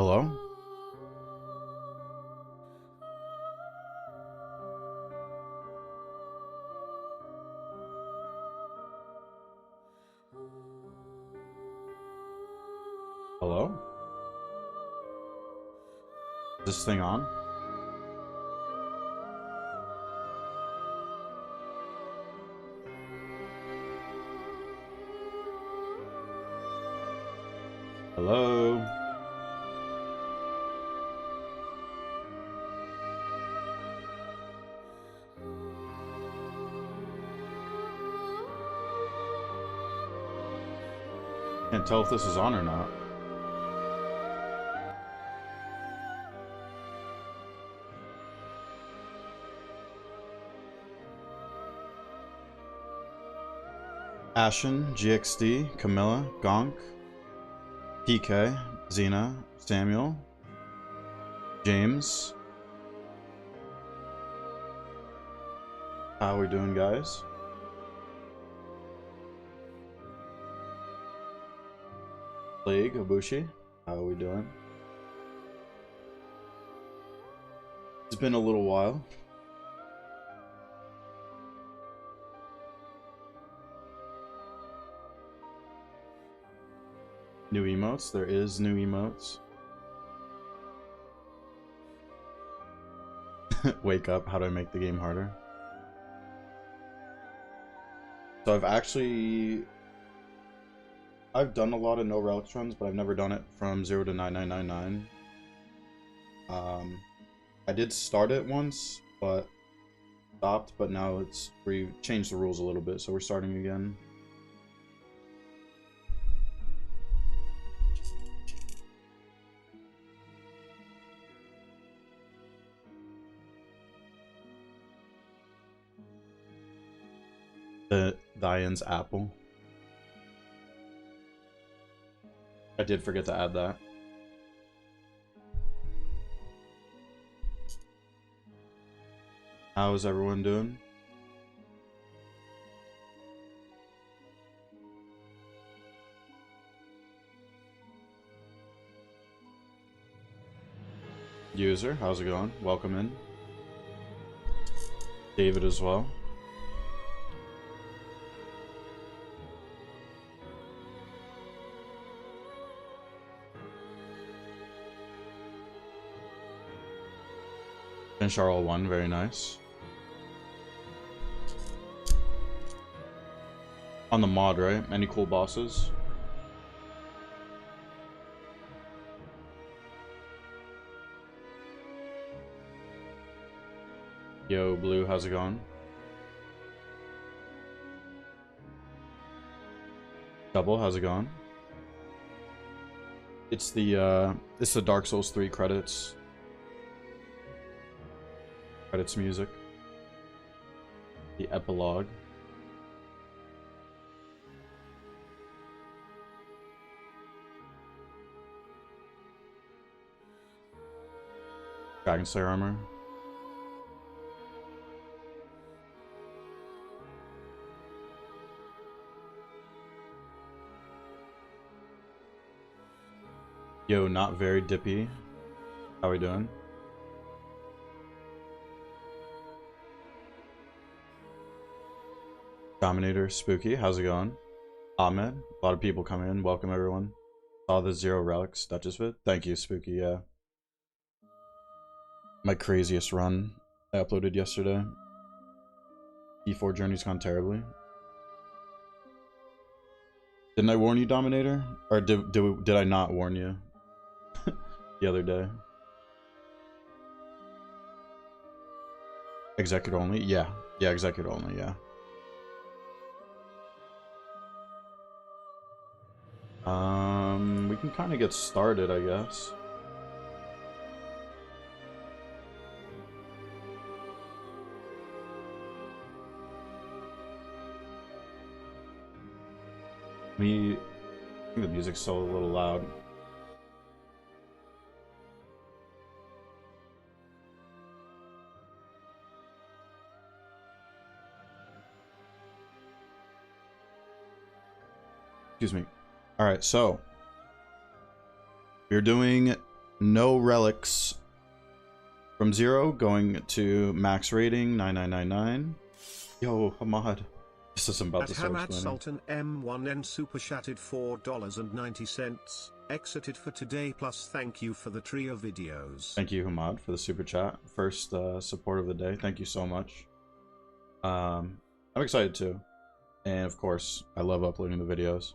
Hello? Hello? Is this thing on? Hello? Can't tell if this is on or not. Ashen, GXD, Camilla, Gonk, PK, Xena, Samuel, James. How are we doing, guys? Plague, Abushi. How are we doing? It's been a little while. New emotes. There is new emotes. Wake up. How do I make the game harder? So I've done a lot of No Relics runs, but I've never done it from 0 to 9999. I did start it once, but stopped, but now we've changed the rules a little bit, so we're starting again. The Diane's apple. I did forget to add that. How's everyone doing? User, how's it going? Welcome in. David as well. And Charles 1, very nice. On the mod, right? Any cool bosses? Yo, Blue, how's it going? Double, how's it going? It's the Dark Souls 3 credits. Credits music. The epilogue. Dragon Slayer armor. Yo, not very dippy. How we doing? Dominator, Spooky, how's it going? Ahmed, a lot of people coming in. Welcome everyone. Saw the 0 Relics Duchess vid. Thank you, Spooky. Yeah. My craziest run I uploaded yesterday. E4 journey's gone terribly. Didn't I warn you, Dominator? Or did I not warn you the other day? Execute only? Yeah. Yeah, execute only, yeah. We can kind of get started, I guess. I think the music's still a little loud. Excuse me. Alright, so we're doing No Relics. From 0 going to max rating 9999. Yo, Hamad. This is about to start Hamad explaining. Sultan M1N super chatted $4.90. Exited for today, plus thank you for the trio videos. Thank you, Hamad, for the super chat. First support of the day. Thank you so much. I'm excited too. And of course, I love uploading the videos.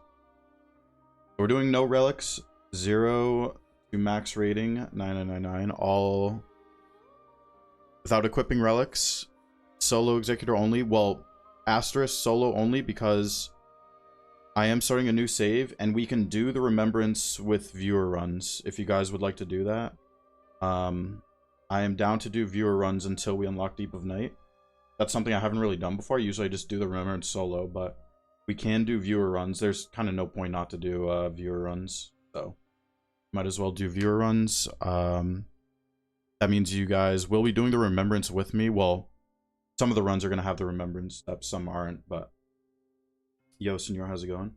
We're doing No Relics, 0 to max rating 9999, all without equipping relics, solo executor only. Well, asterisk solo only, because I am starting a new save and we can do the remembrance with viewer runs if you guys would like to do that. I am down to do viewer runs until we unlock Deep of Night. That's something I haven't really done before. Usually I just do the remembrance solo, but we can do viewer runs. There's kind of no point not to do viewer runs, so might as well do viewer runs. That means you guys will be doing the remembrance with me. Well, some of the runs are going to have the remembrance steps, some aren't, but yo, senor, how's it going?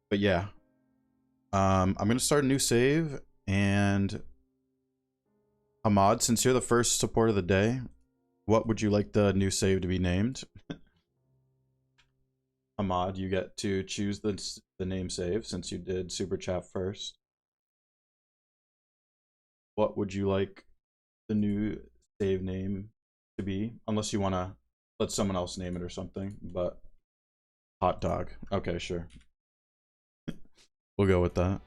But yeah, I'm going to start a new save, and Hamad, since you're the first support of the day, what would you like the new save to be named? Hamad, you get to choose the name save since you did super chat first. What would you like the new save name to be? Unless you want to let someone else name it or something, but hot dog. Okay, sure. We'll go with that.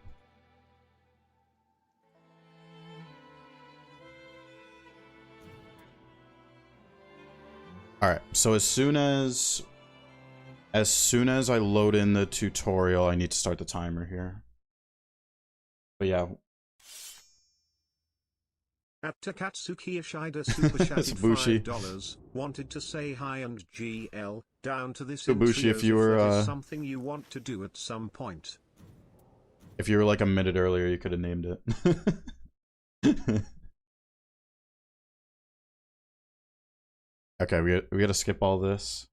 All right, so as soon as I load in the tutorial, I need to start the timer here. But yeah. At Takatsuki Ishida super chatted $5. Wanted to say hi and GL down to this. Ibushi, if you were something you want to do at some point. If you were like a minute earlier, you could have named it. Okay, we gotta skip all this.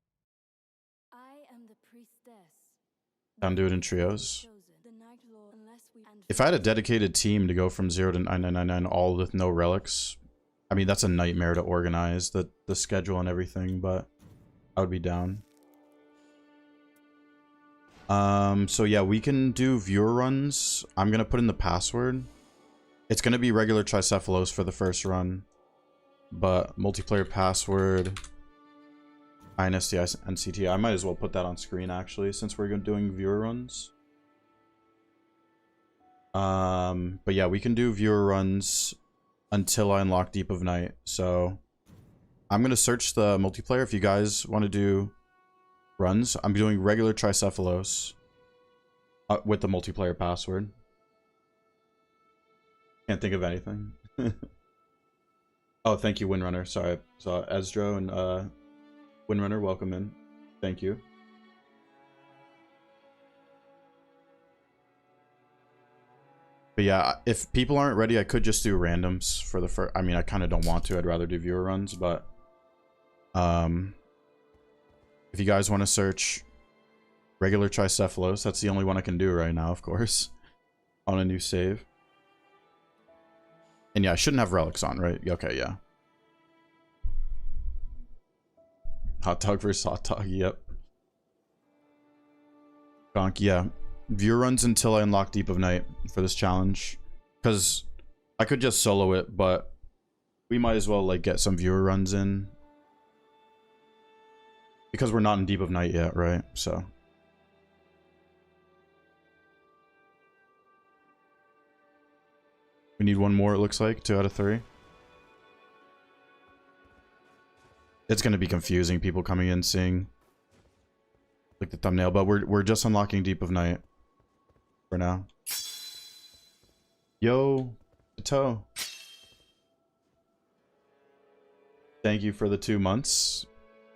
I am the priestess. I'll do it in trios. If I had a dedicated team to go from 0 to 9999 all with no relics, I mean, that's a nightmare to organize, the schedule and everything, but I would be down. So yeah, we can do viewer runs. I'm gonna put in the password. It's gonna be regular Tricephalos for the first run, but multiplayer password INSTI NCT. I might as well put that on screen actually, since we're doing viewer runs. But yeah, we can do viewer runs until I unlock Deep of Night. So I'm gonna search the multiplayer if you guys want to do runs. I'm doing regular Tricephalos with the multiplayer password. Can't think of anything. Oh, thank you, Windrunner. Sorry, I saw Esdro and Windrunner, welcome in. Thank you. But yeah, if people aren't ready, I could just do randoms for the first. I mean, I kind of don't want to. I'd rather do viewer runs, but if you guys want to search regular Tricephalos, that's the only one I can do right now, of course, on a new save. And yeah, I shouldn't have relics on, right? Okay, yeah. Hot dog versus hot dog, yep. Gonk, yeah. Viewer runs until I unlock Deep of Night for this challenge. Because I could just solo it, but we might as well like get some viewer runs in. Because we're not in Deep of Night yet, right? So. We need one more, it looks like. 2 out of 3. It's going to be confusing, people coming in seeing like the thumbnail, but we're just unlocking Deep of Night for now. Yo, Toe. Thank you for the 2 months.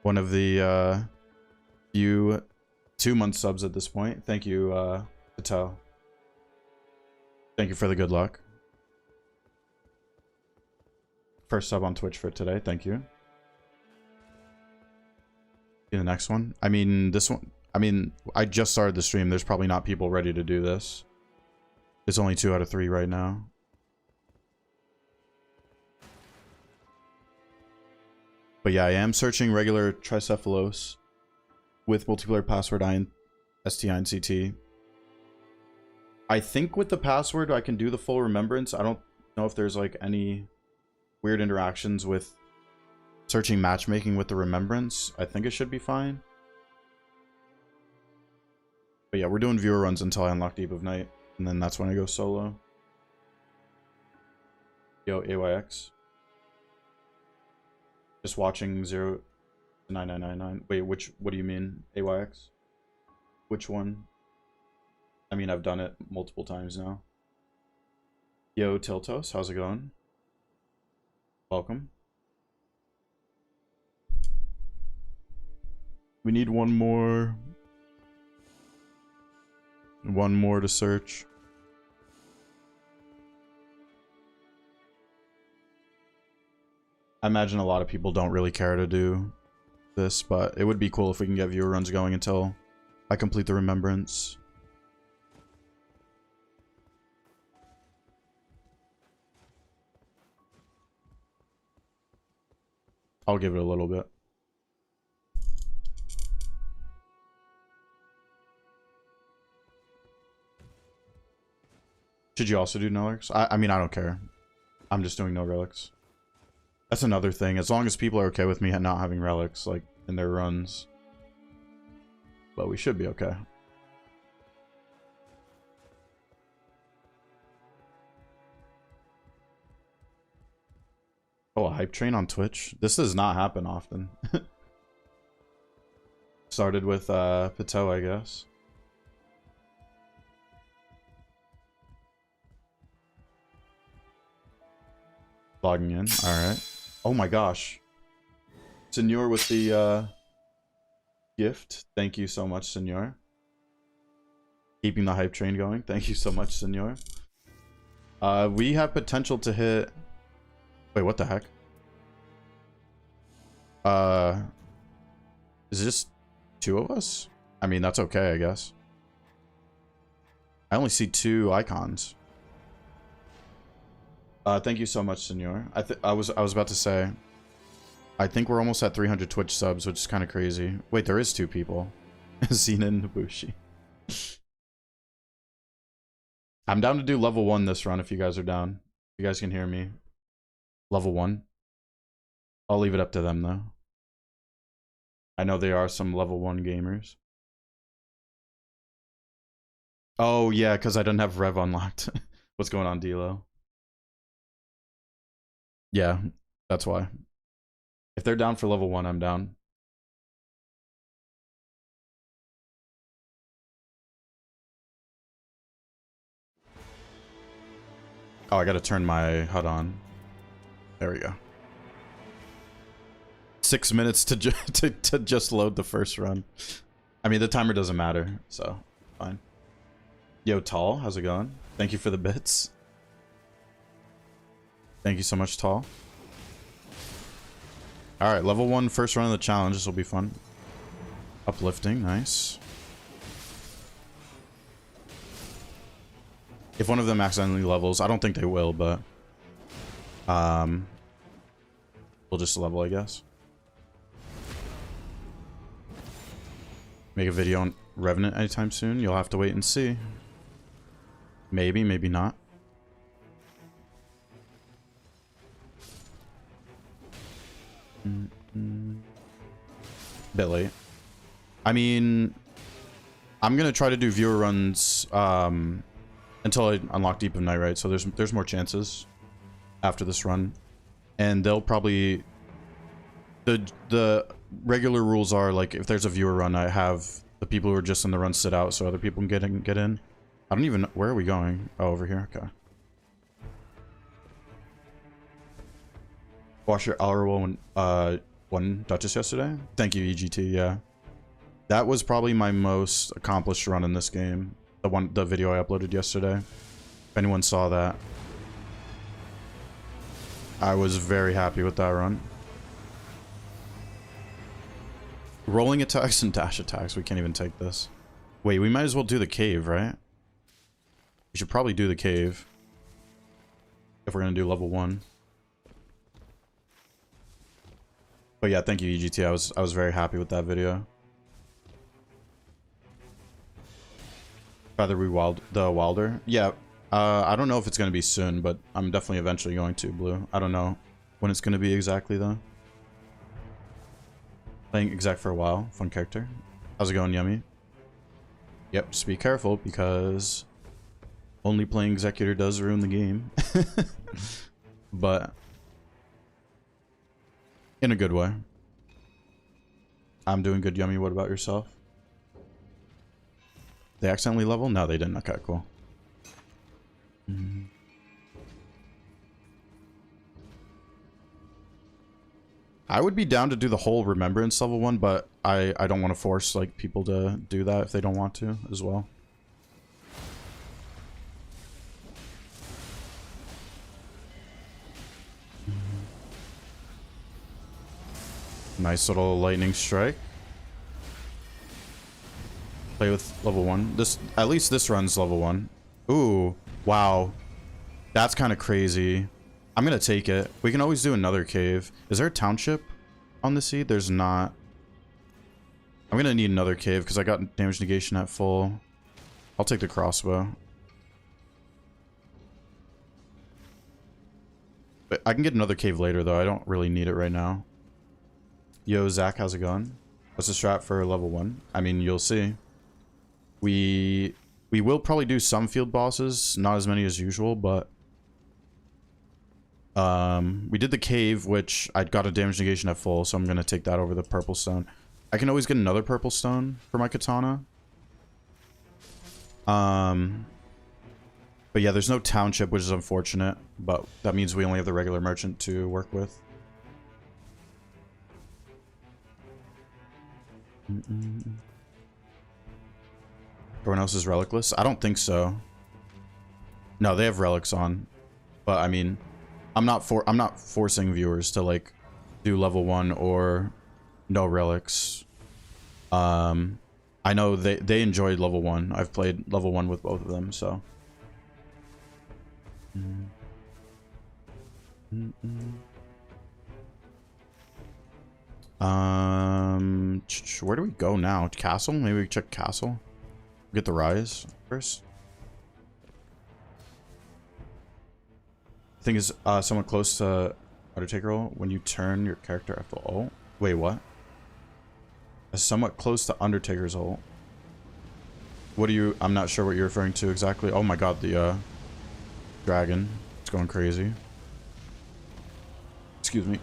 One of the few 2-month subs at this point. Thank you, Toe. Thank you for the good luck. First sub on Twitch for today. Thank you. The next one. I mean, this one. I mean, I just started the stream. There's probably not people ready to do this. It's only 2 out of 3 right now. But yeah, I am searching regular Tricephalos with multiplayer password STINCT. I think with the password I can do the full remembrance. I don't know if there's like any weird interactions with searching matchmaking with the remembrance. I think it should be fine. But yeah, we're doing viewer runs until I unlock Deep of Night, and then that's when I go solo. Yo, AYX. Just watching 09999. Wait, what do you mean, AYX? Which one? I mean, I've done it multiple times now. Yo, Tiltos, how's it going? Welcome. We need one more. One more to search. I imagine a lot of people don't really care to do this, but it would be cool if we can get viewer runs going until I complete the remembrance. I'll give it a little bit. Should you also do No Relics? I mean, I don't care. I'm just doing No Relics. That's another thing. As long as people are okay with me not having relics, like, in their runs. But we should be okay. Oh, a hype train on Twitch? This does not happen often. Started with, Pateau, I guess. Logging in. Alright. Oh my gosh. Senor with the gift. Thank you so much, Senor. Keeping the hype train going. Thank you so much, Senor. We have potential to hit... Wait, what the heck? Is it just 2 of us? I mean, that's okay, I guess. I only see 2 icons. Thank you so much, Senor. I was about to say, I think we're almost at 300 Twitch subs, which is kind of crazy. Wait, there is 2 people. Xena and Nabushi. I'm down to do level 1 this run if you guys are down. If you guys can hear me. Level 1. I'll leave it up to them though. I know there are some level 1 gamers. Oh yeah, because I don't have Rev unlocked. What's going on, Dilo? Yeah, that's why. If they're down for level 1, I'm down. Oh, I gotta turn my HUD on. There we go. 6 minutes to just load the first run. I mean, the timer doesn't matter, so fine. Yo, Tall, how's it going? Thank you for the bits. Thank you so much, Tall. Alright, level 1 first run of the challenge. This will be fun. Uplifting, nice. If one of them accidentally levels, I don't think they will, but... we'll just level, I guess. Make a video on Revenant anytime soon. You'll have to wait and see. Maybe, maybe not. Bit late. I mean, I'm gonna try to do viewer runs until I unlock Deep of Night, right? So there's more chances after this run, and they'll probably the regular rules are like if there's a viewer run, I have the people who are just in the run sit out so other people can get in. I don't even know, where are we going? Oh, over here. Okay. Watch your Alro one Duchess yesterday. Thank you, EGT. Yeah, that was probably my most accomplished run in this game. The video I uploaded yesterday. If anyone saw that, I was very happy with that run. Rolling attacks and dash attacks. We can't even take this. Wait, we might as well do the cave, right? We should probably do the cave if we're gonna do level 1. But yeah, thank you, EGT. I was very happy with that video. Rather rewild the Wilder. Yeah. I don't know if it's gonna be soon, but I'm definitely eventually going to, Blue. I don't know when it's gonna be exactly though. Playing Exec for a while. Fun character. How's it going, Yummy? Yep, just be careful because only playing Executor does ruin the game. But in a good way. I'm doing good, Yummy. What about yourself? They accidentally level? No, they didn't. Okay, cool. I would be down to do the whole Remembrance level 1, but I don't want to force like people to do that if they don't want to as well. Nice little lightning strike. Play with level 1. This, at least this runs level 1. Ooh, wow. That's kind of crazy. I'm gonna take it. We can always do another cave. Is there a township on the seed? There's not. I'm gonna need another cave because I got damage negation at full. I'll take the crossbow. But I can get another cave later though. I don't really need it right now. Yo, Zach, how's it going? What's the strat for level 1? I mean, you'll see. We will probably do some field bosses, not as many as usual, but we did the cave, which I got a damage negation at full, so I'm gonna take that over the purple stone. I can always get another purple stone for my katana. But yeah, there's no township, which is unfortunate, but that means we only have the regular merchant to work with. Everyone else is relicless? I don't think so. No, they have relics on. But I mean, I'm not forcing viewers to like do level 1 or no relics. I know they enjoyed level 1. I've played level 1 with both of them, so. Where do we go now? Castle? Maybe we check castle. Get the rise first. I think is somewhat close to Undertaker roll when you turn your character after ult. Wait, what? Somewhat close to Undertaker's ult. What do you? I'm not sure what you're referring to exactly. Oh my god, the dragon. It's going crazy. Excuse me.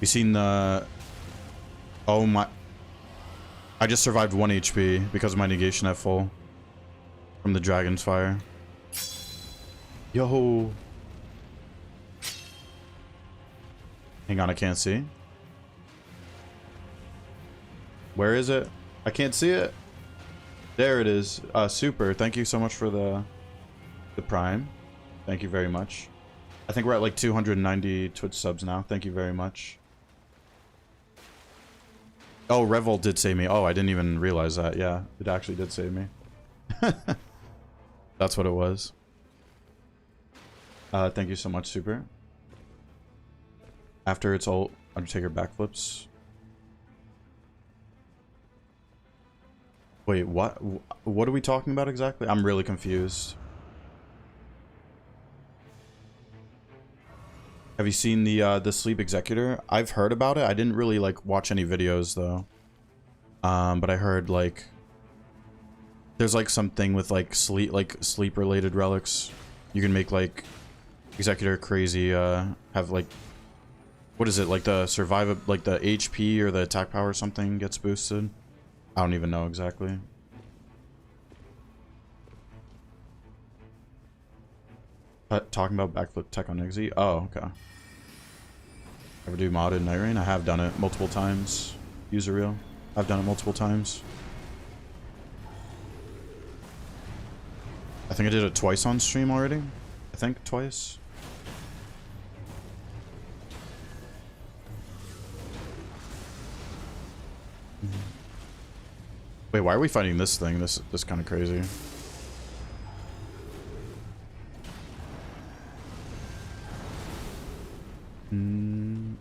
You seen the? Oh my! I just survived 1 HP because of my negation at full from the dragon's fire. Yo! Hang on, I can't see. Where is it? I can't see it. There it is. Super. Thank you so much for the prime. Thank you very much. I think we're at like 290 Twitch subs now. Thank you very much. Oh, Revolt did save me. Oh, I didn't even realize that. Yeah, it actually did save me. That's what it was. Thank you so much, Super. After its ult, Undertaker backflips. Wait, what? What are we talking about exactly? I'm really confused. Have you seen the Sleep Executor? I've heard about it. I didn't really like watch any videos though. But I heard like there's like something with like sleep related relics. You can make like Executor crazy. Have like what is it like the survive like the HP or the attack power or something gets boosted. I don't even know exactly. Talking about backflip tech on Exy? Oh, okay. Ever do modded Night Rain? I have done it multiple times. User real. I've done it multiple times. I think I did it twice on stream already. I think twice. Wait, why are we fighting this thing? This kind of crazy. Mm.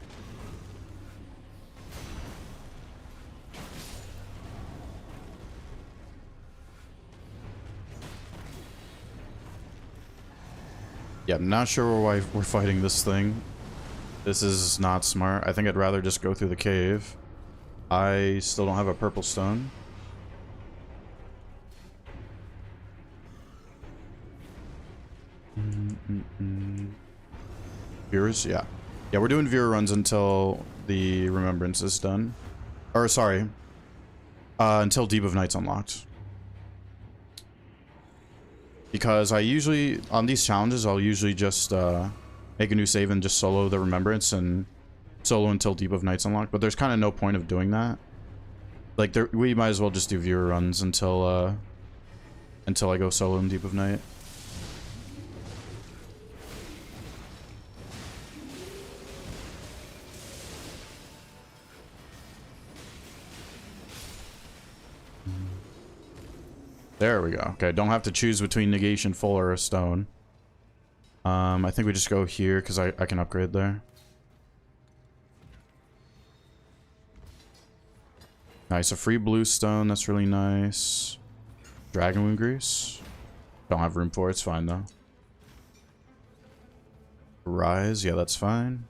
Yeah, I'm not sure why we're fighting this thing. This is not smart. I think I'd rather just go through the cave. I still don't have a purple stone. Viewers? Yeah. Yeah, we're doing viewer runs until the Remembrance is done. Or, sorry. Until Deep of Night's unlocked. Because I usually, on these challenges, I'll usually just make a new save and just solo the Remembrance and solo until Deep of Night's unlocked. But there's kind of no point of doing that. Like, we might as well just do viewer runs until I go solo in Deep of Night. There we go. Okay, don't have to choose between negation full or a stone. I think we just go here because I can upgrade there. Nice, a free blue stone. That's really nice. Dragon wound grease. Don't have room for it. It's fine though. Rise. Yeah, that's fine.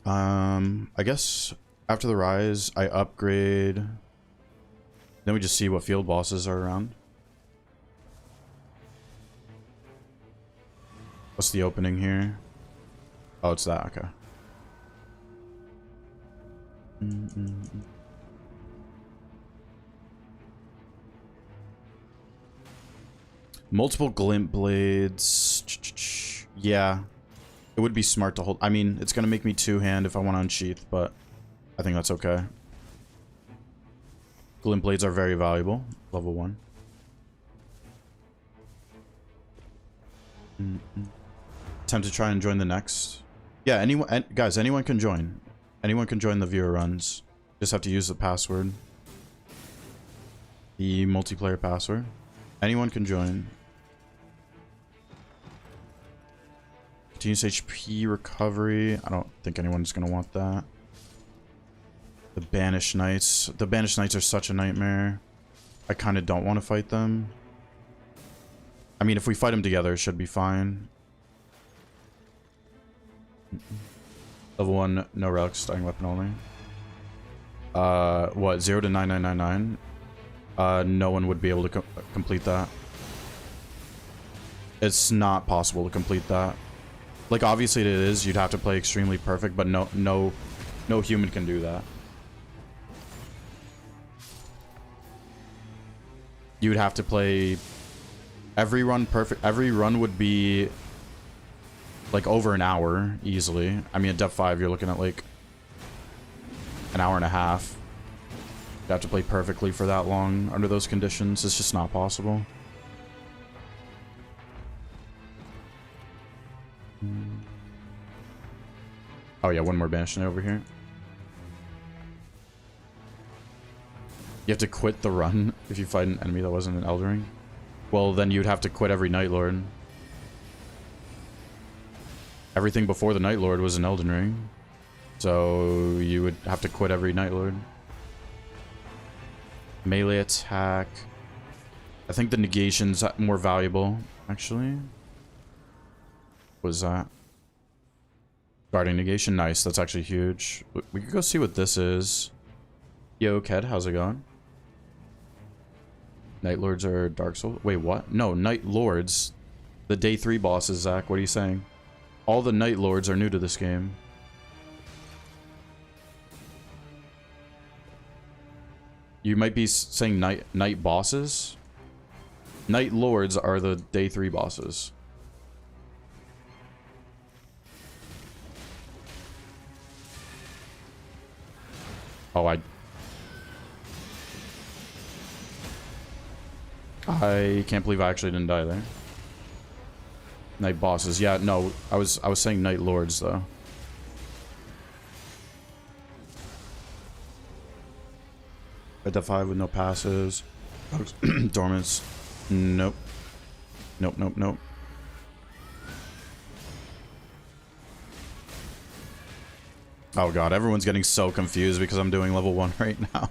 I guess after the rise, I upgrade. Then we just see what field bosses are around. What's the opening here? Oh, it's that. Okay. Multiple glint blades. Yeah. It would be smart to hold. I mean, it's going to make me two-hand if I want to unsheath, but I think that's okay. Glint blades are very valuable. Level 1. Attempt to try and join the next. Yeah, anyone, guys, anyone can join. Anyone can join the viewer runs. Just have to use the password. The multiplayer password. Anyone can join. Continuous HP recovery. I don't think anyone's going to want that. The Banished Knights. The Banished Knights are such a nightmare. I kind of don't want to fight them. I mean, if we fight them together, it should be fine. Level 1, no relics, starting weapon only. What, 0 to 9999? No one would be able to complete that. It's not possible to complete that. Like, obviously it is. You'd have to play extremely perfect, but no human can do that. You would have to play every run perfect. Every run would be like over an hour easily. I mean, at depth 5, you're looking at like an hour and a half. You have to play perfectly for that long under those conditions. It's just not possible. Oh yeah, one more banishment over here. You have to quit the run if you fight an enemy that wasn't an Elden Ring. Well, then you'd have to quit every Night Lord. Everything before the Night Lord was an Elden Ring. So you would have to quit every Night Lord. Melee attack. I think the negation's more valuable, actually. What was that? Guarding negation. Nice. That's actually huge. We could go see what this is. Yo, Ked, how's it going? Night Lords are Dark Souls. Wait, what? No, Night Lords. The day 3 bosses, Zach. What are you saying? All the Night Lords are new to this game. You might be saying night bosses? Night Lords are the day 3 bosses. Oh, I can't believe I actually didn't die there. Night bosses. Yeah, no, I was saying Night Lords though. At depth 5 with no passes. Dormants. Nope. Nope, nope, nope. Oh god, everyone's getting so confused because I'm doing level 1 right now.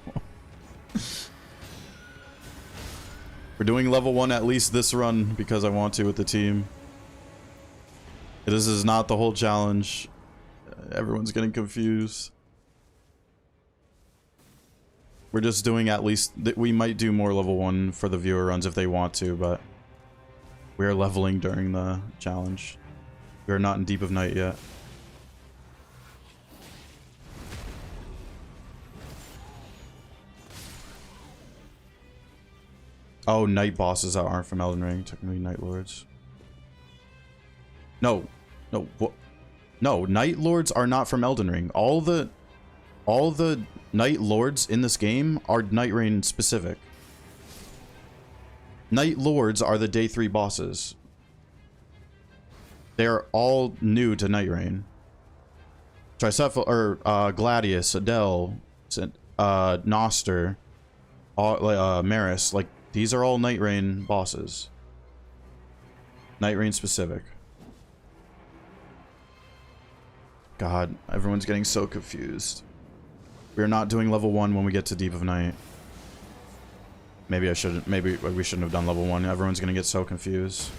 We're doing level 1 at least this run because I want to with the team. This is not the whole challenge. Everyone's getting confused. We're just doing at least... We might do more level 1 for the viewer runs if they want to, but... We're leveling during the challenge. We're not in Deep of Night yet. Oh, night bosses that aren't from Elden Ring. Technically Night Lords. No. No. What? No, Night Lords are not from Elden Ring. All the Night Lords in this game are Night Rain specific. Night Lords are the day 3 bosses. They're all new to Night Rain. Tricephalus, or Gladius, Adele, Noster, Maris, like, these are all Night Rain bosses. Night Rain specific. God, everyone's getting so confused. We're not doing level 1 when we get to Deep of Night. Maybe we shouldn't have done level 1. Everyone's gonna get so confused.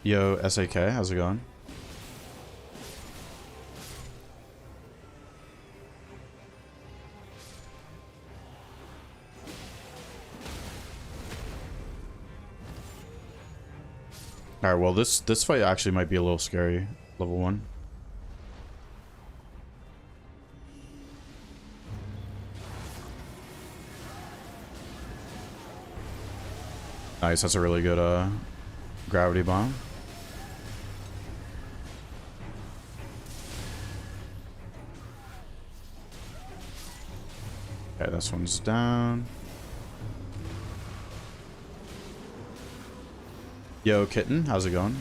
Yo, SAK, how's it going? Alright, well this fight actually might be a little scary. Level 1. Nice, that's a really good gravity bomb. Okay, this one's down. Yo, Kitten, how's it going?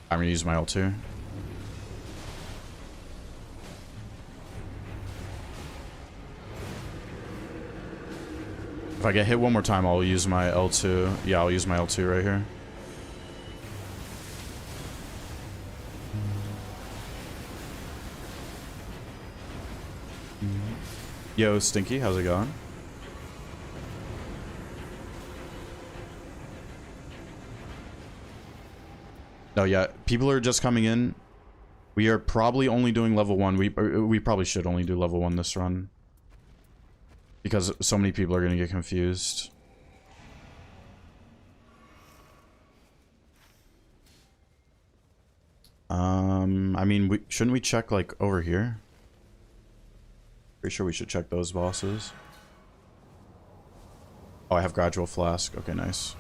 I'm gonna use my ult here. If I get hit one more time, I'll use my L2. Yeah, I'll use my L2 right here. Yo, Stinky, how's it going? No, yeah, people are just coming in. We are probably only doing level 1. We probably should only do level 1 this run. Because so many people are going to get confused. I mean, shouldn't we check, like, over here? Pretty sure we should check those bosses. Oh, I have Gradual Flask. Okay, nice.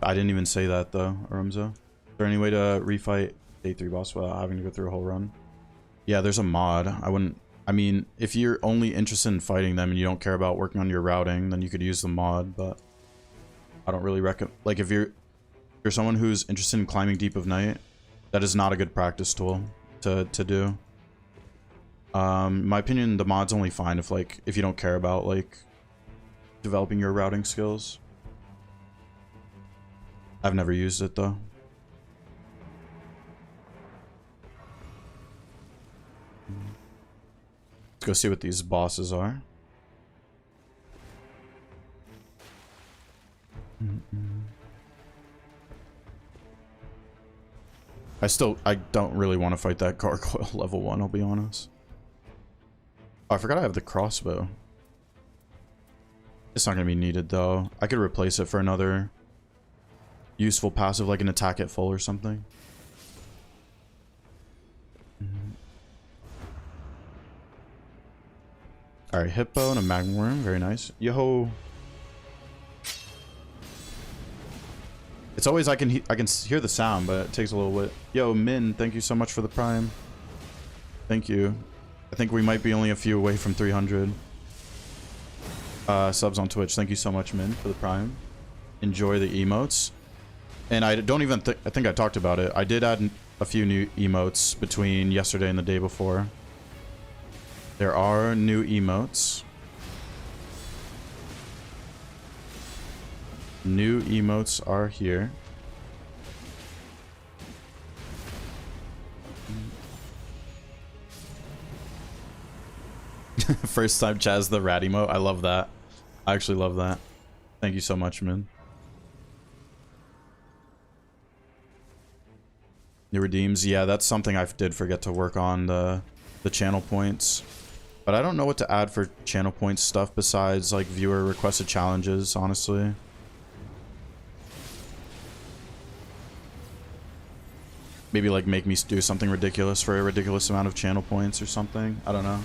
I didn't even say that, though, Arumzo. Is there any way to refight day 3 boss without having to go through a whole run? Yeah, there's a mod. I mean, if you're only interested in fighting them and you don't care about working on your routing, then you could use the mod, but I don't really recommend... Like, if you're someone who's interested in climbing Deep of Night, that is not a good practice tool to do. In my opinion, the mod's only fine if you don't care about, like, developing your routing skills. I've never used it, though. Let's go see what these bosses are. I don't really want to fight that gargoyle level 1, I'll be honest. Oh, I forgot I have the crossbow. It's not going to be needed, though. I could replace it for another useful passive, like an attack at full or something. Alright, Hippo and a Magma Worm. Very nice. Yo! It's always I can hear the sound, but it takes a little bit. Yo, Min, thank you so much for the Prime. Thank you. I think we might be only a few away from 300 subs on Twitch. Thank you so much, Min, for the Prime. Enjoy the emotes. And I don't even I think I talked about it. I did add a few new emotes between yesterday and the day before. There are new emotes. New emotes are here. First time Chaz the rat emote. I love that. I actually love that. Thank you so much, man. New redeems. Yeah, that's something I did forget to work on, the channel points. But I don't know what to add for channel points stuff besides like viewer requested challenges, honestly. Maybe like make me do something ridiculous for a ridiculous amount of channel points or something. I don't know.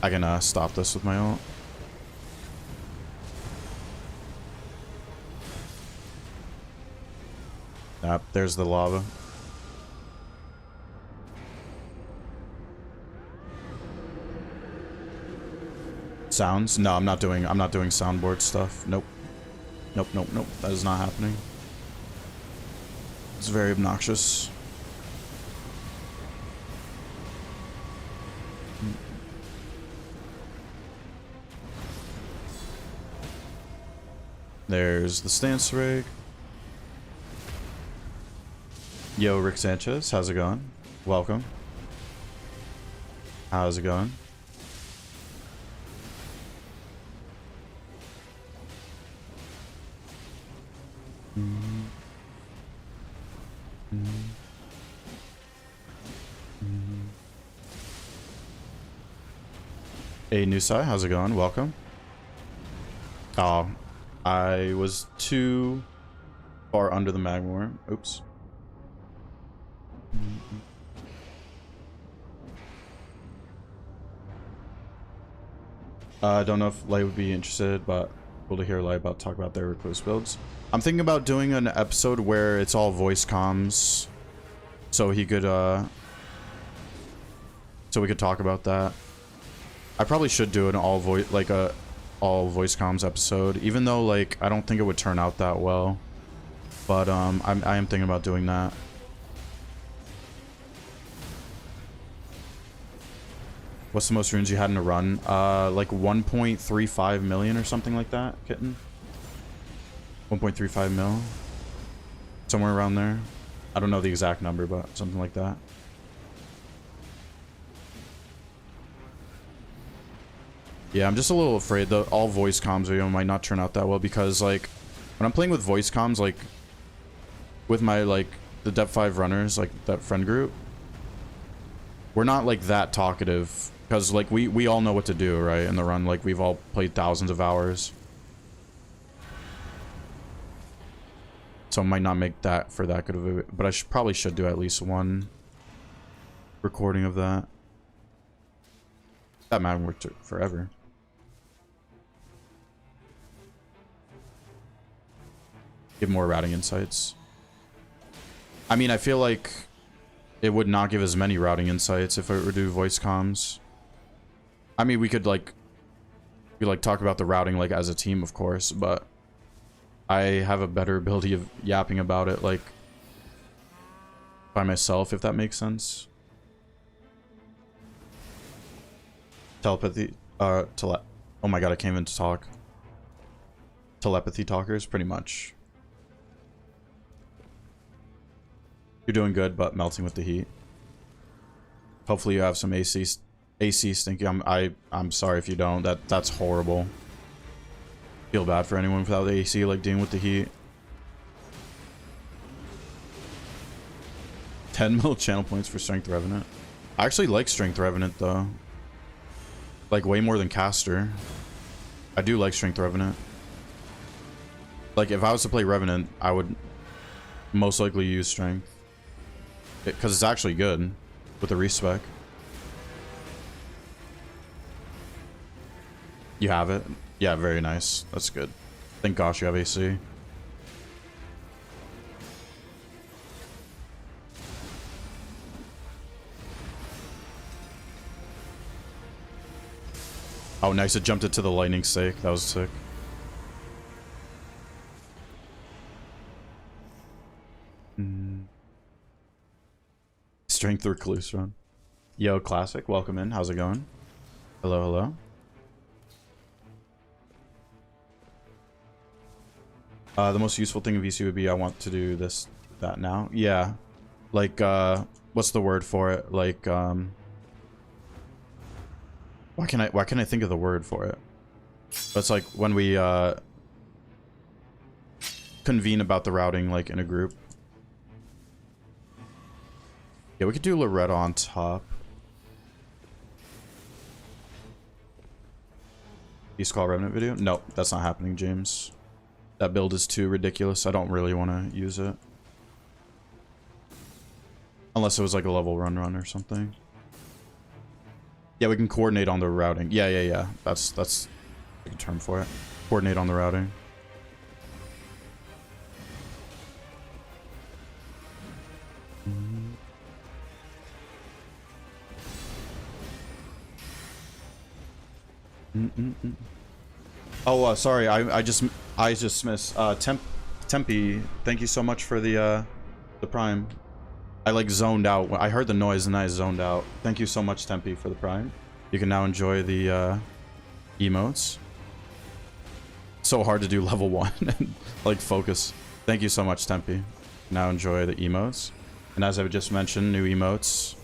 I can stop this with my ult. Yep, there's the lava. Sounds? No, I'm not doing soundboard stuff. Nope. Nope, nope, nope. That is not happening. It's very obnoxious. There's the stance rig. Yo, Rick Sanchez, how's it going? Welcome. How's it going? Hey, Nusai, how's it going? Welcome. Oh, I was too far under the magmor. Oops. I don't know if Lay would be interested, but cool to hear Lay talk about their recluse builds. I'm thinking about doing an episode where it's all voice comms, so he could so we could talk about that. I probably should do an all voice voice comms episode, even though like I don't think it would turn out that well. But I am thinking about doing that. What's the most runes you had in a run? Like 1.35 million or something like that, Kitten. 1.35 mil. Somewhere around there. I don't know the exact number, but something like that. Yeah, I'm just a little afraid the all voice comms video might not turn out that well because like when I'm playing with voice comms, like with my like the Dep 5 runners, like that friend group, we're not like that talkative because like we all know what to do, right? In the run, like we've all played thousands of hours. So I might not make that for that good of a, but I probably should do at least one recording of that. That man worked forever. Give more routing insights. I mean, I feel like it would not give as many routing insights if it were to do voice comms. I mean, we could like talk about the routing like as a team, of course, but I have a better ability of yapping about it like by myself, if that makes sense. Telepathy, oh my god, I can't even talk. Telepathy talkers, pretty much. You're doing good, but melting with the heat. Hopefully you have some AC stinking. I'm sorry if you don't. That's horrible. Feel bad for anyone without the AC like dealing with the heat. 10 mil channel points for Strength Revenant. I actually like Strength Revenant though. Like way more than Caster. I do like Strength Revenant. Like if I was to play Revenant, I would most likely use Strength. Because it's actually good with the respec. You have it? Yeah, very nice. That's good. Thank gosh you have AC. Oh, nice. It jumped it to the lightning stake. That was sick. Strength recluse run. Yo, classic. Welcome in. How's it going? Hello, hello. The most useful thing in VC would be I want to do this, that now. Yeah. Like, what's the word for it? Like, why can I think of the word for it? It's like when we, convene about the routing, like, in a group. Yeah, we could do Loretta on top. Beast Call Revenant video? No, that's not happening, James. That build is too ridiculous. I don't really want to use it. Unless it was like a level run or something. Yeah, we can coordinate on the routing. Yeah. That's a good term for it. Coordinate on the routing. Oh, sorry. I just missed. Tempe, thank you so much for the prime. I like zoned out. I heard the noise and I zoned out. Thank you so much, Tempe, for the prime. You can now enjoy the emotes. So hard to do level 1 and like focus. Thank you so much, Tempe. Now enjoy the emotes. And as I just mentioned, new emotes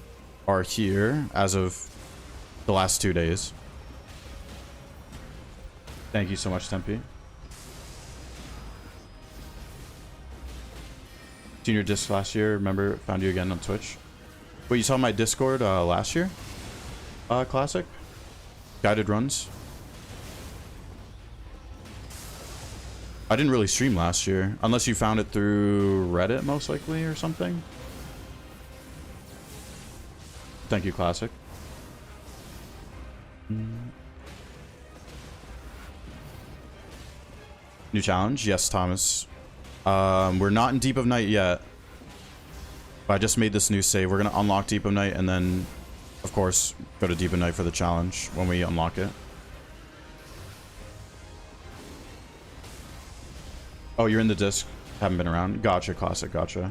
are here as of the last 2 days. Thank you so much, Tempe. Junior disc last year. Remember, found you again on Twitch. Wait, you saw my Discord last year? Classic? Guided runs? I didn't really stream last year. Unless you found it through Reddit, most likely, or something. Thank you, Classic. New challenge? Yes, Thomas. We're not in Deep of Night yet. But I just made this new save. We're going to unlock Deep of Night and then, of course, go to Deep of Night for the challenge when we unlock it. Oh, you're in the disc. Haven't been around. Gotcha, Classic. Gotcha.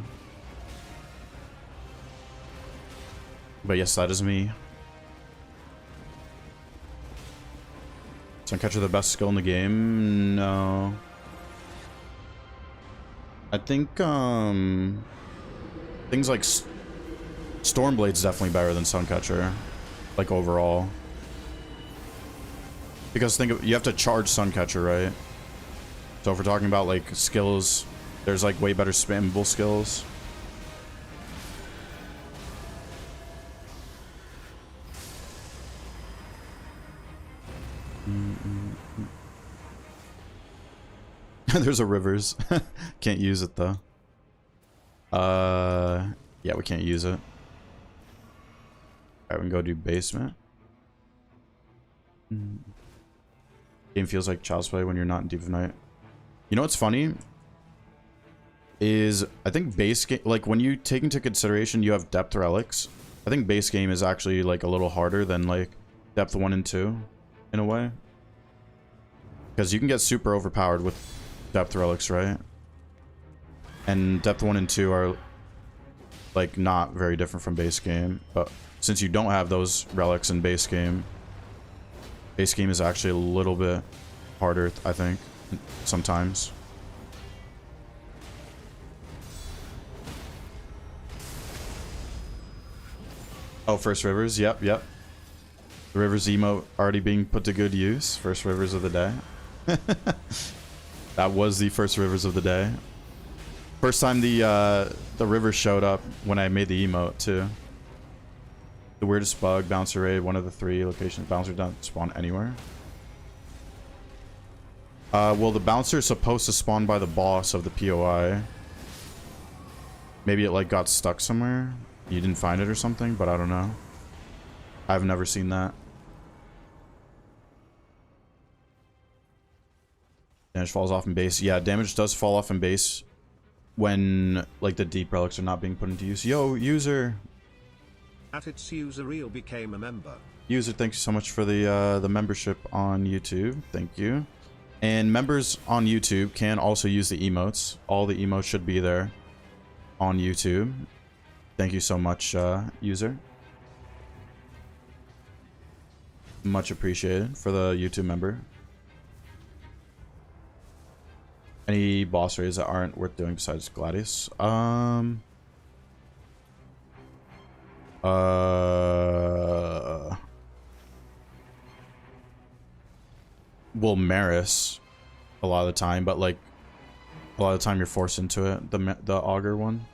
But yes, that is me. Suncatcher the best skill in the game? No. I think, things like Stormblade's definitely better than Suncatcher. Like, overall. Because think of, you have to charge Suncatcher, right? So if we're talking about, like, skills, there's, like, way better spammable skills. There's a Rivers. Can't use it, though. Yeah, we can't use it. Alright, we can go do basement. Game feels like child's play when you're not in Deep of Night. You know what's funny? Is, I think base game, like, when you take into consideration you have depth relics, I think base game is actually, like, a little harder than, like, depth 1 and 2, in a way. Because you can get super overpowered with depth relics, right? And depth 1 and 2 are, like, not very different from base game. But since you don't have those relics in base game is actually a little bit harder, I think, sometimes. Oh, First Rivers. Yep. The Rivers emote already being put to good use. First Rivers of the day. That was the first Rivers of the day. First time the Rivers showed up when I made the emote, too. The weirdest bug, bouncer raid, one of the 3 locations. Bouncer don't spawn anywhere. Well, the bouncer is supposed to spawn by the boss of the POI. Maybe it, like, got stuck somewhere. You didn't find it or something, but I don't know. I've never seen that. Damage falls off in base. Yeah, damage does fall off in base when like the deep relics are not being put into use. Yo, user. At its user real became a member. User, thank you so much for the membership on YouTube. Thank you. And members on YouTube can also use the emotes. All the emotes should be there on YouTube. Thank you so much, user. Much appreciated for the YouTube member. Any boss raids that aren't worth doing besides Gladius? Well, Maris a lot of the time, but like a lot of the time you're forced into it. The auger one,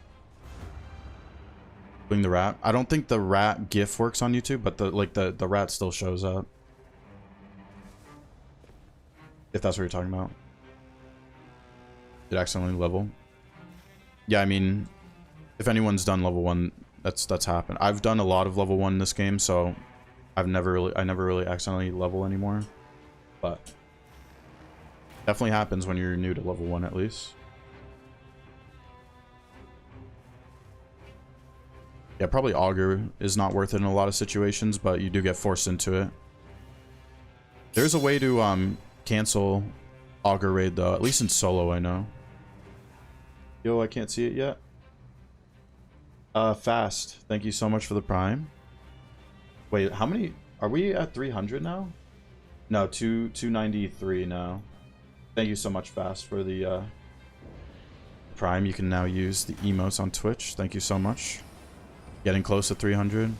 doing the rat. I don't think the rat gif works on YouTube, but the rat still shows up. If that's what you're talking about. Did accidentally level? Yeah, I mean, if anyone's done level 1, that's happened. I've done a lot of level 1 in this game, so I never really accidentally level anymore. But definitely happens when you're new to level 1 at least. Yeah, probably auger is not worth it in a lot of situations, but you do get forced into it. There's a way to cancel auger raid though, at least in solo I know. Yo, I can't see it yet. Fast. Thank you so much for the prime. Wait, how many are we at? 300 now? No, 293 now. Thank you so much, Fast, for the prime. You can now use the emotes on Twitch. Thank you so much. Getting close to 300.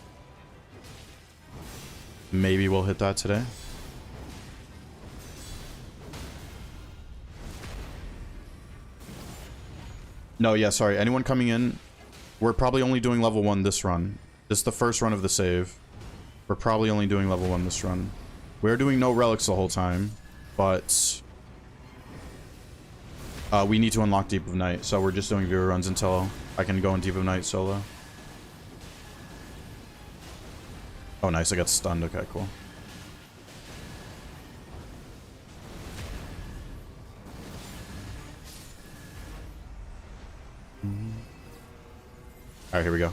Maybe we'll hit that today. No, yeah, sorry. Anyone coming in, we're probably only doing level 1 this run. This is the first run of the save. We're probably only doing level 1 this run. We're doing no relics the whole time, but we need to unlock Deep of Night, so we're just doing viewer runs until I can go in Deep of Night solo. Oh, nice. I got stunned. Okay, cool. Alright, here we go.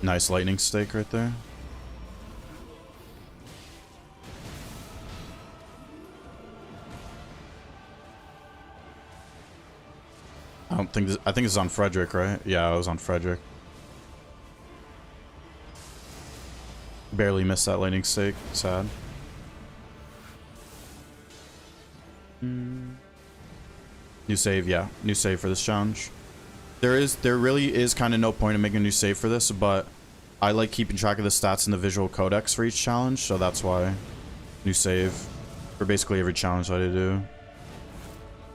Nice lightning stake right there. I don't think this, I think it's on Frederick, right? Yeah, I was on Frederick. Barely missed that lightning stake. Sad. New save, yeah. New save for this challenge. There really is kind of no point in making a new save for this, but I like keeping track of the stats in the visual codex for each challenge, so that's why. New save for basically every challenge that I do.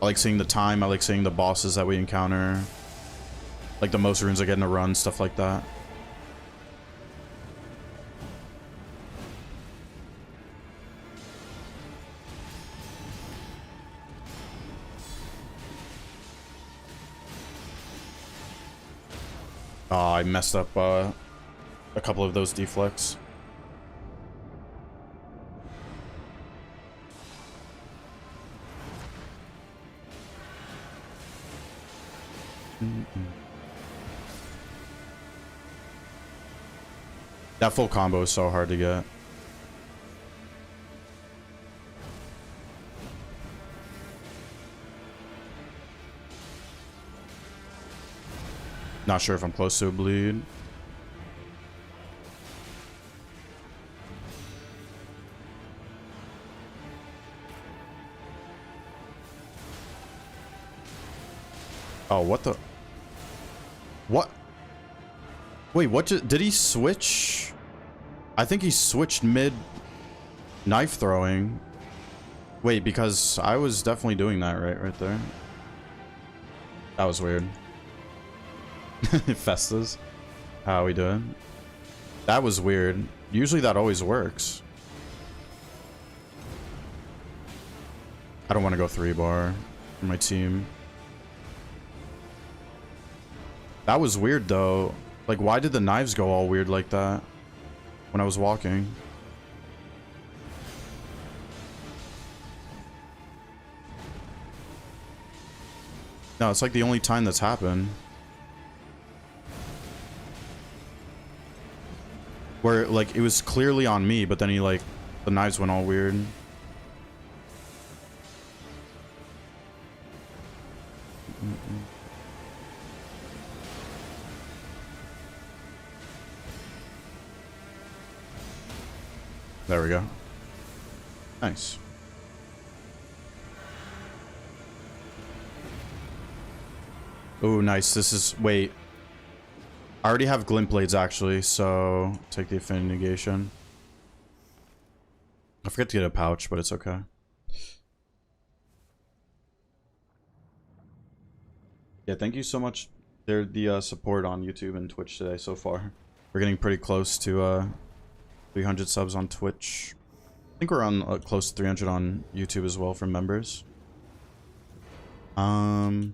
I like seeing the time, I like seeing the bosses that we encounter. Like the most runes I get in a run, stuff like that. Oh, I messed up a couple of those deflects. That full combo is so hard to get. Not sure if I'm close to a bleed. Oh, what the? What? Wait, what did he switch? I think he switched mid knife throwing. Wait, because I was definitely doing that right there. That was weird. Festas. How are we doing? That was weird. Usually that always works. I don't want to go 3-bar for my team. That was weird though. Like, why did the knives go all weird like that? when I was walking. No, it's like the only time that's happened. Where, like, it was clearly on me, but then he, like, the knives went all weird. There we go. Nice. Oh, nice. This is... Wait. I already have glint blades, actually, so... Take the affinity negation. I forget to get a pouch, but it's okay. Yeah, thank you so much. They're the support on YouTube and Twitch today so far. We're getting pretty close to 300 subs on Twitch. I think we're on close to 300 on YouTube as well for members. Don't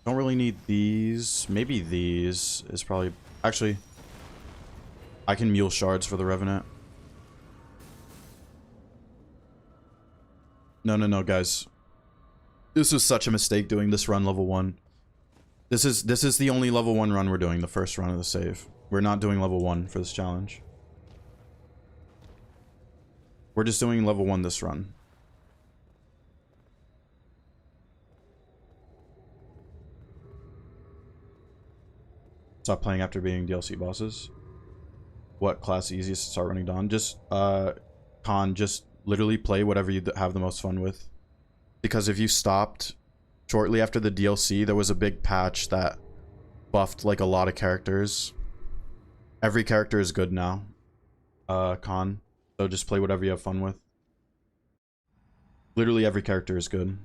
really need these. Maybe these is probably... Actually, I can mule shards for the Revenant. No, guys. This was such a mistake doing this run level 1. This is the only level 1 run we're doing, the first run of the save. We're not doing level 1 for this challenge. We're just doing level 1 this run. Stop playing after being DLC bosses. What class easiest to start running Dawn? Just, Con, just literally play whatever you have the most fun with. Because if you stopped shortly after the DLC, there was a big patch that buffed, like, a lot of characters. Every character is good now, Con. So just play whatever you have fun with. Literally every character is good.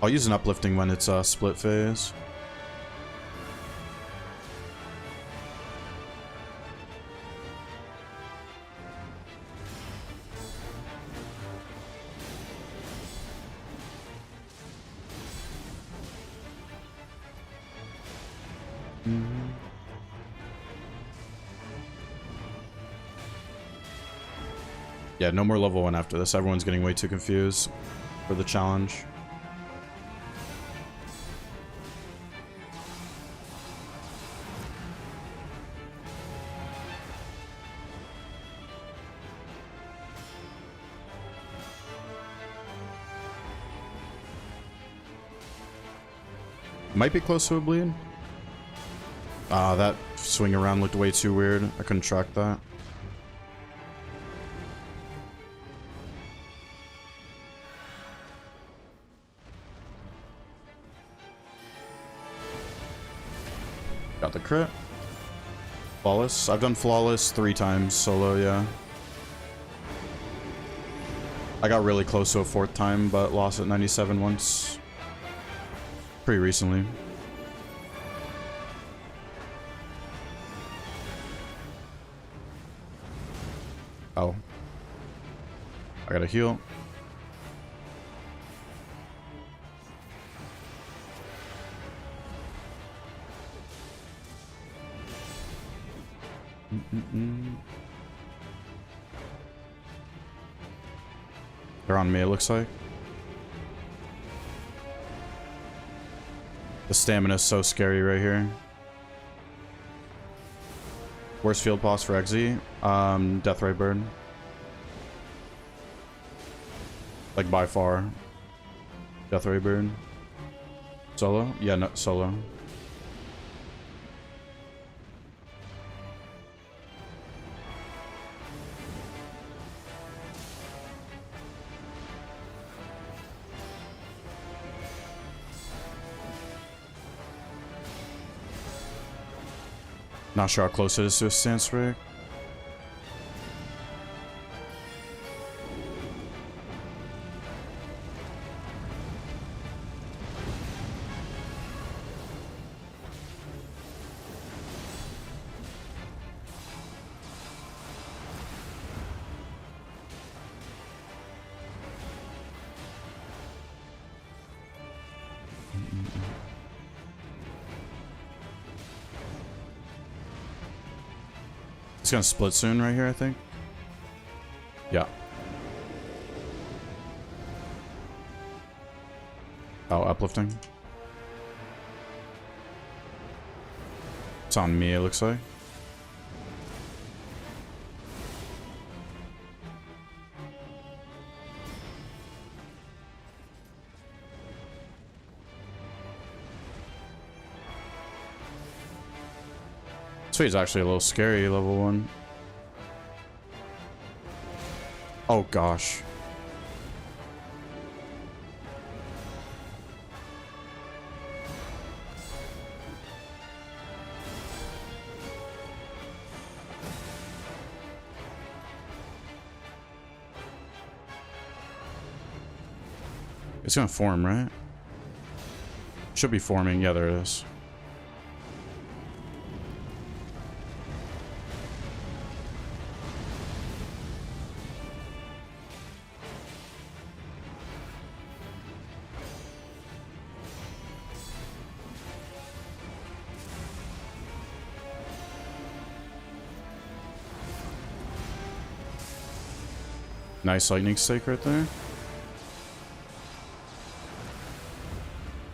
I'll use an uplifting when it's split phase. Yeah, no more level 1 after this. Everyone's getting way too confused for the challenge. Might be close to a bleed. Ah, that swing around looked way too weird. I couldn't track that. Got the crit. Flawless. I've done flawless 3 times solo, yeah. I got really close to a 4th time, but lost at 97 once. Pretty recently. Oh. I gotta heal. They're on me, it looks like. The stamina is so scary right here. Worst field boss for XZ? Deathray Bird. Like, by far. Deathray Bird. Solo? Yeah, no, solo. Not sure how close it is to a stance break. It's gonna split soon right here, I think. Yeah. Oh, uplifting. It's on me, it looks like. This is actually a little scary, level 1. Oh gosh. It's gonna form, right? Should be forming. Yeah, there it is. Nice lightning stake right there.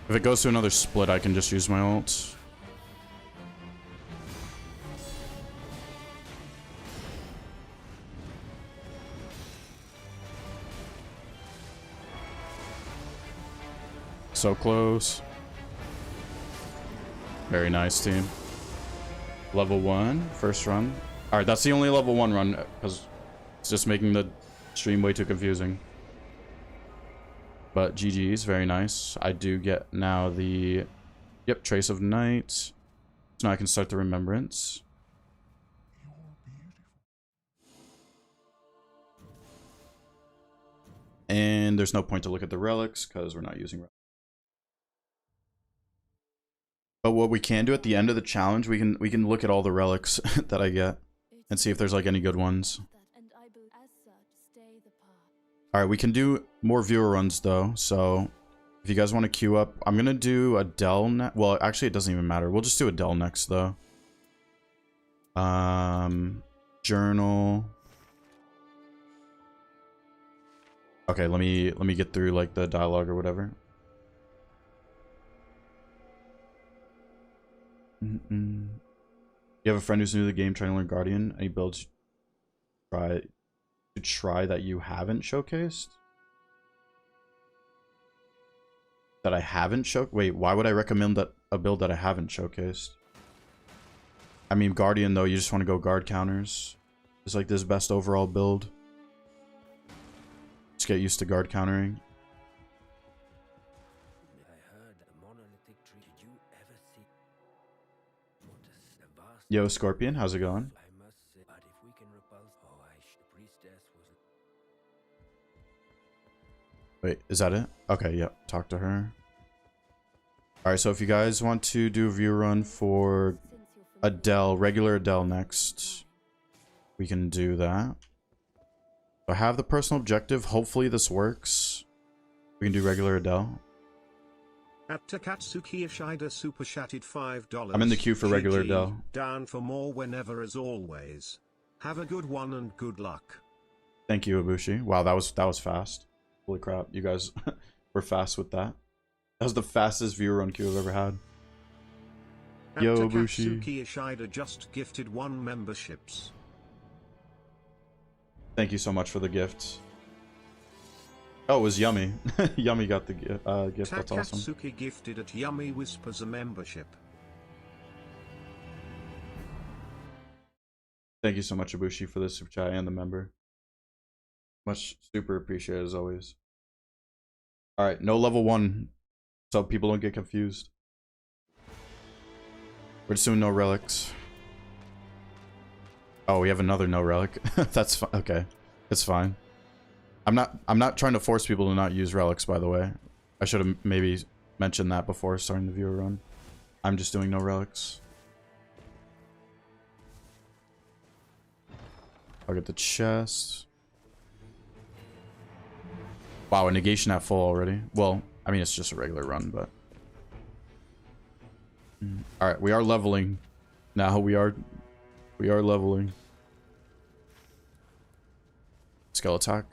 If it goes to another split, I can just use my ult. So close. Very nice, team. Level 1, first run. Alright, that's the only level 1 run, because it's just making the stream way too confusing. But GG's, very nice. I do get now the... Yep, Trace of Night. So now I can start the Remembrance. And there's no point to look at the relics, because we're not using relics. But what we can do at the end of the challenge, we can look at all the relics that I get and see if there's like any good ones. Alright, we can do more viewer runs though, so if you guys want to queue up, I'm gonna do a Dell next. Well, actually it doesn't even matter. We'll just do a Dell next though. Journal. Okay, let me get through like the dialogue or whatever. You have a friend who's new to the game trying to learn Guardian. Any builds try that you haven't showcased? That I haven't showcased? Wait, why would I recommend that a build that I haven't showcased? I mean, Guardian though, you just want to go guard counters. It's like this best overall build. Just get used to guard countering. Yo, Scorpion, how's it going? Wait, is that it? Okay, yep, talk to her. Alright, so if you guys want to do a view run for Adele, regular Adele next, we can do that. I have the personal objective. Hopefully this works. We can do regular Adele. At Takatsuki Ishida super chatted $5. I'm in the queue for regular GG, Adele. Down for more whenever as always. Have a good one and good luck. Thank you, Ibushi. Wow, that was fast. Holy crap, you guys were fast with that. That was the fastest viewer run queue I've ever had. Yo, Ibushi. Takatsuki Ishida just gifted 1 memberships. Thank you so much for the gift. Oh, it was Yummy. Yummy got the gift. That's awesome. Takatsuki gifted at Yummy Whispers a membership. Thank you so much, Ibushi, for the super chat and the member. Much super appreciated as always. Alright, no level 1, so people don't get confused. We're just doing no relics. Oh, we have another no relic. That's fine. Okay, it's fine. I'm not trying to force people to not use relics, by the way. I should have maybe mentioned that before starting the viewer run. I'm just doing no relics. I'll get the chest. Wow, a negation at full already. Well, I mean, it's just a regular run, but... Alright, we are leveling. Now we are leveling. skill attack.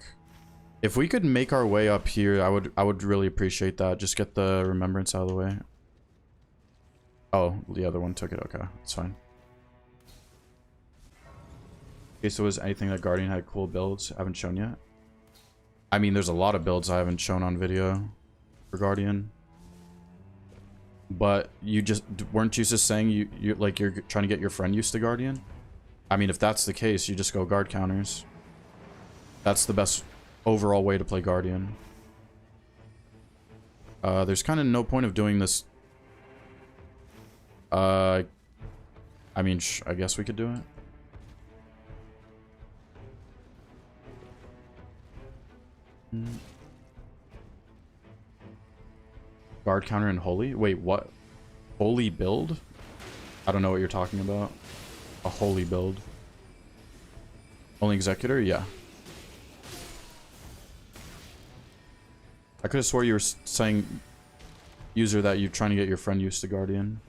If we could make our way up here, I would really appreciate that. Just get the remembrance out of the way. Oh, the other one took it. Okay, it's fine. Okay, so is anything that Guardian had cool builds? I haven't shown yet. I mean, there's a lot of builds I haven't shown on video for Guardian. But you just weren't you just saying you're trying to get your friend used to Guardian? I mean, if that's the case, you just go guard counters. That's the best overall way to play Guardian. There's kind of no point of doing this. I mean, I guess we could do it. Guard counter and holy? Wait, what? Holy build? I don't know what you're talking about. A holy build. Only executor? Yeah. I could have swore you were saying, user, that you're trying to get your friend used to Guardian.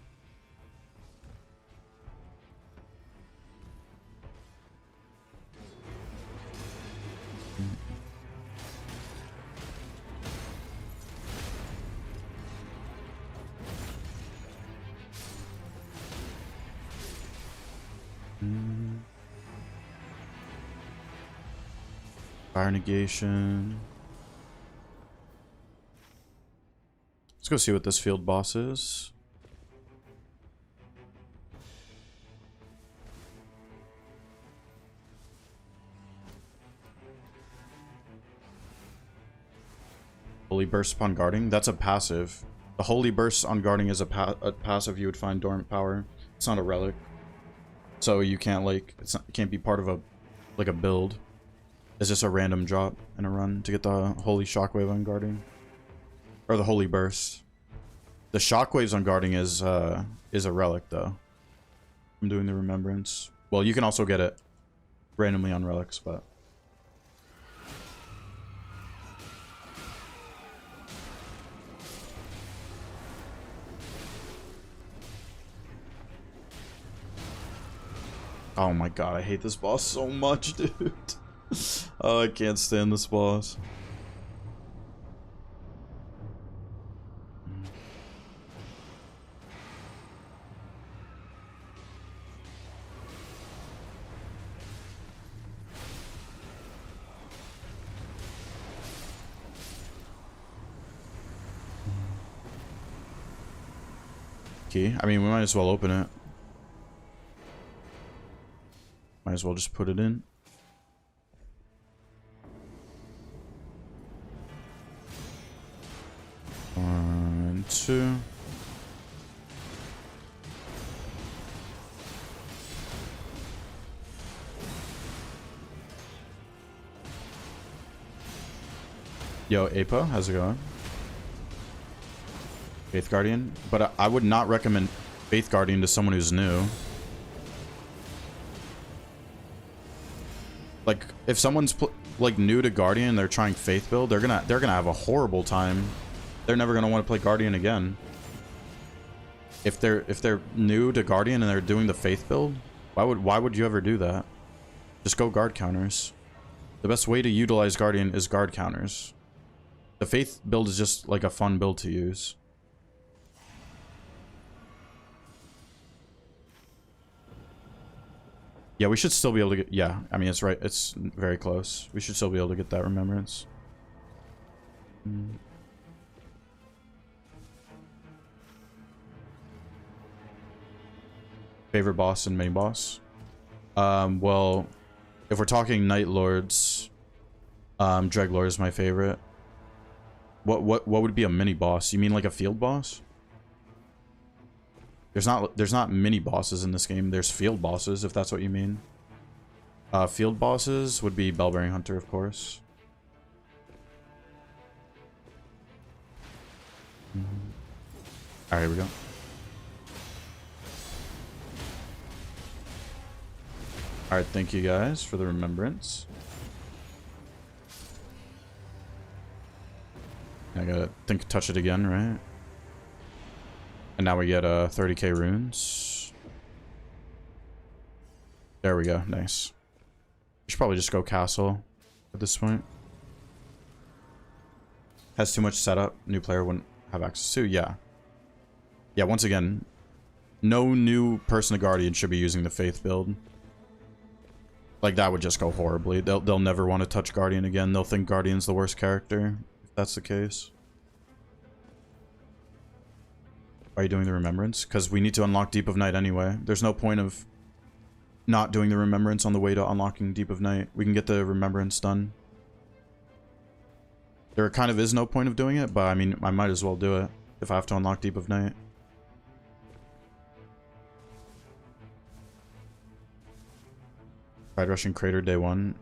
Fire negation. Let's go see what this field boss is. Holy burst upon guarding. That's a passive. The holy burst on guarding is a passive you would find dormant power. It's not a relic, so you can't it can't be part of a build. It's just a random drop in a run to get the holy shockwave on guarding, or the holy burst. The shockwaves on guarding is a relic though. I'm doing the remembrance. Well, you can also get it randomly on relics, but oh my god, I hate this boss so much, dude. Oh, I can't stand this boss. Key? I mean, we might as well open it. Might as well just put it in. One, two. Yo, Apo, how's it going? Faith Guardian, but I would not recommend Faith Guardian to someone who's new. Like, if someone's like new to Guardian and they're trying Faith build, they're gonna have a horrible time. They're never gonna want to play Guardian again. If they're new to Guardian and they're doing the Faith build, why would you ever do that? Just go guard counters. The best way to utilize Guardian is guard counters. The Faith build is just like a fun build to use. Yeah, we should still be able to get... Yeah, I mean, it's right. It's very close. We should still be able to get that remembrance. Favorite boss and main boss? Well, if we're talking Night Lords, Dreglord is my favorite. What would be a mini boss? You mean like a field boss? There's not mini bosses in this game. There's field bosses, if that's what you mean. Field bosses would be Bellbearing Hunter, of course. Alright, here we go. Alright, thank you guys for the remembrance. I gotta touch it again, right? And now we get 30k runes. There we go. Nice. We should probably just go castle. at this point. Has too much setup. New player wouldn't have access to. Yeah. Yeah, once again, no new person to Guardian should be using the Faith build. Like, that would just go horribly. They'll never want to touch Guardian again. They'll think Guardian's the worst character, if that's the case. Why are you doing the Remembrance? Because we need to unlock Deep of Night anyway. There's no point of not doing the Remembrance on the way to unlocking Deep of Night. We can get the Remembrance done. There kind of is no point of doing it, but I mean, I might as well do it if I have to unlock Deep of Night. Tried rushing Crater day 1.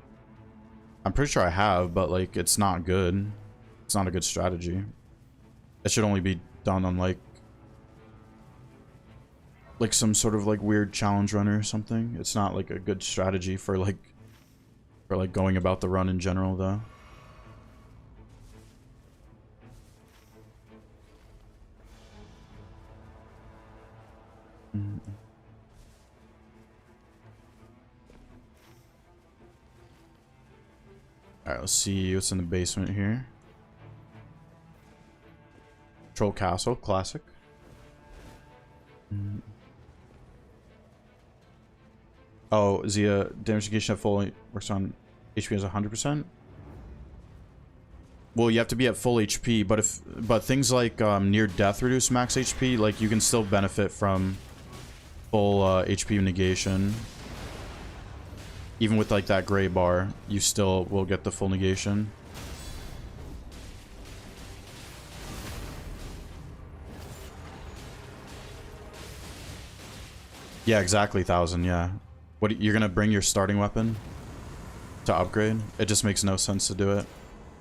I'm pretty sure I have, but like, it's not good. It's not a good strategy. It should only be done on like some sort of like weird challenge run or something. It's not like a good strategy for like going about the run in general though. Alright, let's see what's in the basement here. Troll Castle, classic. Oh, Zia, damage negation at full works on HP as 100%. Well, you have to be at full HP, but things like near death reduce max HP, like you can still benefit from full HP negation. Even with like that gray bar, you still will get the full negation. Yeah, exactly 1,000, yeah. What, you're gonna bring your starting weapon to upgrade? It just makes no sense to do it.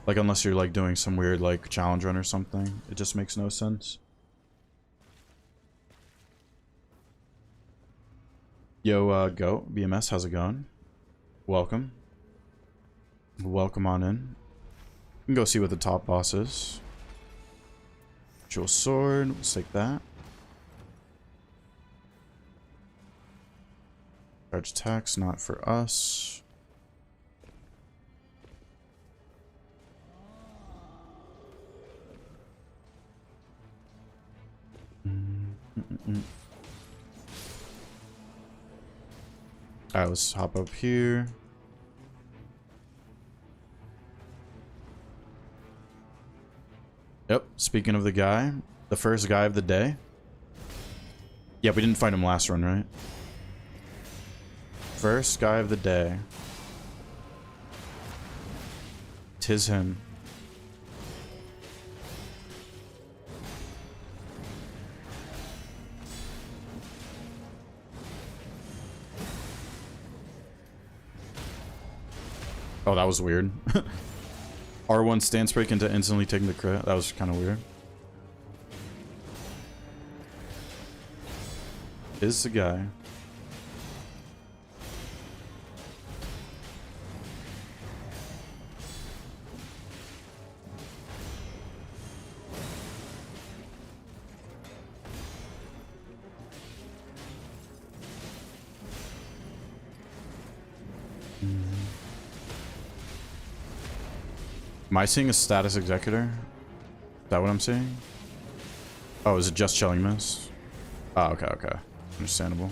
Like, unless you're like doing some weird like challenge run or something. It just makes no sense. Yo, Goat, BMS, how's it going? Welcome. Welcome on in. We can go see what the top boss is. Dual sword, let's take that. Charge attacks, not for us. Alright, let's hop up here. Yep, speaking of the guy, the first guy of the day. Yeah, we didn't fight him last run, right? First guy of the day. 'Tis him. Oh, that was weird. R1 stance break into instantly taking the crit. That was kind of weird. Is the guy. Am I seeing a status executor? Is that what I'm seeing? Oh, is it just chilling miss? Oh, okay, okay. Understandable.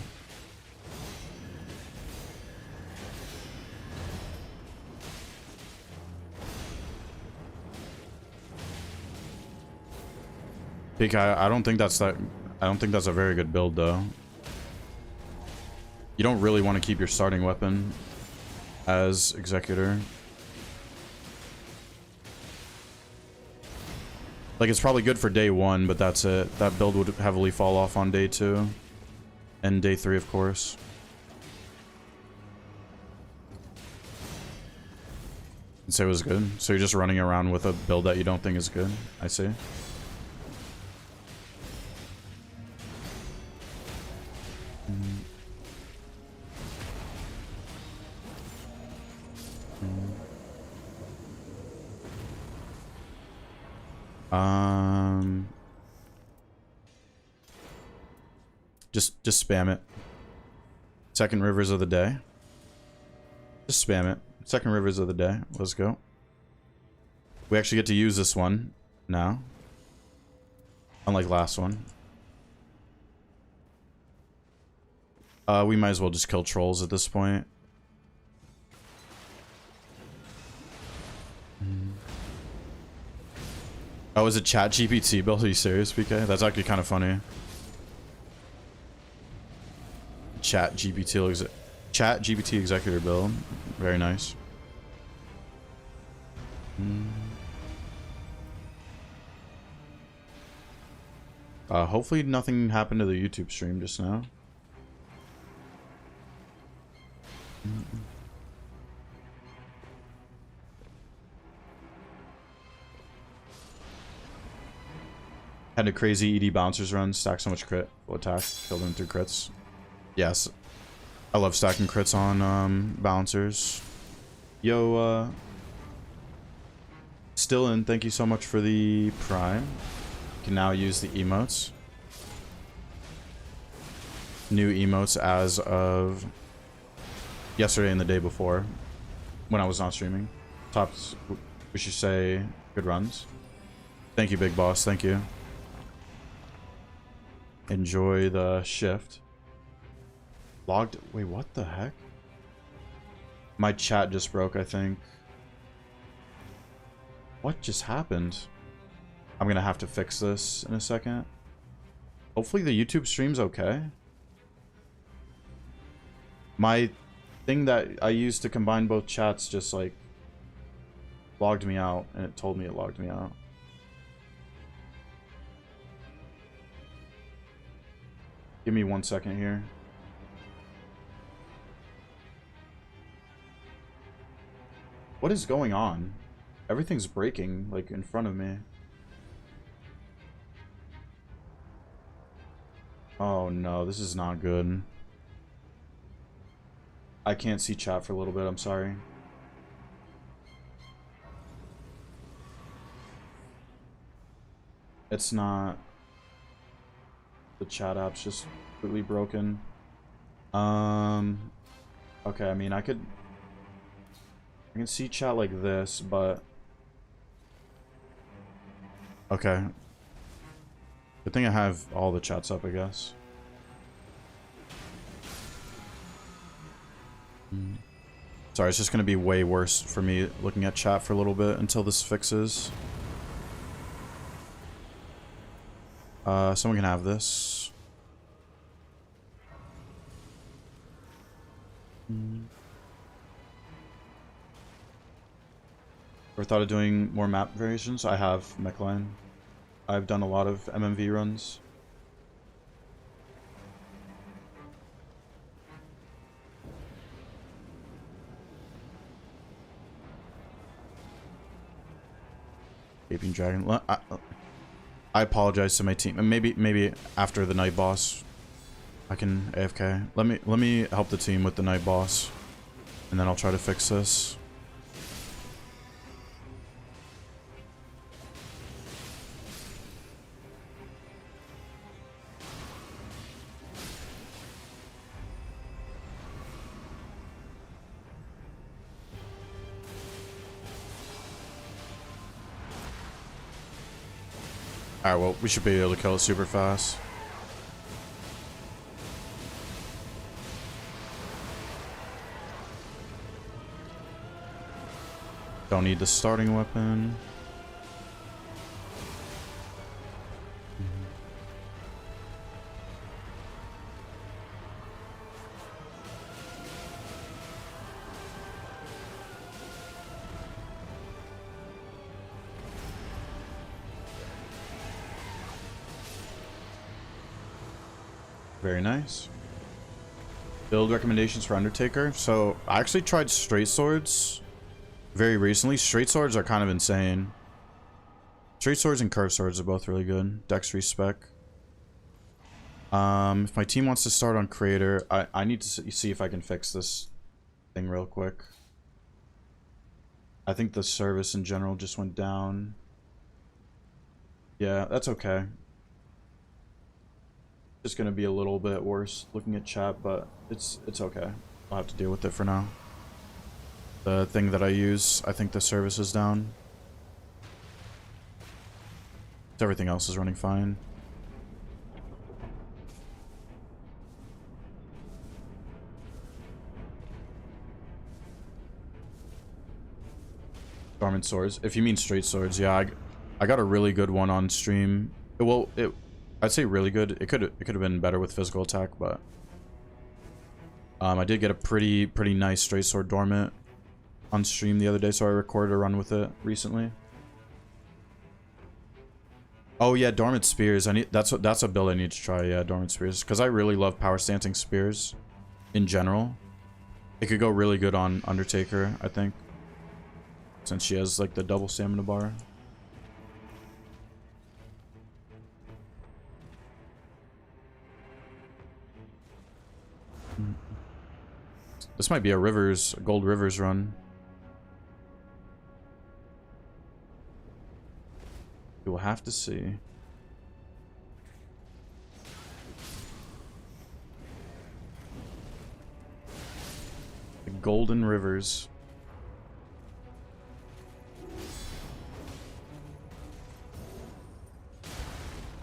Peak, I don't think that's that. I don't think that's a very good build though. You don't really want to keep your starting weapon as executor. Like, it's probably good for day 1, but that's it. That build would heavily fall off on day 2. And day 3, of course. And so it was good. So you're just running around with a build that you don't think is good. I see. Just spam it. Second rivers of the day. Just spam it. second rivers of the day. Let's go. We actually get to use this one now. Unlike last one. We might as well just kill trolls at this point. Oh, is it Chat GPT build? Are you serious, PK? That's actually kind of funny. Chat GPT executor build. Very nice. Hopefully nothing happened to the YouTube stream just now. Had a crazy ED bouncers run, stacked so much crit, full attack, killed him through crits. Yes, I love stacking crits on bouncers. Yo, still in, thank you so much for the prime. You can now use the emotes. New emotes as of yesterday and the day before, when I was not streaming. Tops, we should say, good runs. Thank you, big boss, thank you. Enjoy the shift. Logged. Wait, what the heck? My chat just broke, I think. What just happened? I'm gonna have to fix this in a second. Hopefully the YouTube stream's okay. My thing that I used to combine both chats just like logged me out, and it told me it logged me out. Give me 1 second here. What is going on? Everything's breaking, like, in front of me. Oh no, this is not good. I can't see chat for a little bit, I'm sorry. It's not... The chat app's just completely broken. Okay, I mean, I can see chat like this, but... Okay. Good thing I have all the chats up, I guess. Sorry, it's just gonna be way worse for me looking at chat for a little bit until this fixes. Someone can have this. Ever thought of doing more map variations? I have, Mechline. I've done a lot of MMV runs. Gaping Dragon. I apologize to my team. And maybe after the night boss, I can AFK. Let me help the team with the night boss, and then I'll try to fix this. Alright, well, we should be able to kill it super fast. Don't need the starting weapon. Very nice. Build recommendations for Undertaker. So I actually tried straight swords very recently. Straight swords are kind of insane. Straight swords and curved swords are both really good. Dexterity spec. If my team wants to start on creator, I need to see if I can fix this thing real quick. I think the service in general just went down. Yeah, that's okay. Just gonna be a little bit worse looking at chat, but it's okay. I'll have to deal with it for now. the thing that I use. I think the service is down. Everything else is running fine. Dormant swords. If you mean straight swords, yeah, I got a really good one on stream. Well, I'd say really good. It could have been better with physical attack, but I did get a pretty nice straight sword dormant on stream the other day, so I recorded a run with it recently. Oh yeah, dormant spears. That's a build I need to try. Yeah, dormant spears, because I really love power stancing spears in general. It could go really good on Undertaker, I think, since she has like the double stamina bar. This might be a gold rivers run. We will have to see. The golden rivers.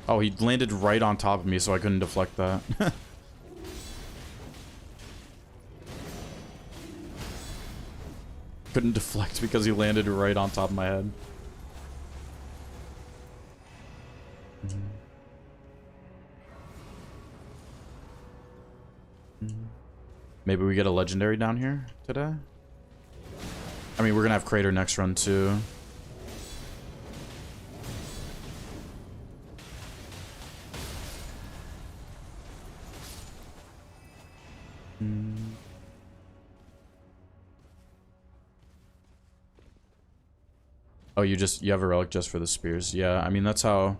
Oh, he landed right on top of me, so I couldn't deflect that. Couldn't deflect because he landed right on top of my head. Maybe we get a legendary down here today? I mean, we're gonna have Crater next run too. Oh, you have a relic just for the spears. Yeah, I mean that's how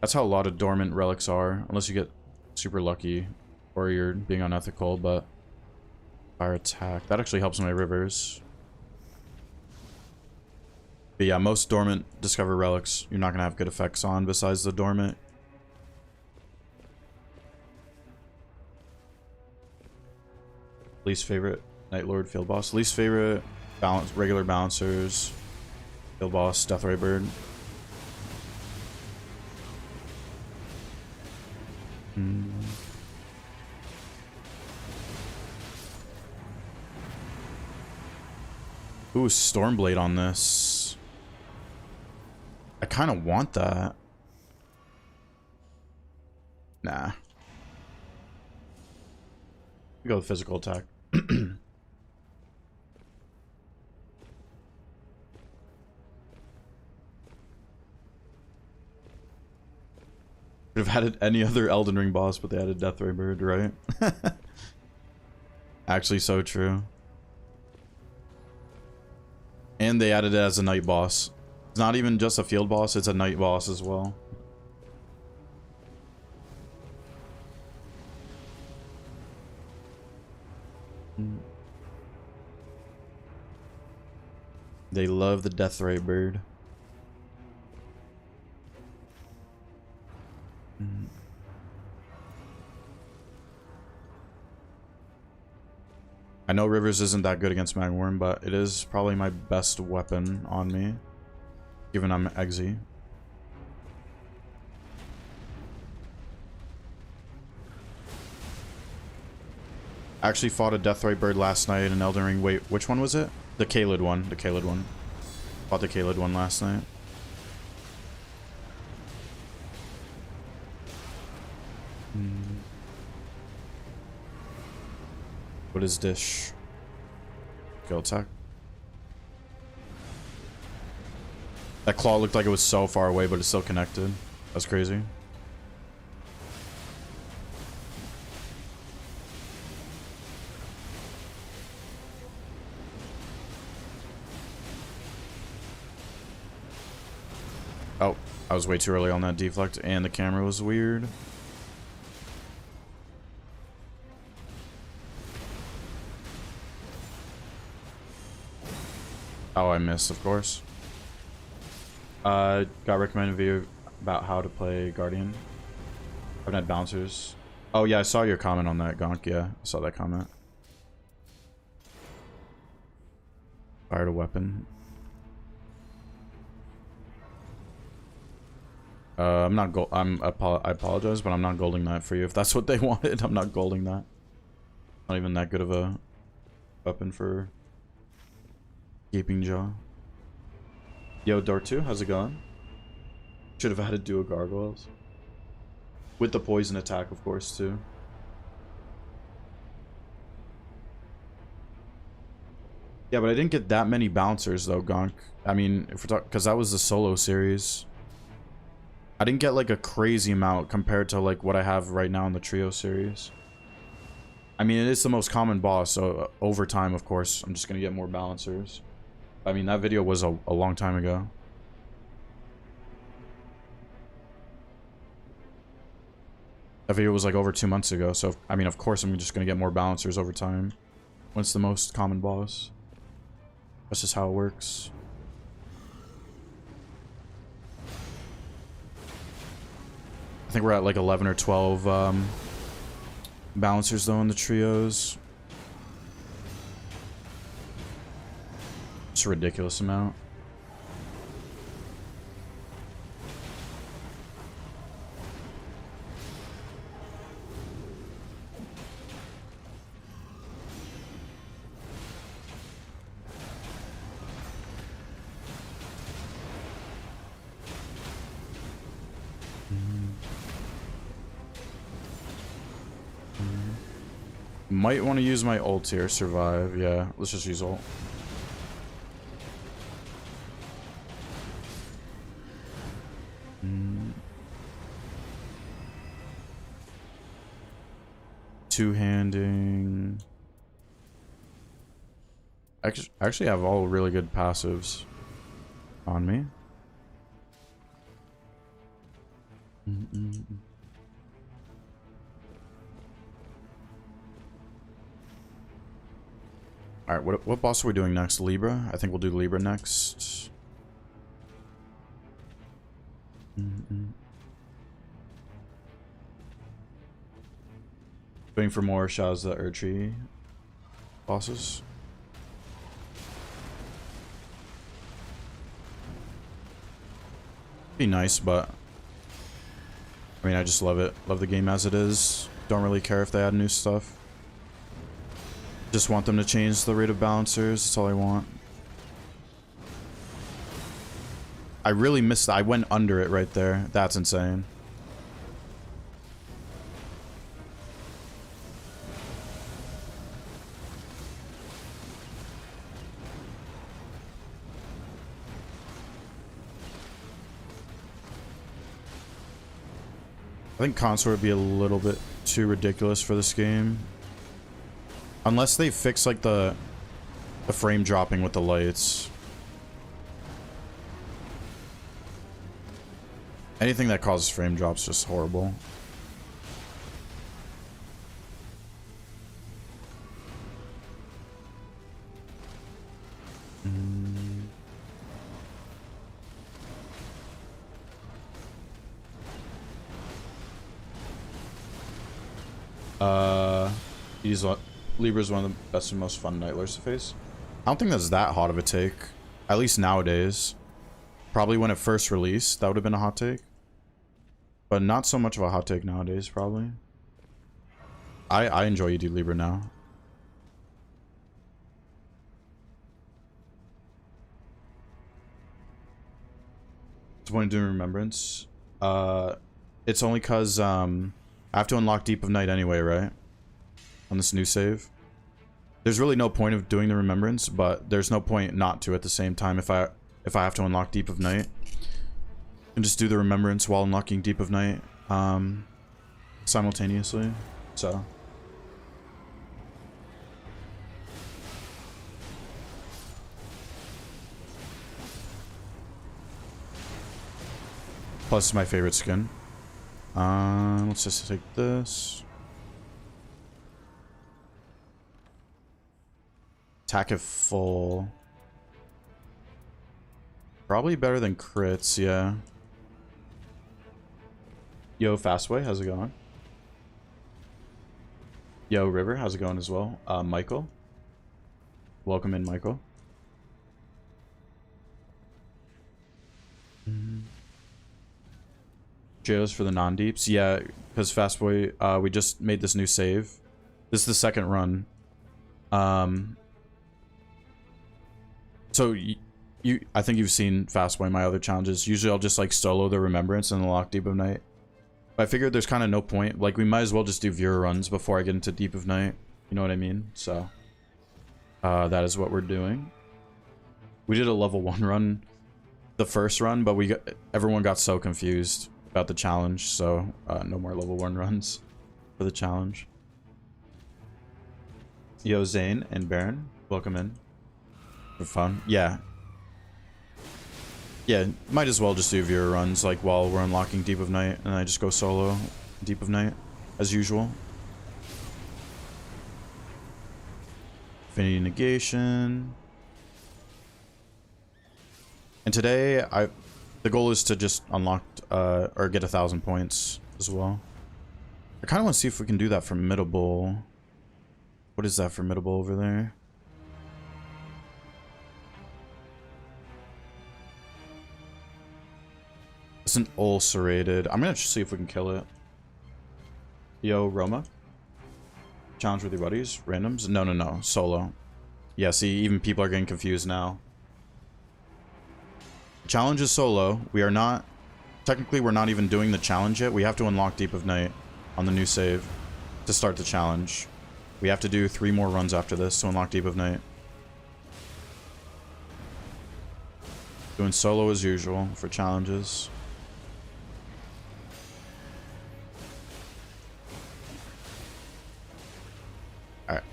a lot of dormant relics are, unless you get super lucky or you're being unethical. But fire attack, that actually helps my rivers. But yeah, most dormant discover relics you're not gonna have good effects on besides the dormant. Least favorite Night Lord field boss. Least favorite regular balancers. Field boss, Deathray Bird. Ooh, Stormblade on this. I kind of want that. Nah. Go with physical attack. Could have added any other Elden Ring boss, but they added Deathray Bird, right? Actually, so true. And they added it as a night boss. It's not even just a field boss, it's a night boss as well. They love the Deathray Bird. I know Rivers isn't that good against Magworm, but it is probably my best weapon on me, given I'm Eggsy. I actually fought a Deathray Bird last night in Elden Ring. Wait, which one was it? The Caelid one. The Caelid one. Fought the Caelid one last night. What is this? Go attack. That claw looked like it was so far away, but it's still connected. That's crazy. Oh, I was way too early on that deflect, and the camera was weird. Oh, I missed, of course. Got recommended a video about how to play Guardian. I've had bouncers. Oh yeah, I saw your comment on that, Gonk. Yeah, I saw that comment. Fired a weapon. I'm not gold. I apologize, but I'm not golding that for you. If that's what they wanted, I'm not golding that. Not even that good of a weapon for Gaping Jaw. Yo, Dark 2, how's it going? Should have added duo gargoyles. With the poison attack, of course, too. Yeah, but I didn't get that many bouncers, though, Gonk. I mean, if we're talking... Because that was the solo series. I didn't get, like, a crazy amount compared to, like, what I have right now in the trio series. I mean, it is the most common boss, so over time, of course, I'm just gonna get more balancers. I mean, that video was a long time ago. That video was like over 2 months ago, so I mean, of course, I'm just gonna get more balancers over time. When it's the most common boss. That's just how it works. I think we're at like 11 or 12 balancers though in the trios. It's a ridiculous amount. Might want to use my ult here, survive. Yeah, let's just use ult. Two-handing. I actually have all really good passives on me. Alright, what boss are we doing next? Libra? I think we'll do Libra next. Waiting for more Shazza Urchi bosses. Be nice, but I mean, I just love it. Love the game as it is. Don't really care if they add new stuff. Just want them to change the rate of balancers. That's all I want. I really missed that. I went under it right there. That's insane. I think consort would be a little bit too ridiculous for this game. Unless they fix like the frame dropping with the lights. Anything that causes frame drops is just horrible. Libra's one of the best and most fun Night Lords to face. I don't think that's that hot of a take. At least nowadays. Probably when it first released, that would have been a hot take. But not so much of a hot take nowadays, probably. I enjoy ED Libra now. It's one doing Remembrance. It's only because I have to unlock Deep of Night anyway, right? On this new save. There's really no point of doing the Remembrance, but there's no point not to at the same time if I have to unlock Deep of Night. And just do the Remembrance while unlocking Deep of Night simultaneously. So plus my favorite skin. Let's just take this. Attack at full. Probably better than crits, yeah. Yo, Fastway, how's it going? Yo, River, how's it going as well? Michael. Welcome in, Michael. Jails for the non-deeps. Yeah, because Fastboy, we just made this new save. This is the second run. So I think you've seen Fastboy, my other challenges. Usually I'll just like solo the Remembrance and unlock Deep of Night. But I figured there's kind of no point. Like we might as well just do viewer runs before I get into Deep of Night. You know what I mean? So that is what we're doing. We did a level 1 run the first run, but everyone got so confused about the challenge, so no more level 1 runs for the challenge. Yo, Zane and Baron, welcome in. For fun. Yeah. Yeah, might as well just do viewer runs like while we're unlocking Deep of Night, and I just go solo Deep of Night as usual. Infinity Negation. And today the goal is to just unlock or get 1,000 points as well. I kind of want to see if we can do that formidable. What is that formidable over there? It's an ulcerated. I'm gonna see if we can kill it. Yo, Roma. Challenge with your buddies. Randoms? No. Solo. Yeah, see, even people are getting confused now. Challenge is solo. We are not... Technically, we're not even doing the challenge yet. We have to unlock Deep of Night on the new save to start the challenge. We have to do 3 more runs after this to unlock Deep of Night. Doing solo as usual for challenges. Alright.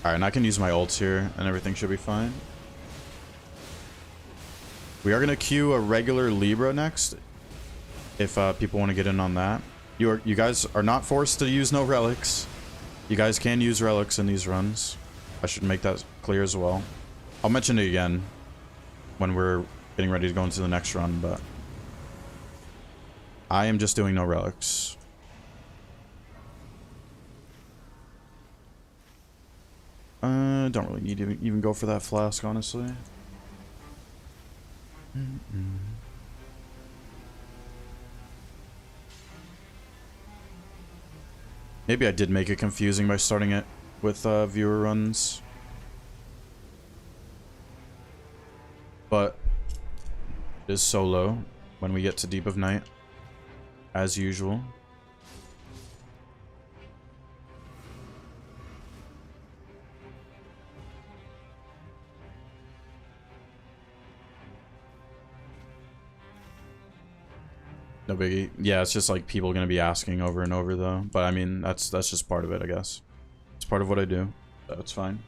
Alright, and I can use my ults here, and everything should be fine. We are going to queue a regular Libra next, if people want to get in on that. You guys are not forced to use No Relics. You guys can use Relics in these runs. I should make that clear as well. I'll mention it again when we're getting ready to go into the next run, but I am just doing No Relics. Don't really need to even go for that flask, honestly. Maybe I did make it confusing by starting it with viewer runs. But it is solo when we get to Deep of Night, as usual. No biggie. Yeah, it's just like people gonna be asking over and over though. But I mean, that's just part of it, I guess. It's part of what I do. So it's fine.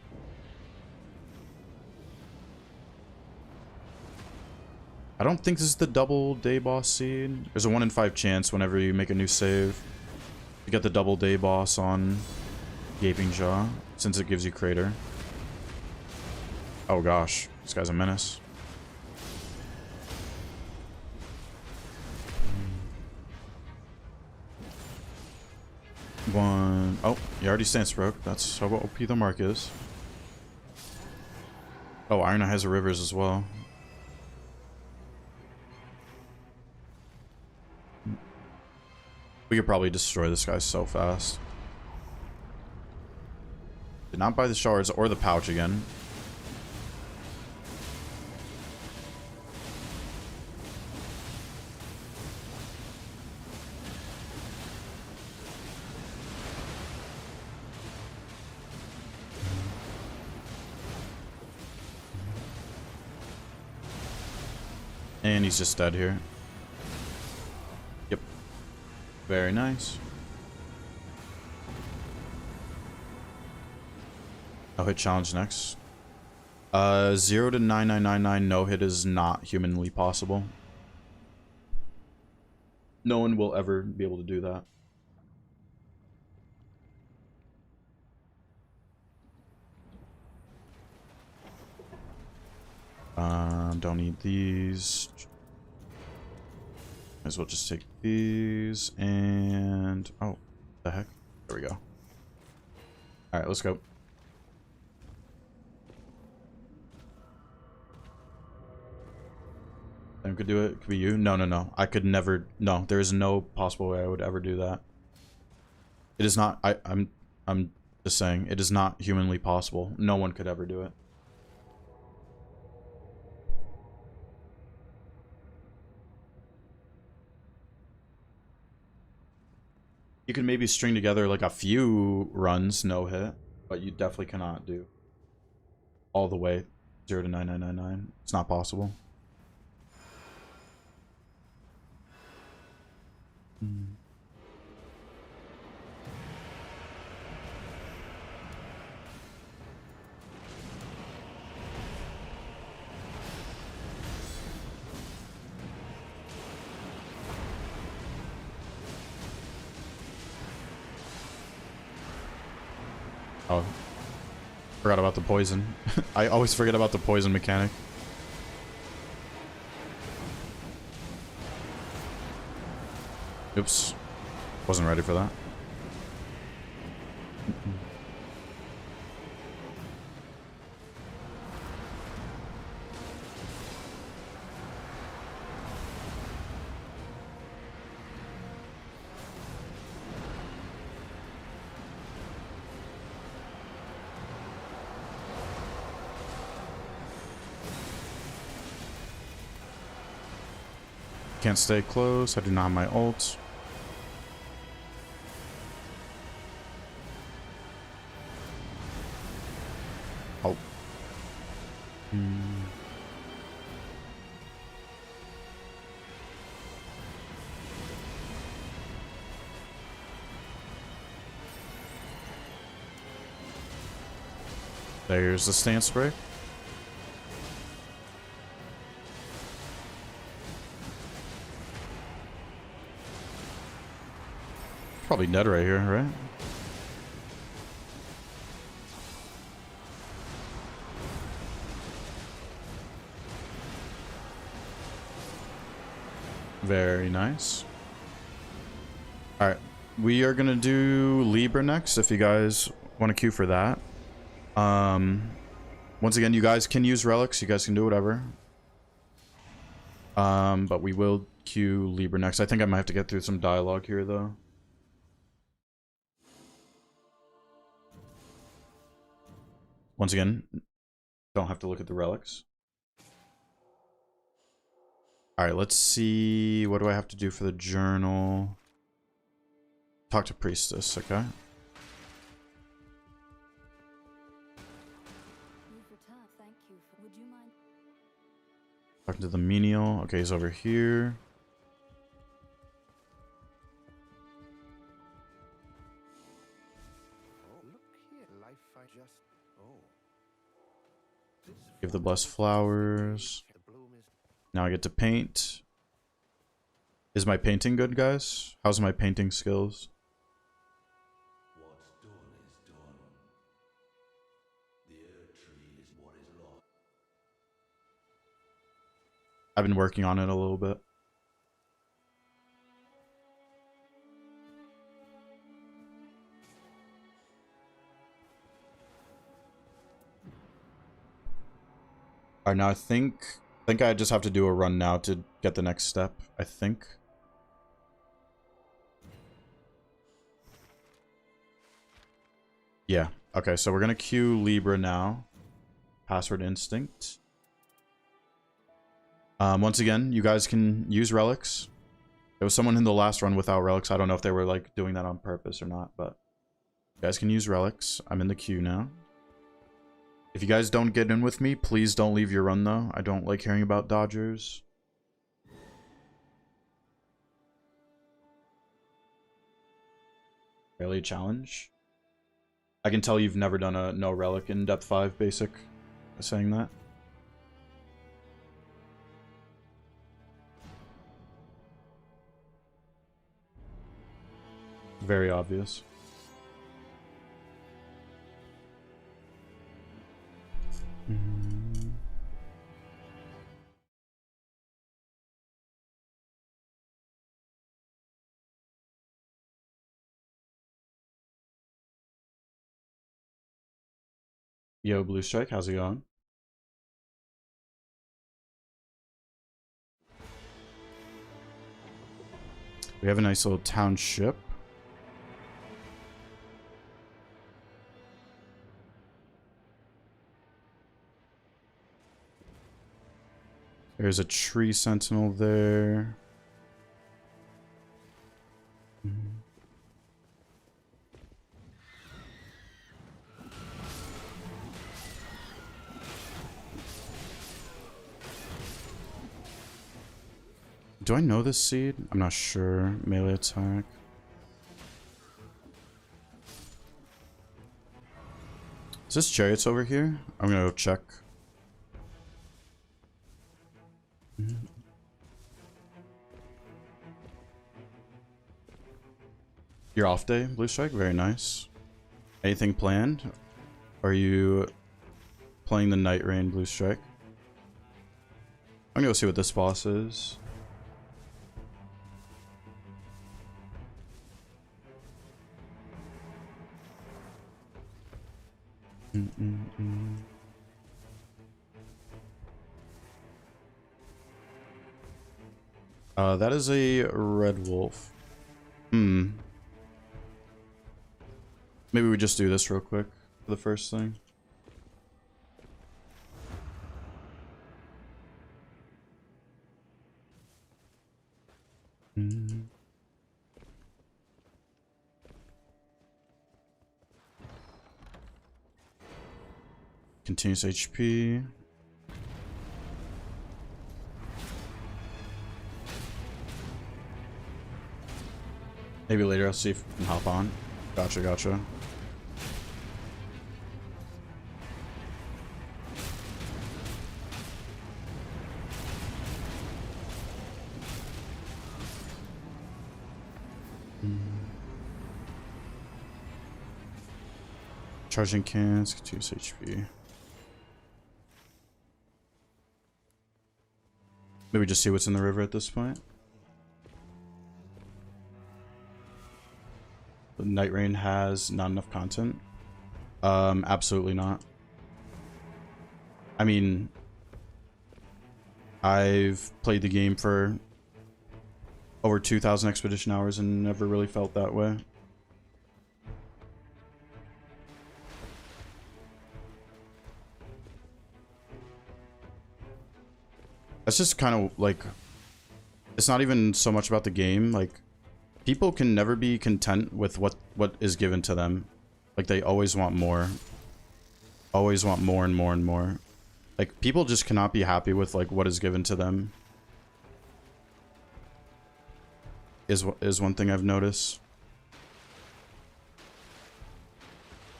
I don't think this is the double day boss seed. There's a 1 in 5 chance whenever you make a new save to get the double day boss on Gaping Jaw, since it gives you Crater. Oh gosh, this guy's a menace. One. Oh, you already stance broke. That's how OP the mark is. Oh, Iron Eye has a Rivers as well. We could probably destroy this guy so fast. Did not buy the shards or the pouch again. And he's just dead here. Yep. Very nice. No hit challenge next. 0 to 9999 no hit is not humanly possible. No one will ever be able to do that. Don't need these. Might as well just take these and... Oh, the heck? There we go. Alright, let's go. I could do it. It could be you. No, no, no. I could never. No, there is no possible way I would ever do that. It is not. I'm just saying. It is not humanly possible. No one could ever do it. You could maybe string together like a few runs, no hit, but you definitely cannot do all the way 0 to 9999. It's not possible. Oh, forgot about the poison. I always forget about the poison mechanic. Oops. Wasn't ready for that. Can't stay close. I do not have my ult. Oh. There's the stance break. Probably dead right here, right? Very nice. Alright, we are gonna do Libra next if you guys want to queue for that. Once again, you guys can use relics, you guys can do whatever. But we will queue Libra next. I think I might have to get through some dialogue here though. Once again, don't have to look at the relics. Alright, let's see. What do I have to do for the journal? Talk to Priestess, okay? Thank you. Would you mind? Talking to the menial. Okay, he's over here. Oh, look here. Life I just... Oh. Give the blessed flowers. Now I get to paint. Is my painting good, guys? How's my painting skills? What's done is done. The earth tree is what is lost. I've been working on it a little bit. Alright, now I think I just have to do a run now to get the next step, I think. Yeah. Okay, so we're gonna queue Libra now. Password Instinct. Once again, you guys can use relics. There was someone in the last run without relics. I don't know if they were like doing that on purpose or not, but you guys can use relics. I'm in the queue now. If you guys don't get in with me, please don't leave your run though. I don't like hearing about dodgers. Really a challenge? I can tell you've never done a no relic in depth 5 basic saying that. Very obvious. Yo, Blue Strike, how's it going? We have a nice little township. There's a tree sentinel there. Do I know this seed? I'm not sure. Melee attack. Is this chariots over here? I'm gonna go check. Your off day, Blue Strike? Very nice. Anything planned? Are you playing the Night Rain, Blue Strike? I'm gonna go see what this boss is. That is a red wolf. Maybe we just do this real quick for the first thing. Continuous HP. Maybe later I'll see if we can hop on. Gotcha, gotcha. Charging cans, continuous HP. Maybe just see what's in the river at this point. The Night Rain has not enough content. Absolutely not. I mean, I've played the game for over 2,000 expedition hours and never really felt that way. That's just kind of like, it's not even so much about the game. Like, people can never be content with what is given to them. Like, they always want more. Always want more and more and more. Like, people just cannot be happy with like what is given to them. Is one thing I've noticed.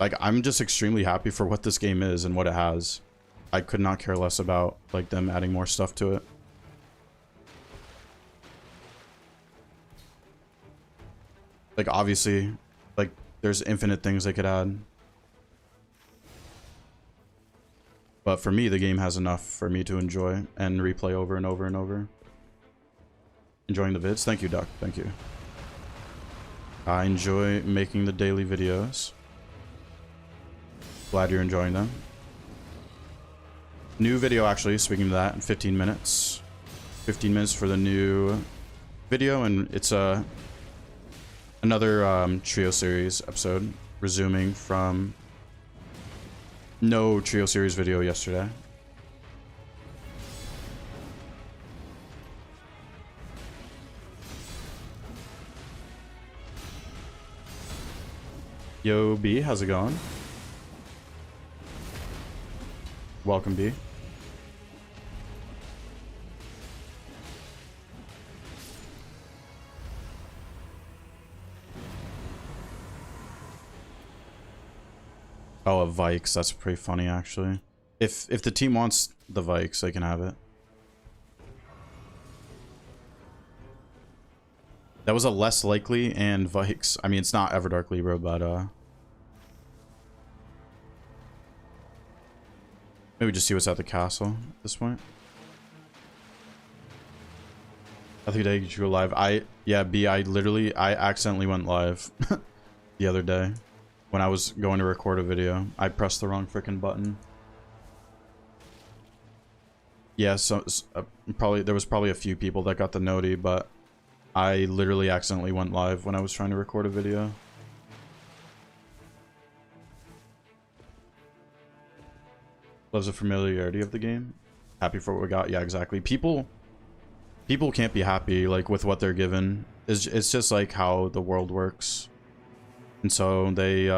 Like, I'm just extremely happy for what this game is and what it has. I could not care less about like them adding more stuff to it. Like, obviously, like, there's infinite things they could add. But for me, the game has enough for me to enjoy and replay over and over and over. Enjoying the vids? Thank you, Duck. Thank you. I enjoy making the daily videos. Glad you're enjoying them. New video, actually, speaking of that, in 15 minutes. 15 minutes for the new video, and it's another trio series episode, resuming from no trio series video yesterday. Yo, B, how's it going? Welcome, B. Oh, a Vikes. That's pretty funny, actually. If the team wants the Vikes, they can have it. That was a less likely and Vikes. I mean, it's not Everdark Libra, but maybe just see what's at the castle at this point. I think I did you go live. Yeah, B, I accidentally went live the other day when I was going to record a video. I pressed the wrong freaking button. Yeah, so probably there was probably a few people that got the noti, but I literally accidentally went live when I was trying to record a video. Loves the familiarity of the game. Happy for what we got. Yeah, exactly. People can't be happy like with what they're given. It's just like how the world works. And so they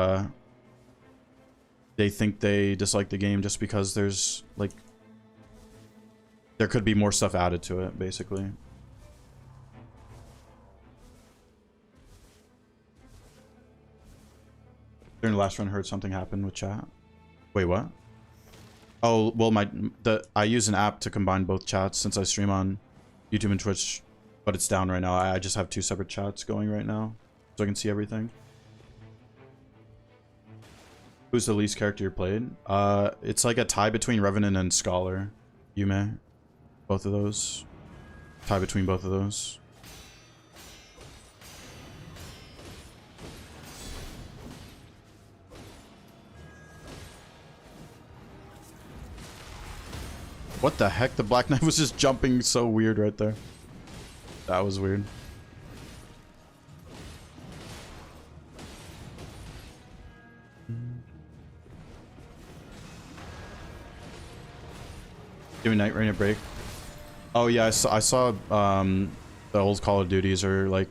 think they dislike the game just because there's like there could be more stuff added to it, basically. During the last run, heard something happen with chat. Wait, what? Oh, well, I use an app to combine both chats since I stream on YouTube and Twitch, but it's down right now. I just have 2 separate chats going right now, so I can see everything. Who's the least character you played? It's like a tie between Revenant and Scholar. Yume. Both of those. Tie between both of those. What the heck? The Black Knight was just jumping so weird right there. That was weird. Give me Night Rain a break. Oh yeah, I saw the old Call of Duties are like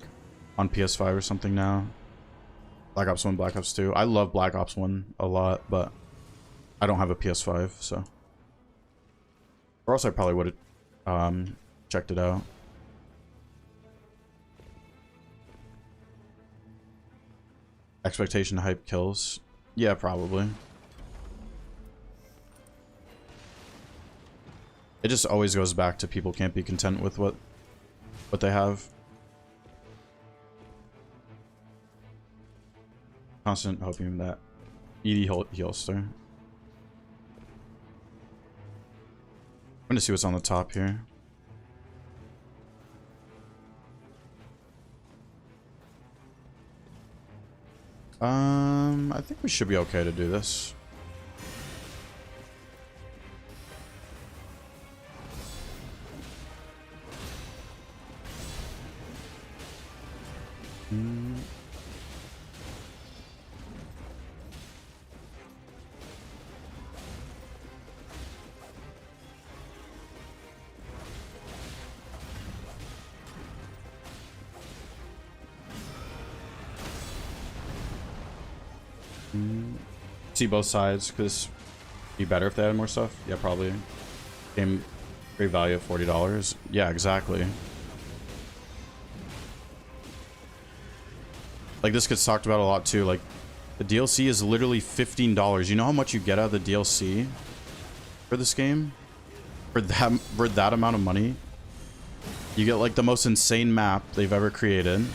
on PS5 or something now. Black Ops 1, Black Ops 2. I love Black Ops 1 a lot, but I don't have a PS5, so. Or else I probably would have checked it out. Expectation hype kills. Yeah, probably. It just always goes back to people can't be content with what they have. Constant hoping that ED Holster. I'm gonna see what's on the top here. I think we should be okay to do this. See both sides, because it'd be better if they had more stuff. Yeah, probably. Game great value of $40. Yeah, exactly. Like this gets talked about a lot too. Like the DLC is literally $15. You know how much you get out of the DLC for this game? For that amount of money? You get like the most insane map they've ever created.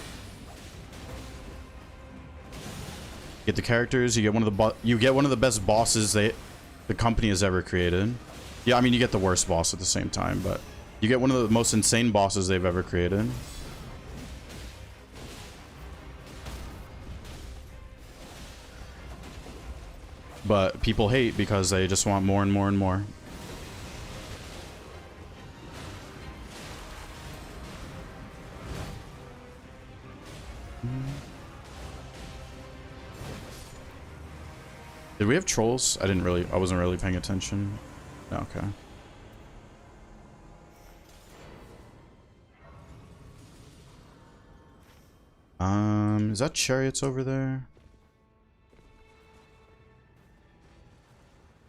Get the characters, you get one of the best bosses the company has ever created. Yeah, I mean you get the worst boss at the same time, but you get one of the most insane bosses they've ever created. But people hate because they just want more and more and more. Did we have trolls? I wasn't really paying attention. Okay. Is that chariots over there?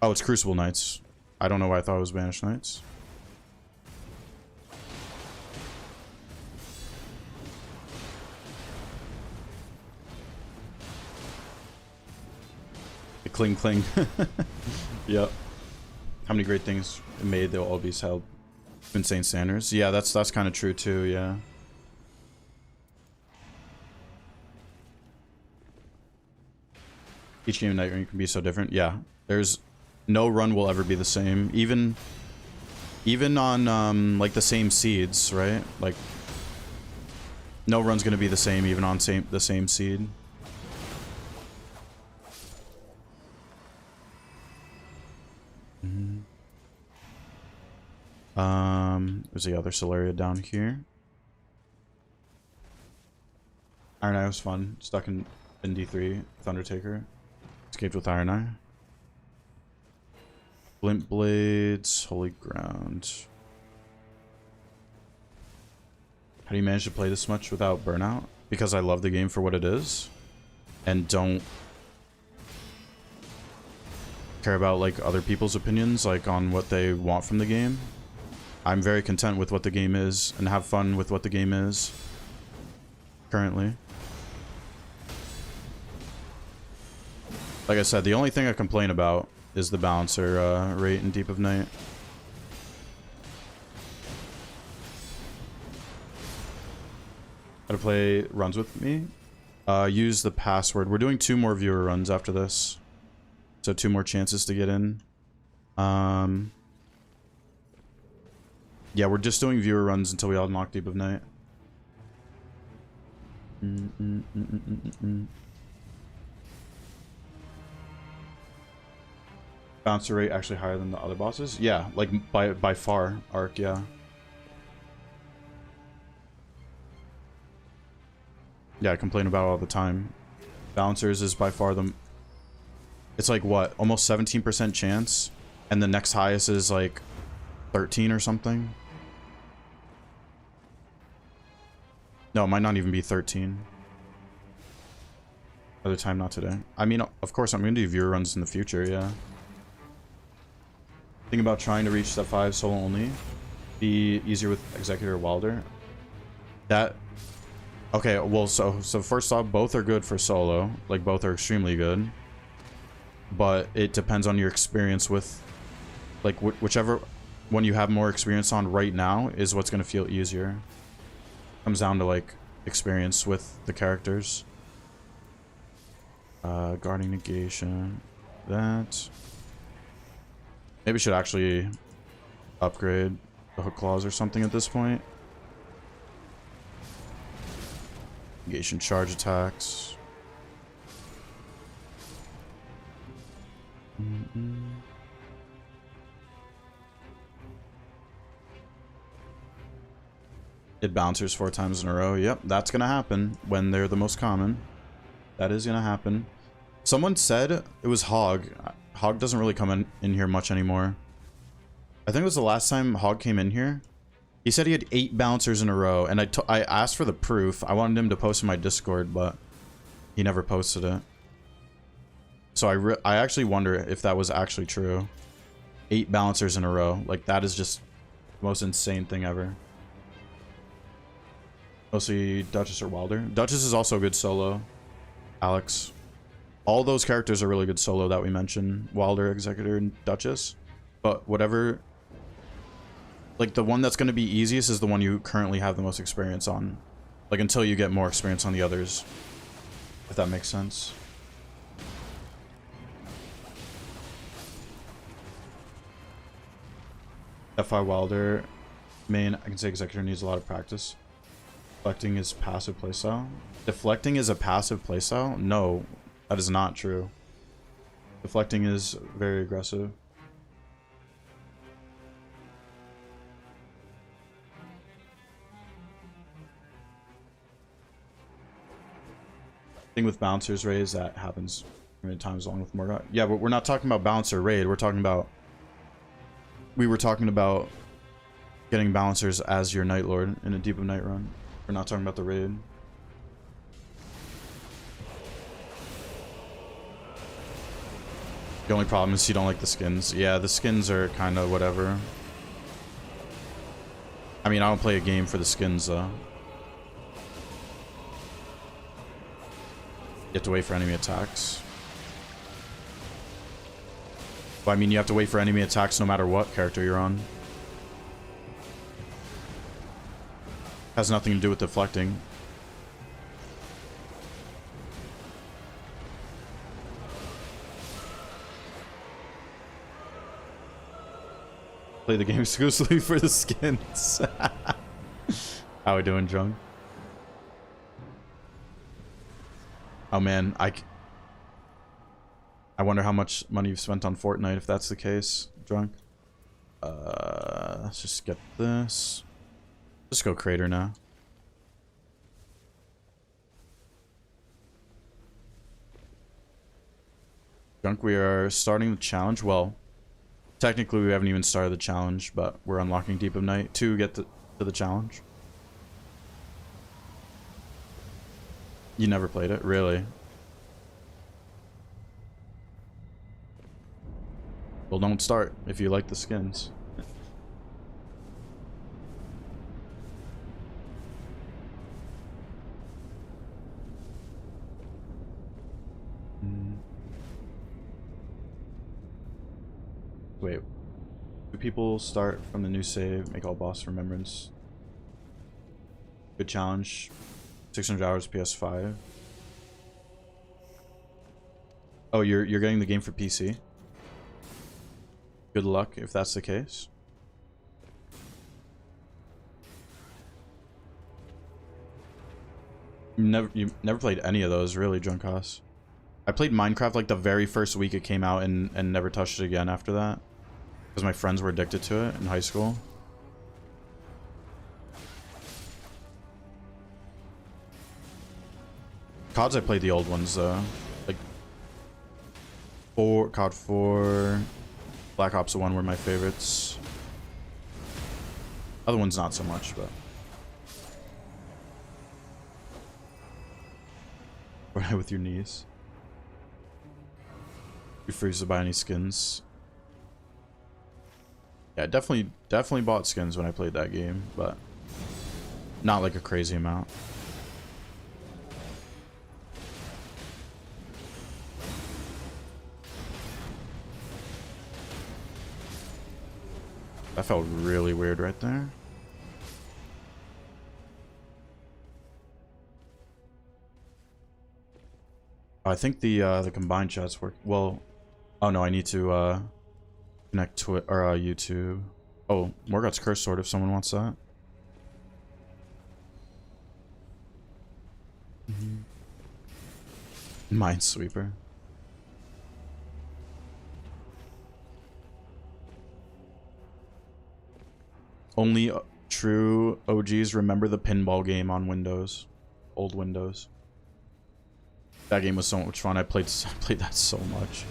Oh, it's Crucible Knights. I don't know why I thought it was Banished Knights. Cling cling. Yep. How many great things made they'll all be held. Insane standards. Yeah, that's kind of true too, yeah. Each game of Night Rain can be so different. Yeah. There's no run will ever be the same. Even on like the same seeds, right? Like no run's gonna be the same even on the same seed. There's the other Solaria down here. Iron Eye was fun. Stuck in D3. Thundertaker. Escaped with Iron Eye. Glint Blades. Holy Ground. How do you manage to play this much without burnout? Because I love the game for what it is. And don't care about like other people's opinions, like on what they want from the game. I'm very content with what the game is and have fun with what the game is currently. Like I said, the only thing I complain about is the bouncer rate in Deep of Night. How to play runs with me? Use the password. We're doing 2 more viewer runs after this. So 2 more chances to get in. Yeah, we're just doing viewer runs until we unlock Deep of Night. Bouncer rate actually higher than the other bosses? Yeah, like by far, Arc, yeah. Yeah, I complain about it all the time. Bouncers is by far the... It's like, what? Almost 17% chance? And the next highest is like 13 or something? No, it might not even be 13. Other time, not today. I mean, of course, I'm going to do viewer runs in the future, yeah. Think about trying to reach step 5 solo only. Be easier with Executor Wilder. That... Okay, well, so first off, both are good for solo. Like, both are extremely good. But it depends on your experience with... Like, whichever one you have more experience on right now is what's going to feel easier. Comes down to, like, experience with the characters. Guarding Negation. That... Maybe should actually upgrade the hook claws or something at this point. Negation charge attacks. It bouncers 4 times in a row. Yep, that's gonna happen when they're the most common. That is gonna happen. Someone said it was Hog. Hog doesn't really come in here much anymore. I think it was the last time Hog came in here. He said he had 8 bouncers in a row, and I asked for the proof. I wanted him to post in my Discord, but he never posted it. So I actually wonder if that was actually true. 8 bouncers in a row. Like, that is just the most insane thing ever. Mostly Duchess or Wilder. Duchess is also a good solo. Alex. All those characters are really good solo that we mentioned. Wilder, Executor, and Duchess. But whatever... Like, the one that's going to be easiest is the one you currently have the most experience on. Like, until you get more experience on the others. If that makes sense. F5 Wilder. Main, I can say Executor needs a lot of practice. Deflecting is passive playstyle. Deflecting is a passive playstyle? No, that is not true. Deflecting is very aggressive. Thing with bouncers raise that happens many times along with Morgoth. Yeah, but we're not talking about bouncer raid. We're talking about... We were talking about getting bouncers as your Night Lord in a Deep of Night run. We're not talking about the raid. The only problem is you don't like the skins. Yeah, the skins are kind of whatever. I mean, I don't play a game for the skins, though. You have to wait for enemy attacks. Well, I mean, you have to wait for enemy attacks no matter what character you're on. Has nothing to do with deflecting. Play the game exclusively for the skins. How we doing, Drunk? Oh man, I wonder how much money you've spent on Fortnite if that's the case, Drunk. let's just get this. Just go crater now. Junk, we are starting the challenge. Well, technically we haven't even started the challenge, but we're unlocking Deep of Night to get to the challenge. You never played it? Really? Well, don't start if you like the skins. Wait. Do people start from the new save, make all boss remembrance? Good challenge. 600 hours PS5. Oh, you're getting the game for PC? Good luck if that's the case. You never played any of those, really, Junkos. I played Minecraft like the very first week it came out and never touched it again after that. Because my friends were addicted to it in high school. CODs, I played the old ones though. Like COD 4, Black Ops 1 were my favorites. Other ones not so much, but right with your knees. You freeze to buy any skins. Yeah, definitely bought skins when I played that game, but not like a crazy amount. That felt really weird right there. I think the combined chats work. Well, oh no, I need to connect to it or YouTube. Oh, Morgoth's Curse Sword if someone wants that. Minesweeper. Only true OGs remember the pinball game on Windows. Old Windows. That game was so much fun. I played that so much.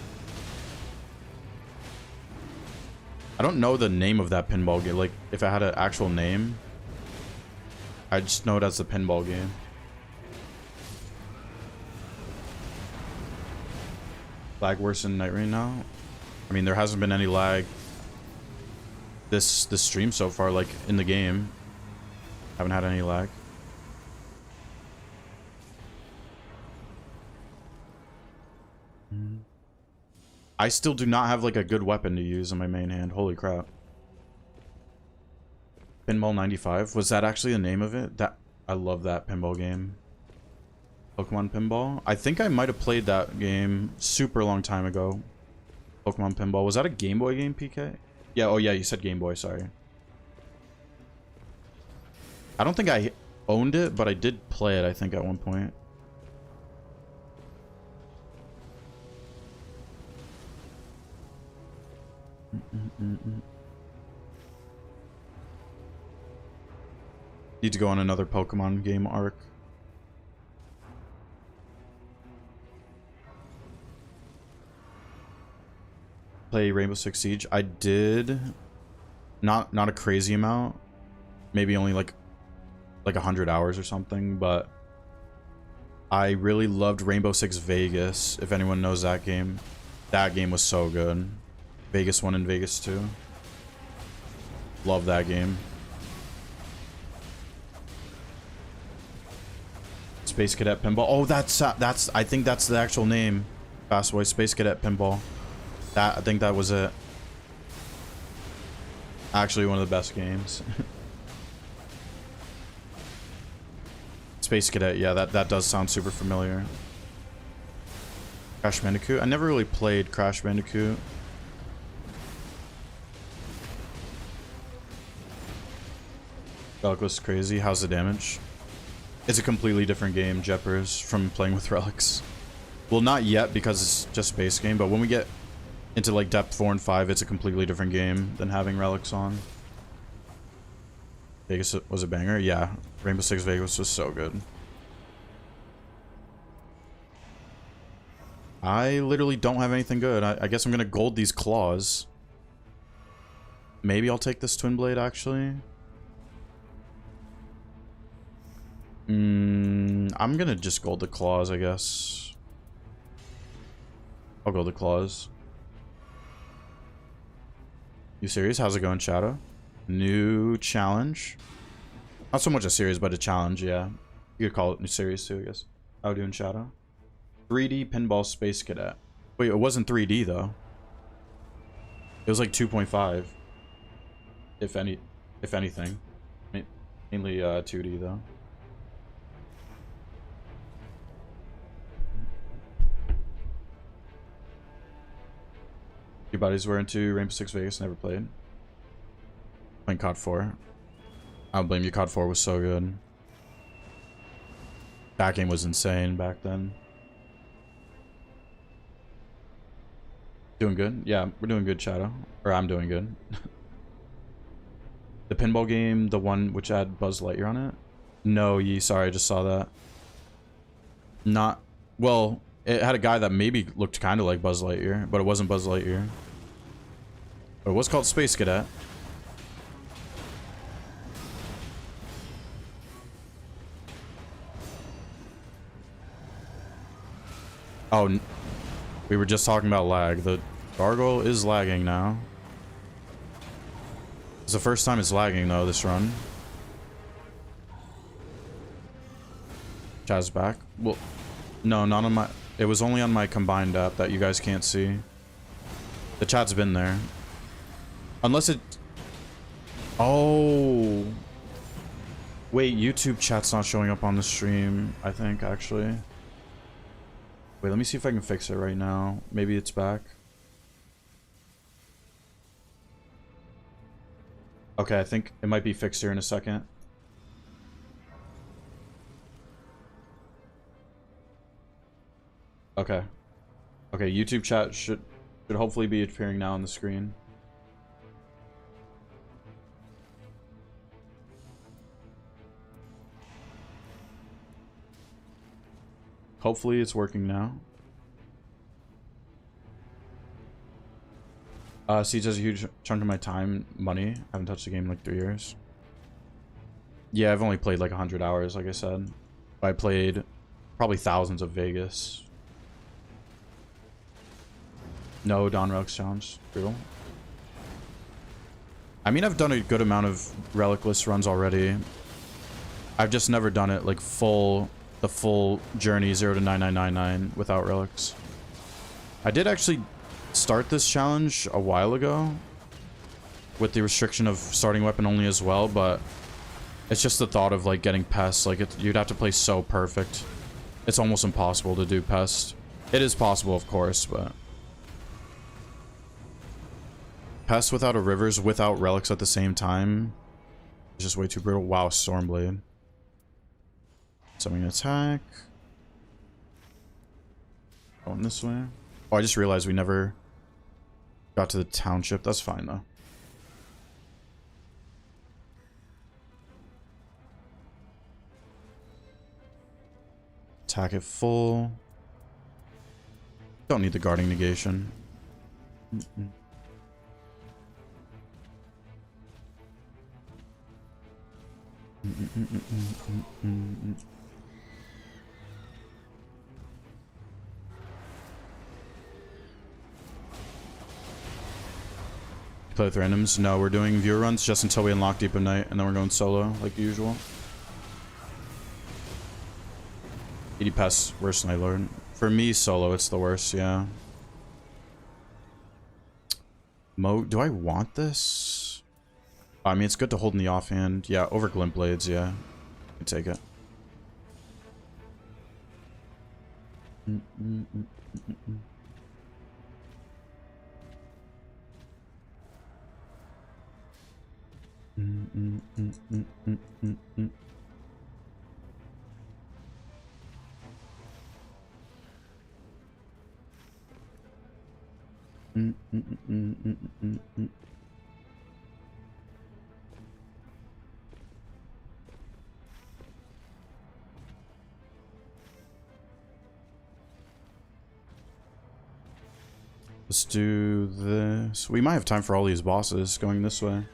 I don't know the name of that pinball game. Like, if it had an actual name, I just know it as the pinball game. Lag worse than Night Rain now? I mean, there hasn't been any lag this stream so far, like in the game. Haven't had any lag. I still do not have like a good weapon to use in my main hand. Holy crap. Pinball 95? Was that actually the name of it? That I love that pinball game. Pokemon Pinball? I think I might have played that game super long time ago. Pokemon Pinball. Was that a Game Boy game, PK? Yeah, oh yeah, you said Game Boy, sorry. I don't think I owned it, but I did play it, I think, at one point. Need to go on another Pokemon game arc. Play Rainbow Six Siege. I did not a crazy amount. Maybe only like 100 hours or something, but I really loved Rainbow Six Vegas, if anyone knows that game. That game was so good. Vegas 1 and Vegas 2. Love that game. Space Cadet Pinball. Oh, that's I think that's the actual name. Fast Boy Space Cadet Pinball. I think that was it. Actually, one of the best games. Space Cadet, yeah, that does sound super familiar. Crash Bandicoot. I never really played Crash Bandicoot. Relic was crazy. How's the damage? It's a completely different game, Jeppers, from playing with Relics. Well, not yet because it's just base game, but when we get into like depth 4 and 5, it's a completely different game than having Relics on. Vegas was a banger. Yeah, Rainbow Six Vegas was so good. I literally don't have anything good. I guess I'm gonna gold these claws. Maybe I'll take this twin blade actually. I'm gonna just gold the claws, I guess. I'll gold the claws. You serious? How's it going, Shadow? New challenge. Not so much a series, but a challenge, yeah. You could call it a series too, I guess. How doing, Shadow? 3D Pinball Space Cadet. Wait, it wasn't 3D though. It was like 2.5. If anything. Mainly 2D though. Your buddies were into Rainbow Six Vegas, never played. Playing COD 4. I don't blame you, COD 4 was so good. That game was insane back then. Doing good? Yeah, we're doing good, Shadow. Or I'm doing good. The pinball game, the one which had Buzz Lightyear on it? No, sorry, I just saw that. Not... Well, it had a guy that maybe looked kind of like Buzz Lightyear, but it wasn't Buzz Lightyear. But it was called Space Cadet. Oh, we were just talking about lag. The gargoyle is lagging now. It's the first time it's lagging though, this run. Chaz back. Well, no, not on my... It was only on my combined app that you guys can't see. The chat's been there. Unless it... Oh. Wait, YouTube chat's not showing up on the stream, I think, actually. Wait, let me see if I can fix it right now. Maybe it's back. Okay, I think it might be fixed here in a second. Okay. Okay, YouTube chat should hopefully be appearing now on the screen. Hopefully it's working now. Siege has a huge chunk of my time, money. I haven't touched the game in like 3 years. Yeah, I've only played like 100 hours, like I said. I played probably thousands of Vegas. No Don Relics challenge. Brutal. I mean, I've done a good amount of Relicless runs already. I've just never done it like the full journey 0 to 9999 without relics. I did actually start this challenge a while ago with the restriction of starting weapon only as well, but it's just the thought of like getting pest. Like you'd have to play so perfect. It's almost impossible to do pest. It is possible, of course, but pest without a rivers, without relics at the same time, is just way too brutal. Wow, Stormblade. Summoning attack. Going this way. Oh, I just realized we never got to the township. That's fine, though. Attack it full. Don't need the guarding negation. Play with randoms? No, we're doing viewer runs just until we unlock Deep of Night, and then we're going solo, like usual. 80 pests, worst Night Lord. For me, solo, it's the worst, yeah. Do I want this? I mean, it's good to hold in the offhand. Yeah, over Glint Blades, yeah. I can take it. Let's do this. We might have time for all these bosses going this way.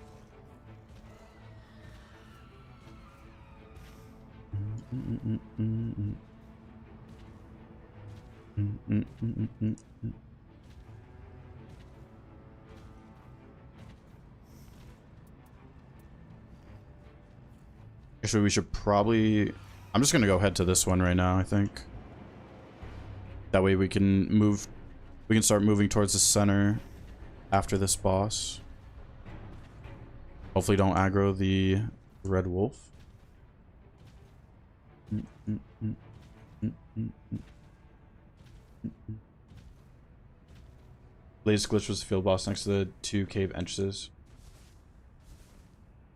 Actually, we should probably... I'm just gonna go head to this one right now, I think. That way we can move... We can start moving towards the center after this boss. Hopefully don't aggro the red wolf. Latest glitch was the field boss next to the 2 cave entrances.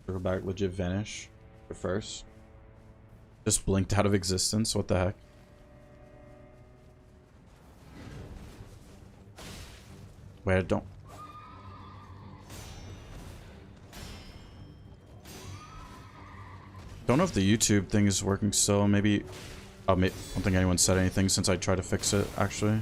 Circle back, legit vanish. At first. Just blinked out of existence. What the heck? Wait, I don't... Don't know if the YouTube thing is working still. Maybe... Oh, I don't think anyone said anything since I tried to fix it, actually.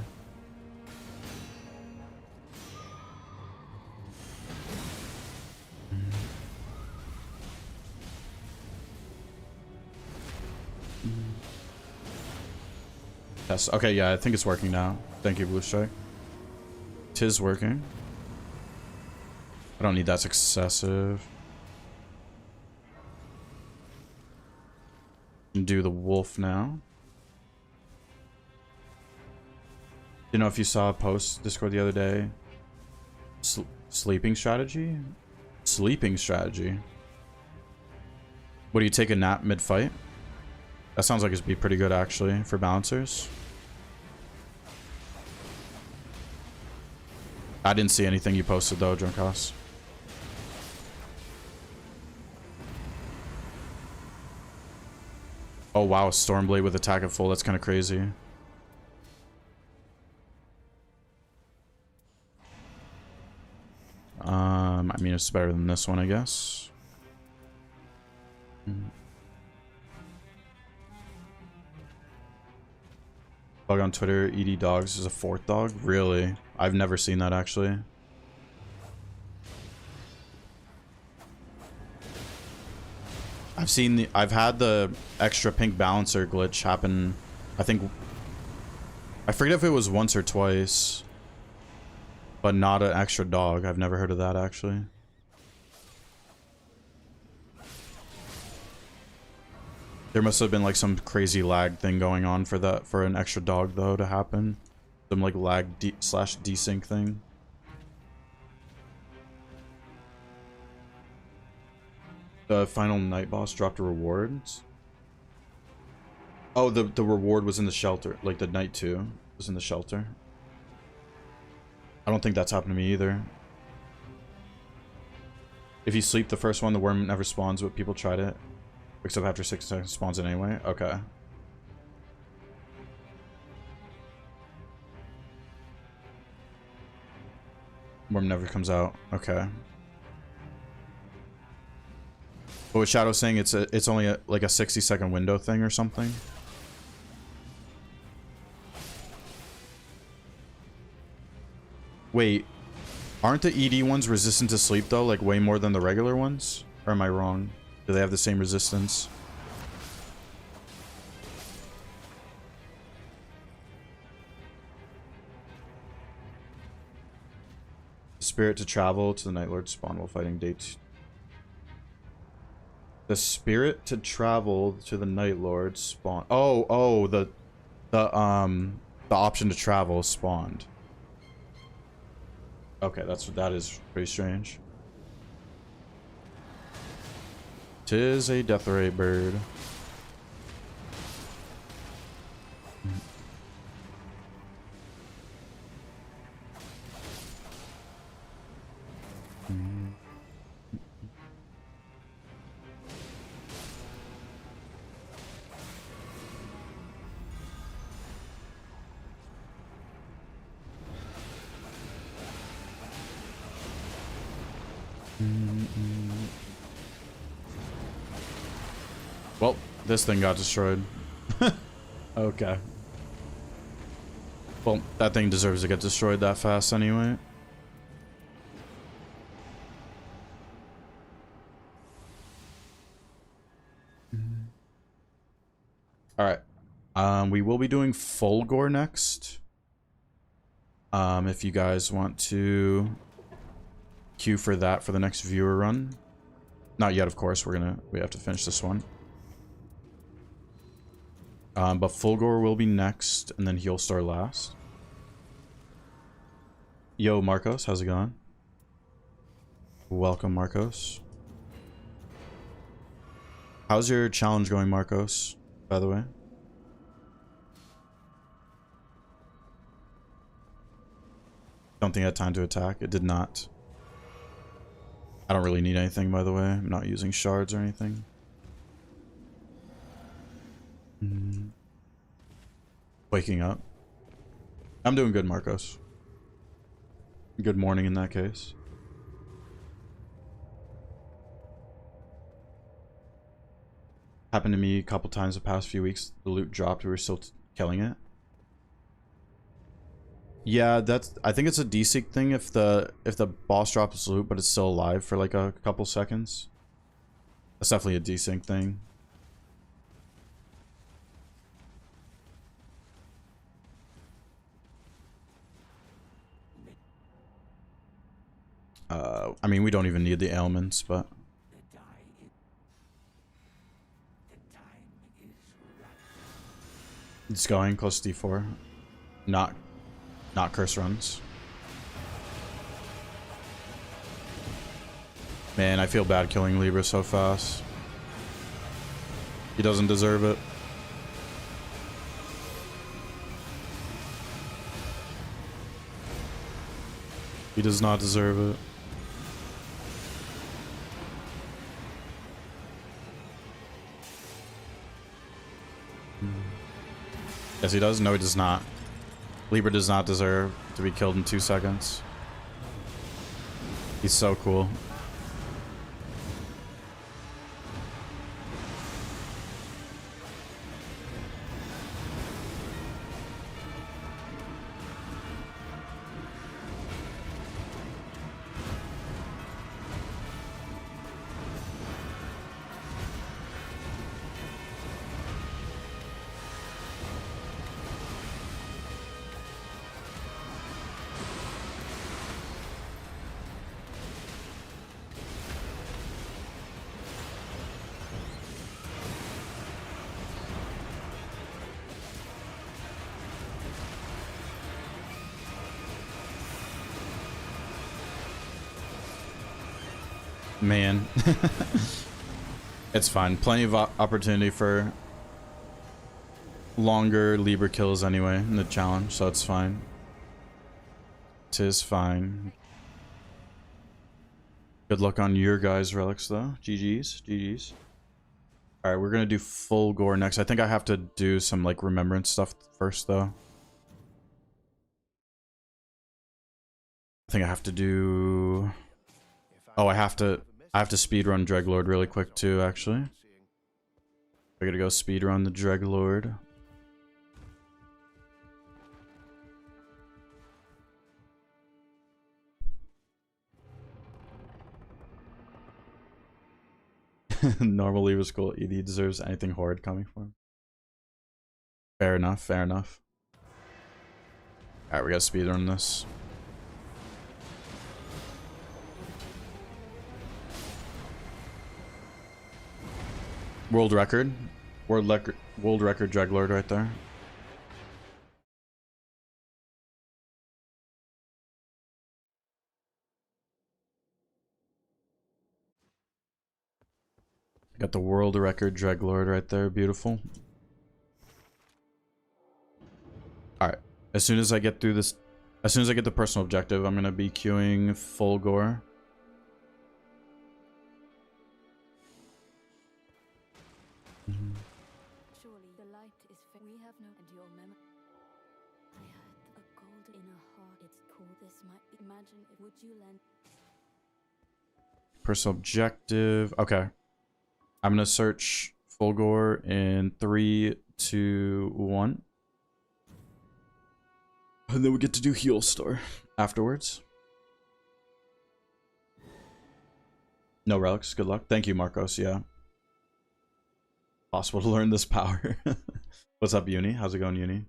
Yes. Okay, yeah, I think it's working now. Thank you, Blue Strike. Tis working. I don't need that excessive. Do the wolf now. You know, if you saw a post Discord the other day, sleeping strategy? Sleeping strategy. What, do you take a nap mid-fight? That sounds like it'd be pretty good, actually, for balancers. I didn't see anything you posted, though, Drunkhouse. Oh, wow, Stormblade with attack at full. That's kind of crazy. I mean, it's better than this one, I guess. Bug on Twitter, ED Dogs is a 4th dog? Really? I've never seen that, actually. I've had the extra pink balancer glitch happen, I think, I forget if it was once or twice, but not an extra dog. I've never heard of that, actually. There must have been like some crazy lag thing going on for that, for an extra dog though to happen. Some like lag slash desync thing. The final night boss dropped rewards. Oh, the reward was in the shelter. Like the night 2 was in the shelter. I don't think that's happened to me either. If you sleep the first one, the worm never spawns, but people tried it. Except after 6 seconds spawns it anyway. Okay. Worm never comes out. Okay. But what Shadow's saying, it's only like a 60-second window thing or something. Wait, aren't the ED ones resistant to sleep though, like way more than the regular ones? Or am I wrong? Do they have the same resistance? Spirit to travel to the Night Lord spawn while fighting day 2. The spirit to travel to the Night Lord spawn. Oh, the option to travel spawned. Okay, that is pretty strange. Tis a death ray bird. Well, this thing got destroyed. Okay. Well, that thing deserves to get destroyed that fast anyway. Alright. We will be doing full gore next. If you guys want to queue for that for the next viewer run. Not yet, of course. We have to finish this one. But full gore will be next, and then he'll start last. Yo, Marcos, how's it going? Welcome, Marcos. How's your challenge going, Marcos, by the way? Don't think I had time to attack. It did not. I don't really need anything, by the way. I'm not using shards or anything. Waking up. I'm doing good, Marcos. Good morning in that case. Happened to me a couple times the past few weeks. The loot dropped. We were still killing it. Yeah, I think it's a desync thing if the boss drops loot but it's still alive for like a couple seconds. That's definitely a desync thing. I mean, we don't even need the ailments, but it's going close to D4. Not curse runs. Man, I feel bad killing Libra so fast. He doesn't deserve it. He does not deserve it. Yes, he does. No, he does not. Libra does not deserve to be killed in 2 seconds. He's so cool. Man. It's fine. Plenty of opportunity for longer Libra kills anyway in the challenge, so it's fine. 'Tis fine. Good luck on your guys' relics though. GG's. GG's. Alright, we're gonna do full gore next. I think I have to do some like remembrance stuff first though. I think I have to do... Oh, I have to speedrun Dreglord really quick too, actually. I gotta go speedrun the Dreglord. Normal Libra school, ED deserves anything horrid coming from him. Fair enough, fair enough. Alright, we gotta speedrun this. World record Dreglord right there. Got the world record Dreglord right there, beautiful. Alright, as soon as I get through this, as soon as I get the personal objective, I'm gonna be queuing full gore. Surely the light is we have no and your memory. I had a gold in a heart. It's cool. This might be imagine it. Would you lend Personal objective. Okay. I'm gonna search full gore in 3, 2, 1. And then we get to do heal store afterwards. No relics. Good luck. Thank you, Marcos. Yeah. Possible to learn this power. What's up, Uni? How's it going, Uni?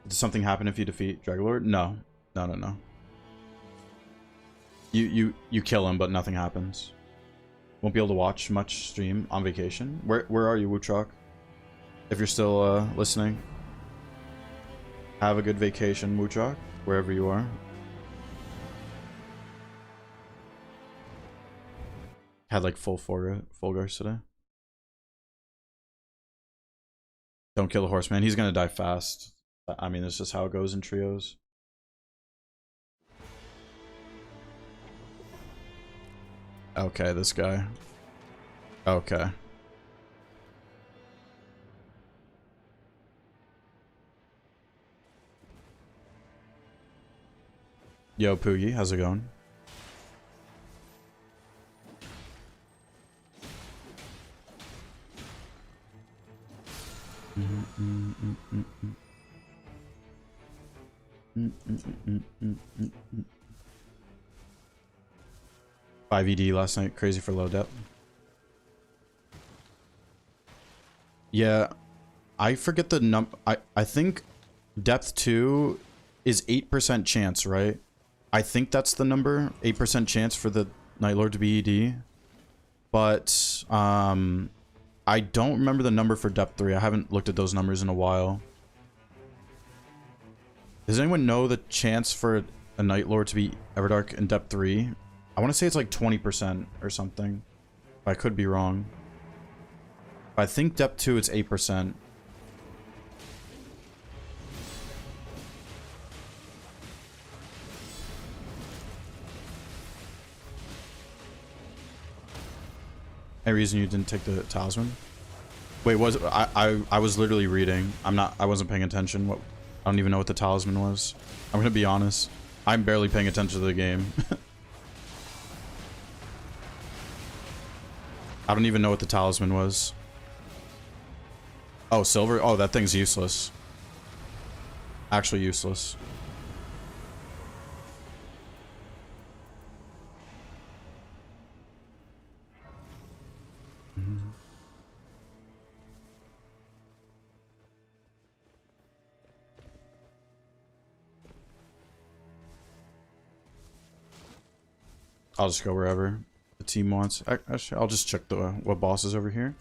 Does something happen if you defeat Dragalord? No. No. You kill him, but nothing happens. Won't be able to watch much stream on vacation. Where are you, Wuchok? If you're still listening. Have a good vacation, Wuchok, wherever you are. Had like full Fulgars today. Don't kill the horseman. He's gonna die fast. I mean, that's just how it goes in trios. Okay, this guy. Okay. Yo, Poogie, how's it going? Five ED last night, crazy for low depth. Yeah, I forget the number. I think depth 2 is 8% chance, right? I think that's the number, 8% chance for the Night Lord to be ED. But I don't remember the number for depth 3. I haven't looked at those numbers in a while. Does anyone know the chance for a Night Lord to be Everdark in depth 3? I want to say it's like 20% or something. I could be wrong. I think depth 2 it's 8%. Any reason you didn't take the talisman? Wait, was I was literally reading. I wasn't paying attention. What, I don't even know what the talisman was. I'm gonna be honest. I'm barely paying attention to the game. I don't even know what the talisman was. Oh, silver? Oh, that thing's useless. Actually useless. I'll just go wherever the team wants. Actually, I'll just check what boss is over here.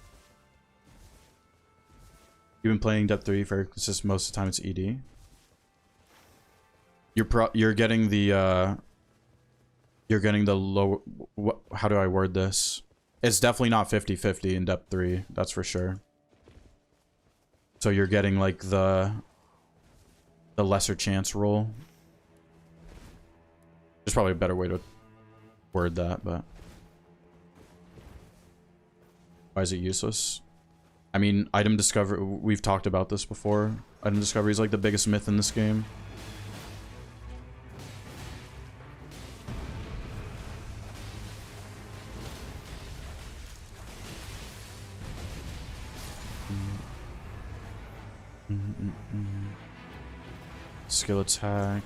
You've been playing depth 3 very consistent. Most of the time it's ED. You're getting the low. How do I word this? It's definitely not 50-50 in depth 3. That's for sure. So you're getting like the lesser chance roll. There's probably a better way to word that, but why is it useless? I mean, item discovery, we've talked about this before. Item discovery is like the biggest myth in this game. Skill attack.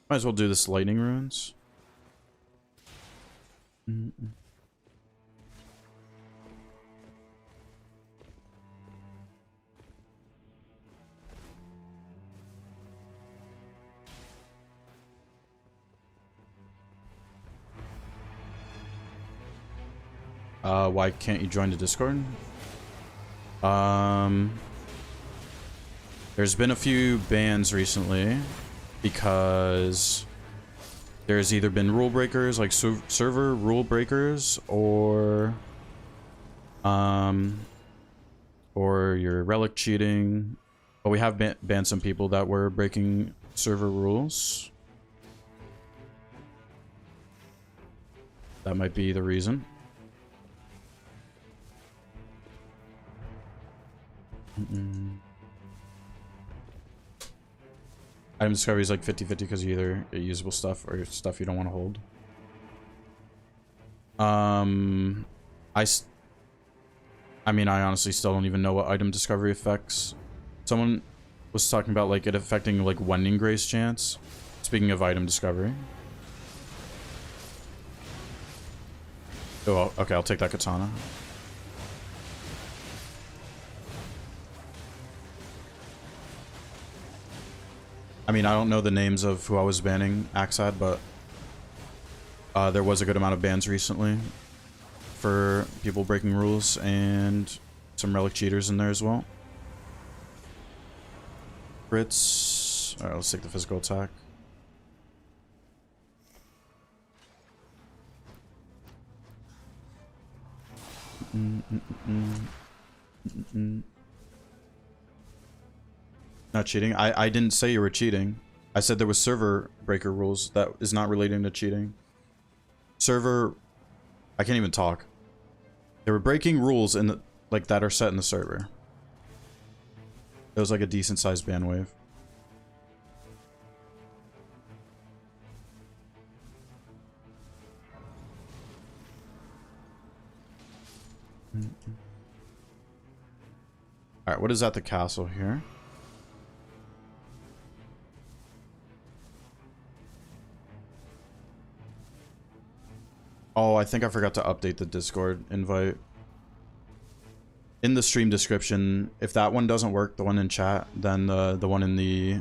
Might as well do this lightning runes. Why can't you join the Discord? There's been a few bans recently because there's either been rule breakers, like server rule breakers, or your relic cheating. But we have banned some people that were breaking server rules. That might be the reason. Item discovery is like 50-50 because you either get usable stuff or stuff you don't want to hold. I mean, I honestly still don't even know what item discovery affects. Someone was talking about like it affecting like Wending Grace chance. Speaking of item discovery. Oh, okay, I'll take that katana. I mean, I don't know the names of who I was banning Axad, but there was a good amount of bans recently for people breaking rules and some relic cheaters in there as well. Crits. Alright, let's take the physical attack. Not cheating. I didn't say you were cheating. I said there was server breaker rules that is not relating to cheating. Server, I can't even talk. They were breaking rules in the, like that are set in the server. It was like a decent sized ban wave. Alright, what is at the castle here? Oh, I think I forgot to update the Discord invite. In the stream description, if that one doesn't work, the one in chat, then the one in the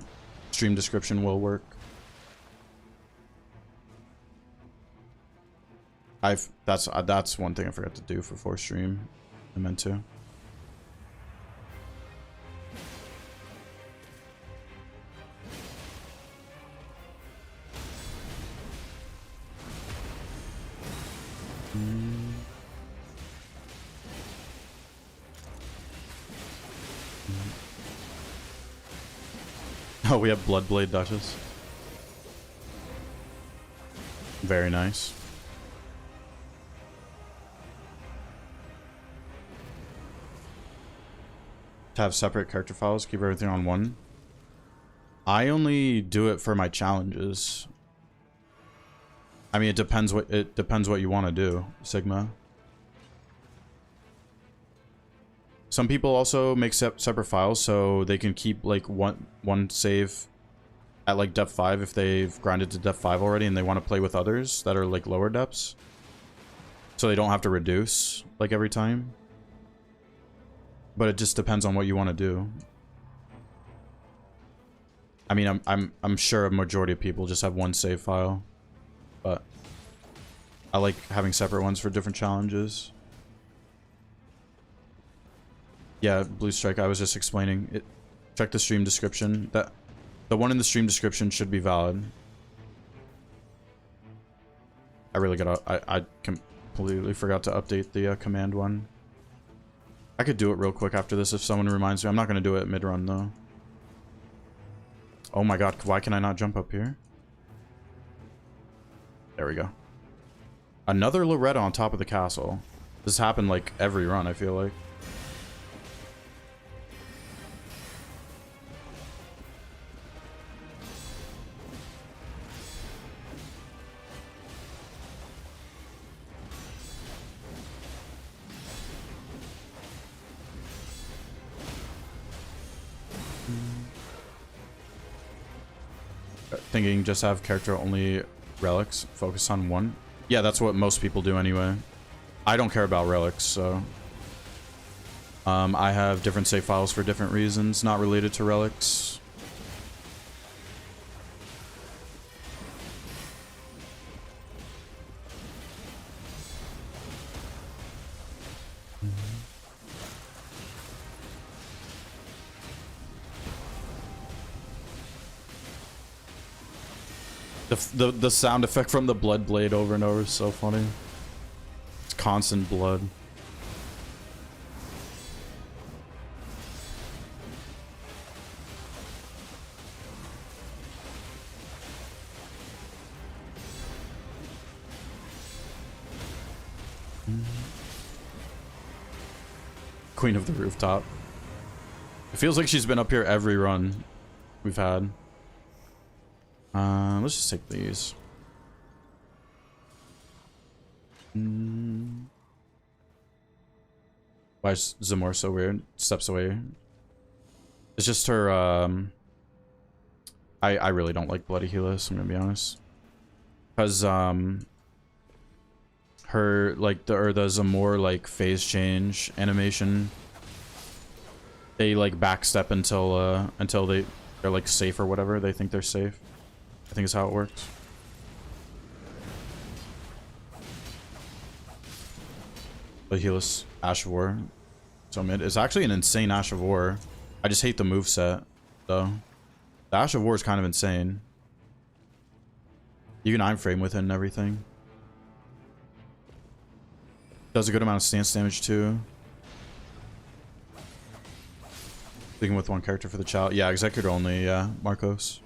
stream description will work. That's one thing I forgot to do for stream. I meant to. Oh, we have Bloodblade Duchess. Very nice. To have separate character files, keep everything on one. I only do it for my challenges. I mean, it depends what you want to do, Sigma. Some people also make separate files so they can keep like one save at like depth 5 if they've grinded to depth 5 already and they want to play with others that are like lower depths. So they don't have to reduce like every time. But it just depends on what you want to do. I mean, I'm sure a majority of people just have one save file, but I like having separate ones for different challenges. Yeah, Blue Strike, I was just explaining it. Check the stream description. That the one in the stream description should be valid. I completely forgot to update the command one. I could do it real quick after this if someone reminds me. I'm not going to do it mid-run though. Oh my god, why can I not jump up here? There we go. Another Loretta on top of the castle. This happened like every run, I feel like. Thinking just have character only relics, focus on one. Yeah, that's what most people do anyway. I don't care about relics, so I have different save files for different reasons, not related to relics. The sound effect from the blood blade over and over is so funny. It's constant blood. Queen of the Rooftop. It feels like she's been up here every run we've had. Let's just take these. Why is Zamora so weird? Steps away. It's just her, I really don't like Bloody Helis, I'm gonna be honest. Because, her, like, the Zamora, like, phase change animation, they, like, backstep until they're, like, safe or whatever. They think they're safe. I think is how it works. Bloody Helis, Ash of War. So mid. It's actually an insane Ash of War. I just hate the moveset, though. The Ash of War is kind of insane. You can iframe with it and everything. Does a good amount of stance damage, too. Sticking with one character for the child. Yeah, Executor only, yeah, Marcos.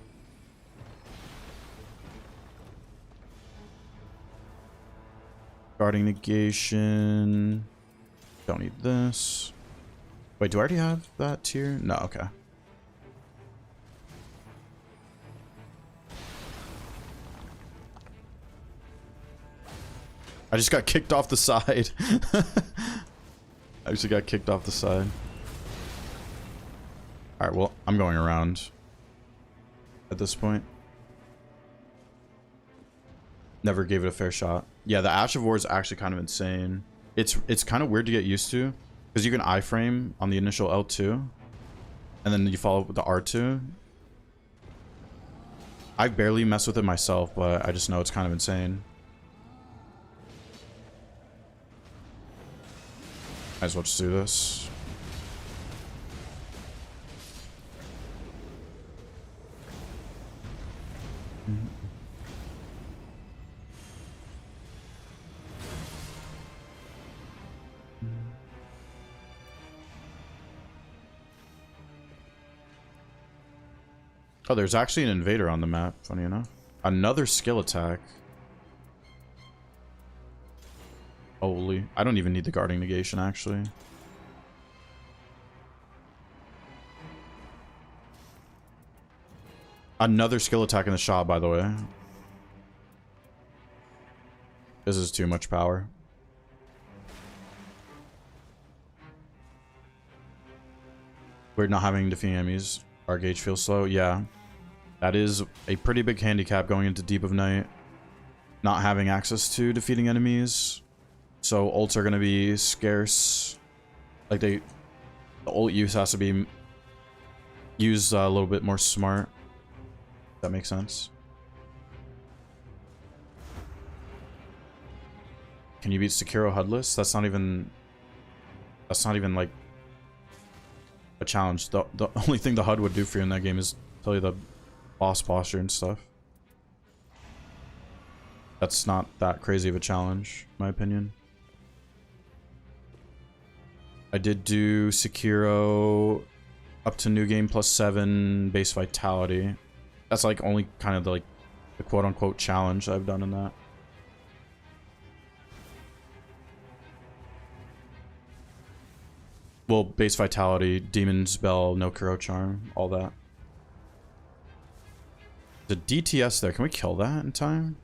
Guarding negation. Don't need this. Wait, do I already have that tier? No, okay. I just got kicked off the side. I just got kicked off the side. Alright, well, I'm going around at this point. Never gave it a fair shot. Yeah, the Ash of War is actually kind of insane. It's kind of weird to get used to, because you can iframe on the initial L2, and then you follow up with the R2. I barely mess with it myself, but I just know it's kind of insane. Might as well just do this. Oh, there's actually an invader on the map, funny enough. Another skill attack. Holy. I don't even need the guarding negation, actually. Another skill attack in the shop, by the way. This is too much power. Weird not having defeating enemies. Our gauge feels slow. Yeah. That is a pretty big handicap going into Deep of Night. Not having access to defeating enemies. So ults are going to be scarce. Like the ult use has to be used a little bit more smart. If that makes sense. Can you beat Sekiro HUDless? That's not even like a challenge. The only thing the HUD would do for you in that game is tell you the boss posture and stuff. That's not that crazy of a challenge, in my opinion. I did do Sekiro up to new game +7 base vitality. That's like only kind of like the quote-unquote challenge I've done in that. Well, base vitality, Demon's Bell, no Kuro Charm, all that. The DTS there, can we kill that in time?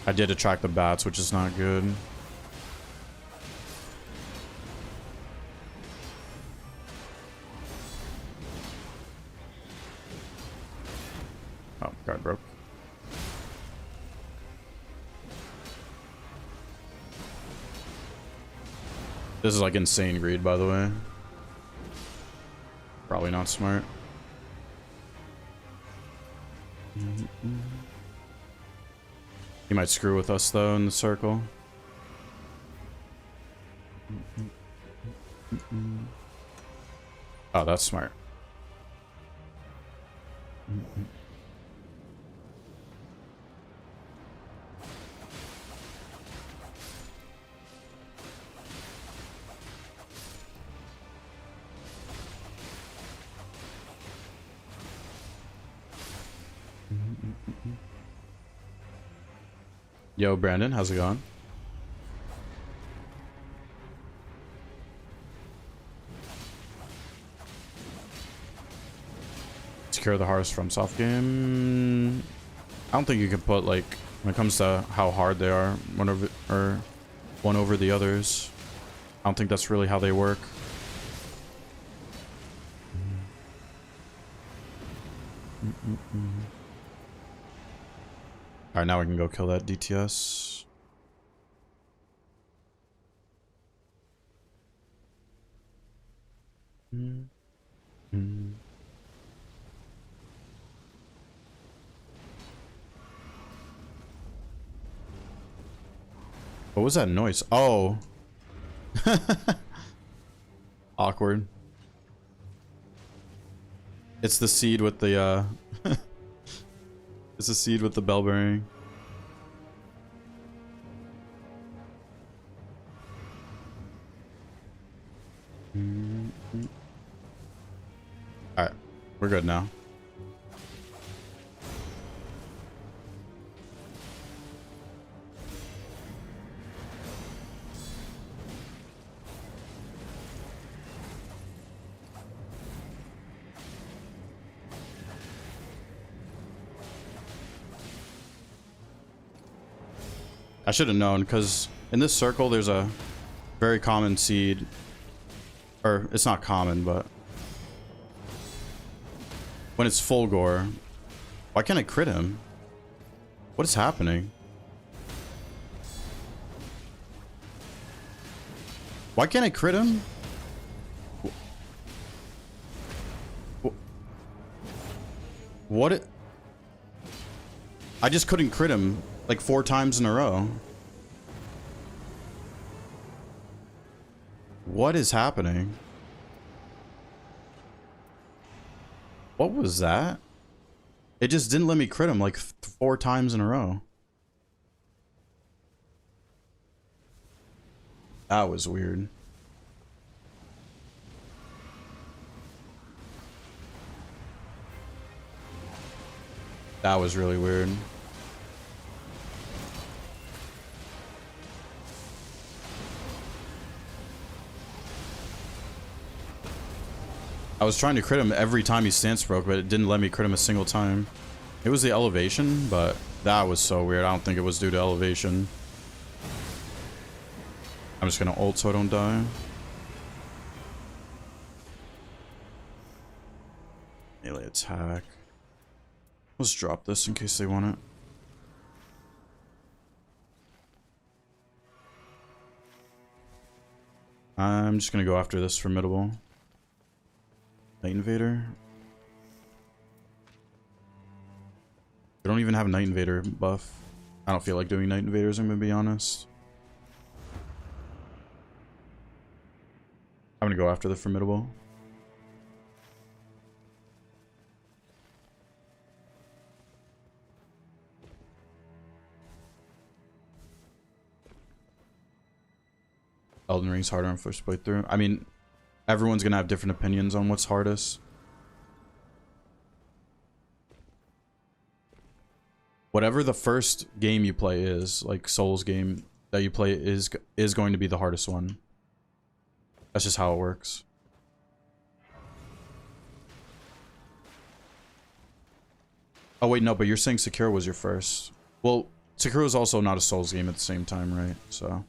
I did attract the bats, which is not good. Oh, guard broke. This is like insane greed, by the way. Probably not smart. He might screw with us though in the circle. Oh, that's smart. Yo, Brandon, how's it going? Secure the hardest from soft game. I don't think you can put like when it comes to how hard they are one over the others. I don't think that's really how they work. All right, now we can go kill that DTS. What was that noise? Oh. Awkward. It's the seed with the it's the seed with the bell bearing. Alright, we're good now. I should have known, because in this circle there's a very common seed. Or, it's not common, but when it's full gore. Why can't I crit him? What is happening? Why can't I crit him? What? I just couldn't crit him like 4 times in a row. What is happening? What was that? It just didn't let me crit him like 4 times in a row. That was weird. That was really weird. I was trying to crit him every time he stance broke, but it didn't let me crit him a single time. It was the elevation, but that was so weird. I don't think it was due to elevation. I'm just gonna ult so I don't die. Melee attack. Let's drop this in case they want it. I'm just gonna go after this formidable. Night Invader. I don't even have Night Invader buff. I don't feel like doing Night Invaders, I'm gonna be honest. I'm gonna go after the formidable. Elden Ring's harder on first playthrough. I mean, everyone's gonna have different opinions on what's hardest. Whatever the first game you play is, like Souls game that you play is going to be the hardest one. That's just how it works. Oh wait, no, but you're saying Sekiro was your first. Well, Sekiro is also not a Souls game at the same time, right? So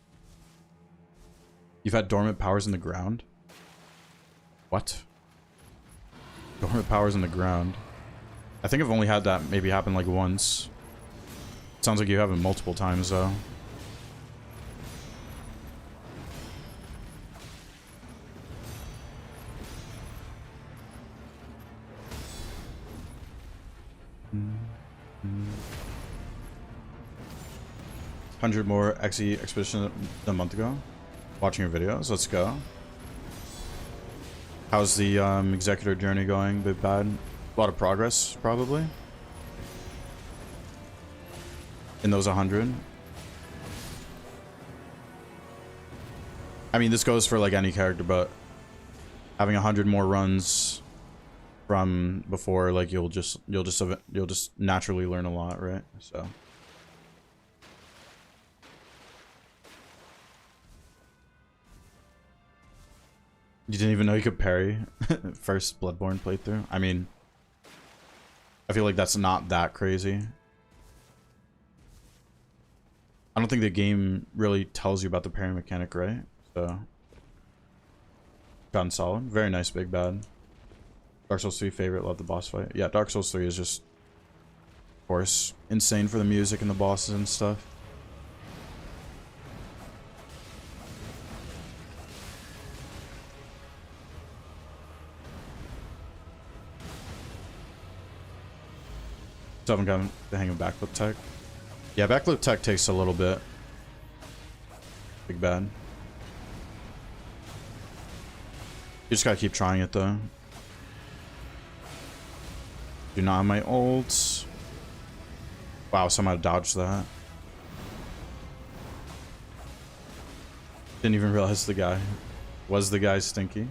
you've had dormant powers in the ground? What? Dormant powers in the ground. I think I've only had that maybe happen like once. Sounds like you have it multiple times though. Mm-hmm. 100 more XE expedition a month ago. Watching your videos. Let's go. How's the executor journey going? Bit bad? A lot of progress, probably. In those 100. I mean, this goes for like any character, but having 100 more runs from before, like you'll just naturally learn a lot, right? So. You didn't even know you could parry first Bloodborne playthrough? I mean, I feel like that's not that crazy. I don't think the game really tells you about the parry mechanic, right? So, gotten solid. Very nice big bad. Dark Souls 3 favorite, love the boss fight. Yeah, Dark Souls 3 is just, of course, insane for the music and the bosses and stuff. Still haven't gotten the hang of backflip tech. Yeah, backflip tech takes a little bit. Big bad. You just gotta keep trying it though. Do not have my ults. Wow, somehow dodged that. Didn't even realize the guy was the guy stinky.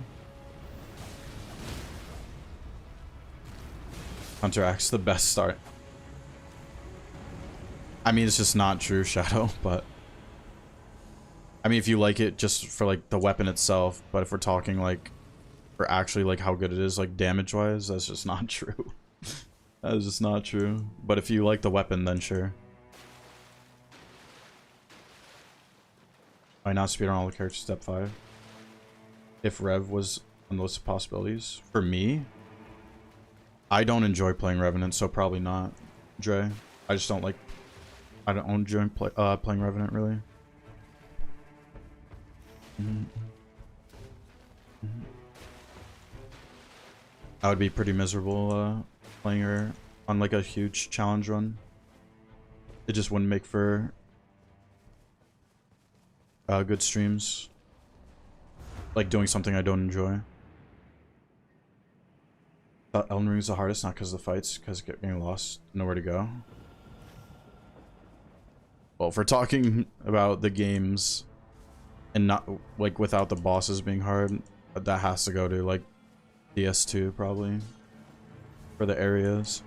Hunter Axe the best start. I mean, it's just not true, Shadow, but I mean, if you like it just for like the weapon itself, but if we're talking like for actually like how good it is like damage wise, that's just not true. That is just not true. But if you like the weapon, then sure. Why not speed on all the characters step 5? If Rev was on the list of possibilities. For me, I don't enjoy playing Revenant, so probably not. Dre, I just don't like. I don't enjoy playing Revenant really. I would be pretty miserable playing her on like a huge challenge run. It just wouldn't make for good streams. Like doing something I don't enjoy. Elden Ring is the hardest, not because of the fights, because getting lost, nowhere to go. Well, if we're talking about the games and not like without the bosses being hard, that has to go to like DS2 probably for the areas.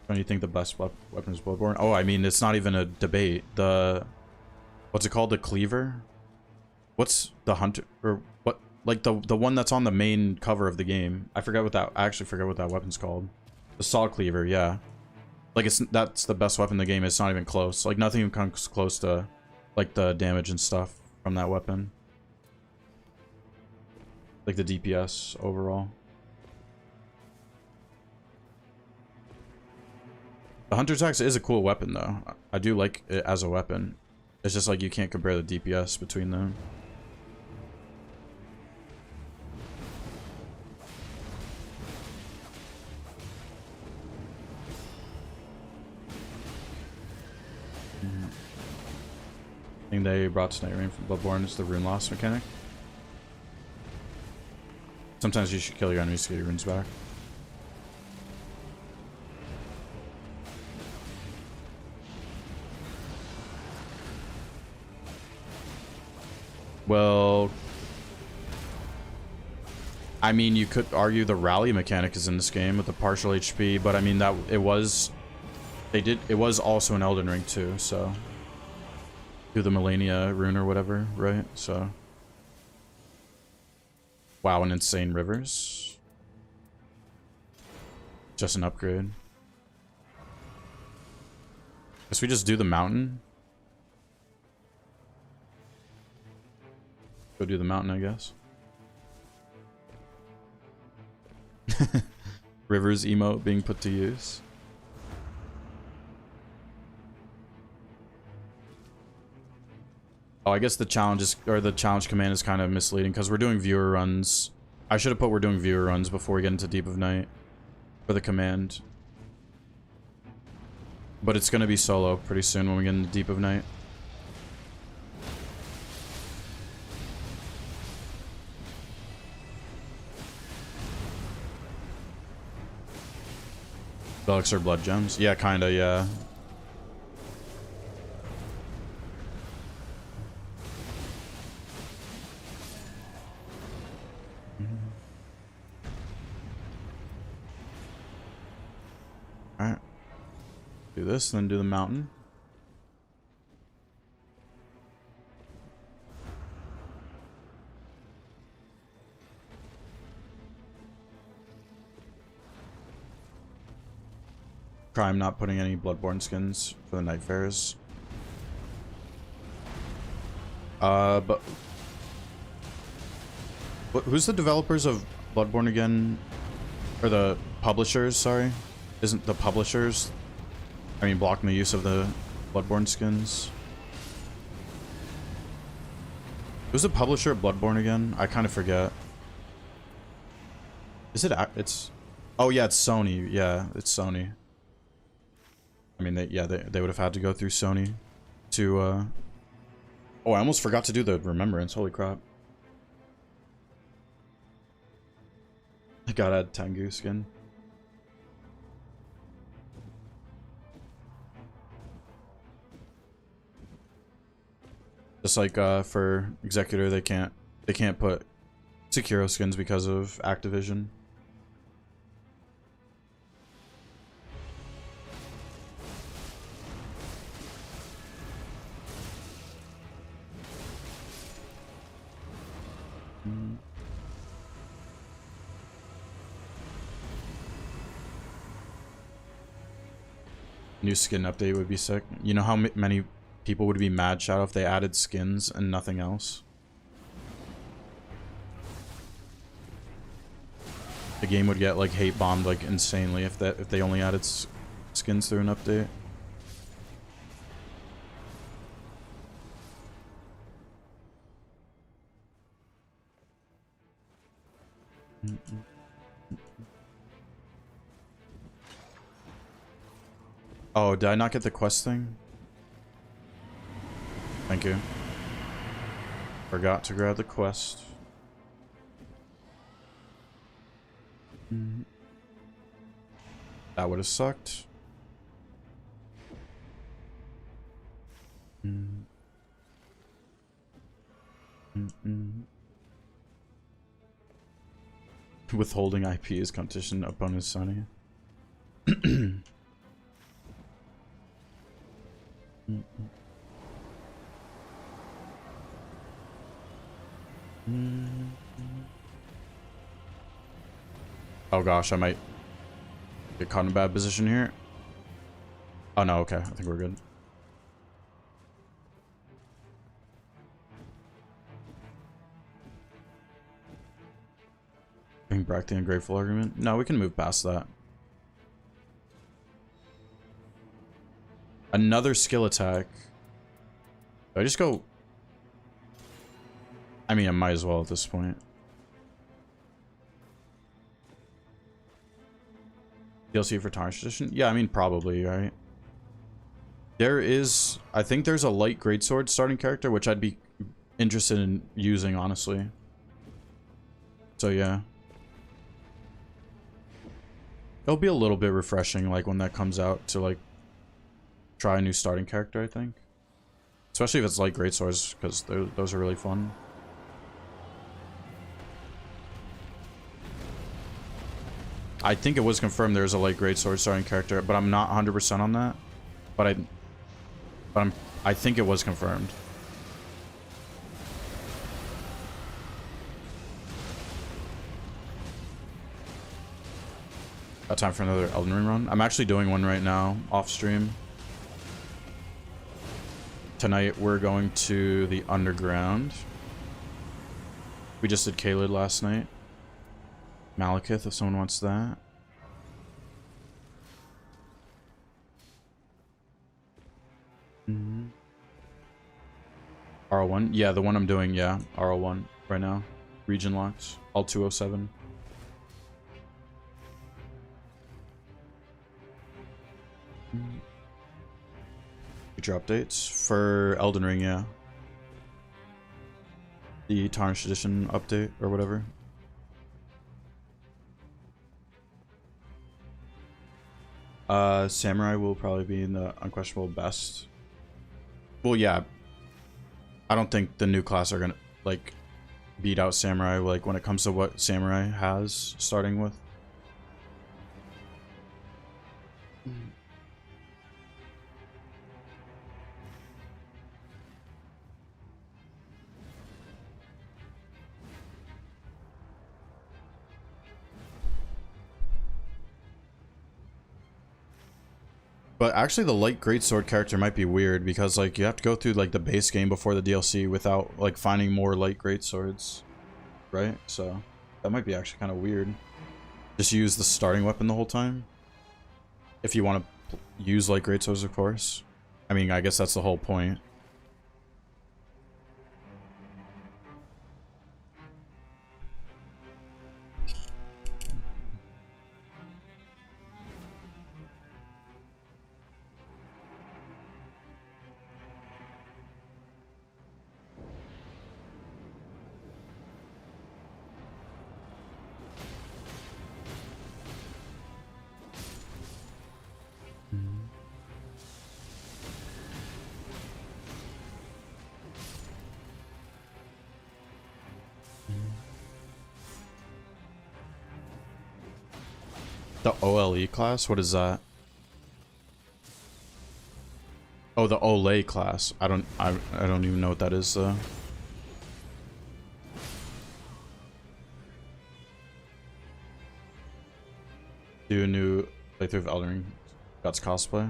When you think the best weapon is Bloodborne? Oh, I mean, it's not even a debate. The what's it called? The cleaver? What's the hunter or what? Like the one that's on the main cover of the game. I forget what that. I actually forget what that weapon's called. The saw cleaver, yeah. Like that's the best weapon in the game. It's not even close. Like nothing even comes close to like the damage and stuff from that weapon. Like the DPS overall. The Hunter's Axe is a cool weapon though. I do like it as a weapon. It's just like you can't compare the DPS between them. Thing they brought to Night Rain from Bloodborne is the rune loss mechanic. Sometimes you should kill your enemies to get your runes back. Well, I mean, you could argue the rally mechanic is in this game with the partial HP, but I mean that it was also in Elden Ring too, so do the Millennia rune or whatever, right? So wow, and insane rivers. Just an upgrade. Guess we just do the mountain. Go do the mountain, I guess. Rivers emote being put to use. Oh, I guess the challenge is, or the challenge command is kind of misleading because we're doing viewer runs. I should have put we're doing viewer runs before we get into Deep of Night for the command. But it's going to be solo pretty soon when we get into Deep of Night. Relics or blood gems? Yeah, kinda, yeah. Alright. Do this, then do the mountain. try I'm not putting any Bloodborne skins for the night fairs. But who's the developers of Bloodborne again? Or the publishers, sorry. Isn't the publishers, I mean, blocking the use of the Bloodborne skins? Who's the publisher of Bloodborne again? I kind of forget. Is it? It's. Oh yeah, it's Sony. Yeah, it's Sony. I mean, they would have had to go through Sony to. Oh, I almost forgot to do the remembrance. Holy crap! I gotta add Tengu skin. Just like for Executor, they can't put Sekiro skins because of Activision. New skin update would be sick. You know how many people would be mad, Shadow, if they added skins and nothing else? The game would get like hate bombed like insanely if they only added skins through an update. Oh, did I not get the quest thing? Thank you. Forgot to grab the quest. That would have sucked. Withholding IP is competition opponent Sunny. Oh gosh, I might get caught in a bad position here. Oh no, okay, I think we're good. Bring back the ungrateful argument. No, we can move past that. Another skill attack. Do I just go? I mean, I might as well at this point. DLC for Tarnished Edition? Yeah, I mean, probably, right? There is... I think there's a light greatsword starting character, which I'd be interested in using, honestly. So, yeah. It'll be a little bit refreshing, like, when that comes out, to, like, try a new starting character, I think. Especially if it's light greatswords, because those are really fun. I think it was confirmed there's a light greatsword starting character, but I'm not 100% on that. But I think it was confirmed. Got time for another Elden Ring run? I'm actually doing one right now, off stream. Tonight we're going to the Underground. We just did Caelid last night. Malekith, if someone wants that. RL1? Yeah, the one I'm doing, yeah. RL1 right now. Region locked. All 207. Future updates for Elden Ring, yeah. The Tarnished Edition update or whatever. Samurai will probably be in the unquestionable best. Well, yeah. I don't think the new class are gonna, like, beat out Samurai, like, when it comes to what Samurai has starting with. But actually the light greatsword character might be weird because like you have to go through like the base game before the DLC without like finding more light greatswords, right? So that might be actually kind of weird. Just use the starting weapon the whole time. If you want to use light greatswords, of course. I mean, I guess that's the whole point. The OLE class? What is that? Oh, the Olay class. I don't even know what that is though. Do a new playthrough of Elden Ring. That's cosplay.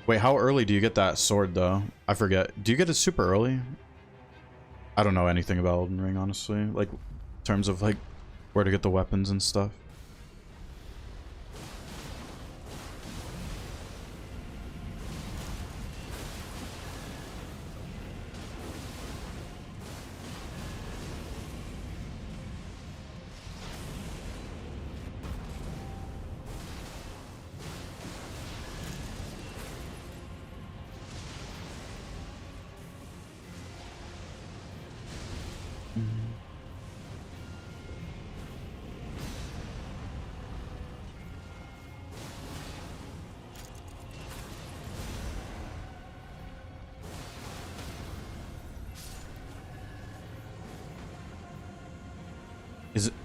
Wait, how early do you get that sword though? I forget. Do you get it super early? I don't know anything about Elden Ring, honestly. Like, in terms of like where to get the weapons and stuff.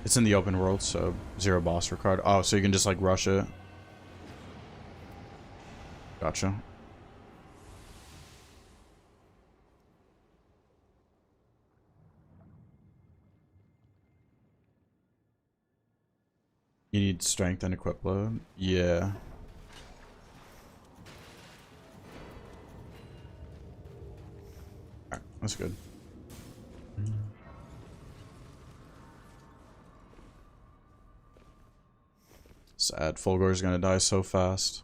It's in the open world, so zero boss required. Oh, so you can just like rush it. Gotcha. You need strength and equip load. Yeah. Alright, that's good. Sad. Fulgor's gonna die so fast.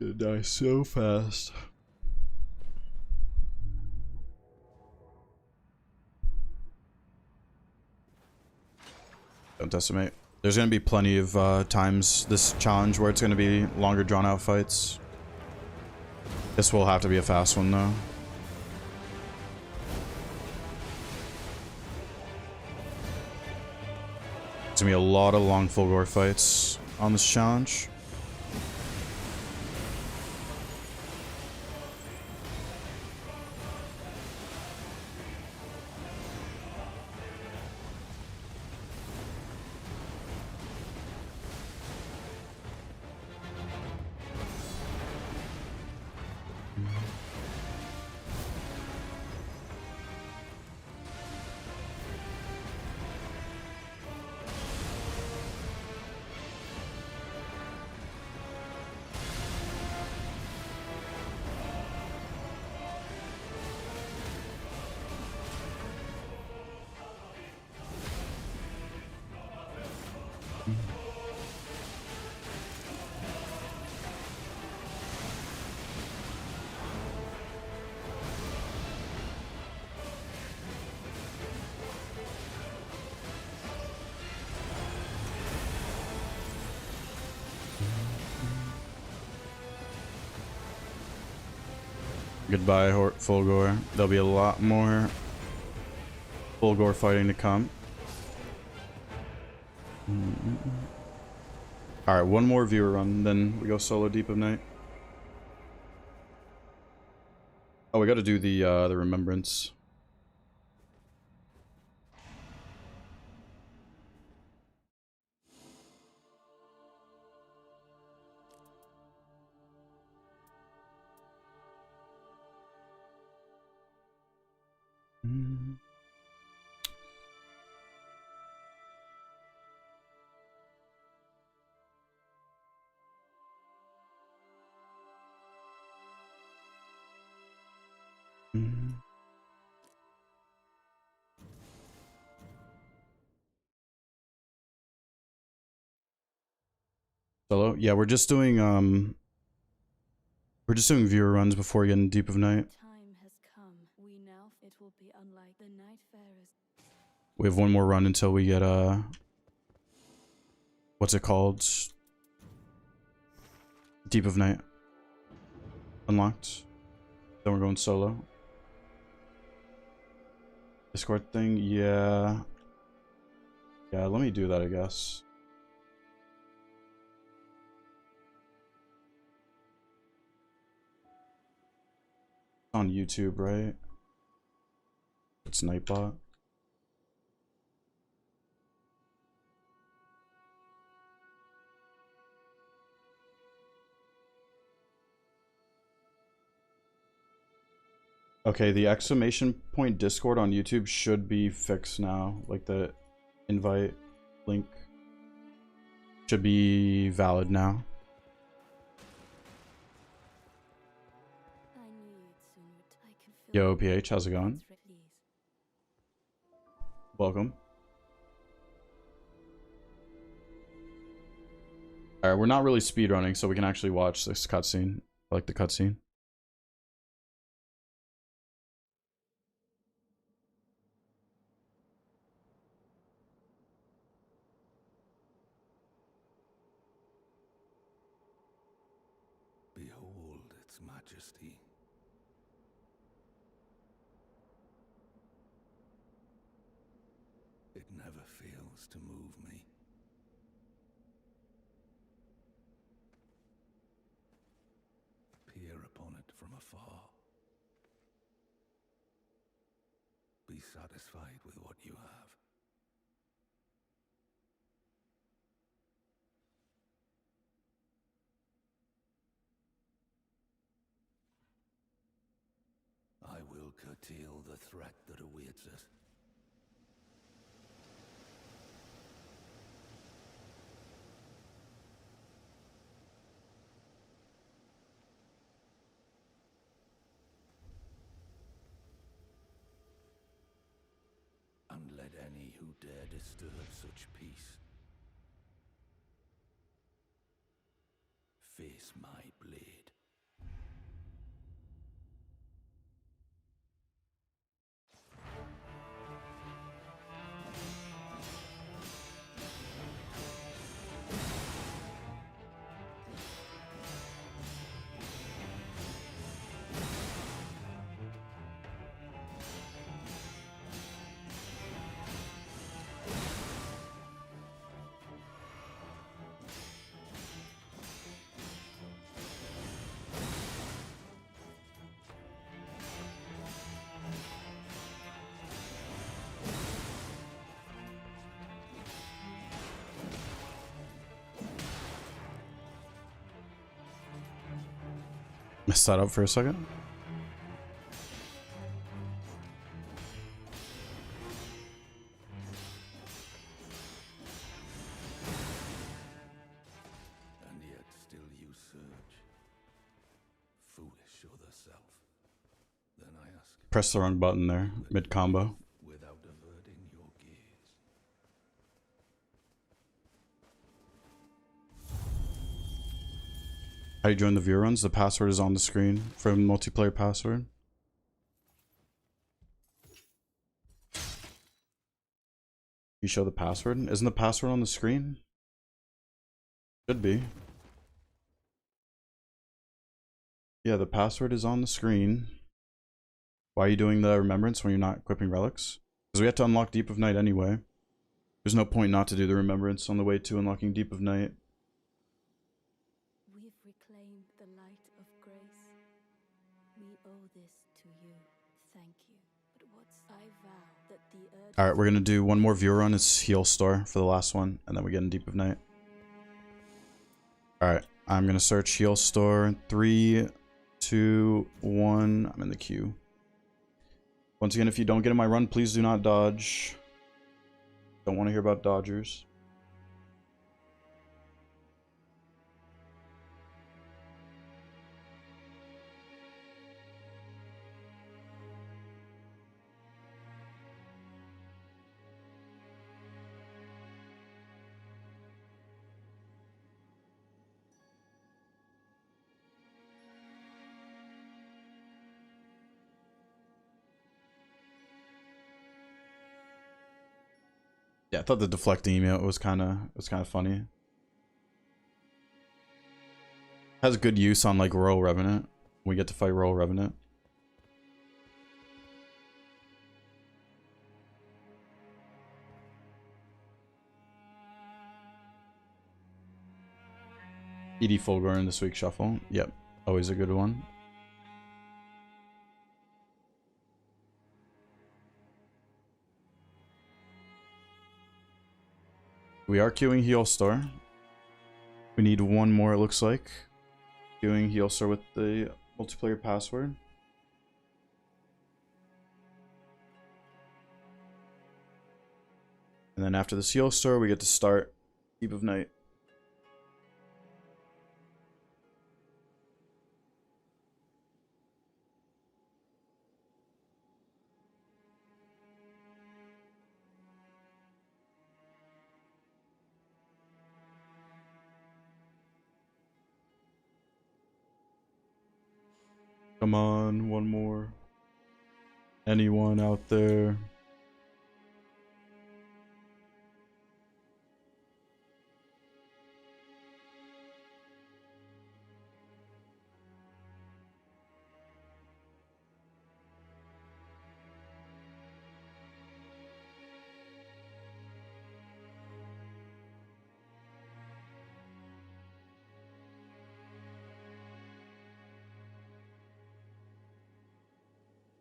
Gonna die so fast. Don't estimate. There's gonna be plenty of times this challenge where it's gonna be longer drawn out fights. This will have to be a fast one though. There's gonna be a lot of long Fulgor fights on this challenge. Goodbye, Fulgor. There'll be a lot more Fulgor fighting to come. Alright, one more viewer run, then we go solo Deep of Night. Oh, we gotta do the Remembrance. Solo? Yeah, we're just doing viewer runs before getting Deep of Night. Time has come. We now it will be unlike the night farers. We have one more run until we get what's it called? Deep of Night unlocked. Then we're going solo. Discord thing, yeah. Yeah, let me do that, I guess. On YouTube, right? It's Nightbot. Okay, the exclamation point Discord on YouTube should be fixed now. Like the invite link should be valid now. I knew you'd soon I can feel Yo, PH, how's it going? please. Welcome. Alright, we're not really speedrunning, so we can actually watch this cutscene. I like the cutscene. Behold its majesty. It never fails to move me. Peer upon it from afar. Be satisfied with what you have. I will curtail the threat that awaits us. And let any who dare disturb such peace face my blade. Messed that up for a second. And yet still you search. Foolish other self. Then I ask, Press the wrong button there, mid combo. without averting your gaze. How do you join the viewer runs? The password is on the screen for multiplayer password. You show the password? Isn't the password on the screen? Should be. Yeah, the password is on the screen. Why are you doing the remembrance when you're not equipping relics? Because we have to unlock Deep of Night anyway. There's no point not to do the remembrance on the way to unlocking Deep of Night. We've reclaimed the light of grace. We owe this to you. Thank you. But what's I vow that the urge Alright, we're gonna do one more viewer run. It's Heal Store for the last one, and then we get in Deep of Night. Alright, I'm gonna search Heal Store. 3, 2, 1. I'm in the queue. Once again, if you don't get in my run, please do not dodge. Don't want to hear about dodgers. Yeah, I thought the deflecting emote was kind of funny. Has good use on like Royal Revenant. We get to fight Royal Revenant. ED Fulgor in this week's shuffle. Yep, always a good one. We are queuing Heal Star. We need one more, it looks like. Queuing Heal Star with the multiplayer password. And then after the Heal Star, we get to start Eve of Night. Come on, one more. Anyone out there?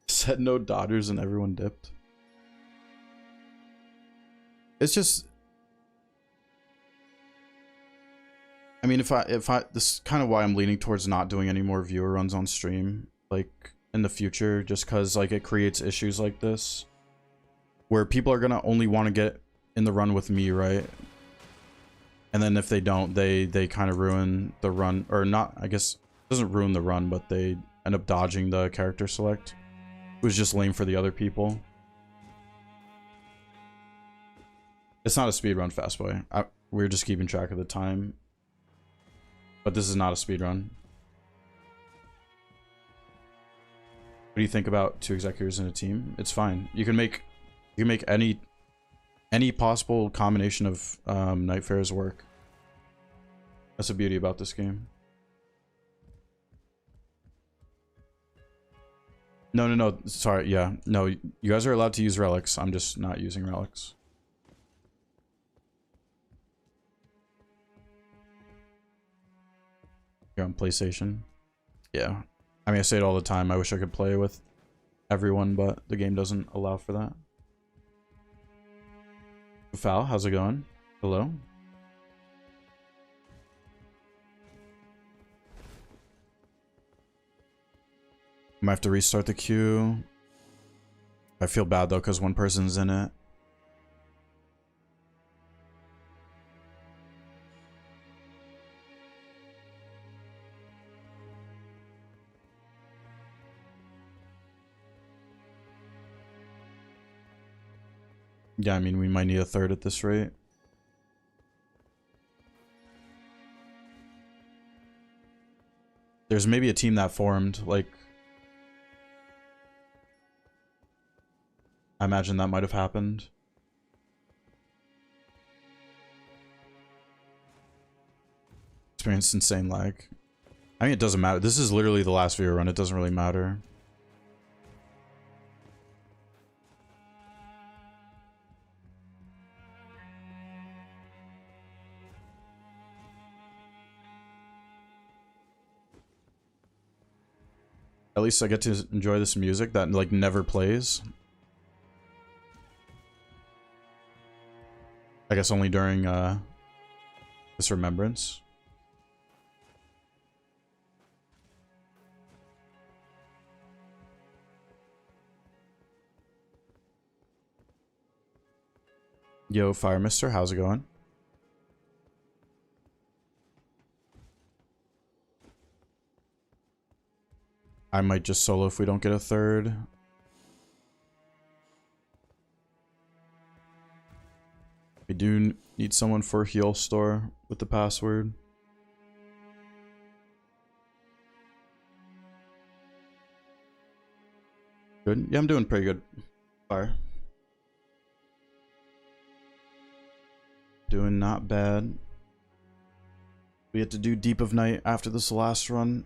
Said no daughters and everyone dipped. It's just, I mean, if I this is kind of why I'm leaning towards not doing any more viewer runs on stream like in the future, just because like it creates issues like this where people are gonna only want to get in the run with me, right? And then if they don't, they kind of ruin the run, or not, I guess it doesn't ruin the run, but they end up dodging the character select. It was just lame for the other people. It's not a speedrun, Fastboy. We're just keeping track of the time. But this is not a speedrun. What do you think about 2 executors in a team? It's fine. You can make any possible combination of night fairs work. That's the beauty about this game. No. Sorry, yeah. No, you guys are allowed to use relics. I'm just not using relics. You're on PlayStation. Yeah. I mean, I say it all the time. I wish I could play with everyone, but the game doesn't allow for that. Foul, how's it going? Hello? I might have to restart the queue. I feel bad though, because one person's in it. Yeah, I mean, we might need a third at this rate. There's maybe a team that formed, like... I imagine that might have happened. Experienced insane lag. I mean, it doesn't matter. This is literally the last viewer run. It doesn't really matter. At least I get to enjoy this music that like never plays. I guess only during this remembrance. Yo, Fire Mister, how's it going? I might just solo if we don't get a third. We do need someone for heal store with the password. Good. Yeah, I'm doing pretty good. Fire. Doing not bad. We had to do Deep of Night after this last run.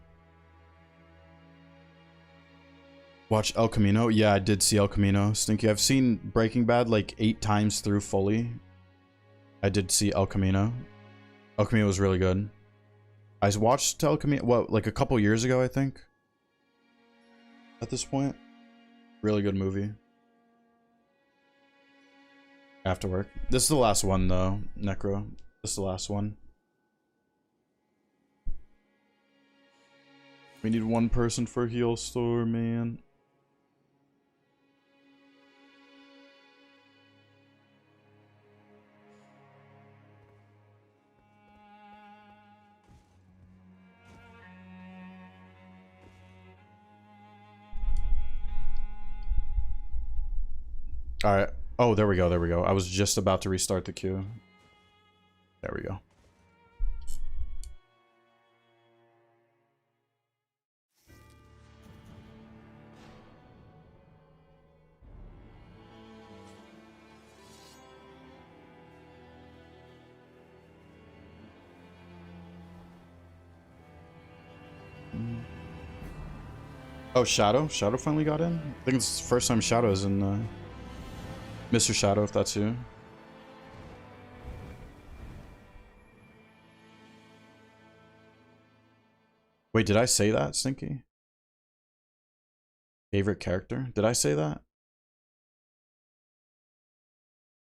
Watch El Camino? Yeah, I did see El Camino. Stinky. I've seen Breaking Bad like 8 times through fully. I did see El Camino. El Camino was really good. I watched El Camino, what, like a couple years ago, I think? At this point. Really good movie. After work. This is the last one, though, Necro. This is the last one. We need one person for Heal Store, man. All right. Oh, there we go. There we go. I was just about to restart the queue. There we go. Oh, Shadow? Shadow finally got in? I think it's the first time Shadow's in, Mr. Shadow, if that's you. Wait, did I say that, Stinky? Favorite character? Did I say that?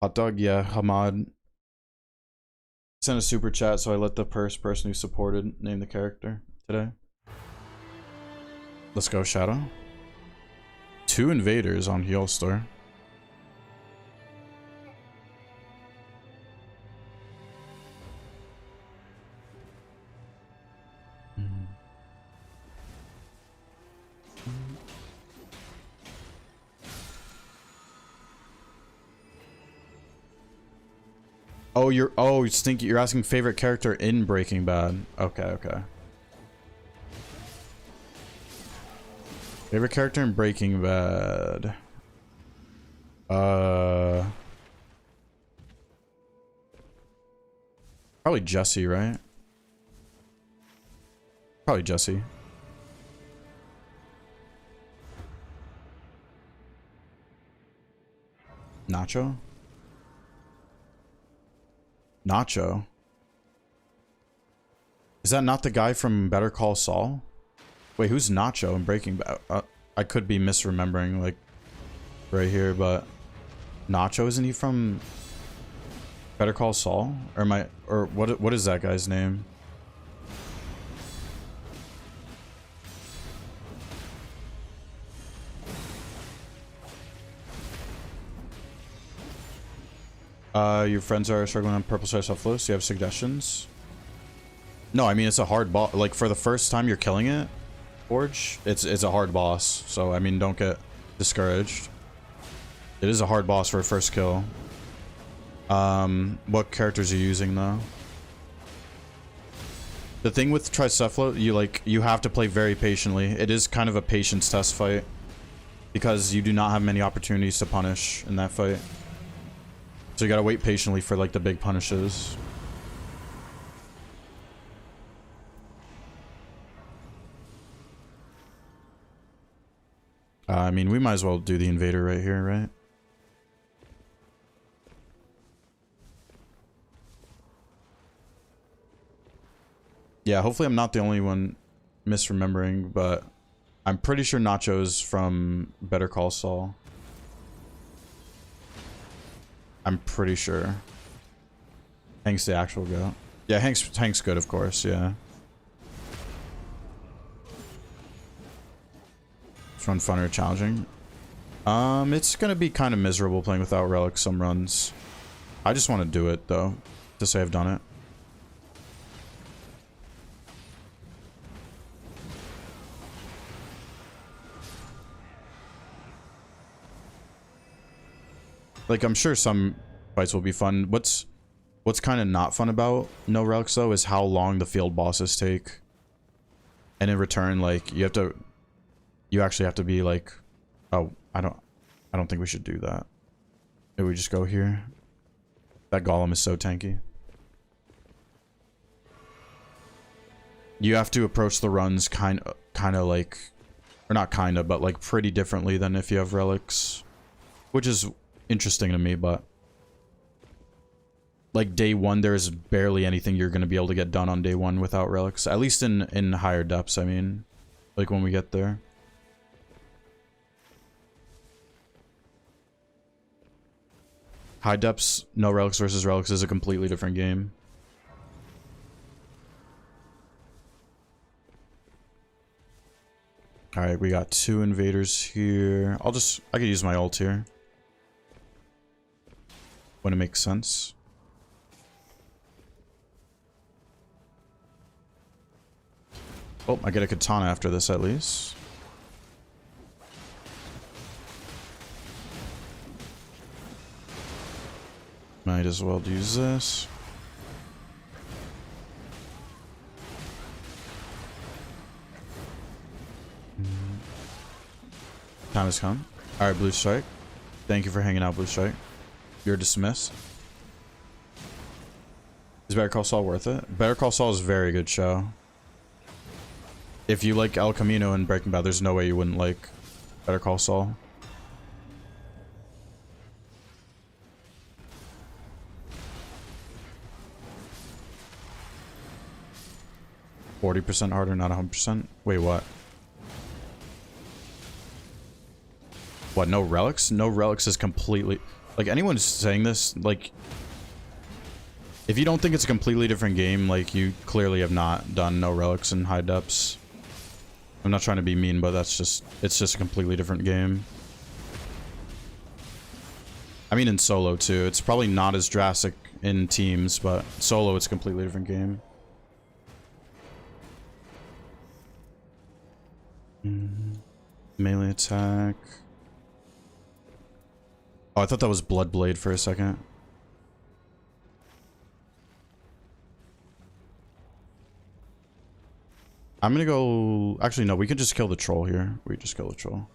Hot Dog, yeah, Hamad. Sent a super chat, so I let the person who supported name the character today. Let's go, Shadow. 2 invaders on Heal Store. Oh, Stinky, you're asking favorite character in Breaking Bad. Okay, okay. Favorite character in Breaking Bad. Probably Jesse, right? Probably Jesse. Nacho? Nacho? Is that not the guy from Better Call Saul? Wait, who's Nacho in Breaking Bad? I could be misremembering, like, right here, but... Nacho, isn't he from Better Call Saul? Or what is that guy's name? Your friends are struggling on purple star self list. You have suggestions? No, I mean, it's a hard boss. Like, for the first time you're killing it, Forge, it's a hard boss. So, I mean, don't get discouraged. It is a hard boss for a first kill. What characters are you using, though? The thing with Tricephalus, you have to play very patiently. It is kind of a patience test fight. Because you do not have many opportunities to punish in that fight. So you gotta wait patiently for, like, the big punishes. I mean, we might as well do the invader right here, right? Yeah, hopefully I'm not the only one misremembering, but I'm pretty sure Nacho's from Better Call Saul. I'm pretty sure. Hank's the actual goat. Yeah, Hank's good, of course, yeah. This run fun or challenging? It's gonna be kind of miserable playing without relics some runs. I just want to do it, though, to say I've done it. Like, I'm sure some fights will be fun. What's kind of not fun about No Relics, though, is how long the field bosses take. And in return, like, you actually have to be like, oh, I don't think we should do that. Maybe we just go here. That golem is so tanky. you have to approach the runs kind of like, or not kind of, but like pretty differently than if you have relics, which is interesting to me. But like day one, there's barely anything you're going to be able to get done on day one without relics, at least in higher depths. I mean, like when we get there. High depths, no relics versus relics is a completely different game. Alright, we got 2 invaders here. I could use my ult here when it makes sense. Oh, I get a katana after this at least. Might as well use this. Time has come. Alright, Blue Strike. Thank you for hanging out, Blue Strike. You're dismissed. Is Better Call Saul worth it? Better Call Saul is a very good show. If you like El Camino and Breaking Bad, there's no way you wouldn't like Better Call Saul. %40 harder, not 100%. Wait, what? What, no relics? No relics is completely... Like, anyone saying this, like... If you don't think it's a completely different game, like, you clearly have not done no relics in high depths. I'm not trying to be mean, but that's just... It's just a completely different game. I mean, in solo, too. It's probably not as drastic in teams, but solo, it's a completely different game. Melee attack. Oh, I thought that was Bloodblade for a second. I'm gonna go... Actually, no, we can just kill the troll here. We just kill the troll.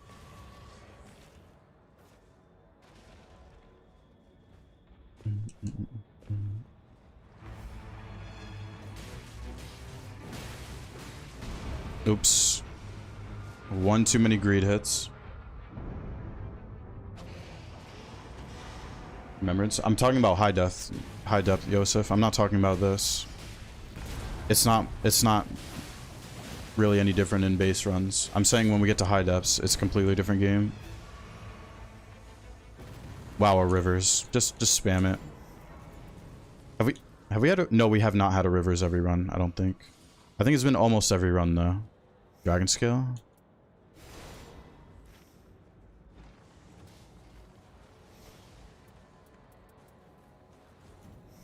Oops. One too many greed hits. Remembrance. I'm talking about high depth, Yosef. I'm not talking about this. It's not really any different in base runs. I'm saying when we get to high depths, it's a completely different game. Wow, our rivers. Just spam it. Have we had a... No, we have not had a rivers every run, I don't think. I think it's been almost every run though. Dragon scale.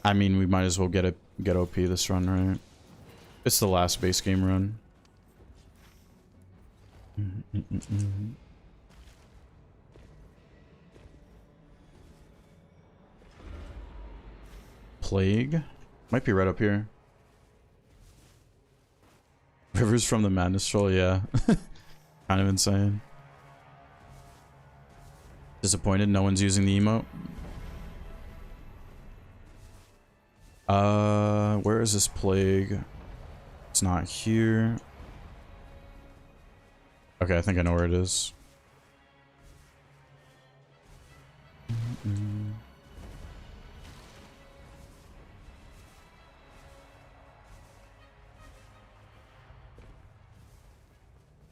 I mean, we might as well get OP this run, right? It's the last base game run. Plague? Might be right up here. Rivers from the Madness Troll, yeah. Kind of insane. Disappointed no one's using the emote. Where is this plague? It's not here. Okay, I think I know where it is.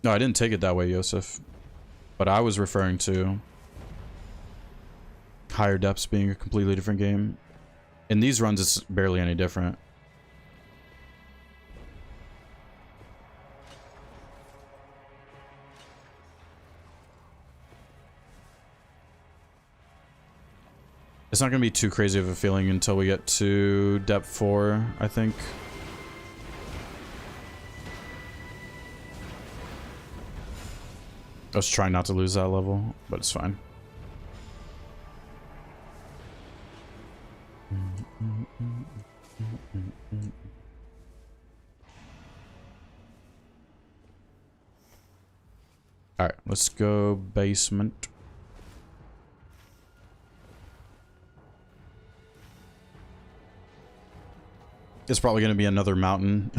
No, I didn't take it that way, Yosef. But I was referring to higher depths being a completely different game. In these runs, it's barely any different. It's not going to be too crazy of a feeling until we get to depth 4, I think. I was trying not to lose that level, but it's fine. Alright, let's go basement. It's probably going to be another mountain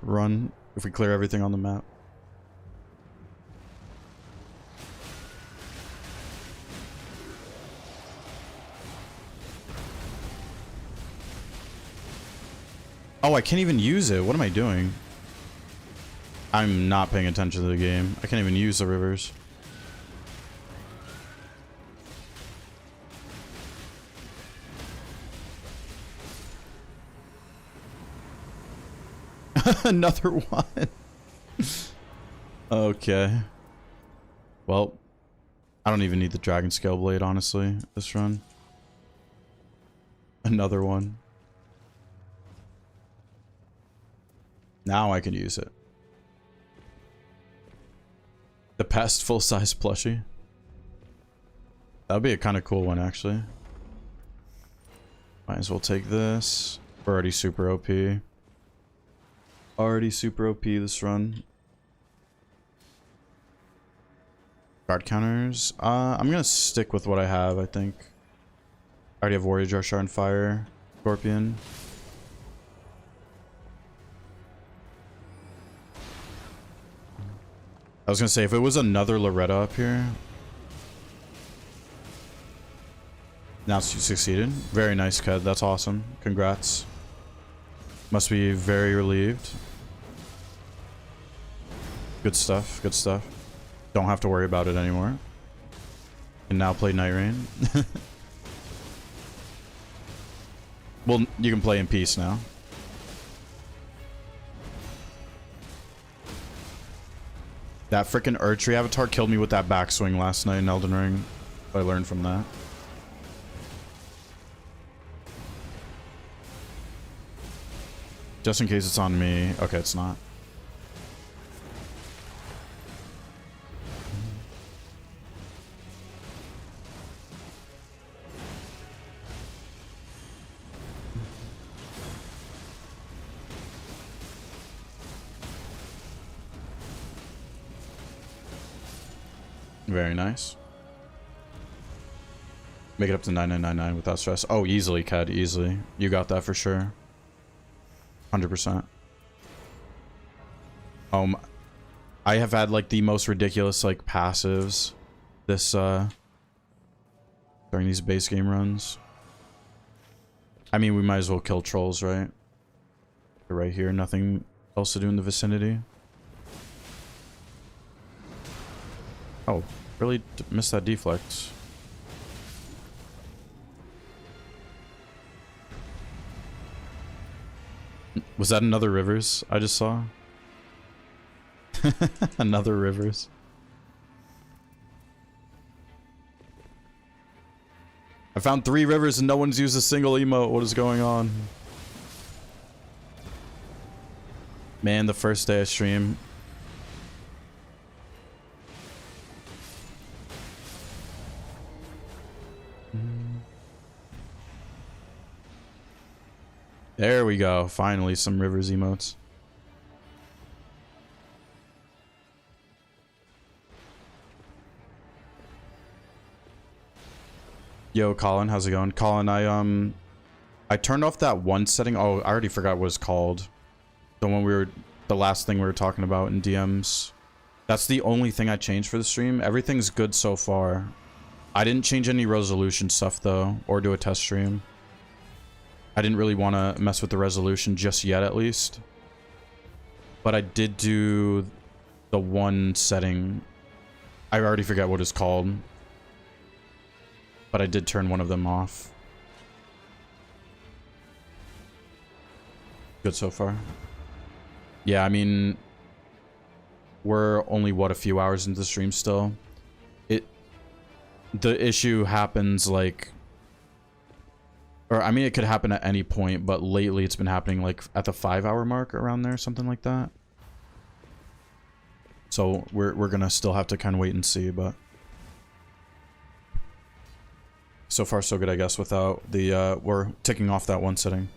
run if we clear everything on the map. Oh, I can't even use it. What am I doing? I'm not paying attention to the game. I can't even use the rivers. Another one. Okay. Well, I don't even need the Dragon Scale Blade, honestly, this run. Another one. Now I can use it. The past full-size plushie. That'd be a kind of cool one, actually. Might as well take this. We're already super OP. Already super OP this run. Guard counters. I'm gonna stick with what I have, I think. I already have Warrior Jar Shard and Fire. Scorpion. I was gonna say, if it was another Loretta up here. Now you succeeded. Very nice, Ked. That's awesome. Congrats. Must be very relieved. Good stuff. Good stuff. Don't have to worry about it anymore. Can now play Night Rain. Well, you can play in peace now. That freaking Erdtree avatar killed me with that backswing last night in Elden Ring. I learned from that. Just in case it's on me. Okay, it's not. Very nice. Make it up to 9999 without stress. Oh, easily, Ked. Easily. You got that for sure. 100%. I have had like the most ridiculous like passives this during these base game runs. I mean, we might as well kill trolls, right? They're right here. Nothing else to do in the vicinity. Oh, really missed that deflect. Was that another Rivers I just saw? Another Rivers. I found 3 rivers and no one's used a single emote. What is going on? Man, the first day I stream. There we go. Finally, some Rivers emotes. Yo, Colin, how's it going? Colin, I turned off that one setting. Oh, I already forgot what it's called. The last thing we were talking about in DMs. That's the only thing I changed for the stream. Everything's good so far. I didn't change any resolution stuff though, or do a test stream. I didn't really want to mess with the resolution just yet, at least. But I did do the one setting. I already forget what it's called. But I did turn one of them off. Good so far. Yeah, I mean, we're only, what, a few hours into the stream still. The issue happens, like... Or, I mean, it could happen at any point, but lately it's been happening, like, at the 5-hour mark, around there, something like that. So, we're gonna still have to kind of wait and see, but... So far, so good, I guess, without the, we're ticking off that one setting.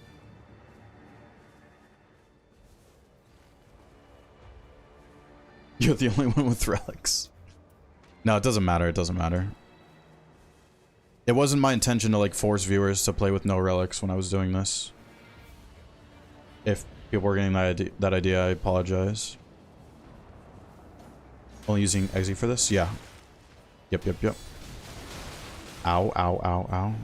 You're the only one with relics. No, it doesn't matter, it doesn't matter. It wasn't my intention to, like, force viewers to play with no relics when I was doing this. If People were getting that idea. I apologize. Only using Exe for this? Yeah. Yep. Ow, ow, ow, ow.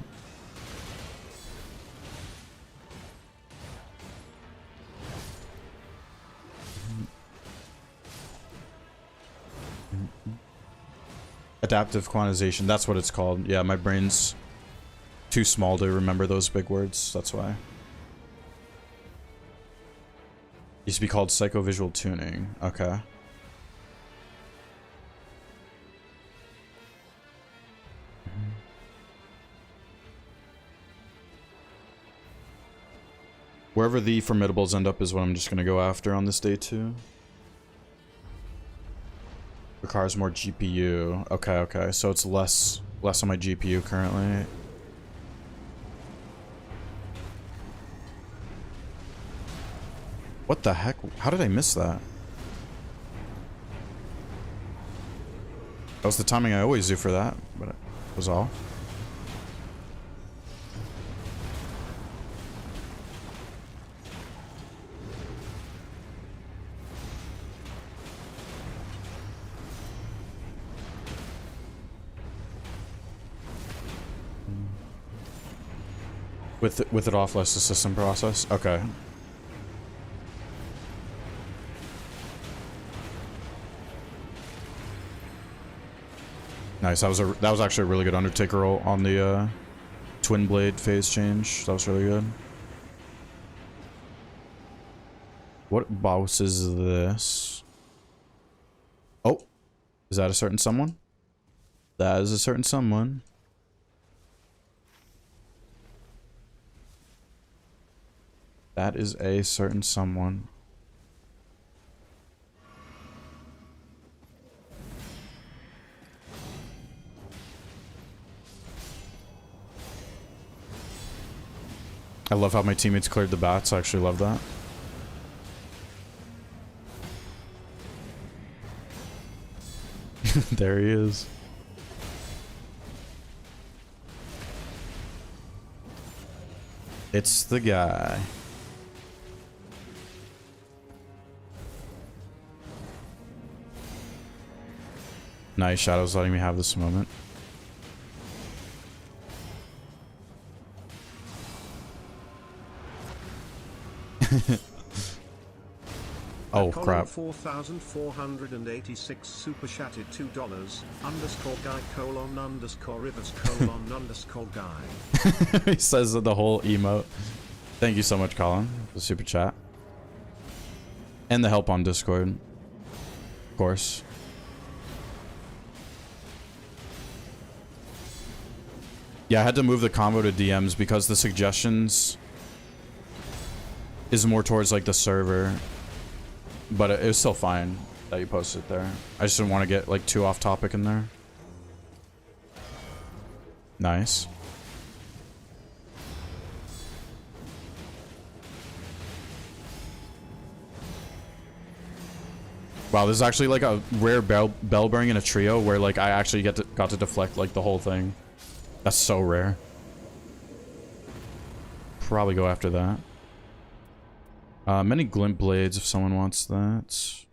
Adaptive quantization, that's what it's called. Yeah, my brain's too small to remember those big words, that's why. Used to be called psychovisual tuning. Okay. Wherever the formidables end up is what I'm just gonna go after on this day too. Requires more GPU. Okay, so it's less on my GPU currently. What the heck? How did I miss that? That was the timing I always do for that, but it was off. With it off less the system process? Okay. Nice. That was actually a really good Undertaker roll on the Twin Blade phase change. That was really good. What boss is this? Oh, is that a certain someone? That is a certain someone. That is a certain someone. I love how my teammates cleared the bats. I actually love that. There he is. It's the guy. Nice. Shadow's letting me have this moment. Oh crap. 4486 super chatted $2 _guy _rivers _guy. He says the whole emote. Thank you so much, Colin, for the super chat. And the help on Discord. Of course. Yeah, I had to move the combo to DMs because the suggestions is more towards like the server. But it was still fine that you posted it there. I just didn't want to get like too off topic in there. Nice. Wow, this is actually like a rare bell bearing in a trio where like I actually got to deflect like the whole thing. That's so rare. Probably go after that. Many glint blades if someone wants that.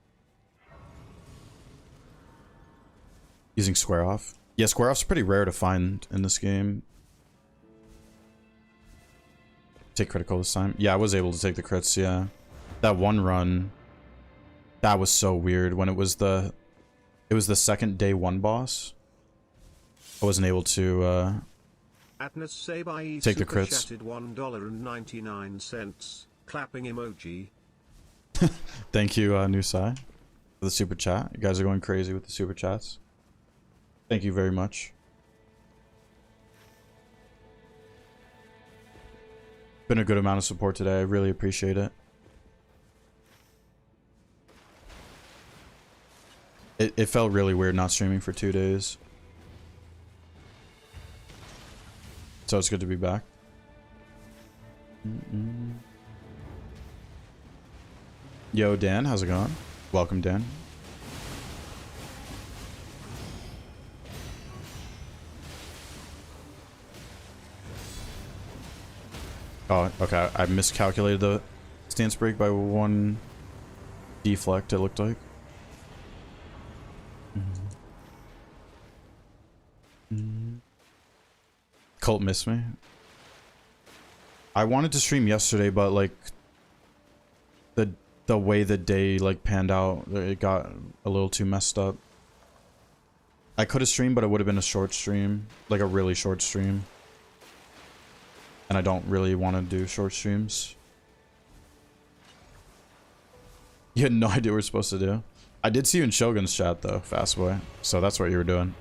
Using square off. Yeah, square off's pretty rare to find in this game. Take critical this time. Yeah, I was able to take the crits, yeah. That one run, that was so weird when it was the second day one boss. I wasn't able to take the crits. $1.99. Clapping emoji. Thank you, Nusai, for the super chat. You guys are going crazy with the super chats. Thank you very much. Been a good amount of support today. I really appreciate it. It felt really weird not streaming for 2 days. So it's good to be back. Yo, Dan, how's it going? Welcome, Dan. Oh, okay. I miscalculated the Stance break by 1 deflect, it looked like. Cult missed me. I wanted to stream yesterday, but like the way the day like panned out, it got a little too messed up. I could have streamed, but it would have been a short stream, like a really short stream. And I don't really want to do short streams. You had no idea what we're supposed to do. I did see you in Shogun's chat though, Fastboy. So that's what you were doing.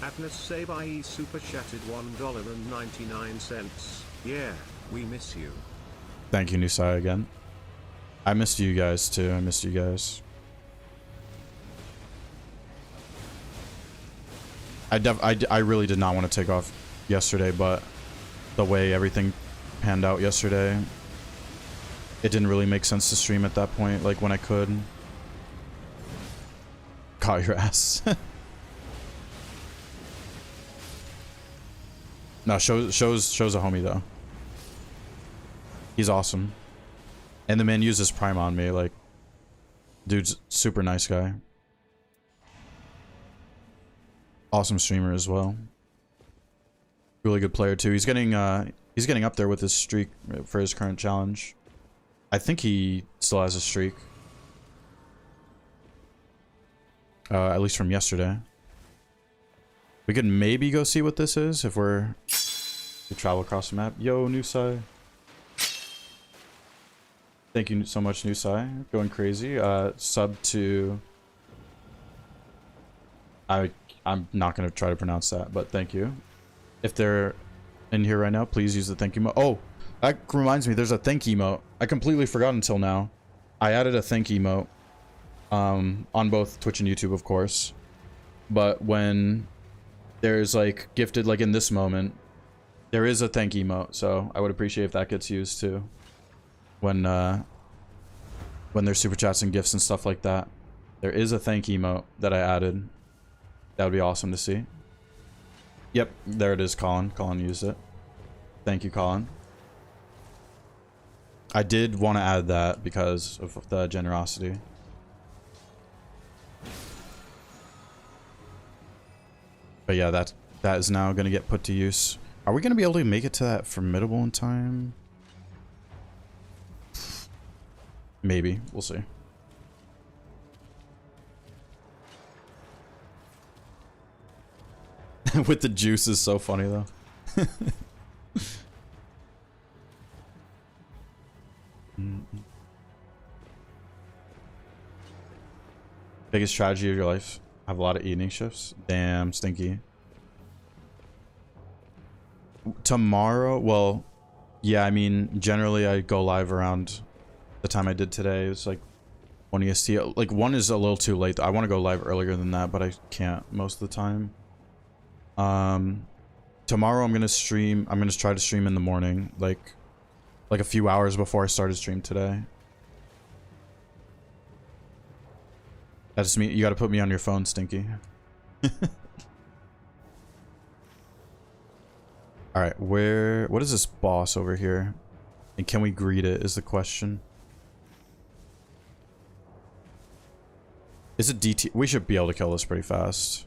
Atlas Sabai super chatted $1.99. Yeah, we miss you. Thank you, Nusai, again. I missed you guys too. I missed you guys. I really did not want to take off yesterday, but the way everything panned out yesterday, it didn't really make sense to stream at that point, like when I could. Caught your ass. No, shows a homie though. He's awesome. And the man uses Prime on me, like, dude's super nice guy. Awesome streamer as well. Really good player too. He's getting up there with his streak for his current challenge. I think he still has a streak. At least from yesterday. We could maybe go see what this is if we travel across the map. Yo, Nusai. Thank you so much, Nusai. Going crazy. Sub to... I'm not going to try to pronounce that, but thank you. If they're in here right now, please use the thank you emote. Oh, that reminds me, there's a thank emote. I completely forgot until now. I added a thank emote on both Twitch and YouTube, of course. But when there's like gifted, like in this moment, there is a thank emote. So I would appreciate if that gets used too. When there's super chats and gifts and stuff like that. There is a thank emote that I added. That would be awesome to see. Yep, there it is, Colin. Colin used it. Thank you, Colin. I did want to add that because of the generosity. But yeah, that is now going to get put to use. Are we going to be able to make it to that formidable in time? Maybe. We'll see. With the juice is so funny though. Biggest tragedy of your life? Have a lot of evening shifts? Damn, stinky. Tomorrow? Well, yeah, I mean, generally I go live around the time I did today. It's like 1 EST. Like 1 is a little too late. I want to go live earlier than that, but I can't most of the time. Tomorrow I'm gonna stream. I'm gonna try to stream in the morning, like a few hours before I started stream today. That just means you gotta put me on your phone, Stinky. Alright, what is this boss over here? And can we greet it is the question. Is it DT? We should be able to kill this pretty fast.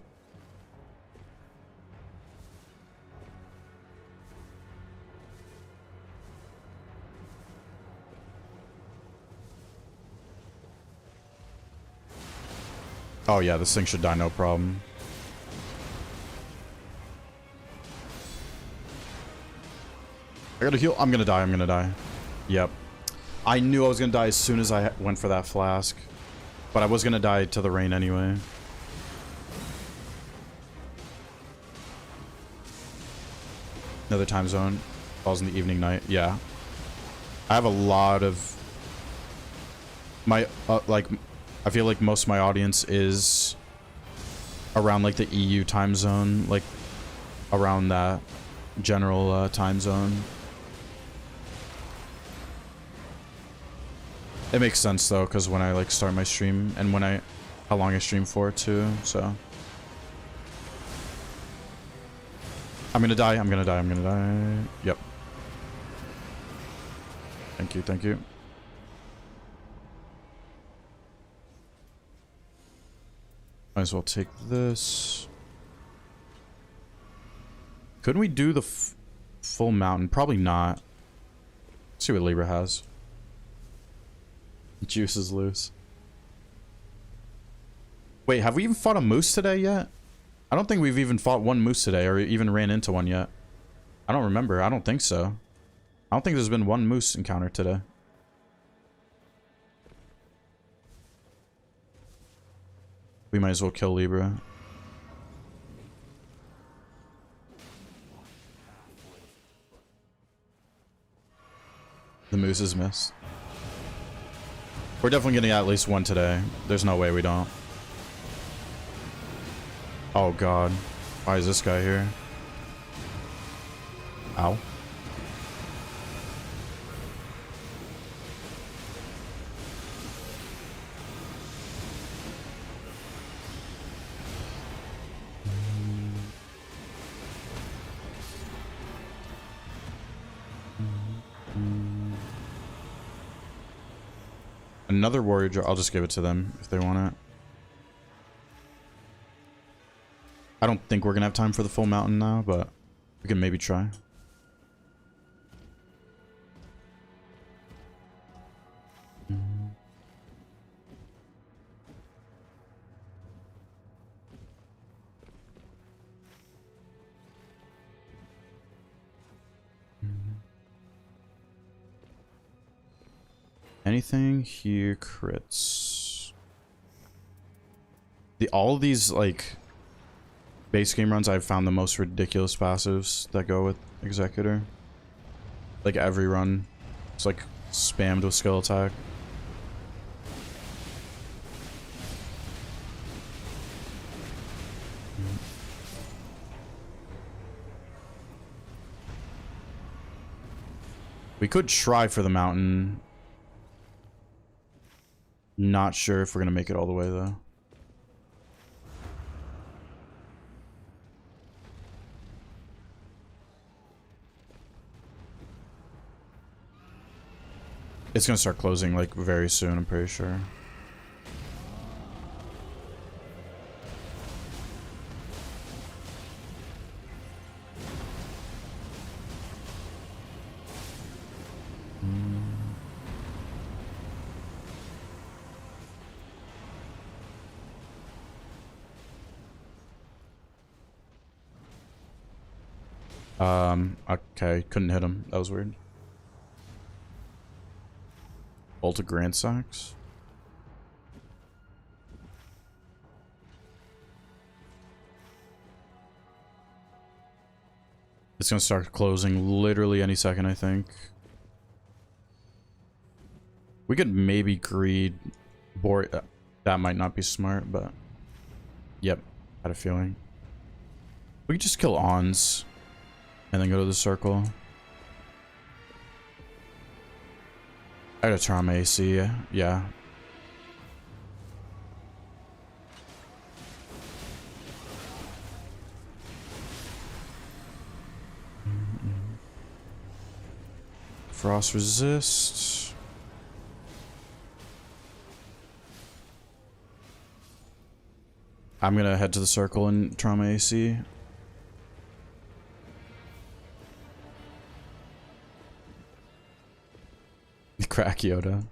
Oh yeah, this thing should die no problem. I gotta heal. I'm gonna die. I'm gonna die. Yep. I knew I was gonna die as soon as I went for that flask. But I was gonna die to the rain anyway. Another time zone. Falls in the evening night. Yeah. I have a lot of... My, like... I feel like most of my audience is around like the EU time zone, like around that general time zone. It makes sense though, because when I like start my stream and how long I stream for too, so. I'm gonna die, I'm gonna die, I'm gonna die. Yep. Thank you, thank you. Might as well take this. Couldn't we do the full mountain? Probably not. Let's see what Libra has. Juice is loose. Wait, have we even fought a moose today yet? I don't think we've even fought one moose today or even ran into one yet. I don't remember. I don't think so. I don't think there's been one moose encounter today. We might as well kill Libra. The moose is missed. We're definitely getting at least one today. There's no way we don't. Oh god. Why is this guy here? Ow. Another warrior jar. I'll just give it to them if they want it. I don't think we're gonna have time for the full mountain now, but we can maybe try. Anything here crits. All of these like base game runs, I've found the most ridiculous passives that go with Executor. Like every run, it's like spammed with skill attack. We could try for the mountain. Not sure if we're gonna make it all the way though. It's gonna start closing like very soon, I'm pretty sure. Okay, couldn't hit him. That was weird. Bolt of Grand Sacks. It's gonna start closing literally any second, I think. We could maybe greed that might not be smart, but yep, had a feeling. We could just kill Ons and then go to the circle. I gotta turn on my AC, yeah. Frost resist. I'm gonna head to the circle and turn on my AC. Crack Yoda.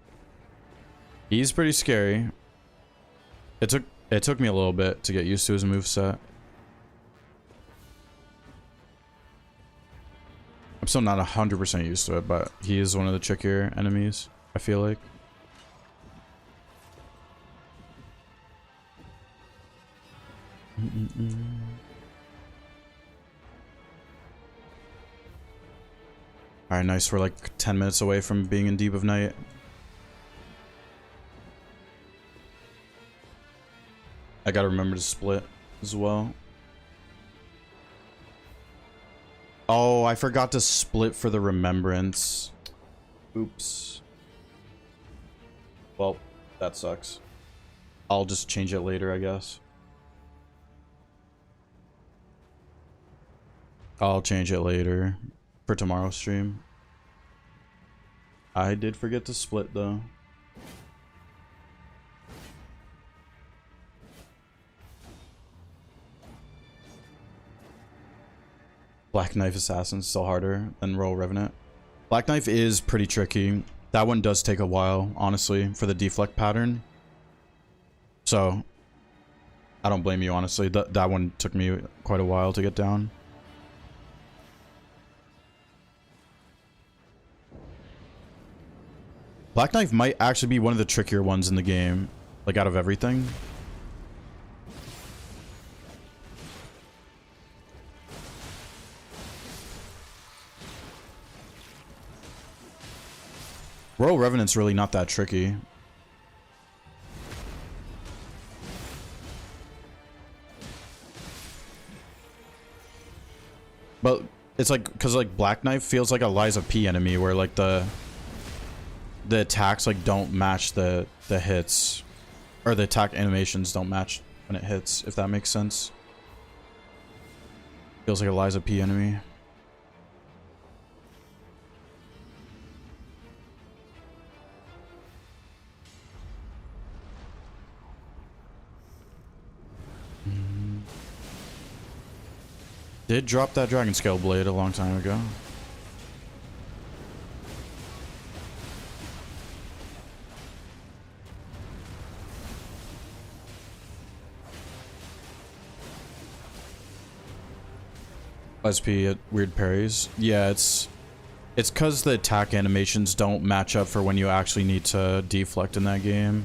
He's pretty scary. It took me a little bit to get used to his moveset. I'm still not 100% used to it, but he is one of the trickier enemies, I feel like. Alright, nice. We're like 10 minutes away from being in Deep of Night. I gotta remember to split as well. Oh, I forgot to split for the Remembrance. Oops. Well, that sucks. I'll just change it later, I guess. I'll change it later. For tomorrow's stream. I did forget to split though. Black Knife Assassin is still harder than Royal Revenant. Black Knife is pretty tricky. That one does take a while, honestly, for the deflect pattern. So, I don't blame you, honestly. That one took me quite a while to get down. Black Knife might actually be one of the trickier ones in the game, like out of everything. Royal Revenant's really not that tricky. But it's like, because like Black Knife feels like a Liza P enemy where like the attacks like don't match the hits, or the attack animations don't match when it hits, if that makes sense. Feels like a Liza P enemy. Did drop that Dragon Scale Blade a long time ago. SP at weird parries. Yeah, it's because the attack animations don't match up for when you actually need to deflect in that game.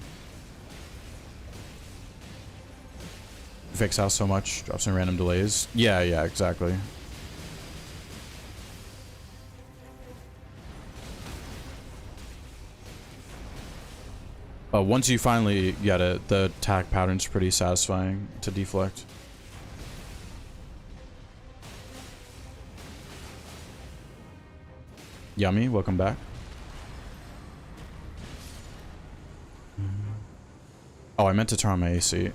Fakes out so much, drops in random delays. Yeah, exactly. Once you finally get it, the attack pattern's pretty satisfying to deflect. Yummy, welcome back. Oh, I meant to turn on my AC.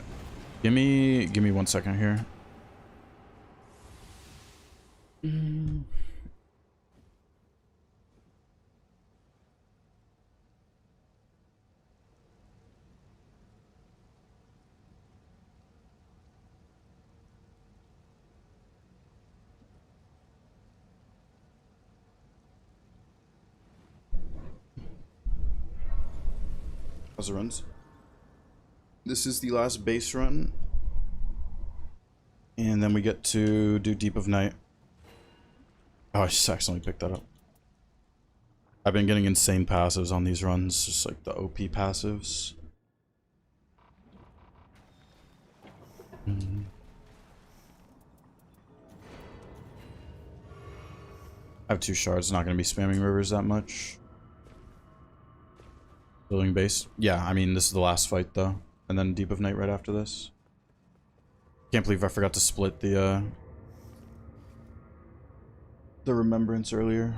Give me 1 second here. How's the runs? This is the last base run. And then we get to do Deep of Night. Oh, I just accidentally picked that up. I've been getting insane passives on these runs, just like the OP passives. I have 2 shards, not going to be spamming rivers that much. Building base. Yeah, I mean, this is the last fight, though. And then Deep of Night right after this. Can't believe I forgot to split the Remembrance earlier.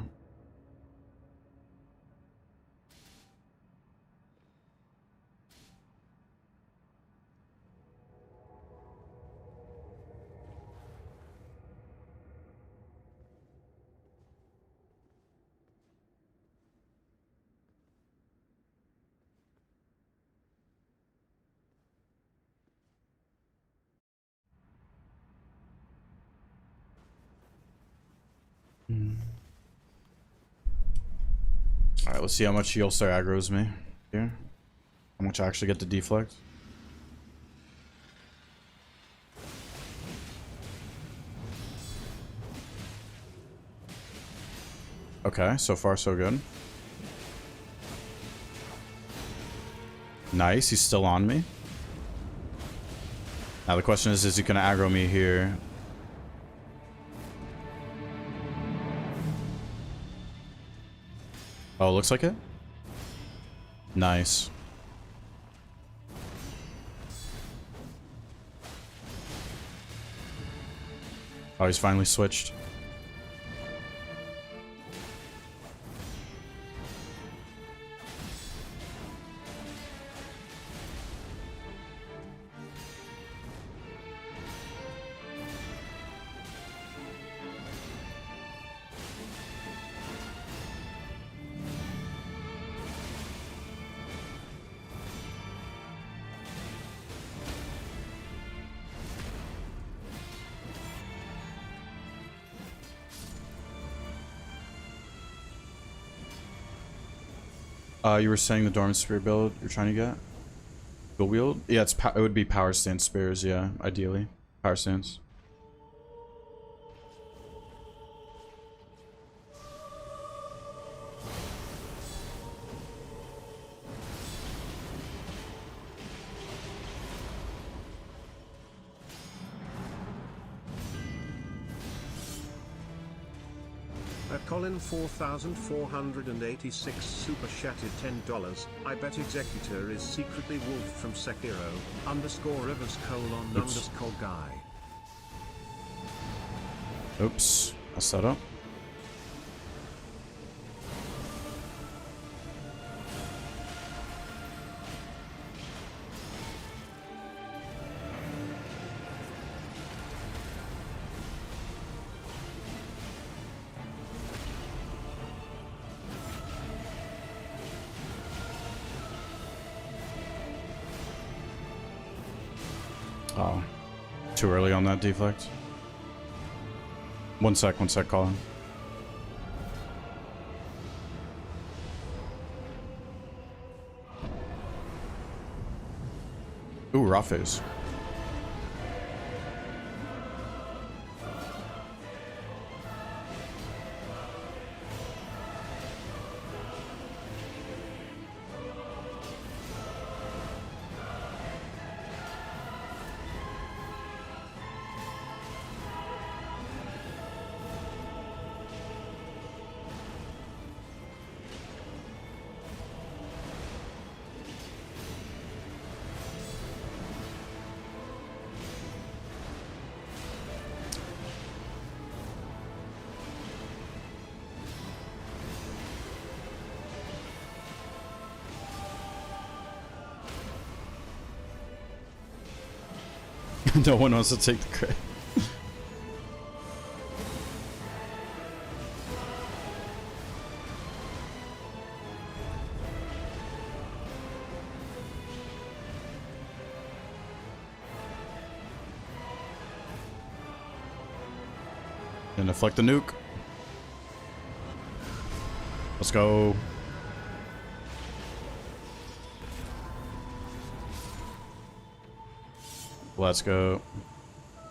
Alright, let's see how much Heal Star aggroes me here. How much I actually get to deflect. Okay, so far so good. Nice, he's still on me. Now the question is he gonna aggro me here? Oh, looks like it? Nice. Oh, he's finally switched. You were saying the Dormant Spear build you're trying to get? Dual wield? Yeah, it would be power stance spears, yeah, ideally. Power stance. Colin 4486 super chatted $10. I bet Executor is secretly Wolf from Sekiro, _Rivers:_guy. Oops. Messed that up. Oh, too early on that deflect. One sec, Colin. Ooh, raw phase. No one wants to take the crit. And deflect the nuke. Let's go. Let's go.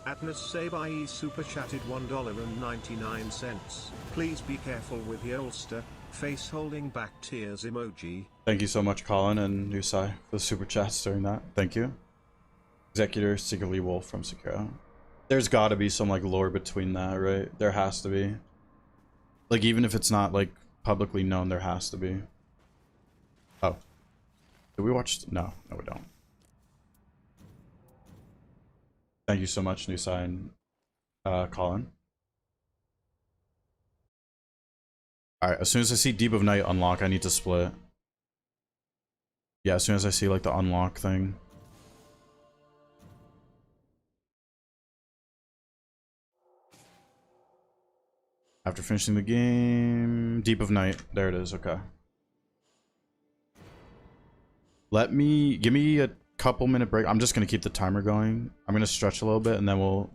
Atnas Sabai super chatted $1.99. Please be careful with the ulster. Face holding back tears emoji. Thank you so much, Colin and Nusai, for the super chats during that. Thank you. Executor, secretly Wolf from Sekiro. There's gotta be some, like, lore between that, right? There has to be. Like, even if it's not, like, publicly known, there has to be. Oh. Did we watch? No, we don't. Thank you so much, Nusai and Colin. Alright, as soon as I see Deep of Night unlock, I need to split. Yeah, as soon as I see, like, the unlock thing. After finishing the game... Deep of Night. There it is, okay. Give me a couple minute break. I'm just gonna keep the timer going. I'm gonna stretch a little bit, and then we'll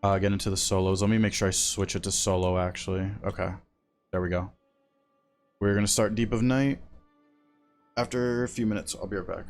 get into the solos. Let me make sure I switch it to solo, actually. Okay. There we go. We're gonna start Deep of Night. After a few minutes, I'll be right back.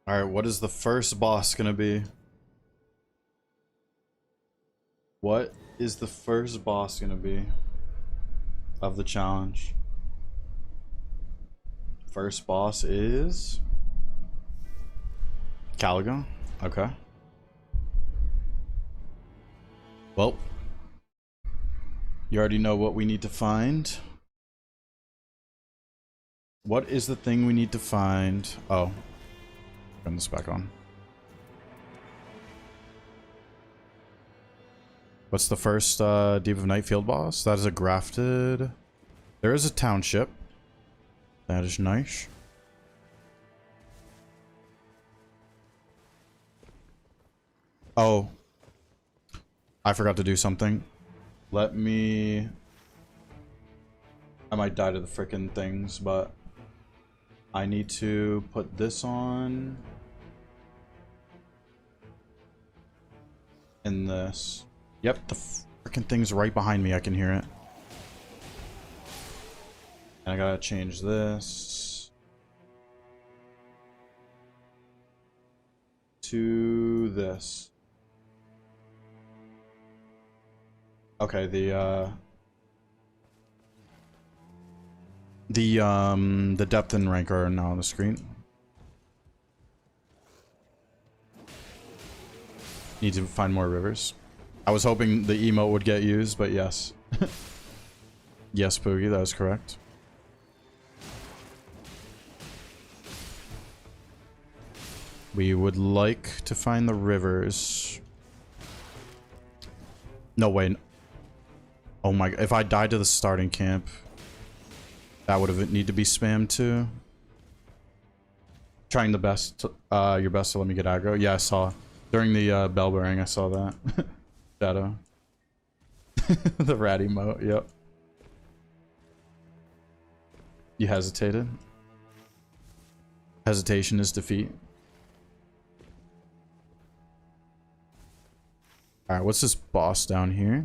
Alright, what is the first boss gonna be? What is the first boss gonna be of the challenge? First boss is Caligo. Okay. Well, you already know what we need to find. What is the thing we need to find? Oh, turn this back on. What's the first Deep of Night field boss? That is a grafted. There is a township. That is nice. Oh, I forgot to do something. Let me... I might die to the frickin' things, but I need to put this on. And this. Yep, the frickin' thing's right behind me. I can hear it. And I gotta change this to this. Okay, the depth and rank are now on the screen. Need to find more rivers. I was hoping the emote would get used, but yes. Yes, Poogie, that is correct. We would like to find the rivers. No way. Oh my, if I died to the starting camp, that would have need to be spammed too. Trying the best, your best to let me get aggro. Yeah, I saw. During the bell bearing, I saw that. Shadow. The rat emote, yep. You hesitated? Hesitation is defeat. Alright, what's this boss down here?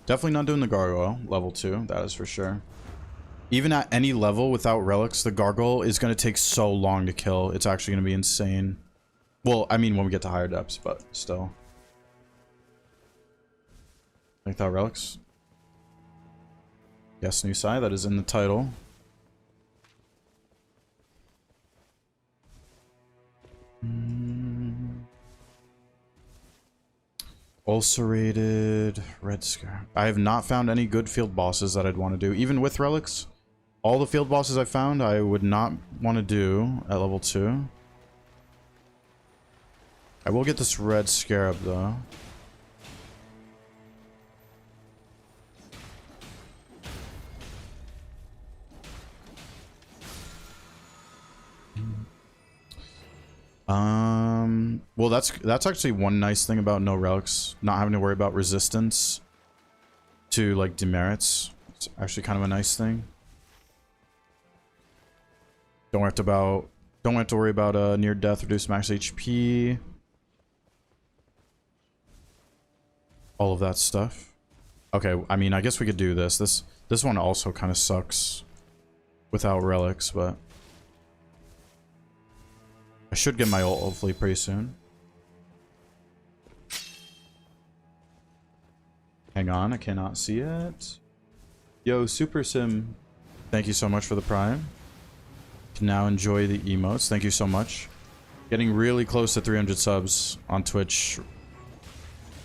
Definitely not doing the gargoyle, level 2, that is for sure. Even at any level without relics, the gargoyle is going to take so long to kill. It's actually going to be insane. Well, I mean when we get to higher depths, but still. Without relics. Yes, new Sai, that is in the title. Ulcerated red scare. I have not found any good field bosses that I'd want to do, even with relics. All the field bosses I found, I would not want to do at level 2. I will get this red scarab though. Well, that's actually one nice thing about No Relics, not having to worry about resistance to like demerits. It's actually kind of a nice thing. Don't have to worry about near death, reduce max HP. All of that stuff. Okay, I mean, I guess we could do this. This one also kind of sucks without relics, but I should get my ult hopefully pretty soon. Hang on, I cannot see it. Yo, Super Sim, thank you so much for the prime. Can now enjoy the emotes. Thank you so much. Getting really close to 300 subs on Twitch.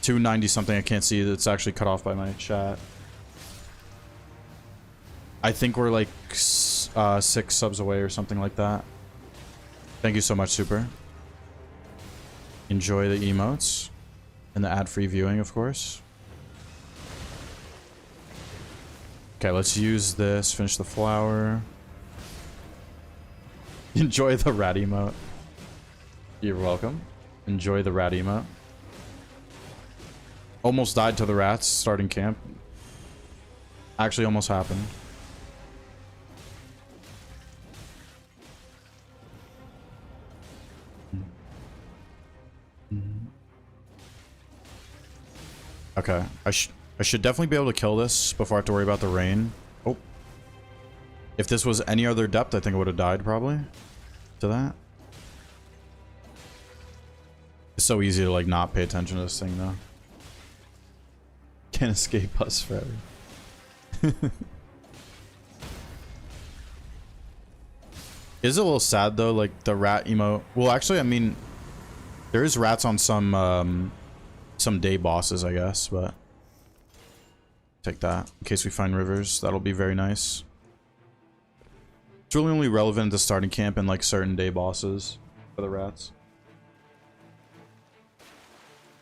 290 something I can't see. That's actually cut off by my chat. I think we're like 6 subs away or something like that. Thank you so much, Super. Enjoy the emotes and the ad-free viewing, of course. Okay, let's use this. Finish the flower. Enjoy the rat emote. You're welcome. Enjoy the rat emote. Almost died to the rats starting camp. Actually almost happened. Okay, I should definitely be able to kill this before I have to worry about the rain. Oh. If this was any other depth, I think I would have died probably to that. It's so easy to like not pay attention to this thing though. Can't escape us forever. Is it a little sad though, like the rat emote? Well, actually, I mean, there is rats on some day bosses, I guess, but take that in case we find rivers. That'll be very nice. It's really only relevant to starting camp and like certain day bosses for the rats.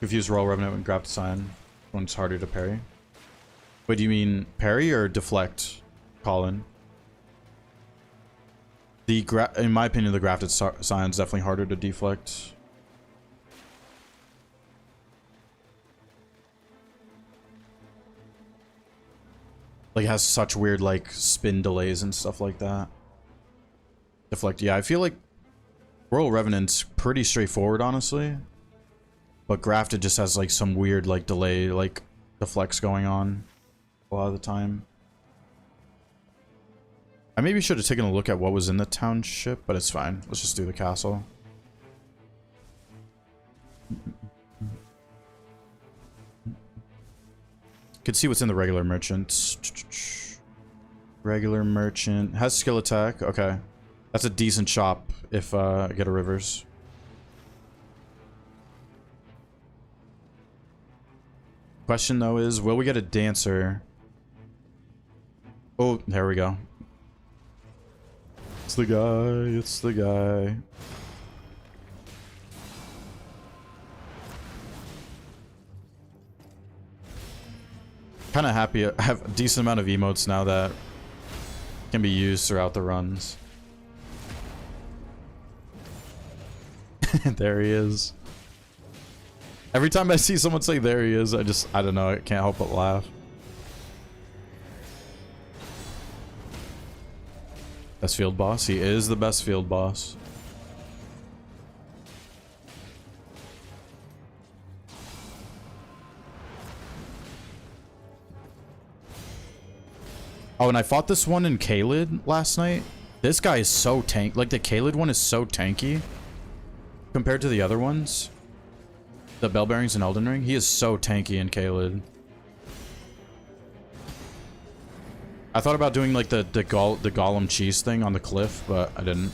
Confuse Royal Revenant and Graft Sign. One's harder to parry. Wait, do you mean parry or deflect, Colin? In my opinion, the Grafted Sign is definitely harder to deflect. Like, it has such weird, like, spin delays and stuff like that. Deflect, yeah, I feel like Royal Revenant's pretty straightforward, honestly. But Grafted just has, like, some weird, like, delay, like, deflects going on a lot of the time. I maybe should have taken a look at what was in the township, but it's fine. Let's just do the castle. Could see what's in the regular merchant. Regular merchant. Has skill attack. Okay. That's a decent shop if I get a rivers. Question though is, will we get a dancer? Oh, there we go. It's the guy. It's the guy. Kind of happy I have a decent amount of emotes now that can be used throughout the runs. There he is. Every time I see someone say there he is, I don't know, I can't help but laugh. Best field boss? He is the best field boss. Oh, and I fought this one in Caelid last night. This guy is so tank. Like, the Caelid one is so tanky compared to the other ones. The Bell Bearings in Elden Ring. He is so tanky in Caelid. I thought about doing, like, the Golem cheese thing on the cliff, but I didn't.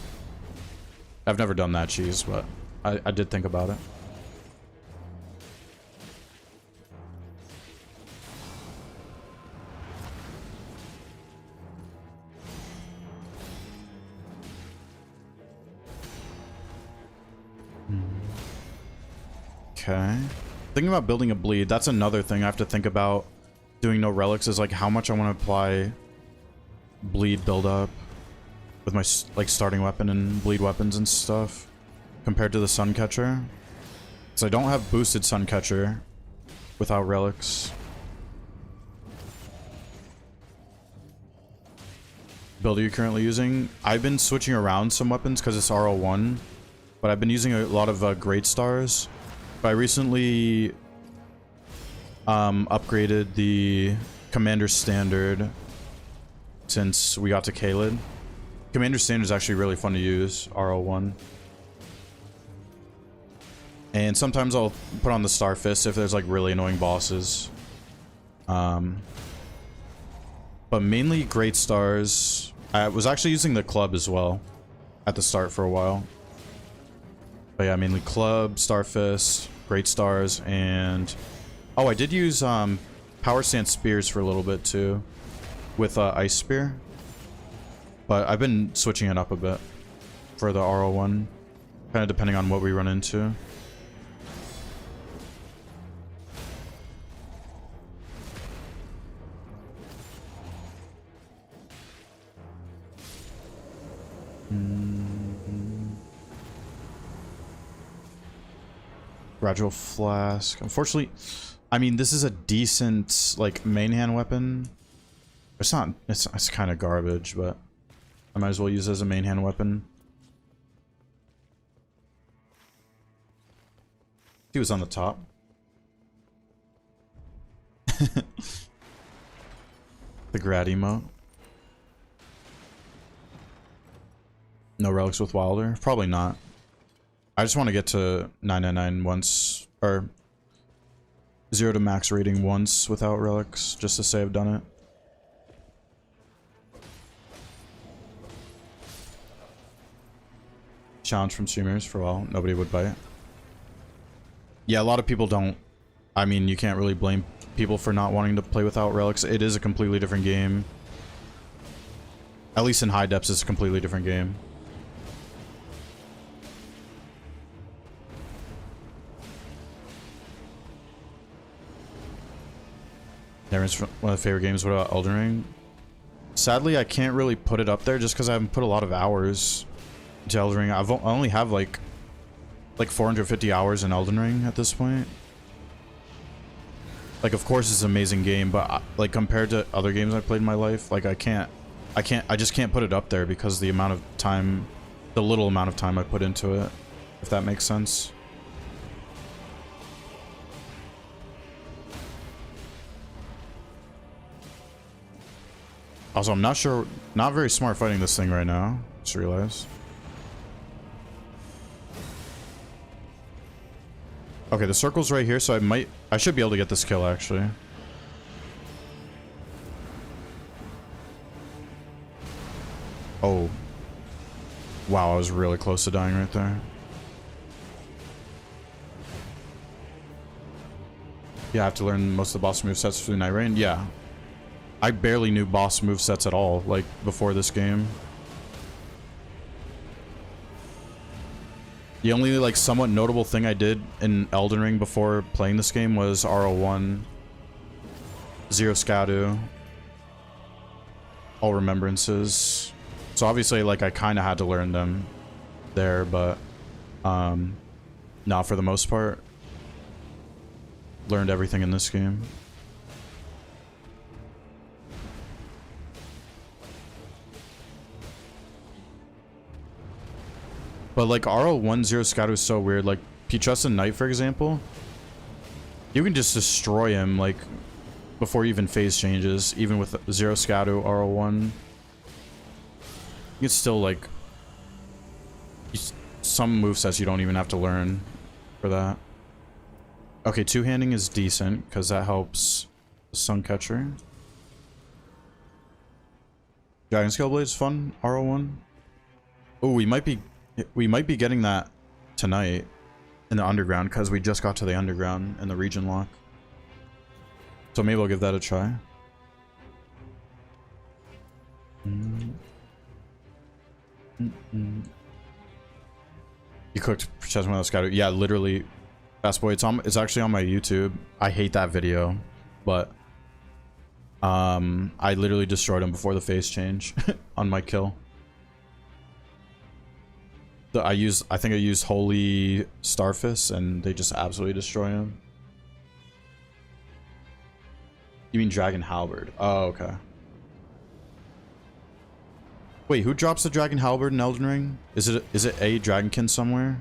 I've never done that cheese, but I did think about it. Okay. Thinking about building a bleed, that's another thing I have to think about doing No Relics, is like how much I want to apply bleed buildup with my like starting weapon and bleed weapons and stuff compared to the Suncatcher. So I don't have boosted Suncatcher without relics. Build are you currently using? I've been switching around some weapons because it's RL1, but I've been using a lot of Great Stars. But I recently upgraded the Commander Standard since we got to Caelid. Commander Standard is actually really fun to use, RL1. And sometimes I'll put on the Star Fist if there's like really annoying bosses. But mainly Great Stars. I was actually using the Club as well at the start for a while. But yeah, mainly Club, Star Fist, Great Stars, and... Oh, I did use Power Stance Spears for a little bit too. With Ice Spear. But I've been switching it up a bit for the RO1, kind of depending on what we run into. Gradual flask. Unfortunately, I mean, this is a decent, like, main hand weapon. It's not, it's kind of garbage, but I might as well use it as a main hand weapon. He was on the top. The grad emote. No relics with Wilder? Probably not. I just want to get to 999 once, or 0 to max rating once without relics, just to say I've done it. Challenge from streamers for a while. Nobody would buy it. Yeah, a lot of people don't. I mean, you can't really blame people for not wanting to play without relics. It is a completely different game. At least in high depths, it's a completely different game. Darren's one of the favorite games. What about Elden Ring? Sadly, I can't really put it up there just because I haven't put a lot of hours into Elden Ring. I only have like 450 hours in Elden Ring at this point. Like, of course, it's an amazing game, but like compared to other games I played in my life, like I just can't put it up there because the amount of time, the little amount of time I put into it, if that makes sense. Also, I'm not sure, not very smart fighting this thing right now. Just realized. Okay, the circle's right here, so I should be able to get this kill, actually. Oh. Wow, I was really close to dying right there. Yeah, I have to learn most of the boss movesets through Night Rain. Yeah. I barely knew boss movesets at all, like, before this game. The only, like, somewhat notable thing I did in Elden Ring before playing this game was RO1, Zero Scadu, All Remembrances. So obviously, like, I kind of had to learn them there, but, not for the most part. Learned everything in this game. But like RO1 Zero Scadu is so weird. Like P-Trust Knight, for example, you can just destroy him like before even phase changes, even with Zero Scadu RO1. It's still like some movesets you don't even have to learn for that. Okay, two-handing is decent because that helps the Suncatcher. Dragon Scale Blade is fun. RO1. Oh, we might be getting that tonight in the underground because we just got to the underground in the region lock. So maybe I'll give that a try. You cooked Chessman without Scadu. Yeah, literally. Fast boy, it's actually on my YouTube. I hate that video, but I literally destroyed him before the phase change on my kill. I think I used Holy Starfists and they just absolutely destroy him. You mean Dragon Halberd? Oh, okay. Wait, who drops the Dragon Halberd in Elden Ring? Is it a Dragonkin somewhere?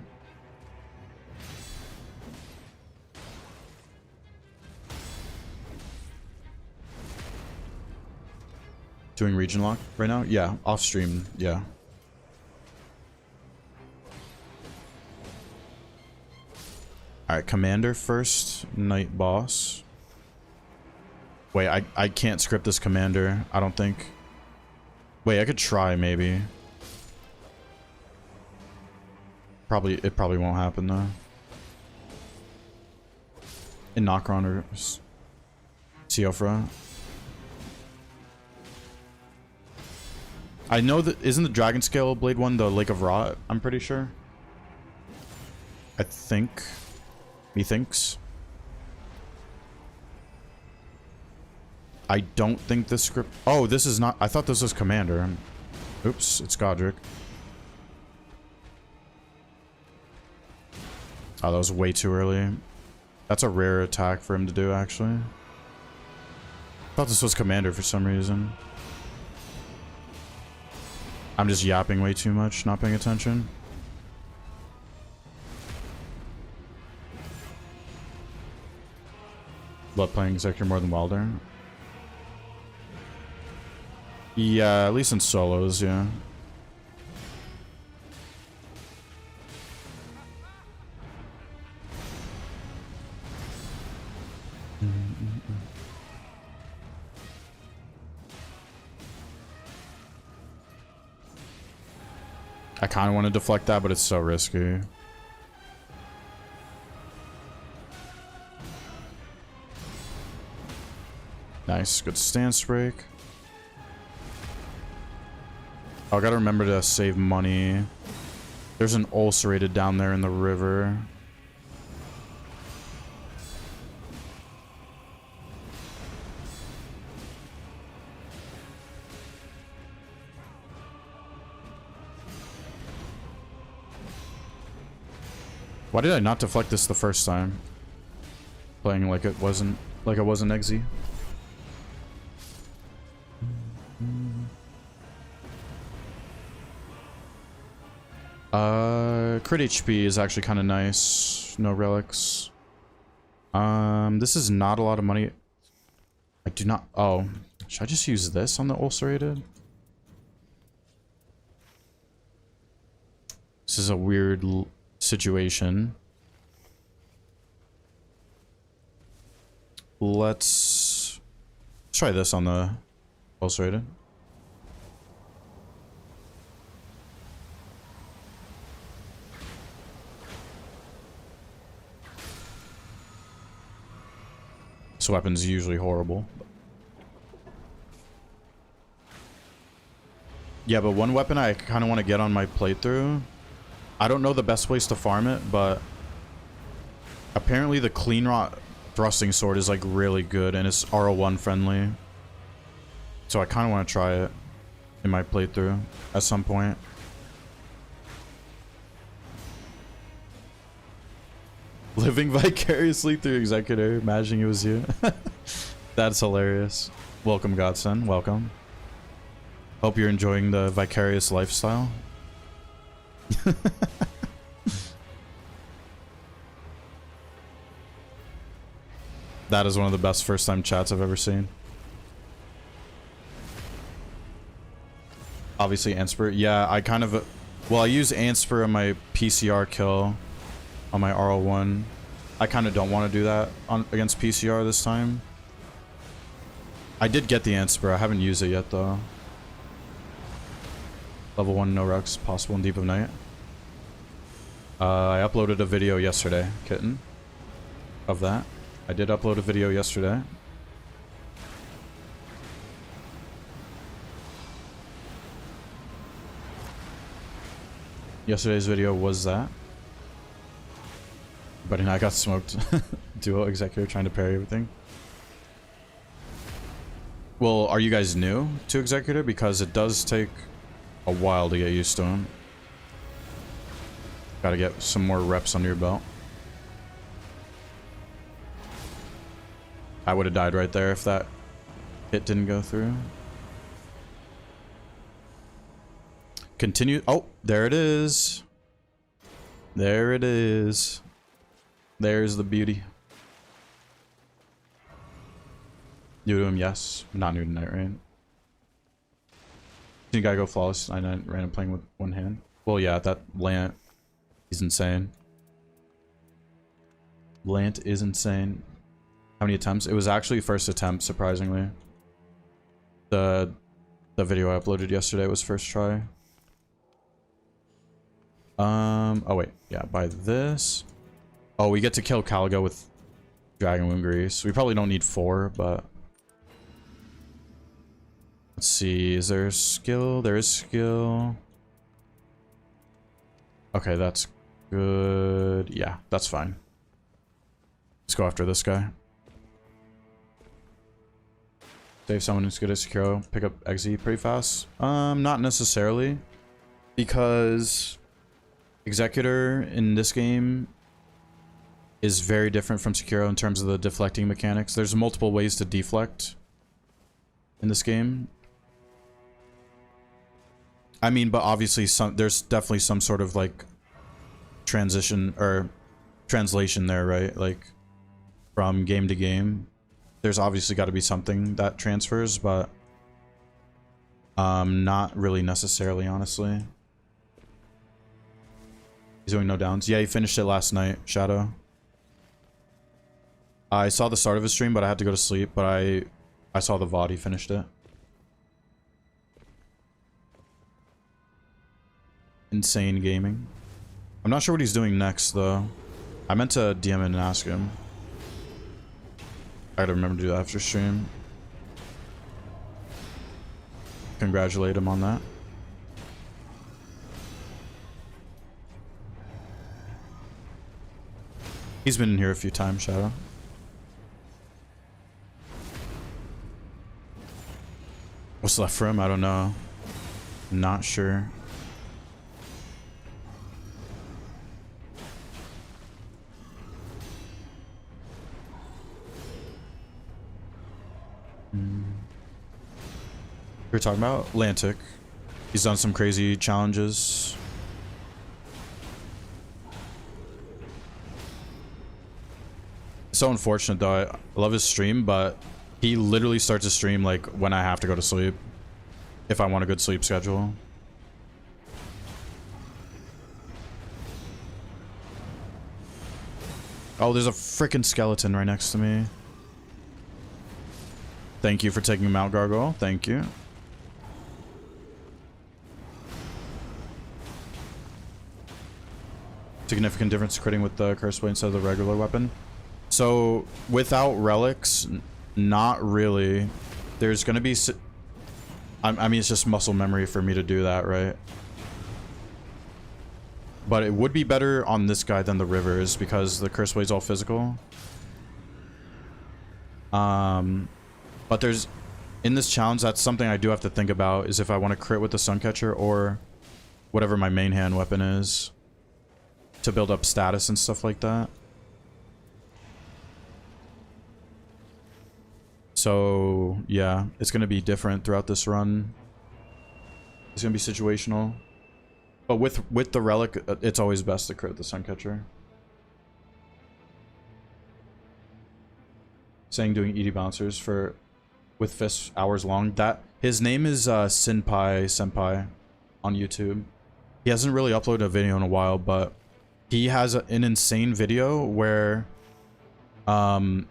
Doing region lock right now? Yeah, off stream, yeah. Alright, Commander first, Night Boss. Wait, I can't script this Commander, I don't think. Wait, I could try, maybe. It probably won't happen, though. In Nocron or Siofra. I know that isn't the Dragon Scale Blade one the Lake of Rot? I'm pretty sure. I think. Methinks. I don't think this script. Oh, this is not. I thought this was Commander. Oops, it's Godric. Oh, that was way too early. That's a rare attack for him to do, actually. I thought this was Commander for some reason. I'm just yapping way too much, not paying attention. Love playing Executor more than Wilder. Yeah, at least in solos, yeah. I kind of want to deflect that, but it's so risky. Nice, good stance break. Oh, I gotta remember to save money. There's an ulcerated down there in the river. Why did I not deflect this the first time? Playing like it wasn't Eggsy. Crit HP is actually kind of nice. No relics. This is not a lot of money. I do not. Oh, should I just use this on the ulcerated? This is a weird situation. Let's try this on the ulcerated. This weapon's usually horrible. Yeah, but one weapon I kind of want to get on my playthrough. I don't know the best place to farm it, but apparently the clean rot thrusting sword is like really good and it's RO1 friendly. So I kind of want to try it in my playthrough at some point. Living vicariously through Executor, imagining it was you. That's hilarious. Welcome, Godson. Welcome. Hope you're enjoying the vicarious lifestyle. That is one of the best first-time chats I've ever seen. Obviously, Anspur. Yeah, I kind of... Well, I use Anspur on my PCR kill. On my RO1. I kind of don't want to do that against PCR this time. I did get the Anspur. I haven't used it yet, though. Level 1 No Relics possible in Deep of Night. I uploaded a video yesterday, Kitten. Of that. I did upload a video yesterday. Yesterday's video was that. But I got smoked. Duo Executor trying to parry everything. Well, are you guys new to Executor? Because it does take a while to get used to him. Gotta get some more reps under your belt. I would have died right there if that hit didn't go through. Continue. Oh, there it is. There it is. There's the beauty. New to him, yes. Not new to Night Rain. You gotta go flawless. I random playing with one hand. Well, yeah, that Lant is insane. Lant is insane. How many attempts? It was actually first attempt, surprisingly. The video I uploaded yesterday was first try. Oh wait, yeah, by this. Oh, we get to kill Caligo with Dragon Wound Grease. We probably don't need 4, but Let's see, is there skill? There is skill. Okay, that's good. Yeah, that's fine. Let's go after this guy. Save someone who's good at Sekiro. Pick up XE pretty fast. Not necessarily. Because Executor in this game is very different from Sekiro in terms of the deflecting mechanics. There's multiple ways to deflect in this game. I mean, but obviously there's definitely some sort of like transition or translation there, right? Like from game to game. There's obviously got to be something that transfers, but not really necessarily, honestly. He's doing no downs. Yeah, he finished it last night, Shadow. I saw the start of his stream, but I had to go to sleep, but I saw the VOD, he finished it. Insane gaming. I'm not sure what he's doing next, though. I meant to DM him and ask him. I gotta remember to do that after stream. Congratulate him on that. He's been in here a few times, Shadow. What's left for him? I don't know. Not sure. We were talking about Atlantic. He's done some crazy challenges. So unfortunate though. I love his stream, but he literally starts a stream like when I have to go to sleep. If I want a good sleep schedule. Oh, there's a freaking skeleton right next to me. Thank you for taking him out, Gargoyle. Thank you. Significant difference critting with the curse blade instead of the regular weapon. So without relics, not really. There's gonna be I mean, it's just muscle memory for me to do that, right? But it would be better on this guy than the rivers because the curse blade's all physical. But there's in this challenge, that's something I do have to think about, is if I want to crit with the Suncatcher or whatever my main hand weapon is to build up status and stuff like that. So yeah, it's going to be different throughout this run. It's going to be situational. But with the relic, it's always best to crit the Suncatcher. Saying doing ED bouncers with fists hours long. That his name is Senpai on YouTube. He hasn't really uploaded a video in a while, but he has an insane video where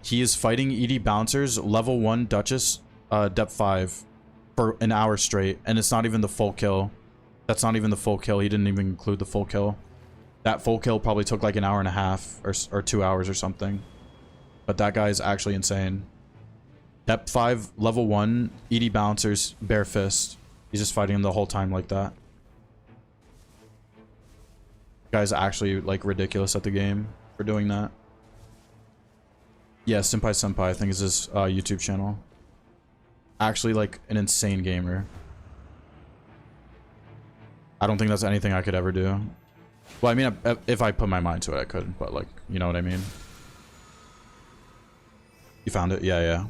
he is fighting ED bouncers level 1 Duchess depth 5 for an hour straight, and it's not even the full kill. That's not even the full kill. He didn't even include the full kill. That full kill probably took like an hour and a half or 2 hours or something. But that guy is actually insane. Depth 5, level 1, ED bouncers, bare fist. He's just fighting him the whole time like that. Guy's actually like ridiculous at the game for doing that. Yeah, Senpai I think is his YouTube channel. Actually like an insane gamer. I don't think that's anything I could ever do. Well, I mean, if I put my mind to it, I could, but like, you know what I mean? You found it? Yeah, yeah.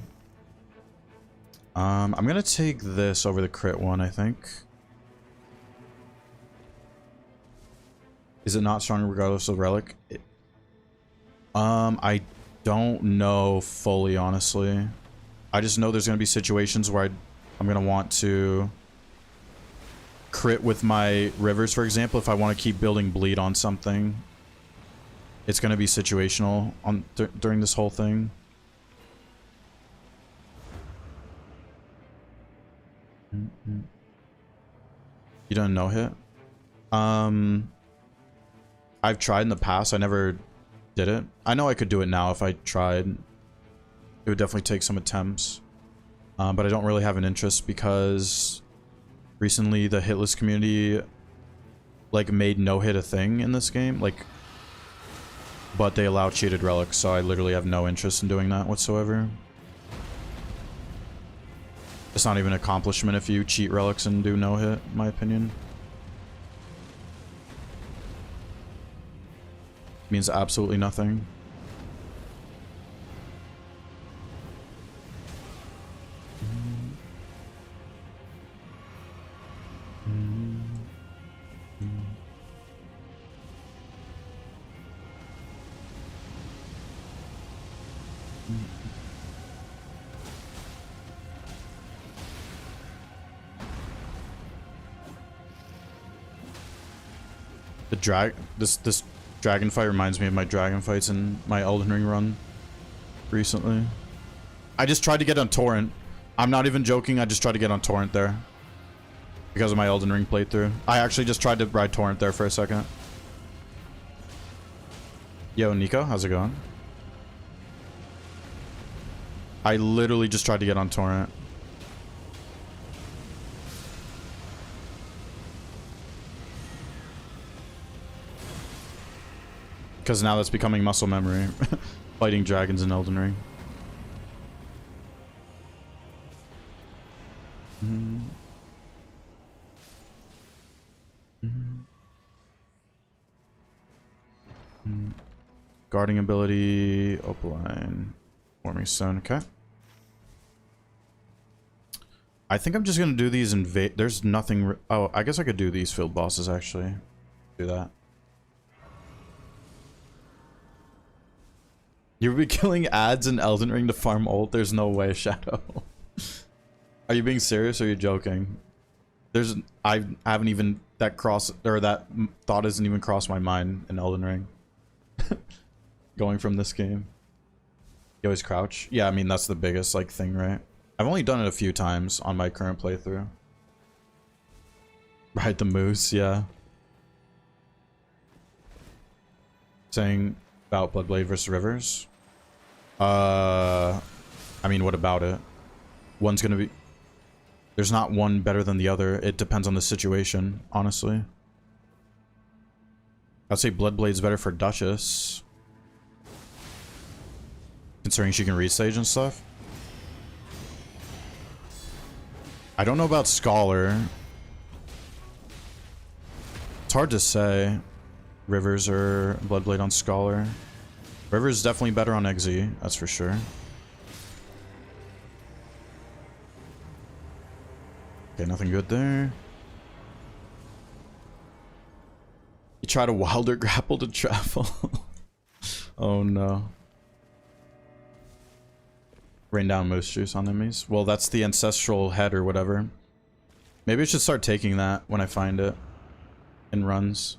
I'm gonna take this over the crit one, I think. Is it not stronger regardless of relic? I don't know fully, honestly. I just know there's gonna be situations where I'm gonna want to crit with my rivers, for example, if I want to keep building bleed on something. It's gonna be situational on during this whole thing. You don't know hit? I've tried in the past. I never did it. I know I could do it now if I tried. It would definitely take some attempts. But I don't really have an interest because recently the hitless community like made no hit a thing in this game, like, but they allow cheated relics, so I literally have no interest in doing that whatsoever. It's not even an accomplishment if you cheat relics and do no hit, in my opinion. Means absolutely nothing. This dragon fight reminds me of my dragon fights in my Elden Ring run recently. I just tried to get on torrent. I'm not even joking, I just tried to get on torrent there because of my Elden Ring playthrough. I actually just tried to ride torrent there for a second. Yo, Nico, how's it going? I literally just tried to get on torrent. Because now that's becoming muscle memory. Fighting dragons in Elden Ring. Guarding ability, Opaline, Warming Stone, okay. I think I'm just gonna do these there's nothing, oh, I guess I could do these field bosses actually. Do that. You would be killing ads in Elden Ring to farm ult? There's no way, Shadow. Are you being serious or are you joking? I haven't even, that thought hasn't even crossed my mind in Elden Ring. Going from this game. You always crouch? Yeah, I mean, that's the biggest, like, thing, right? I've only done it a few times on my current playthrough. Ride the moose, yeah. Saying about Bloodblade versus Rivers. I mean, what about it? One's gonna be... There's not one better than the other. It depends on the situation, honestly. I'd say Bloodblade's better for Duchess. Considering she can read stage and stuff. I don't know about Scholar. It's hard to say. Rivers or Bloodblade on Scholar. Rivers is definitely better on XZ, that's for sure. Okay, nothing good there. You try to wilder grapple to travel. Oh no. Rain down moose juice on enemies. Well, that's the ancestral head or whatever. Maybe I should start taking that when I find it in runs.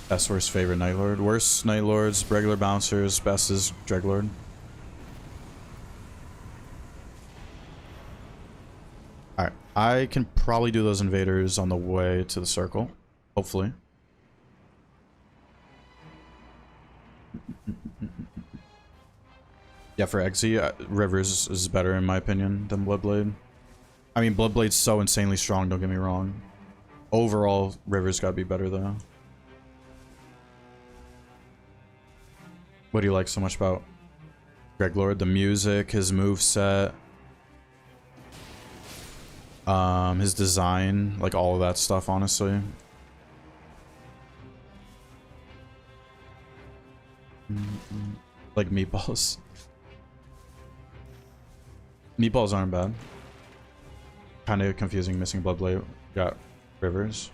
Best worst favorite Night Lord. Worst Night Lords, regular bouncers, best is Dreglord. Alright, I can probably do those invaders on the way to the circle. Hopefully. Yeah, for XZ, Rivers is better in my opinion than Bloodblade. I mean, Bloodblade's so insanely strong, don't get me wrong. Overall, Rivers gotta be better though. What do you like so much about Dreglord? The music, his moveset, his design, like all of that stuff, honestly. Like meatballs. Meatballs aren't bad. Kind of confusing, missing Bloodblade. Got Rivers.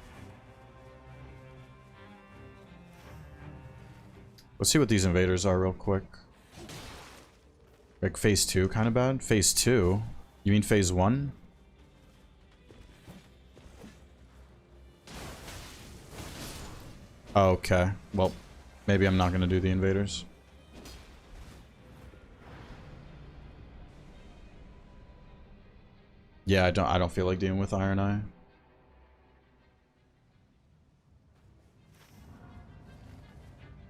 Let's see what these invaders are real quick. Like phase 2, kind of bad. Phase 2? You mean phase 1? Okay. Well, maybe I'm not gonna do the invaders. Yeah, I don't feel like dealing with Iron Eye.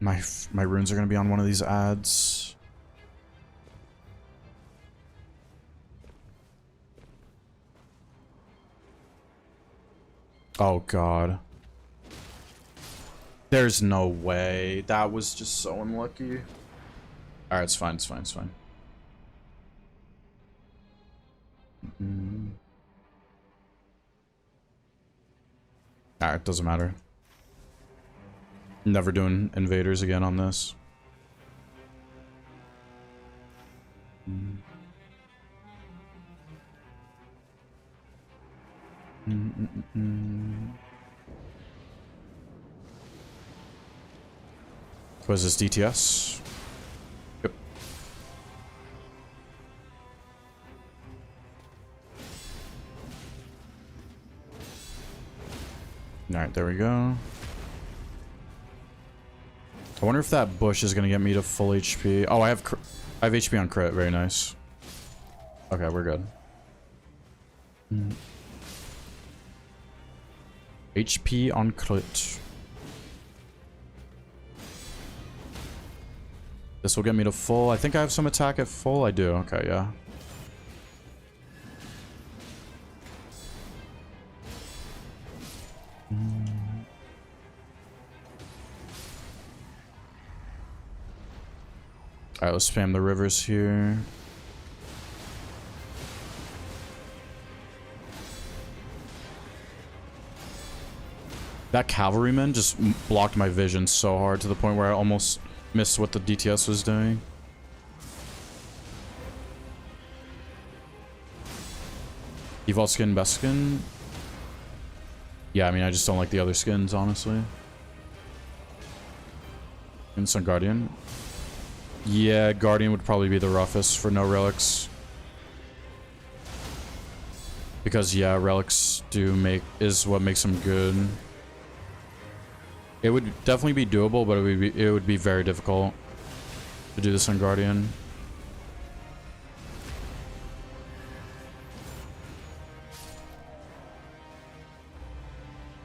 My runes are gonna be on one of these ads. Oh, God. There's no way. That was just so unlucky. Alright, it's fine, it's fine, it's fine. Alright, doesn't matter. Never doing invaders again on this. Was this DTS? Yep. Alright, there we go. I wonder if that bush is gonna get me to full HP. Oh, I have HP on crit. Very nice. Okay, we're good. HP on crit. This will get me to full. I think I have some attack at full. I do. Okay, yeah. Alright, let's spam the rivers here. That cavalryman just blocked my vision so hard to the point where I almost missed what the DTS was doing. Default skin, best skin? Yeah, I mean, I just don't like the other skins, honestly. And Sun Guardian. Yeah, Guardian would probably be the roughest for No Relics. Because, yeah, Relics is what makes them good. It would definitely be doable, but it would be very difficult to do this on Guardian.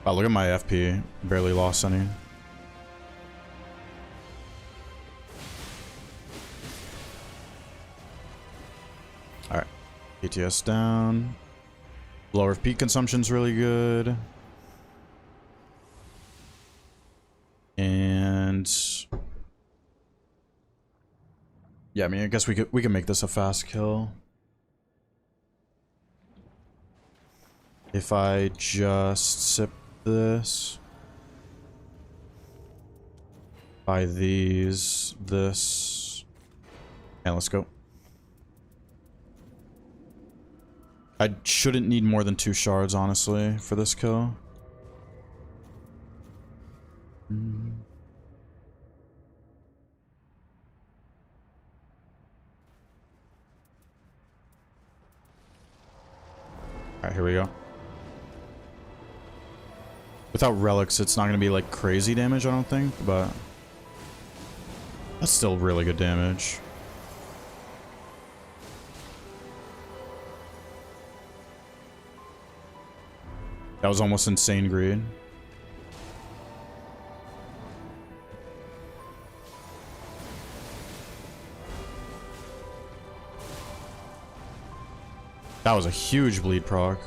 Wow, look at my FP. Barely lost any. Alright. ATS down. Lower FP consumption's really good. And yeah, I mean, I guess we can make this a fast kill. If I just sip this, buy these, this, and let's go. I shouldn't need more than 2 shards, honestly, for this kill. Alright, here we go. Without relics, it's not going to be like crazy damage, I don't think, but that's still really good damage. That was almost insane greed. That was a huge bleed proc.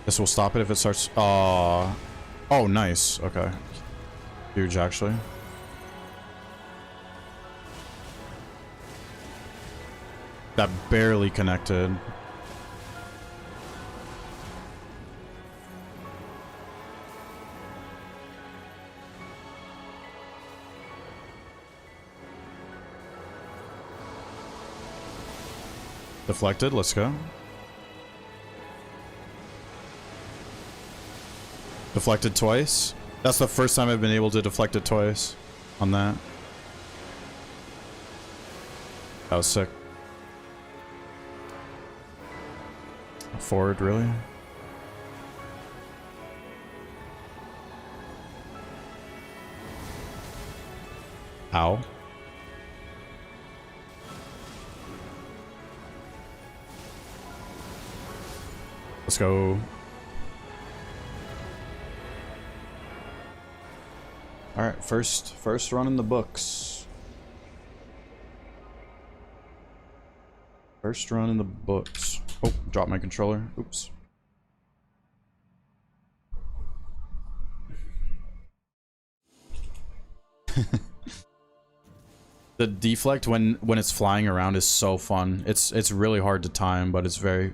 This will stop it if it starts. Oh, nice. Okay. Huge, actually. That barely connected. Deflected, let's go. Deflected twice. That's the first time I've been able to deflect it twice on that. That was sick. Forward, really? Ow. Let's go. Alright, first run in the books. First run in the books. Oh, dropped my controller. Oops. The deflect when it's flying around is so fun. It's really hard to time, but it's very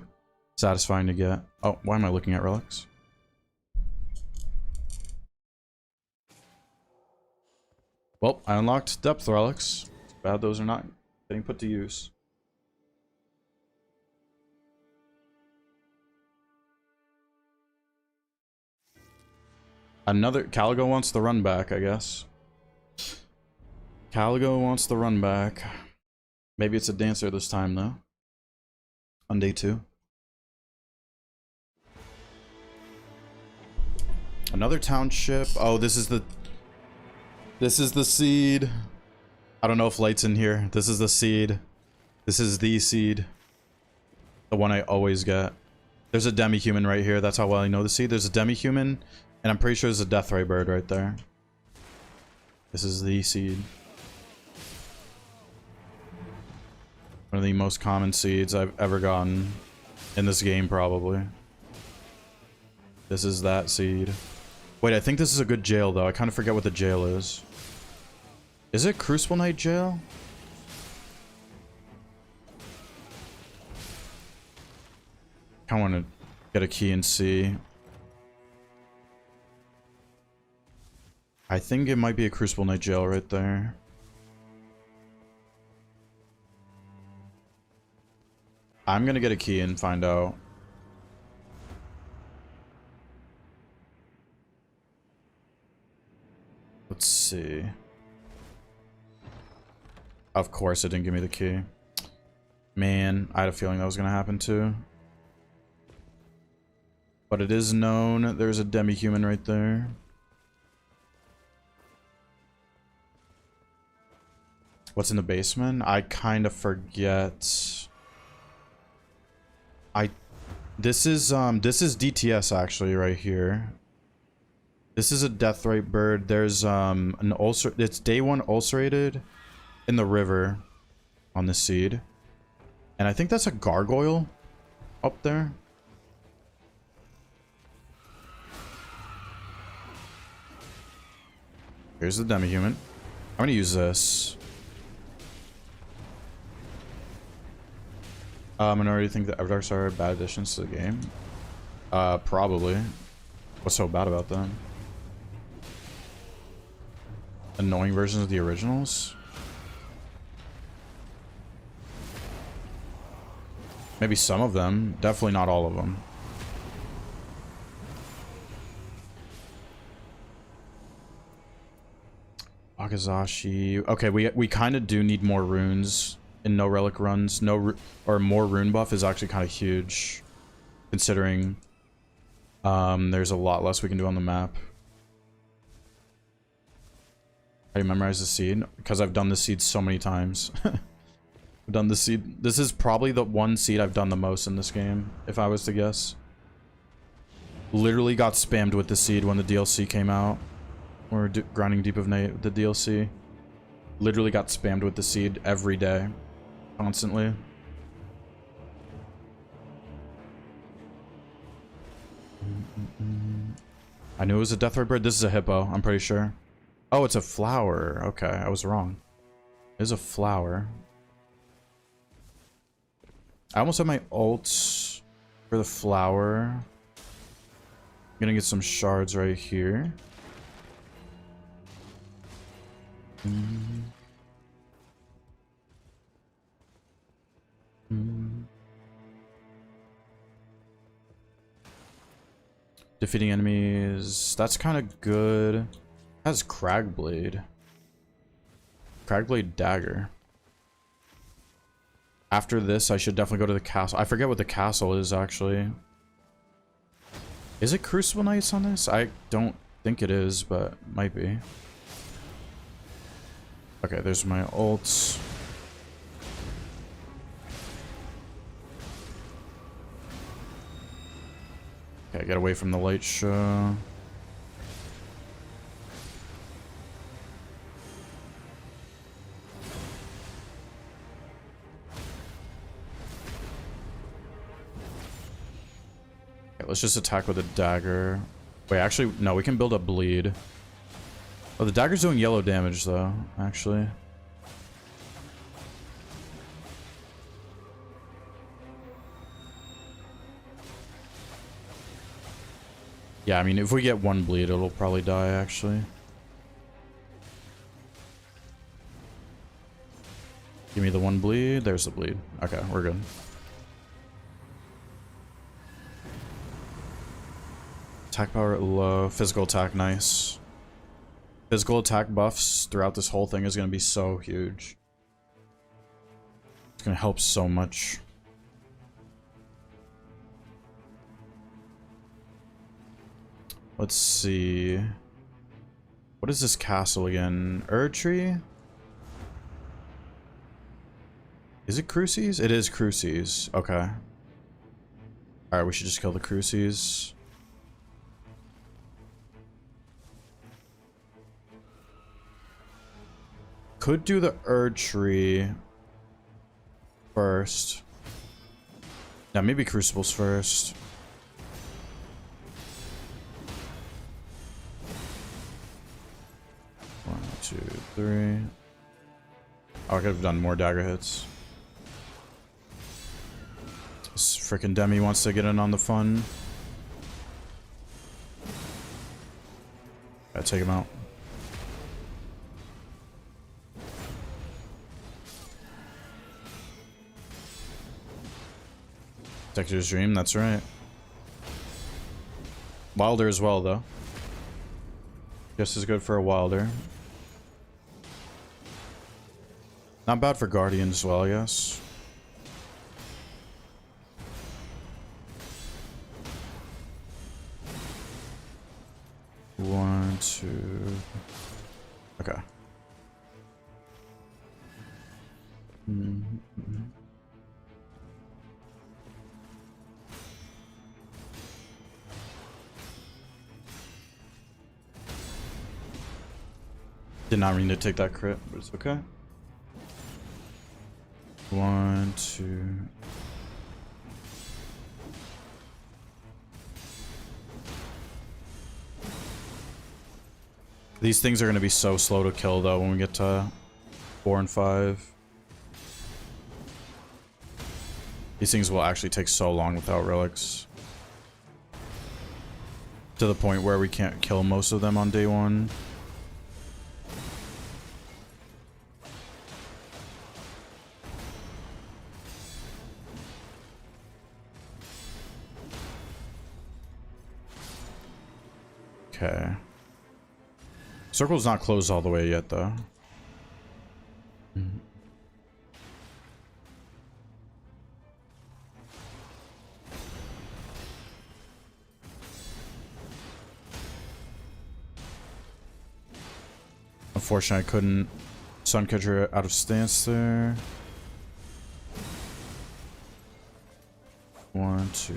satisfying to get. Oh, why am I looking at relics? Well, I unlocked depth relics. It's bad those are not getting put to use. Another Caligo wants the run back, I guess. Caligo wants the run back. Maybe it's a dancer this time though. On day 2. Another township. Oh, this is the seed. I don't know if Light's in here. This is the seed. This is the seed. The one I always get. There's a demi-human right here. That's how well I know the seed. There's a demi-human, and I'm pretty sure there's a deathray bird right there. This is the seed. One of the most common seeds I've ever gotten in this game, probably. This is that seed. Wait, I think this is a good jail, though. I kind of forget what the jail is. Is it Crucible Knight jail? I want to get a key and see. I think it might be a Crucible Knight jail right there. I'm gonna get a key and find out. Let's see. Of course it didn't give me the key. Man, I had a feeling that was gonna happen too. But it is known there's a demi-human right there. What's in the basement? I kind of forget. This is DTS actually right here. This is a deathray bird. There's an ulcer. It's day 1 ulcerated in the river on the seed, and I think that's a gargoyle up there. Here's the demi-human. I'm gonna use this. Minority think that Everdarks are bad additions to the game. Probably. What's so bad about them? Annoying versions of the originals? Maybe some of them. Definitely not all of them. Akazashi. Okay, we kind of do need more runes in No Relic runs. Or more rune buff is actually kind of huge, considering there's a lot less we can do on the map. How do you memorize the seed? Because I've done the seed so many times. I've done the seed. This is probably the one seed I've done the most in this game, if I was to guess. Literally got spammed with the seed when the DLC came out. Or Grinding Deep of Night, the DLC. Literally got spammed with the seed every day. Constantly. I knew it was a deathray bird. This is a hippo, I'm pretty sure. Oh, it's a flower. Okay, I was wrong. It's a flower. I almost have my ults for the flower. I'm gonna get some shards right here. Defeating enemies. That's kind of good. Has Cragblade. Cragblade dagger. After this, I should definitely go to the castle. I forget what the castle is, actually. Is it Crucible Knights on this? I don't think it is, but might be. Okay, there's my ults. Okay, get away from the light show. let's just attack with a dagger. Wait, actually, no, we can build up bleed. Oh, the dagger's doing yellow damage, though, actually. Yeah, I mean, if we get one bleed, it'll probably die, actually. Give me the one bleed. There's the bleed. Okay, we're good. Attack power low. Physical attack, nice. Physical attack buffs throughout this whole thing is going to be so huge. It's going to help so much. Let's see. What is this castle again? Erdtree? Is it Cruces? It is Cruces. Okay. Alright, we should just kill the Cruces. Could do the Erdtree first. Yeah, maybe Crucibles first. One, two, three. Oh, I could have done more dagger hits. This freaking Demi wants to get in on the fun. Gotta take him out. Dexter's Dream, that's right. Wilder as well, though. Just as good for a Wilder. Not bad for Guardian as well, I guess. One, two. Okay. Did not mean to take that crit, but it's okay. One, two. These things are going to be so slow to kill, though, when we get to 4 and 5. These things will actually take so long without relics. To the point where we can't kill most of them on day 1. Okay. Circle's not closed all the way yet, though. Unfortunately, I couldn't Suncatcher out of stance there. 1, 2.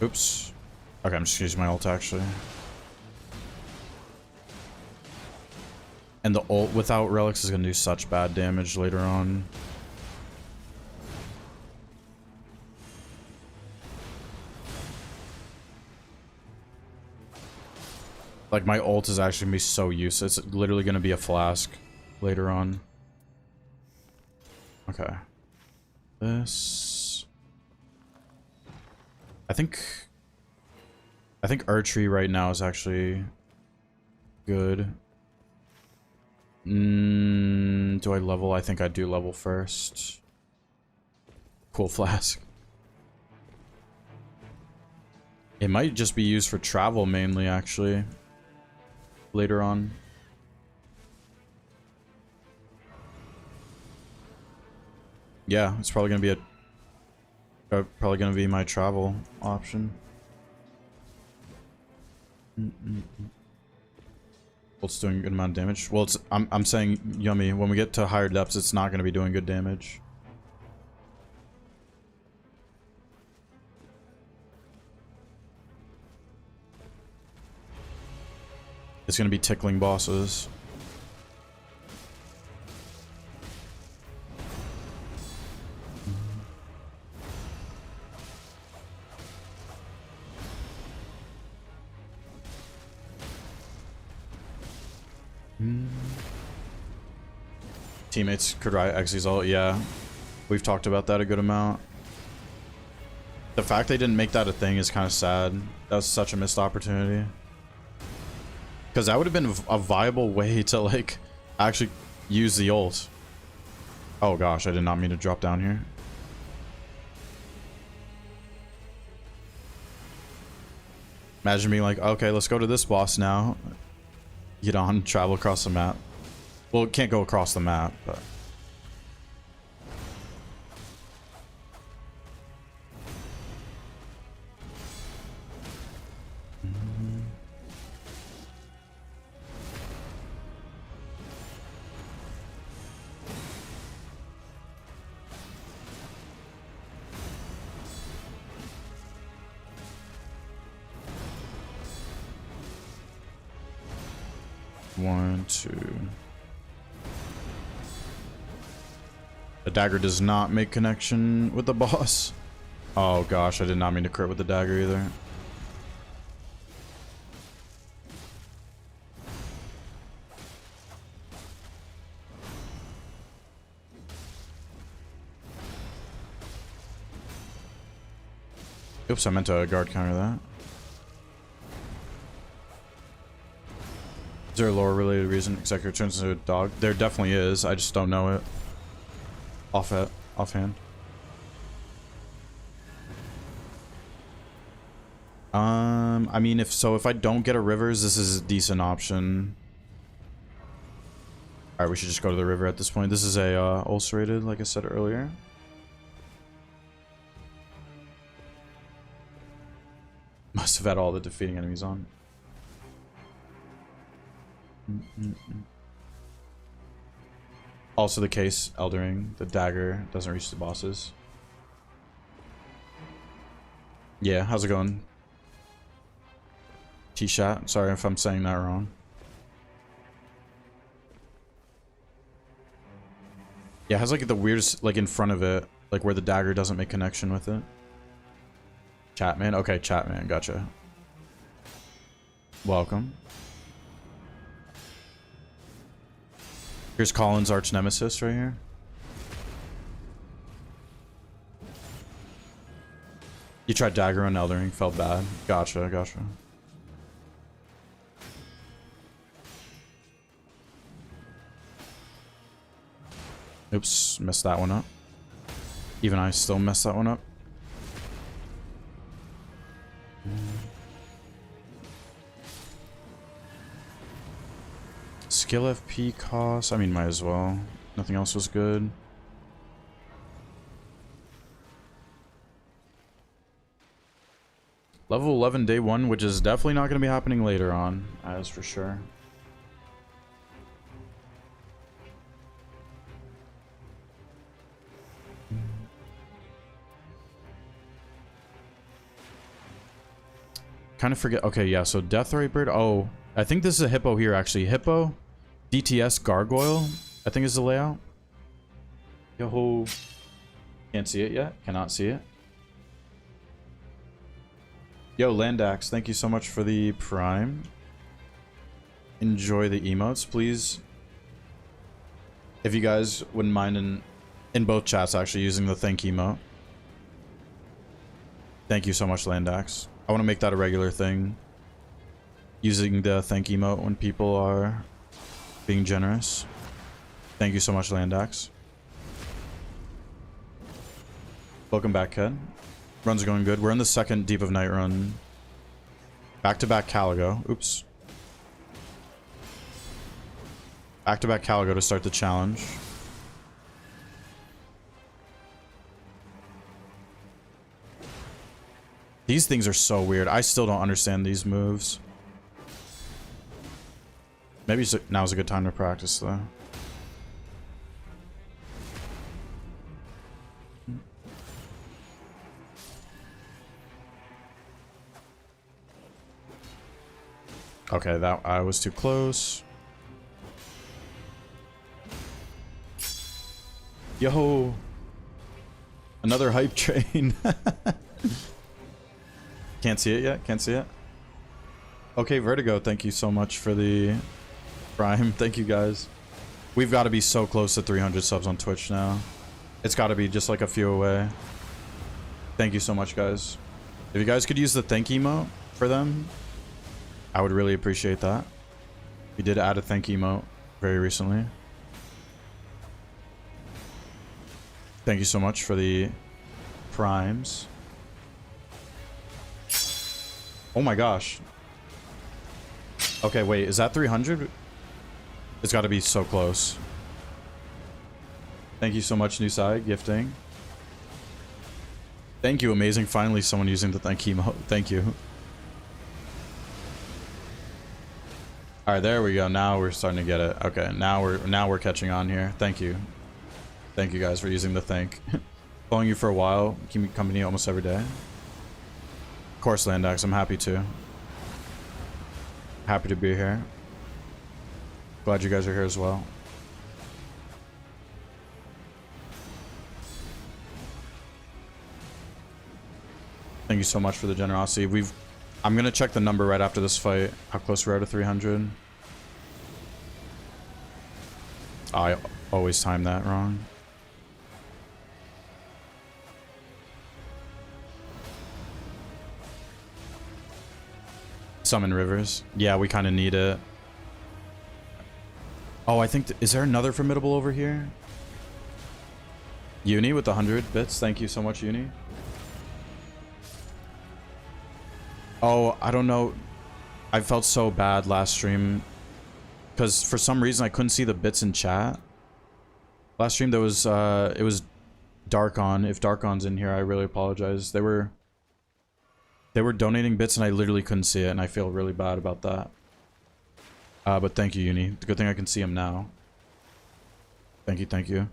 Oops. Okay, I'm just using my ult, actually. And the ult without relics is going to do such bad damage later on. Like, my ult is actually going to be so useless. It's literally going to be a flask later on. Okay. This... I think Erdtree right now is actually good. Do I level? I think I do level first. Cool flask. It might just be used for travel mainly, actually. Later on. Yeah, it's probably gonna be probably gonna be my travel option. Well, it's doing a good amount of damage. Well, I'm saying, Yummy, when we get to higher depths, it's not gonna be doing good damage. It's gonna be tickling bosses. Teammates could riot Xy's ult, yeah. We've talked about that a good amount. The fact they didn't make that a thing is kind of sad. That was such a missed opportunity. Because that would have been a viable way to, like, actually use the ult. Oh gosh, I did not mean to drop down here. Imagine being like, okay, let's go to this boss now. Get on, travel across the map. Well, it can't go across the map, but... One, two. The dagger does not make connection with the boss. Oh gosh, I did not mean to crit with the dagger either. Oops, I meant to guard counter that. Is there a lore related reason Executor turns into a dog? There definitely is. I just don't know it offhand. I mean, if I don't get a rivers, this is a decent option. All right, we should just go to the river at this point. This is a ulcerated, like I said earlier. Must have had all the defeating enemies on. Also the case, Eldering, the dagger doesn't reach the bosses. Yeah, how's it going? T-Shat, sorry if I'm saying that wrong. Yeah, it has like the weirdest, like in front of it, like where the dagger doesn't make connection with it. Chatman, okay, Chatman, gotcha. Welcome. Here's Colin's arch nemesis right here. You tried dagger on Eldering, felt bad. Gotcha, gotcha. Oops, messed that one up. Even I still messed that one up. Skill FP cost, I mean, might as well. Nothing else was good. Level 11 day 1, which is definitely not going to be happening later on, as for sure. Kind of forget. Okay, yeah, so Death Ray Bird. Oh, I think this is a hippo here, actually. Hippo, DTS Gargoyle, I think is the layout. Yo, can't see it yet. Cannot see it. Yo, Landax, thank you so much for the Prime. Enjoy the emotes, please. If you guys wouldn't mind in both chats actually using the thank emote. Thank you so much, Landax. I want to make that a regular thing. Using the thank emote when people are being generous. Thank you so much, Landax. Welcome back, Ked. Run's going good. We're in the second Deep of Night run. Back-to-back Caligo. Oops. Back-to-back Caligo to start the challenge. These things are so weird. I still don't understand these moves. Maybe now's a good time to practice, though. Okay, that I was too close. Yo! Another hype train. Can't see it yet? Can't see it? Okay, Vertigo, thank you so much for the Prime. Thank you guys. We've got to be so close to 300 subs on Twitch now. It's got to be just like a few away. Thank you so much, guys. If you guys could use the thank emote for them, I would really appreciate that. We did add a thank emote very recently. Thank you so much for the primes. Oh my gosh. Okay, wait, is that 300? It's got to be so close. Thank you so much, Nusai, gifting. Thank you, amazing. Finally, someone using the thank emote. Thank you. All right, there we go. Now we're starting to get it. Okay, now we're catching on here. Thank you. Thank you guys for using the thank. Following you for a while, keep me company almost every day. Of course, Landax, I'm happy to. Happy to be here. Glad you guys are here as well. Thank you so much for the generosity. I'm gonna check the number right after this fight. How close we are to 300. I always time that wrong. Summon rivers. Yeah, we kind of need it. Oh, I think... is there another formidable over here? Uni with the 100 bits. Thank you so much, Uni. Oh, I don't know. I felt so bad last stream. Because for some reason I couldn't see the bits in chat. Last stream there was... it was Darkon. If Darkon's in here, I really apologize. They were donating bits and I literally couldn't see it, and I feel really bad about that. But thank you, Uni. Good thing I can see him now. Thank you, thank you.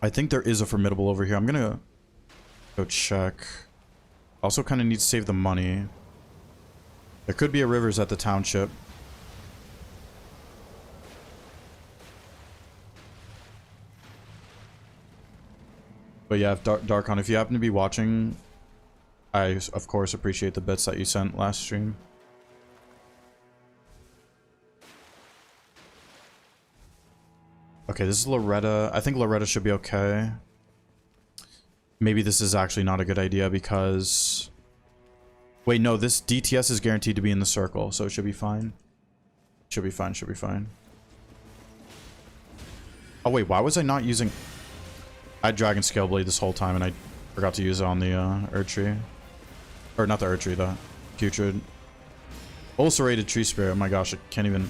I think there is a formidable over here. I'm gonna go check. Also kind of need to save the money. There could be a rivers at the township. But yeah, if Darkon, if you happen to be watching, I, of course, appreciate the bits that you sent last stream. Okay, this is Loretta. I think Loretta should be okay. Maybe this is actually not a good idea because... wait, no, this DTS is guaranteed to be in the circle, so it should be fine. Should be fine, should be fine. Oh wait, why was I not using... I had Dragon Scale Blade this whole time and I forgot to use it on the Erdtree. Or not the Erdtree, the Putrid. Ulcerated Tree Spirit. Oh my gosh, I can't even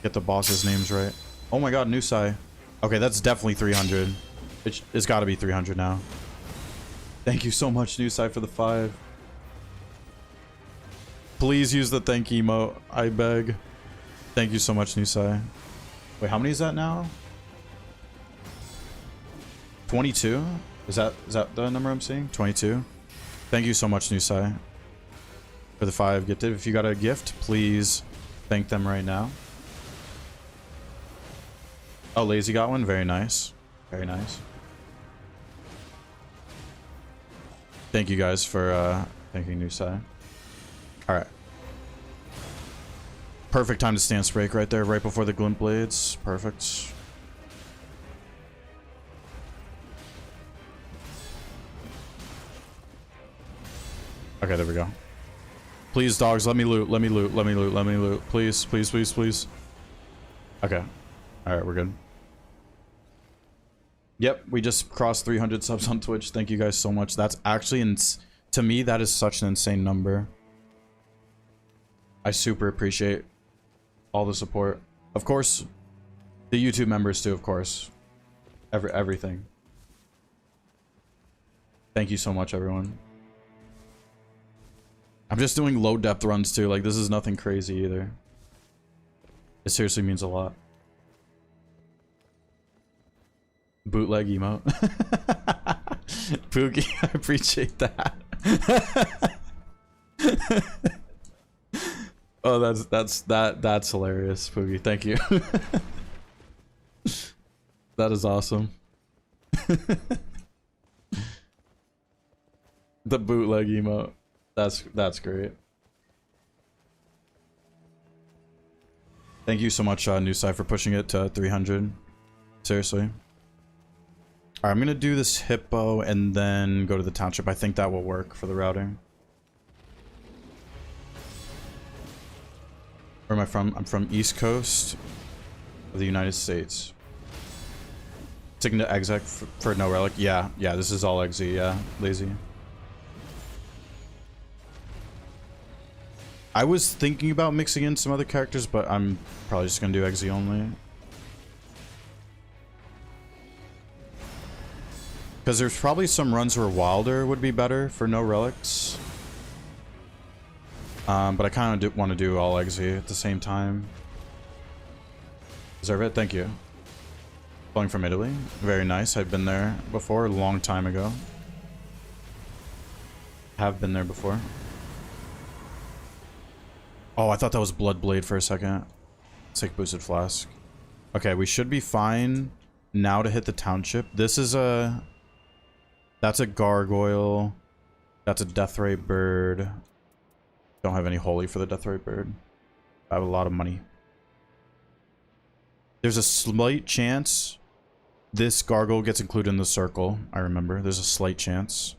get the boss's names right. Oh my god, Nusai. Okay, that's definitely 300. It's got to be 300 now. Thank you so much, Nusai, for the 5. Please use the thank emote, I beg. Thank you so much, Nusai. Wait, how many is that now? 22? Is that the number I'm seeing? 22? Thank you so much, Nusai, for the 5 gifted. If you got a gift, please thank them right now. Oh, Lazy got one. Very nice. Very nice. Thank you guys for thanking Nusai. Alright. Perfect time to stance break right there, right before the glint blades. Perfect. Okay, there we go. Please, dogs, let me loot, let me loot, let me loot, let me loot. Please, please, please, please. Okay. Alright, we're good. Yep, we just crossed 300 subs on Twitch. Thank you guys so much. That's actually, to me, that is such an insane number. I super appreciate all the support. Of course, the YouTube members too, of course. Everything. Thank you so much, everyone. I'm just doing low depth runs too. Like, this is nothing crazy either. It seriously means a lot. Bootleg emote. Poogie, I appreciate that. Oh, that's hilarious, Poogie. Thank you. That is awesome. The bootleg emote. That's great. Thank you so much, New Side, for pushing it to 300. Seriously. Alright, I'm gonna do this hippo and then go to the township. I think that will work for the routing. Where am I from? I'm from East Coast of the United States. Sticking to exec for No Relic. Yeah, this is all exy, yeah. Lazy. I was thinking about mixing in some other characters, but I'm probably just gonna do exy only. Because there's probably some runs where Wilder would be better for No Relics. But I kind of want to do all exy at the same time. Deserve it? Thank you. Flying from Italy. Very nice. I've been there before, a long time ago. Have been there before. Oh, I thought that was Bloodblade for a second. Let's take Boosted Flask. Okay, we should be fine now to hit the township. This is a... That's a Gargoyle. That's a Deathray Bird. Don't have any Holy for the Deathray Bird. I have a lot of money. There's a slight chance this Gargoyle gets included in the circle. I remember. There's a slight chance.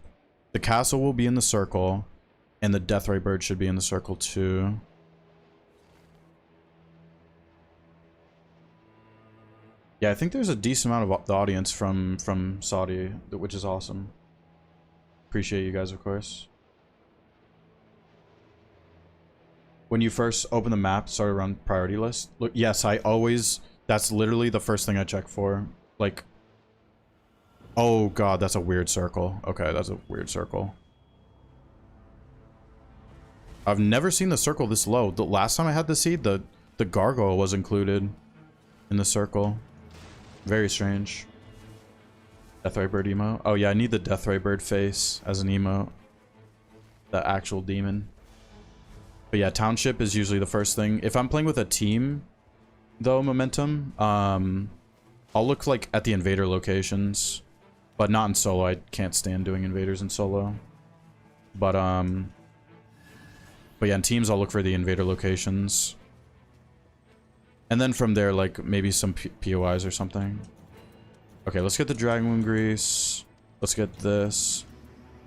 The castle will be in the circle. And the Deathray Bird should be in the circle too. Yeah, I think there's a decent amount of the audience from Saudi, which is awesome. Appreciate you guys, of course. When you first open the map, start around priority list. Look, yes, I always... That's literally the first thing I check for. Like... Oh god, that's a weird circle. Okay, that's a weird circle. I've never seen the circle this low. The last time I had the seed, the Gargoyle was included in the circle. Very strange. Deathray Bird emote. Oh yeah, I need the Deathray Bird face as an emote. The actual demon. But yeah, township is usually the first thing. If I'm playing with a team, though, Momentum, I'll look like at the invader locations, but not in solo. I can't stand doing invaders in solo. But yeah, in teams I'll look for the invader locations. And then from there, like, maybe some POIs or something. Okay, let's get the Dragon Grease. Let's get this.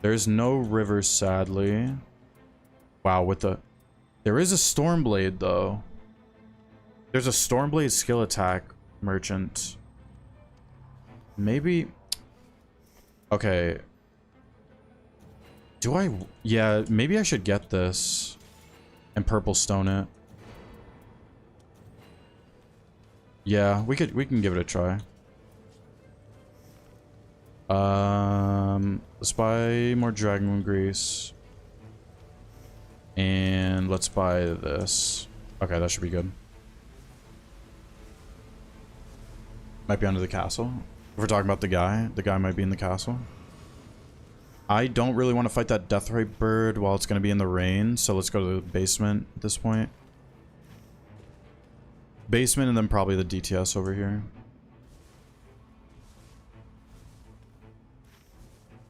There's no rivers, sadly. Wow, with the... There is a Stormblade, though. There's a Stormblade skill attack merchant. Maybe... Okay. Do I... Yeah, maybe I should get this. And purple stone it. Yeah, we can give it a try. Let's buy more Dragon Grease. And let's buy this. Okay, that should be good. Might be under the castle. If we're talking about the guy might be in the castle. I don't really want to fight that Deathray Bird while it's going to be in the rain, so let's go to the basement at this point. Basement and then probably the DTS over here.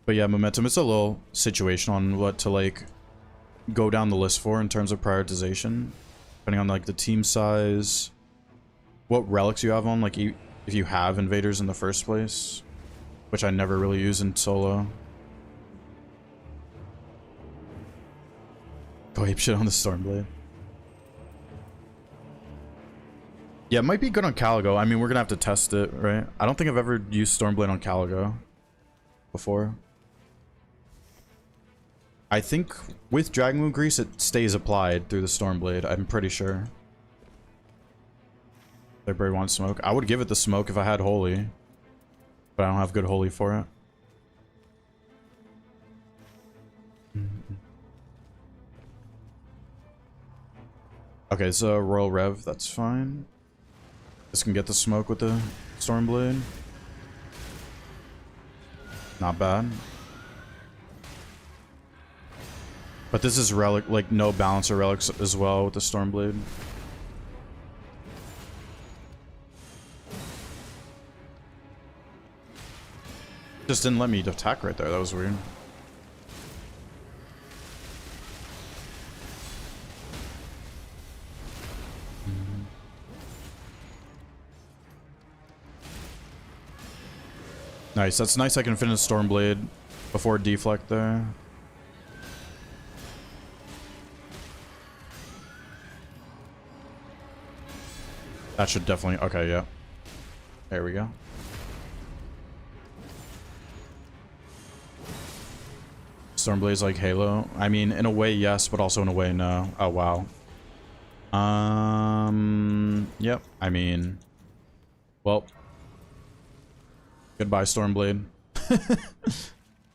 But yeah, Momentum, it's a little situational on what to, like, go down the list for in terms of prioritization. Depending on, like, the team size. What relics you have on, like, if you have invaders in the first place. Which I never really use in solo. Go ape shit on the Stormblade. Yeah, it might be good on Caligo. I mean, we're gonna have to test it, right? I don't think I've ever used Stormblade on Caligo before. I think with Dragon Grease, it stays applied through the Stormblade. I'm pretty sure. Everybody wants smoke. I would give it the smoke if I had Holy. But I don't have good Holy for it. Okay, so Royal Rev, that's fine. This can get the smoke with the Stormblade. Not bad. But this is relic, like no balancer relics as well with the Stormblade. Just didn't let me attack right there. That was weird. Nice. That's nice. I can finish Stormblade before deflect there. That should definitely... Okay, yeah. There we go. Stormblade's like Halo. I mean, in a way, yes, but also in a way, no. Oh, wow. Yep. I mean... Well... Goodbye, Stormblade.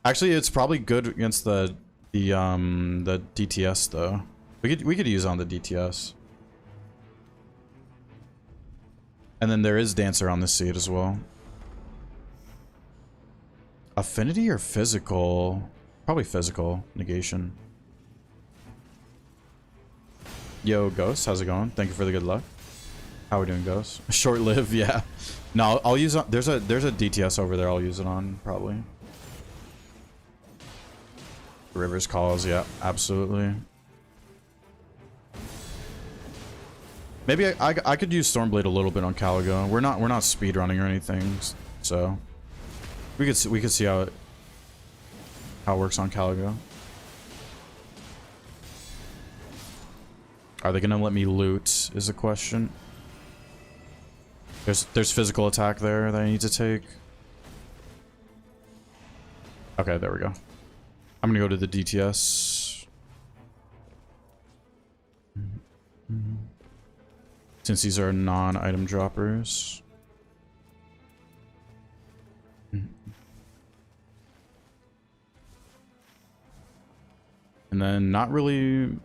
Actually, it's probably good against the DTS though. We could use on the DTS. And then there is Dancer on this seed as well. Affinity or physical? Probably physical negation. Yo, Ghost, how's it going? Thank you for the good luck. How we doing, Ghost? Short live, yeah. No, I'll use on, there's a DTS over there. I'll use it on probably. Rivers calls, yeah, absolutely. Maybe I could use Stormblade a little bit on Caligo. We're not speed running or anything, so we could see how it works on Caligo. Are they gonna let me loot? Is the question. There's physical attack there that I need to take. Okay, there we go. I'm gonna go to the DTS. Since these are non-item droppers. And then not really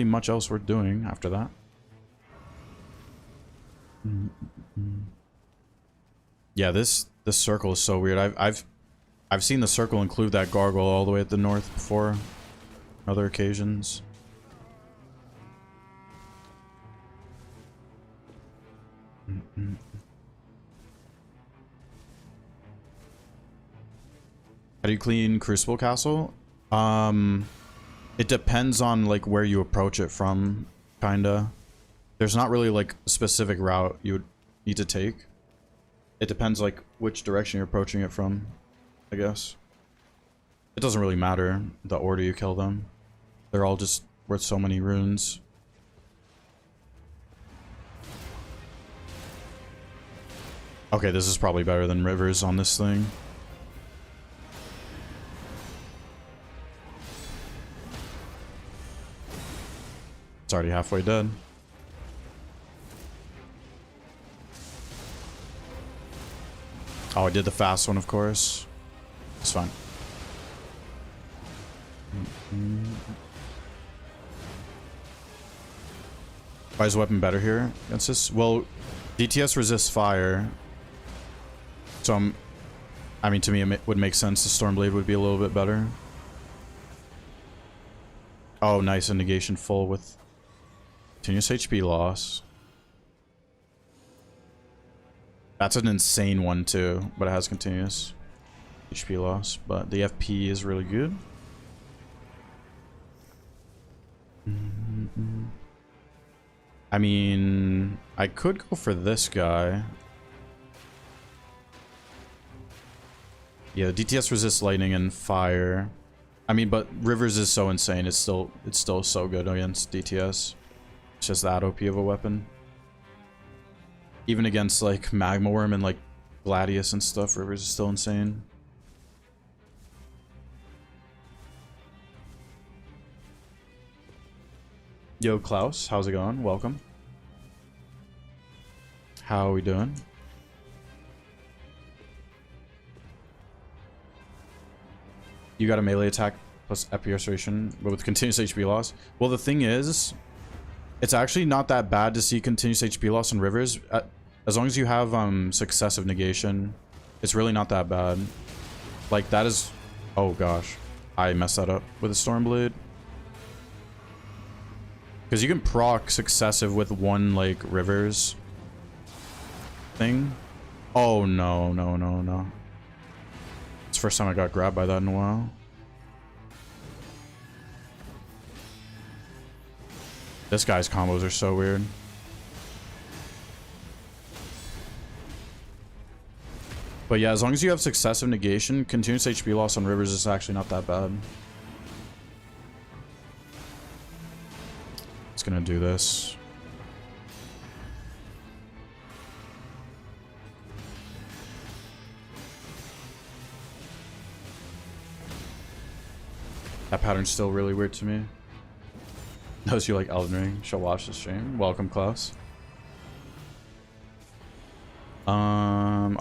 much else worth doing after that. Yeah, this circle is so weird. I've seen the circle include that gargoyle all the way at the north before, other occasions. How do you clean Crucible Castle? It depends on like where you approach it from, kinda. There's not really like a specific route you would need to take. It depends like which direction you're approaching it from, I guess. It doesn't really matter the order you kill them. They're all just worth so many runes. Okay, this is probably better than Rivers on this thing. It's already halfway dead. Oh, I did the fast one, of course. It's fine. Why is weapon better here against this? Well, DTS resists fire. So I mean, to me, it would make sense the Stormblade would be a little bit better. Oh, nice. A negation full with continuous HP loss. That's an insane one too, but it has continuous HP loss. But the FP is really good. I mean, I could go for this guy. Yeah, DTS resists lightning and fire. I mean, but Rivers is so insane. It's still so good against DTS. It's just that OP of a weapon. Even against like Magma Worm and like Gladius and stuff, Rivers is still insane. Yo, Klaus, how's it going? Welcome. How are we doing? You got a melee attack plus FP restoration, but with continuous HP loss. Well, the thing is, it's actually not that bad to see continuous HP loss in Rivers. As long as you have successive negation, it's really not that bad. Like, that is... Oh, gosh. I messed that up with a Stormblade. Because you can proc successive with one, like, Rivers thing. Oh, no, no, no, no. It's the first time I got grabbed by that in a while. This guy's combos are so weird. But yeah, as long as you have successive negation, continuous HP loss on rivers is actually not that bad. It's gonna do this. That pattern's still really weird to me. Knows you like Elden Ring. She'll watch the stream. Welcome, Klaus.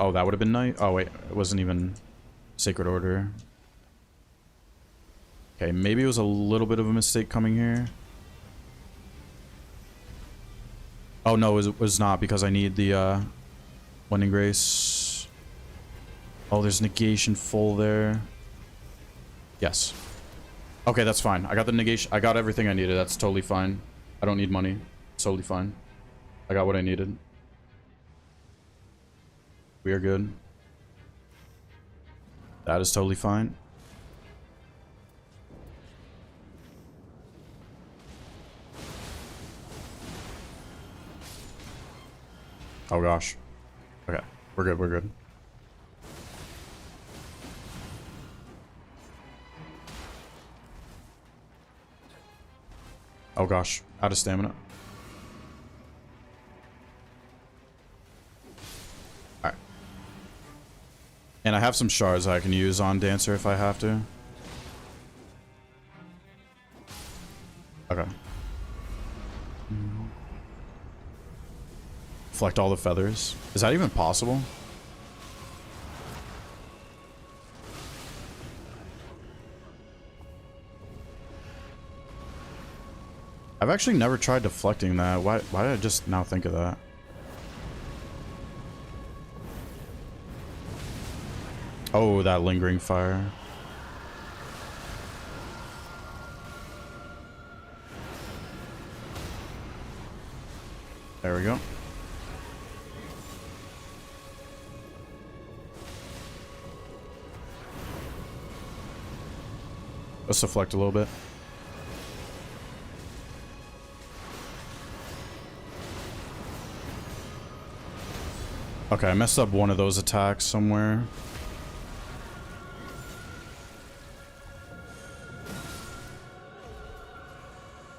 Oh, that would have been nice. Oh, wait. It wasn't even Sacred Order. Okay, maybe it was a little bit of a mistake coming here. Oh, no, it was not because I need the Winding Grace. Oh, there's negation full there. Yes. Okay, that's fine. I got the negation. I got everything I needed. That's totally fine. I don't need money. It's totally fine. I got what I needed. We are good. That is totally fine. Oh gosh. Okay, we're good, we're good. Oh gosh, out of stamina. Alright. And I have some shards I can use on Dancer if I have to. Okay. Deflect all the feathers. Is that even possible? I've actually never tried deflecting that. Why did I just now think of that? Oh, that lingering fire. There we go. Let's deflect a little bit. Okay, I messed up one of those attacks somewhere.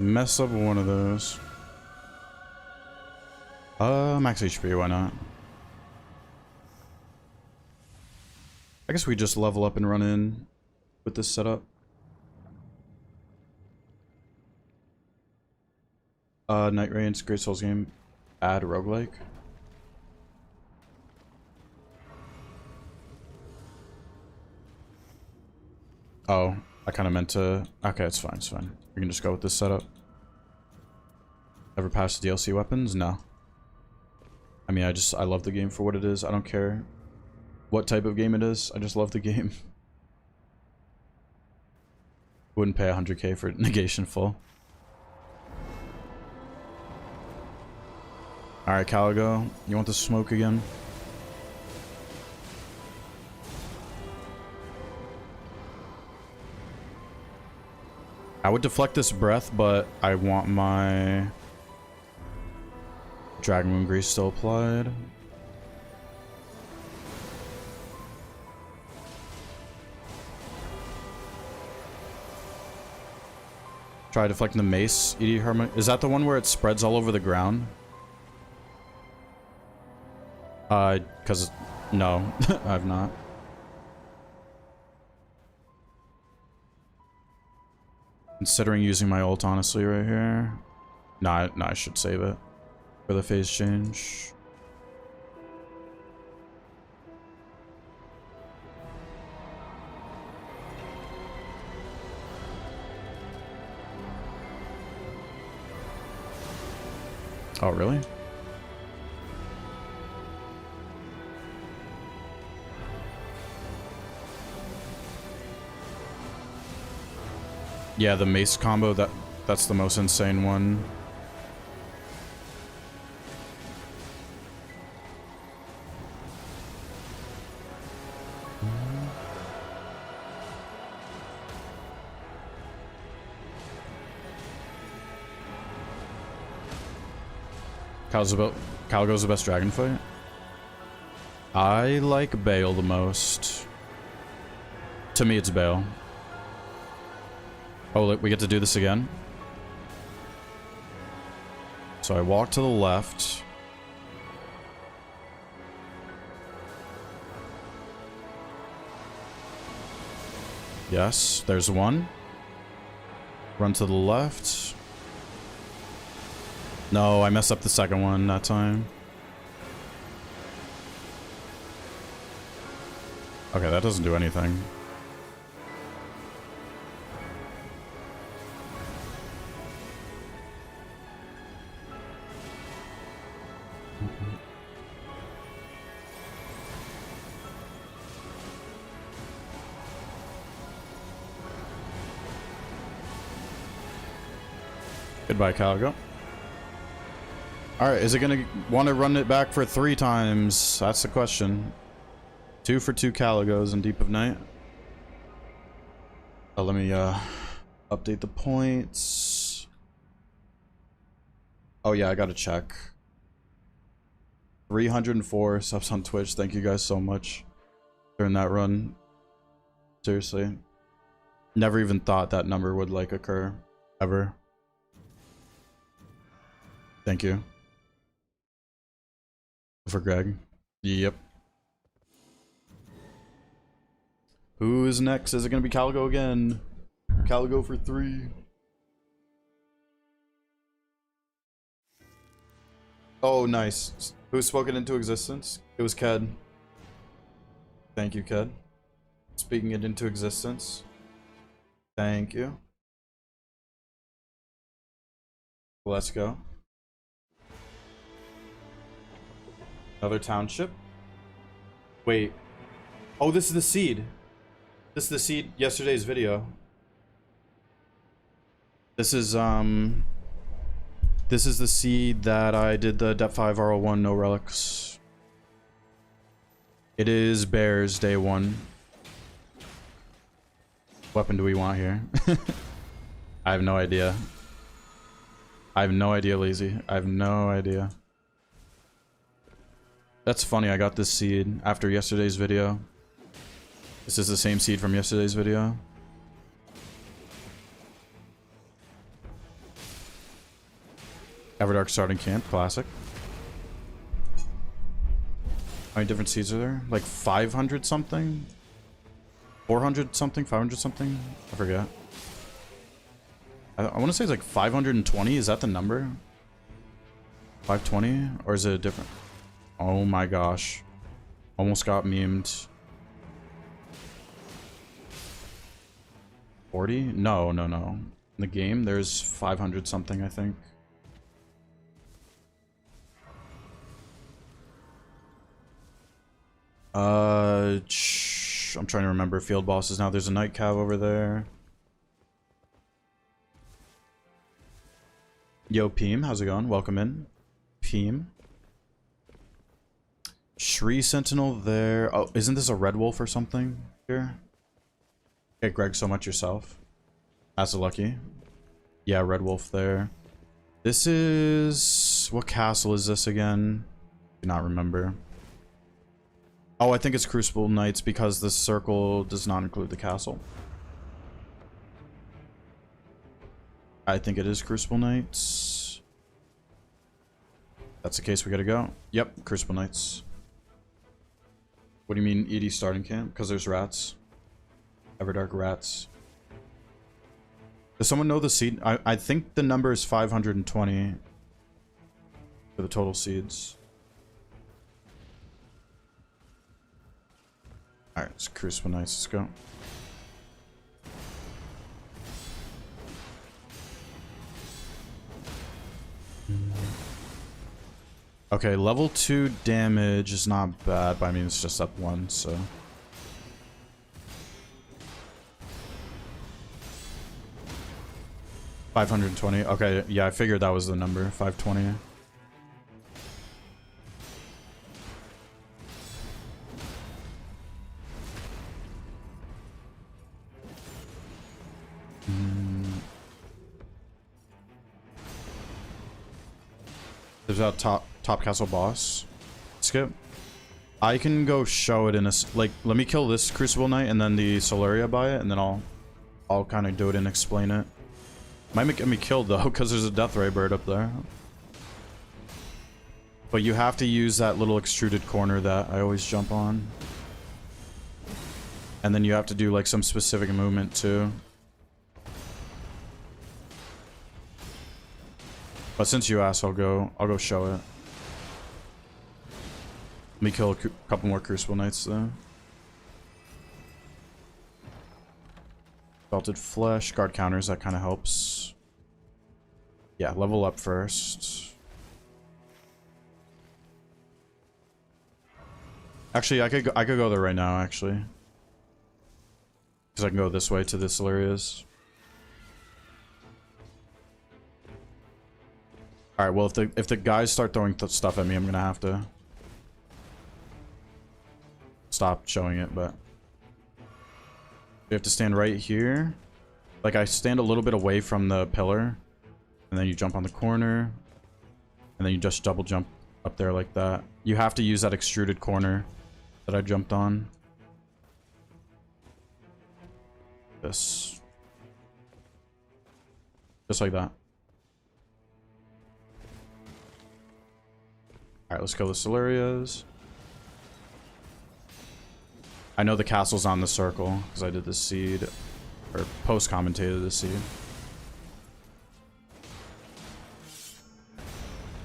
Mess up one of those. Max HP, why not? I guess we just level up and run in with this setup. Night Rains, Great Souls game. Add roguelike. Oh, I kind of meant to... Okay, it's fine, it's fine. We can just go with this setup. Ever passed the DLC weapons? No. I mean, I love the game for what it is. I don't care what type of game it is. I just love the game. Wouldn't pay 100k for negation full. Alright, Caligo. You want the smoke again? I would deflect this breath, but I want my Dragon Moon Grease still applied. Try deflecting the mace. ED Hermit. Is that the one where it spreads all over the ground? Cause no, I've not. Considering using my ult honestly right here. Nah, I should save it for the phase change. Oh, really? Yeah, the mace combo, that's the most insane one. Calgo's the best dragon fight? I like Bale the most. To me, it's Bale. Oh, look, we get to do this again. So I walk to the left. Yes, there's one. Run to the left. No, I messed up the second one that time. Okay, that doesn't do anything. Goodbye, Calgo. Alright, is it gonna want to run it back for 3 times? That's the question. 2 for 2 Caligos in Deep of Night. Let me update the points. Oh yeah, I gotta check. 304 subs on Twitch. Thank you guys so much during that run. Seriously. Never even thought that number would like occur. Ever. Thank you. For Greg. Yep. Who's next? Is it gonna be Caligo again? Caligo for 3. Oh, nice. Who spoke it into existence? It was Ked. Thank you, Ked. Speaking it into existence. Thank you. Let's go. Another township. Wait. Oh, this is the seed. This is the seed. Yesterday's video. This is the seed that I did the Dep 5 R01 No Relics. It is Bears Day 1. What weapon do we want here? I have no idea. I have no idea, Lazy. I have no idea. That's funny, I got this seed after yesterday's video. This is the same seed from yesterday's video. Everdark starting camp, classic. How many different seeds are there? Like 500 something? 400 something? 500 something? I forget. I want to say it's like 520. Is that the number? 520? Or is it a different? Oh my gosh. Almost got memed. 40? No, no, no. In the game, there's 500 something, I think. I'm trying to remember field bosses now. There's a night cav over there. Yo, Peem, how's it going? Welcome in. Peem. Shri Sentinel there. Oh, isn't this a red wolf or something here? Okay, Greg, so much yourself. That's a lucky. Yeah, red wolf there. This is... What castle is this again? Do not remember. Oh, I think it's Crucible Knights because the circle does not include the castle. I think it is Crucible Knights. That's the case, we gotta go. Yep, Crucible Knights. What do you mean ED starting camp? Because there's rats. Everdark rats. Does someone know the seed? I think the number is 520 for the total seeds. Alright, it's Crucible Knights, let's go. Okay, level 2 damage is not bad, but I mean it's just up 1, so... $520. Okay, yeah, I figured that was the number. 520. There's that top castle boss. Skip. I can go show it in a like. Let me kill this Crucible Knight and then the Solaria by it, and then I'll kind of do it and explain it. Might get me killed though, because there's a Deathray bird up there. But you have to use that little extruded corner that I always jump on. And then you have to do like some specific movement too. But since you asked, I'll go show it. Let me kill a couple more Crucible Knights though. Belted Flesh, guard counters, that kind of helps. Yeah, level up first. Actually, I could go there right now, actually. Because I can go this way to the Solarias. Alright, well, if the guys start throwing stuff at me, I'm gonna have to stop showing it, but you have to stand right here. Like, I stand a little bit away from the pillar, and then you jump on the corner, and then you just double jump up there like that. You have to use that extruded corner that I jumped on. This. Just like that. Alright, let's kill the Solarias. I know the castle's on the circle, because I did the seed, or post-commentated the seed.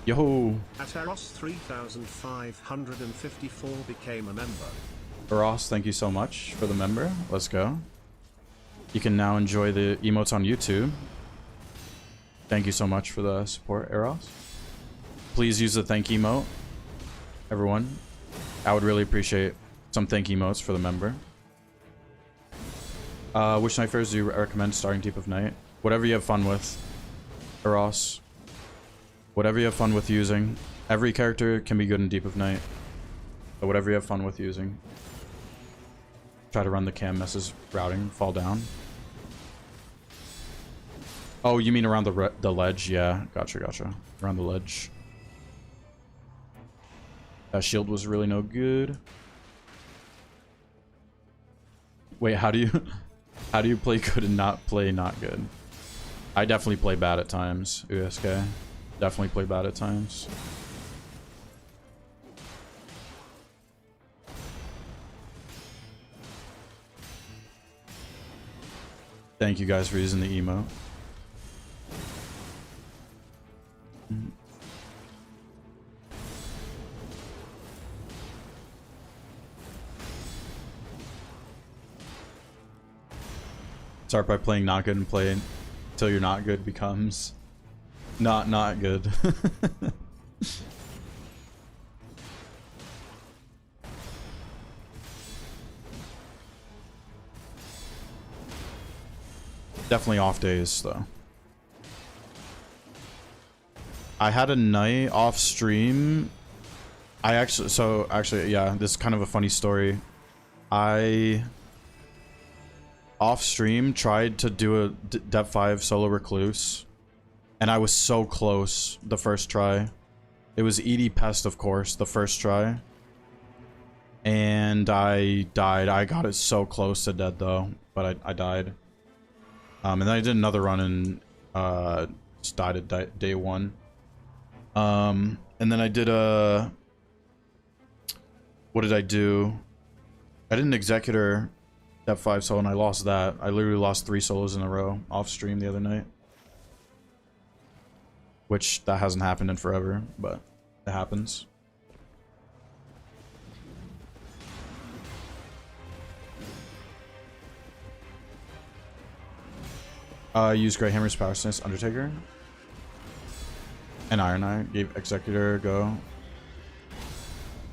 Yo! Ataros 3554 became a member. Ross, thank you so much for the member. Let's go. You can now enjoy the emotes on YouTube. Thank you so much for the support, Eros. Please use the thank emote, everyone. I would really appreciate some thank emotes for the member. Which night fairs do you recommend starting Deep of Night? Whatever you have fun with, Eros. Whatever you have fun with using. Every character can be good in Deep of Night. But whatever you have fun with using. Try to run the cam messes routing, fall down. Oh, you mean around the ledge? Yeah, gotcha. Around the ledge. That shield was really no good. Wait, how do you play good and not play not good? I definitely play bad at times, USK. Definitely play bad at times. Thank you guys for using the emote. Start by playing not good and play until you're not good becomes not good. Definitely off days though. I had a night off stream. Actually, yeah, this is kind of a funny story. I off stream tried to do a Dep 5 solo recluse, and I was so close the first try. It was ED Pest, of course, the first try, and I died. I got it so close to dead though, but I died. And then I did another run and just died at day 1. And then I did a... What did I do? I did an Executor Dep 5 solo and I lost that. I literally lost 3 solos in a row off stream the other night. Which, that hasn't happened in forever, but it happens. Use Grey Hammer's Power Stance Undertaker. And Iron Eye. Gave Executor a go.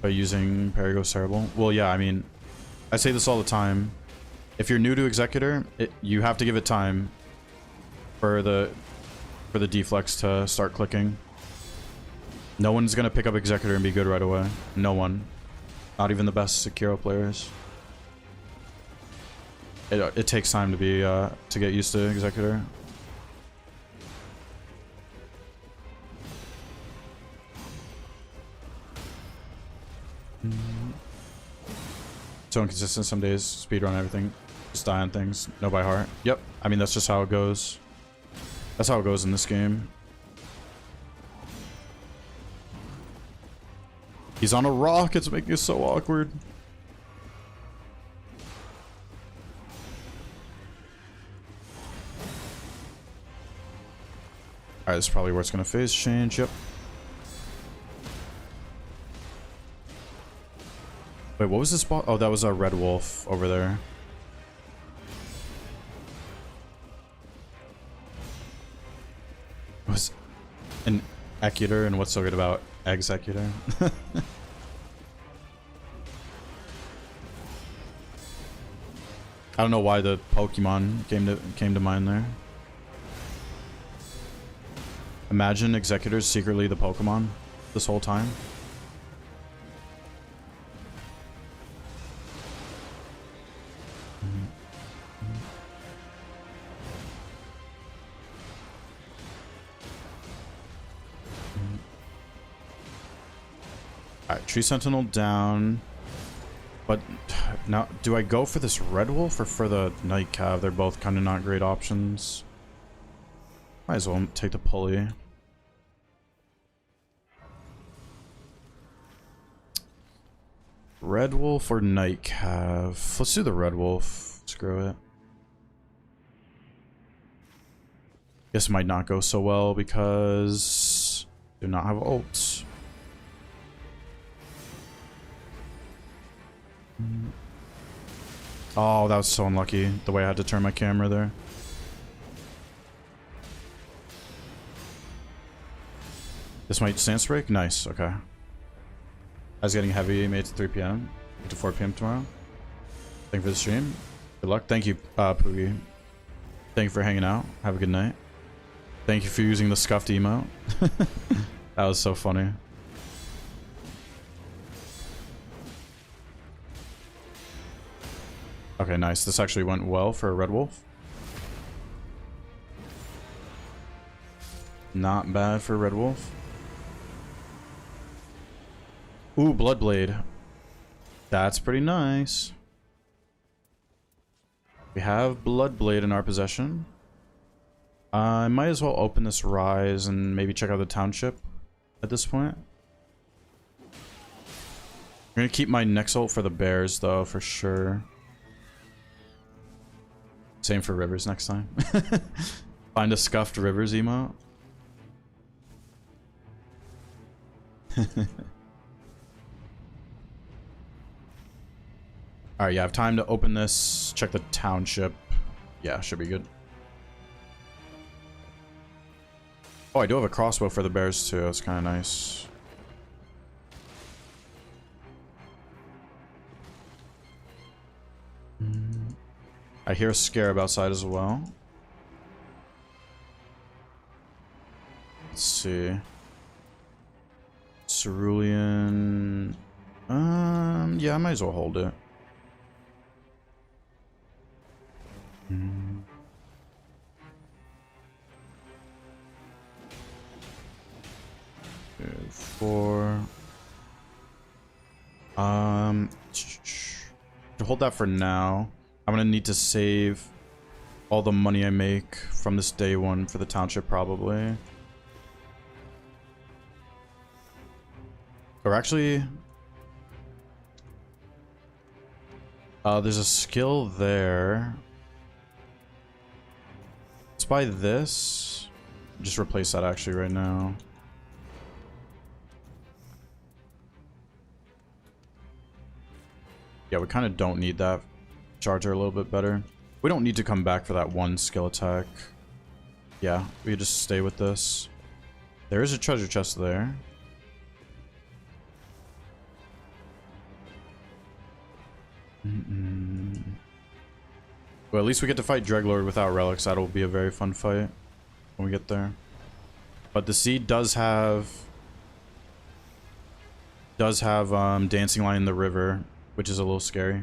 By using Perigo's Terrible. Well, yeah, I mean, I say this all the time. If you're new to Executor, you have to give it time for the deflex to start clicking. No one's gonna pick up Executor and be good right away. No one. Not even the best Sekiro players. It takes time to be to get used to Executor. So inconsistent some days. Speedrun everything. Just die on things. No by heart. Yep. I mean, that's just how it goes. That's how it goes in this game. He's on a rock. It's making it so awkward. Alright, this is probably where it's going to phase change. Yep. Wait, what was this spot? Oh, that was a red wolf over there. It was an Executor, and what's so good about Executor? I don't know why the Pokemon came to mind there. Imagine Executor's secretly the Pokemon this whole time. Alright, Tree Sentinel down. But now, do I go for this Red Wolf or for the Night Cav? They're both kind of not great options. Might as well take the pulley. Red Wolf or Night Cav? Let's do the Red Wolf. Screw it. Guess it might not go so well because do not have ults. Oh, that was so unlucky, the way I had to turn my camera there. This might stance break? Nice, okay. I was getting heavy, made it to 3 p.m. to 4 p.m. tomorrow. Thank you for the stream. Good luck. Thank you, Poogie. Thank you for hanging out. Have a good night. Thank you for using the scuffed emote. That was so funny. Okay, nice. This actually went well for a Red Wolf. Not bad for a Red Wolf. Ooh, Bloodblade. That's pretty nice. We have Bloodblade in our possession. I might as well open this Rise and maybe check out the township at this point. I'm gonna keep my next ult for the bears, though, for sure. Same for Rivers next time. Find a scuffed Rivers emote. Alright, yeah, I have time to open this, check the township. Yeah, should be good. Oh, I do have a crossbow for the bears too, that's kind of nice. I hear a scarab outside as well. Let's see. Cerulean. Yeah, I might as well hold it. 4. To hold that for now. I'm gonna need to save all the money I make from this day one for the township, probably. Or actually, there's a skill there. Let's buy this. Just replace that actually right now. Yeah, we kind of don't need that. Charger a little bit better. We don't need to come back for that one skill attack. Yeah, we just stay with this. There is a treasure chest there. Well, at least we get to fight Dreadlord without relics. That'll be a very fun fight when we get there. But the seed does have Dancing Lion in the river, which is a little scary.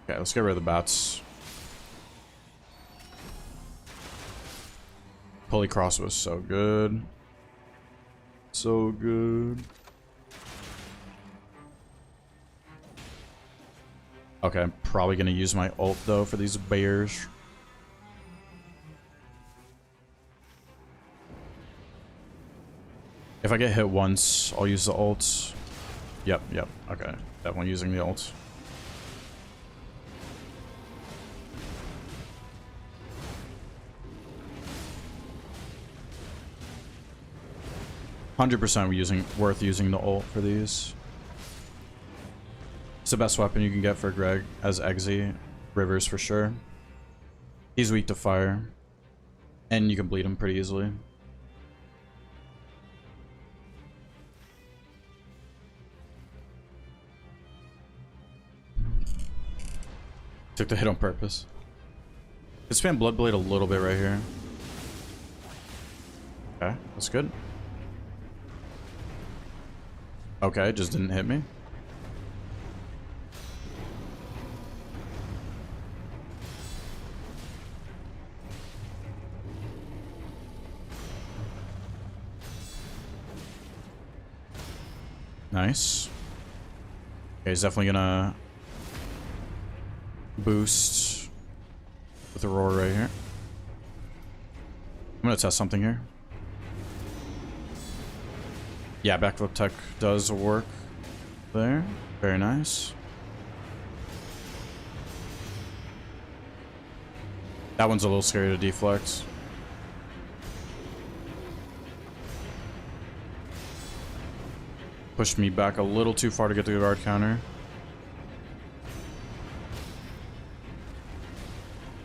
Okay, let's get rid of the bats. Holy Cross was so good. So good. Okay, I'm probably gonna use my ult though for these bears. If I get hit once, I'll use the ult. Yep. Okay, definitely using the ult. $100% worth using the ult for these. It's the best weapon you can get for Greg as Eggsy. Rivers for sure. He's weak to fire. And you can bleed him pretty easily. Took the hit on purpose. Could spam Bloodblade a little bit right here. Okay, that's good. Okay, just didn't hit me. Nice. Okay, he's definitely gonna boost with Aurora right here. I'm gonna test something here. Yeah, backflip tech does work there. Very nice. That one's a little scary to deflect. Pushed me back a little too far to get the guard counter.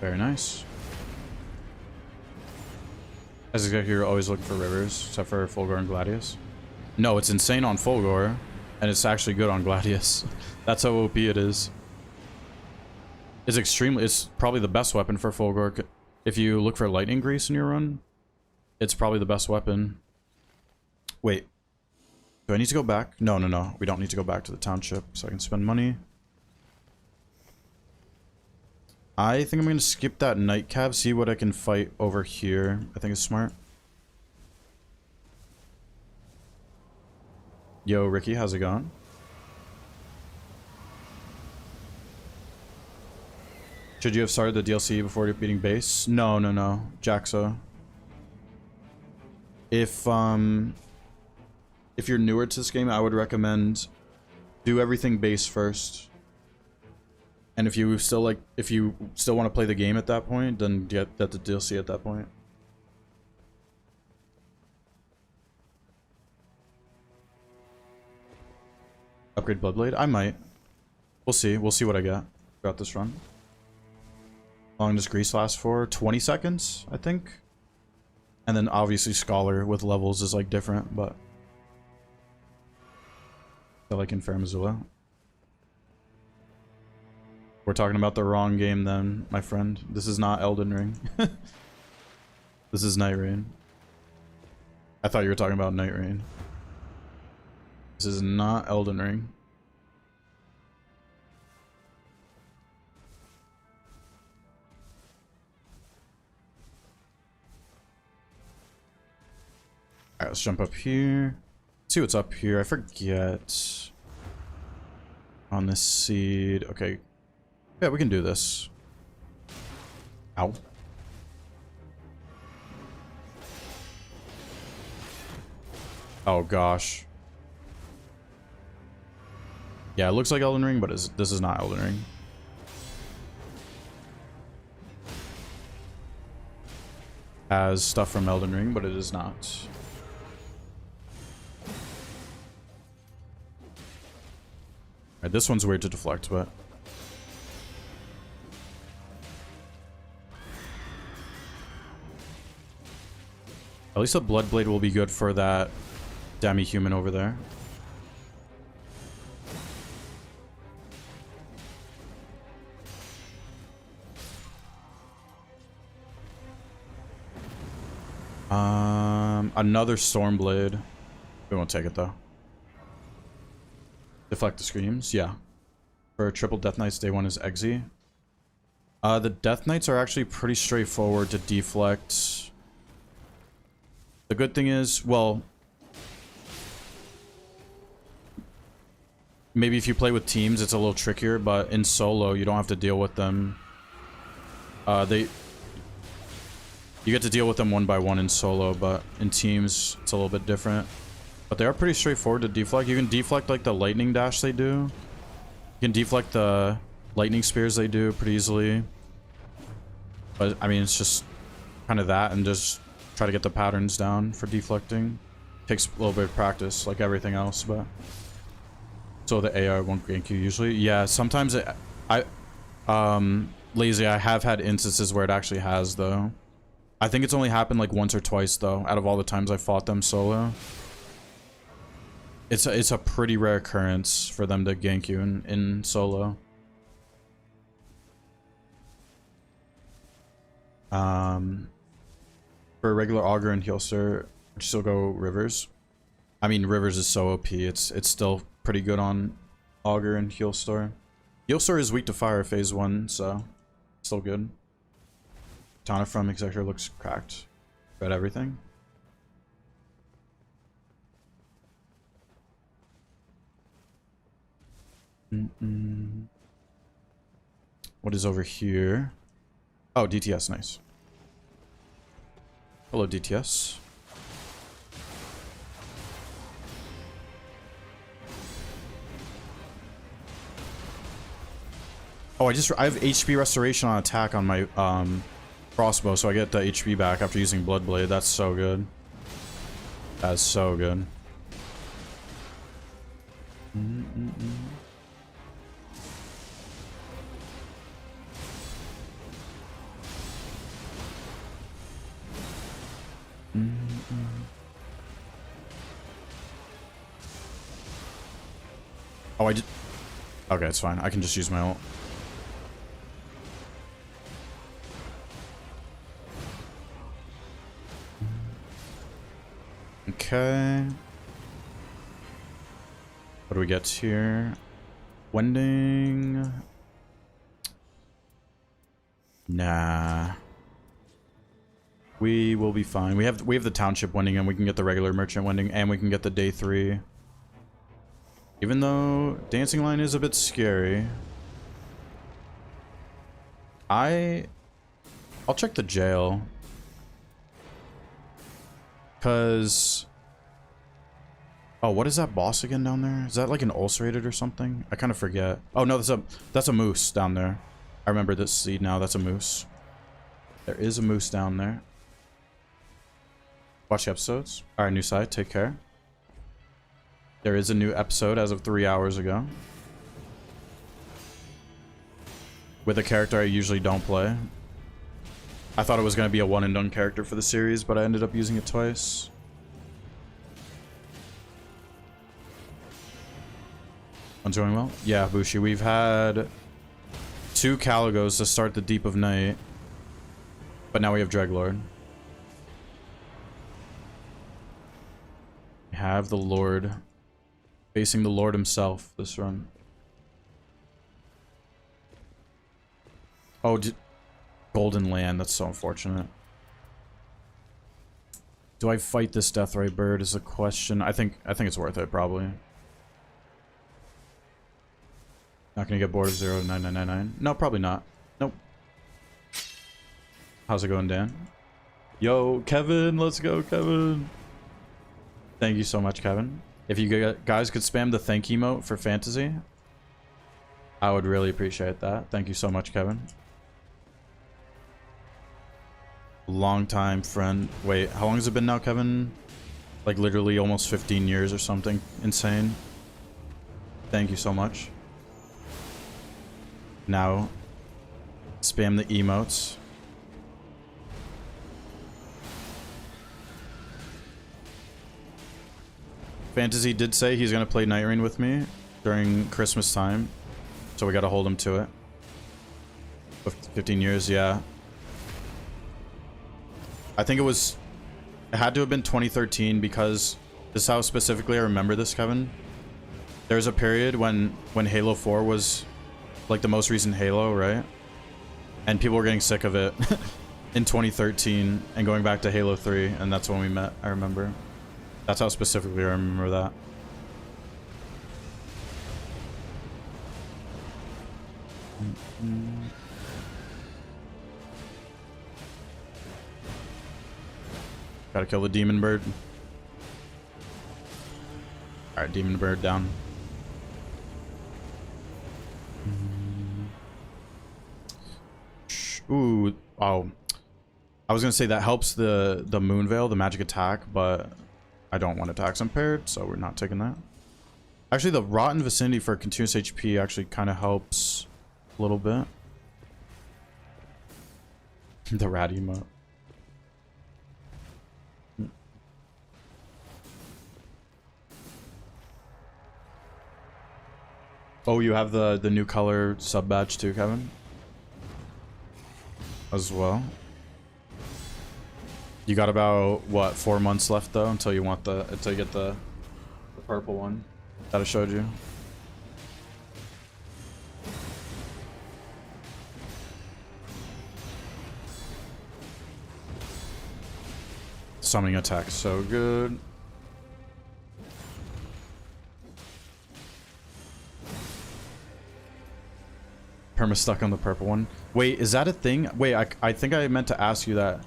Very nice. As exec, you're always looking for rivers, except for Fulgor and Gladius. No, it's insane on Fulgor, and it's actually good on Gladius. That's how OP it is. It's probably the best weapon for Fulgor. If you look for lightning grease in your run, it's probably the best weapon. Wait. Do I need to go back? No. We don't need to go back to the township, so I can spend money. I think I'm going to skip that night cab, see what I can fight over here. I think it's smart. Yo, Ricky, how's it going? Should you have started the DLC before beating base? No. Jaxo. If you're newer to this game, I would recommend do everything base first. And if you still want to play the game at that point, then get the DLC at that point. Upgrade Bloodblade? I might. We'll see. We'll see what I get throughout this run. How long does Grease last for? 20 seconds, I think. And then obviously Scholar with levels is like different, but I like in Fairmazula. We're talking about the wrong game then, my friend. This is not Elden Ring. This is Night Rain. I thought you were talking about Night Rain. This is not Elden Ring. Alright, let's jump up here. Let's see what's up here. I forget. On this seed. Okay. Yeah, we can do this. Ow. Oh gosh. Yeah, it looks like Elden Ring, but this is not Elden Ring. Has stuff from Elden Ring, but it is not. Alright, this one's weird to deflect, but at least the Bloodblade will be good for that demi-human over there. Another Stormblade. We won't take it though. Deflect the screams, yeah. For triple Death Knights, day one is Eggsy. The Death Knights are actually pretty straightforward to deflect. The good thing is, well, maybe if you play with teams, it's a little trickier, but in solo, you don't have to deal with them. You get to deal with them one by one in solo, but in teams, it's a little bit different. But they are pretty straightforward to deflect. You can deflect like the lightning dash they do. You can deflect the lightning spears they do pretty easily. But I mean, it's just kind of that, and just try to get the patterns down for deflecting. Takes a little bit of practice, like everything else, but so the AI won't gank you usually. Yeah, sometimes lazy. I have had instances where it actually has though. I think it's only happened like once or twice though, out of all the times I fought them solo. It's a pretty rare occurrence for them to gank you in solo. For a regular augur and healster, I'd still go Rivers. I mean, Rivers is so OP. It's still pretty good on augur and healster. Healster is weak to fire phase 1, so still good. Tana from Executor looks cracked. Got everything. What is over here? Oh, DTS, nice. Hello, DTS. Oh, I have HP restoration on attack on my crossbow, so I get the HP back after using Bloodblade. That's so good. That's so good. Oh, I did. Okay, it's fine. I can just use my ult. Okay. What do we get here? Wending. Nah. We will be fine. We have the township wending, and we can get the regular merchant wending, and we can get the day 3. Even though dancing line is a bit scary. I'll check the jail. Cause oh, what is that boss again down there? Is that like an ulcerated or something? I kind of forget. Oh no, that's a moose down there. I remember this seed now. That's a moose. There is a moose down there. Watch the episodes. Alright, new side, take care. There is a new episode as of 3 hours ago. With a character I usually don't play. I thought it was going to be a one and done character for the series, but I ended up using it twice. One's going well? Yeah, Bushi. We've had 2 Caligos to start the Deep of Night. But now we have Dreglord. We have the Lord. Facing the Lord himself this run. Oh, Golden Land. That's so unfortunate. Do I fight this Deathrite bird is the question. I think it's worth it, probably. Not gonna get bored of 09999. No, probably not. Nope. How's it going, Dan? Yo, Kevin, let's go, Kevin. Thank you so much, Kevin. If you guys could spam the thank emote for fantasy, I would really appreciate that. Thank you so much, Kevin. Long time friend. Wait, how long has it been now, Kevin? Like literally almost 15 years or something insane. Thank you so much. Now, spam the emotes. Fantasy did say he's going to play Night Rain with me during Christmas time. So we got to hold him to it. 15 years, yeah. I think it had to have been 2013 because this is how specifically I remember this, Kevin. There was a period when Halo 4 was like the most recent Halo, right? And people were getting sick of it. in 2013 and going back to Halo 3, and that's when we met. I remember. That's how specifically I remember that. Gotta kill the demon bird. Alright, demon bird down. Ooh, oh. I was gonna say that helps the moon veil, the magic attack, but I don't want attacks impaired, so we're not taking that. Actually, the rotten vicinity for continuous HP actually kind of helps a little bit. The rat emote. Oh, you have the new color sub badge too, Kevin? As well. You got about what, 4 months left though until you want until you get the purple one that I showed you. Summoning attack so good. Perma stuck on the purple one. Wait, is that a thing? Wait, I think I meant to ask you that.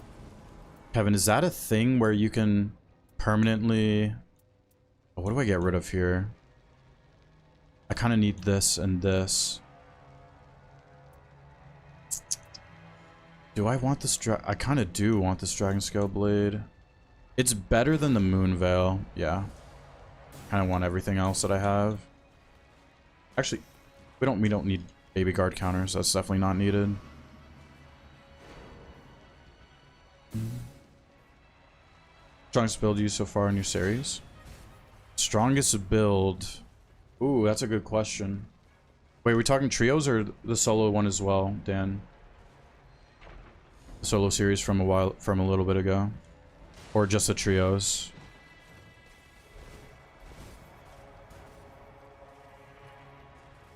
Kevin, is that a thing where you can permanently... Oh, what do I get rid of here? I kind of need this and this. Do I want this I kind of do want this Dragon Scale Blade. It's better than the Moon Veil. Yeah. Kind of want everything else that I have. Actually, we don't need baby guard counters. That's definitely not needed. Strongest build used so far in your series? Strongest build. Ooh, that's a good question. Wait, are we talking trios or the solo one as well, Dan? The solo series from a little bit ago, or just the trios?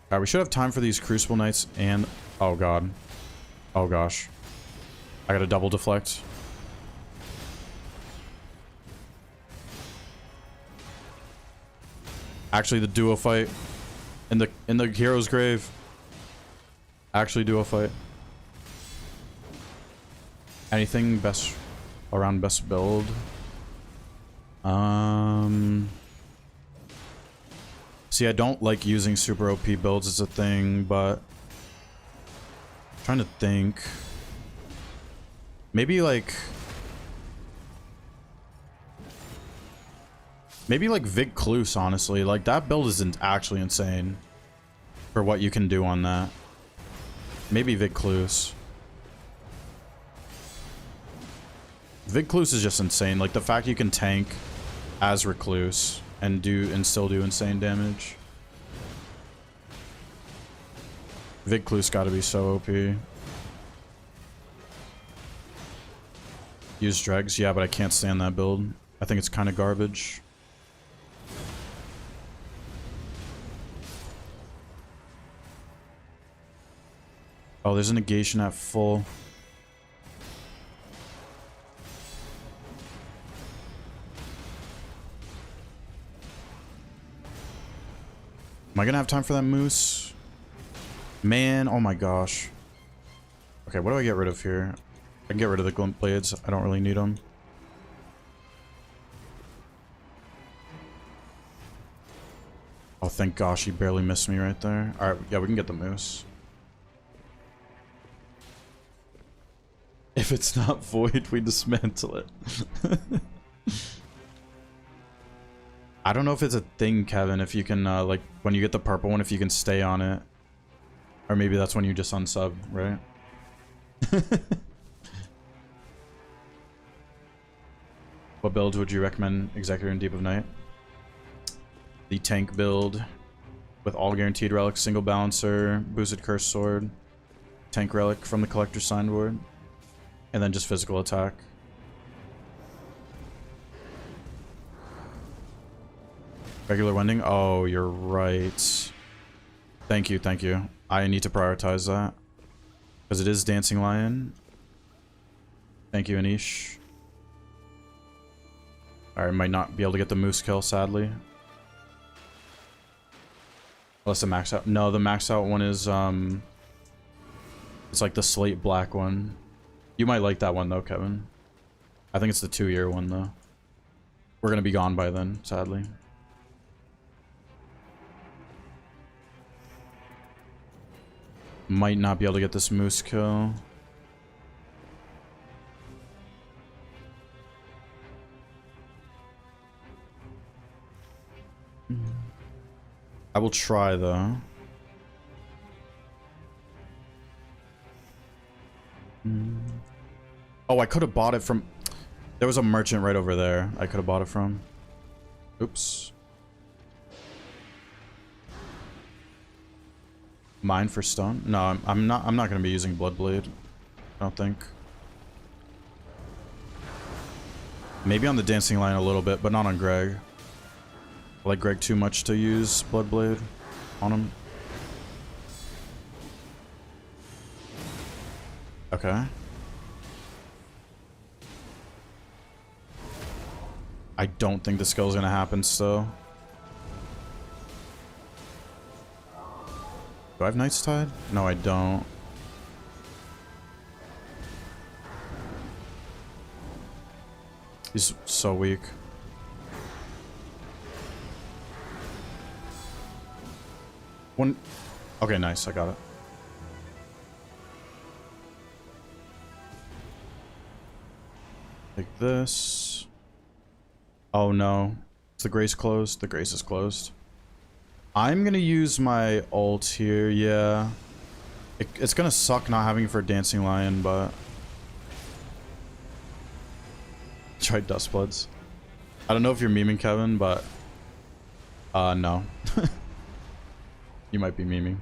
Alright, we should have time for these Crucible Knights and... Oh god. Oh gosh. I gotta double deflect. Actually, the duo fight in the hero's grave. Actually, duo fight. Anything best around best build? See, I don't like using super OP builds as a thing, but I'm trying to think. Maybe like Vic Cluse, honestly. Like, that build isn't actually insane for what you can do on that. Maybe Vic Cluse. Vic Cluse is just insane. Like, the fact you can tank as Recluse and still do insane damage. Vic Cluse gotta be so OP. Use Dregs? Yeah, but I can't stand that build. I think it's kind of garbage. Oh, there's a negation at full. Am I gonna have time for that moose? Man, oh my gosh. Okay, what do I get rid of here? I can get rid of the glint blades. I don't really need them. Oh, thank gosh, he barely missed me right there. Alright, yeah, we can get the moose. If it's not void, we dismantle it. I don't know if it's a thing, Kevin, if you can, like, when you get the purple one, if you can stay on it. Or maybe that's when you just unsub, right? What build would you recommend, Executor in Deep of Night? The tank build with all guaranteed relics, single balancer, boosted cursed sword, tank relic from the collector's signboard, and then just physical attack. Regular wending? Oh, you're right. Thank you, thank you. I need to prioritize that. Because it is Dancing Lion. Thank you, Anish. Alright, might not be able to get the moose kill, sadly. Unless the max out. No, the max out one is, it's like the slate black one. You might like that one, though, Kevin. I think it's the 2-year one, though. We're gonna be gone by then, sadly. Might not be able to get this moose kill. I will try, though. Oh, I could have bought it from... There was a merchant right over there I could have bought it from. Oops. Mine for stone? No, I'm not gonna be using Bloodblade. I don't think. Maybe on the dancing line a little bit, but not on Greg. I like Greg too much to use Bloodblade on him. Okay. I don't think the skill's gonna happen still. Do I have Knight's Tide? No, I don't. He's so weak. One. Okay, nice. I got it. Take this. Oh no. Is the Grace closed? The Grace is closed. I'm gonna use my ult here, yeah. It's gonna suck not having it for Dancing Lion, but... Try Dustbloods. I don't know if you're memeing, Kevin, but... no. You might be memeing.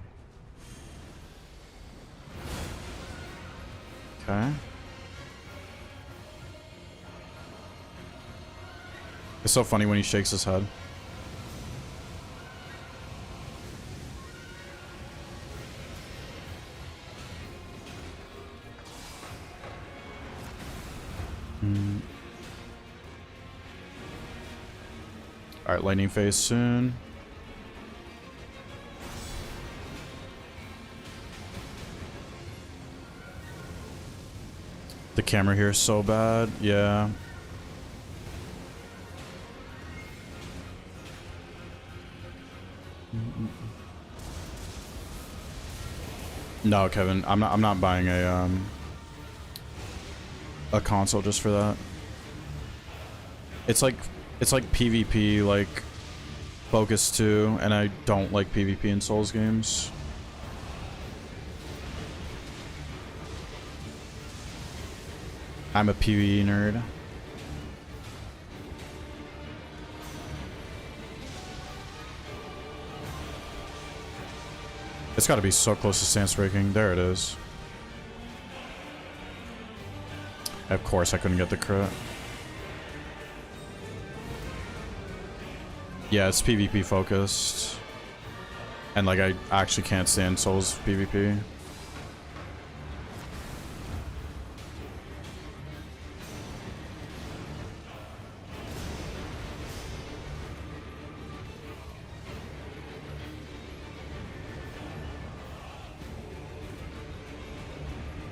Okay. It's so funny when he shakes his head. Alright, lightning phase soon. The camera here is so bad, yeah. No, Kevin, I'm not buying a console just for that. It's like PvP like focus too, and I don't like PvP in Souls games. I'm a PvE nerd. It's got to be so close to stance breaking. There it is. Of course, I couldn't get the crit. Yeah, it's PvP focused. And like, I actually can't stand Souls PvP.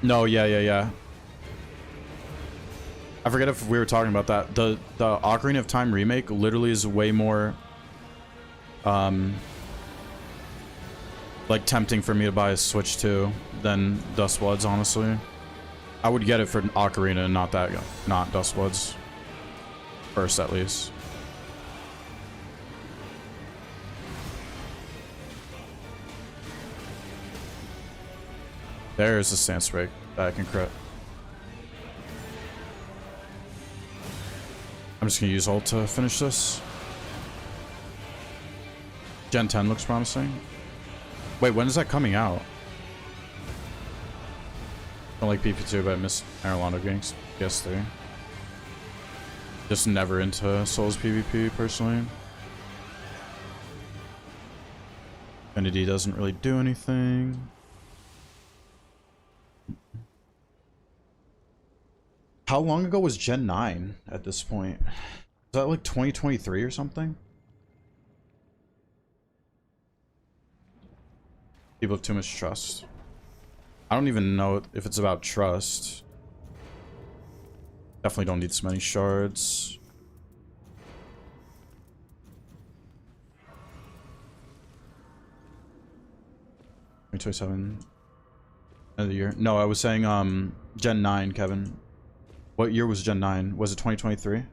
No, yeah. I forget if we were talking about that. The Ocarina of Time remake literally is way more like tempting for me to buy a Switch 2 than Dustbloods, honestly. I would get it for Ocarina and not Dustbloods. First, at least. There's the stance break that I can crit. I'm just gonna use ult to finish this. Gen 10 looks promising. Wait, when is that coming out? I don't like PP2, but I miss Arlondo games. PS3. Just never into Souls PvP, personally. Infinity doesn't really do anything. How long ago was Gen 9 at this point? Is that like 2023 or something? People have too much trust. I don't even know if it's about trust. Definitely don't need so many shards. $27 end of the year. No, I was saying Gen 9, Kevin. What year was Gen 9? Was it 2023?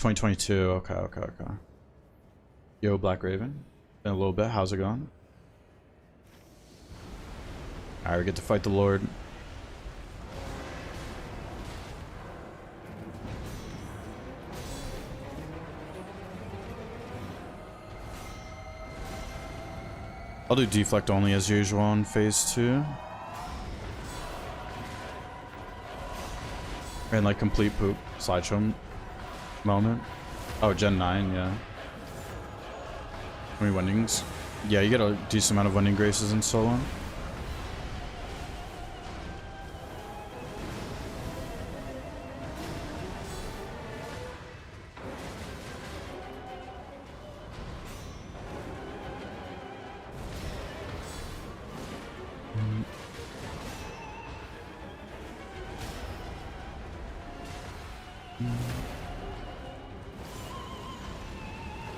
Okay. Yo, Black Raven. Been a little bit. How's it going? Alright, we get to fight the Lord. I'll do deflect only as usual in phase 2. And like complete poop slideshow moment. Oh, Gen 9, yeah. How many wendings? Yeah, you get a decent amount of wending graces in solo.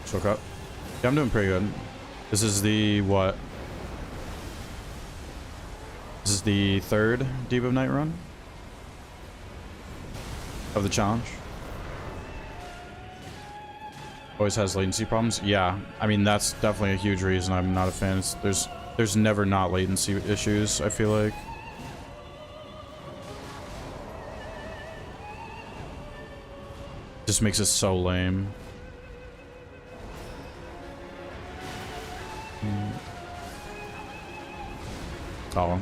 Choke up. Yeah, I'm doing pretty good. This is the what? This is the 3rd Deep of Night run of the challenge. Always has latency problems. Yeah, I mean that's definitely a huge reason I'm not a fan. There's never not latency issues, I feel like. Just makes it so lame. Oh,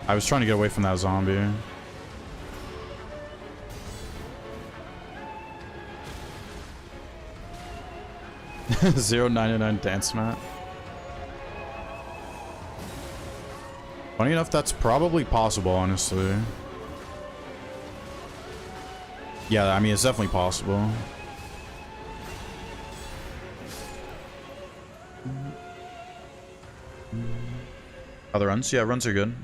I was trying to get away from that zombie. $0.99 dance mat. Funny enough, that's probably possible, honestly. Yeah, I mean, it's definitely possible. Other runs? Yeah, runs are good.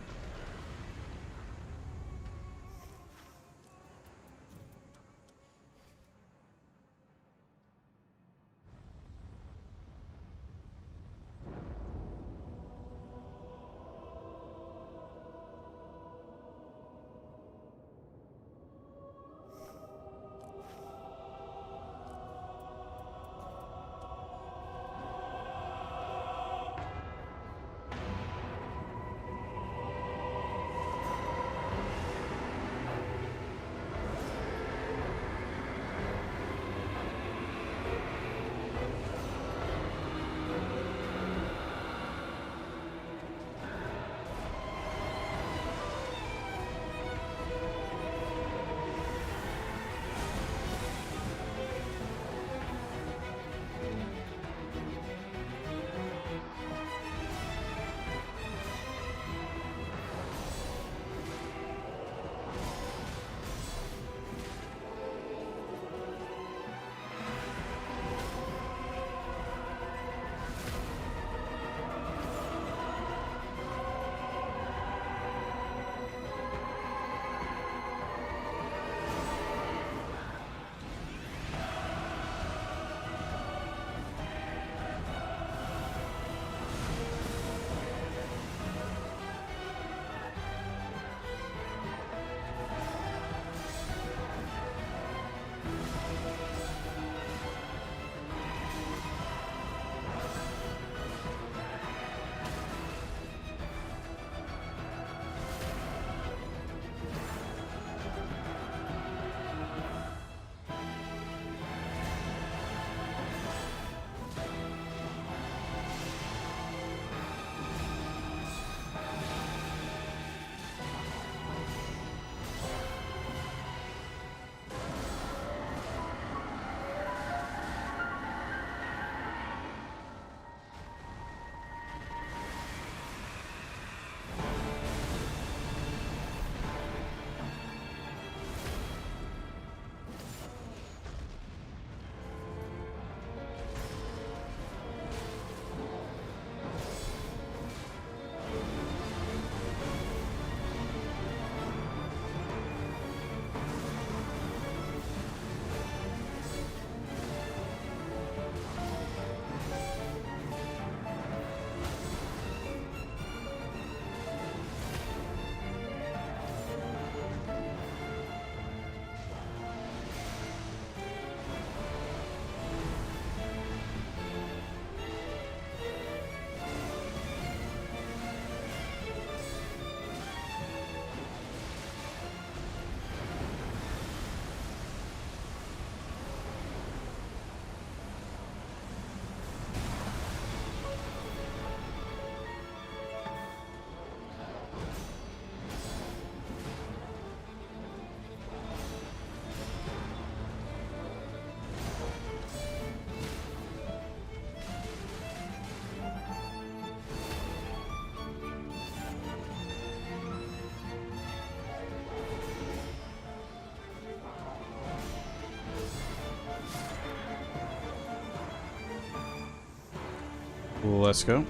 Let's go.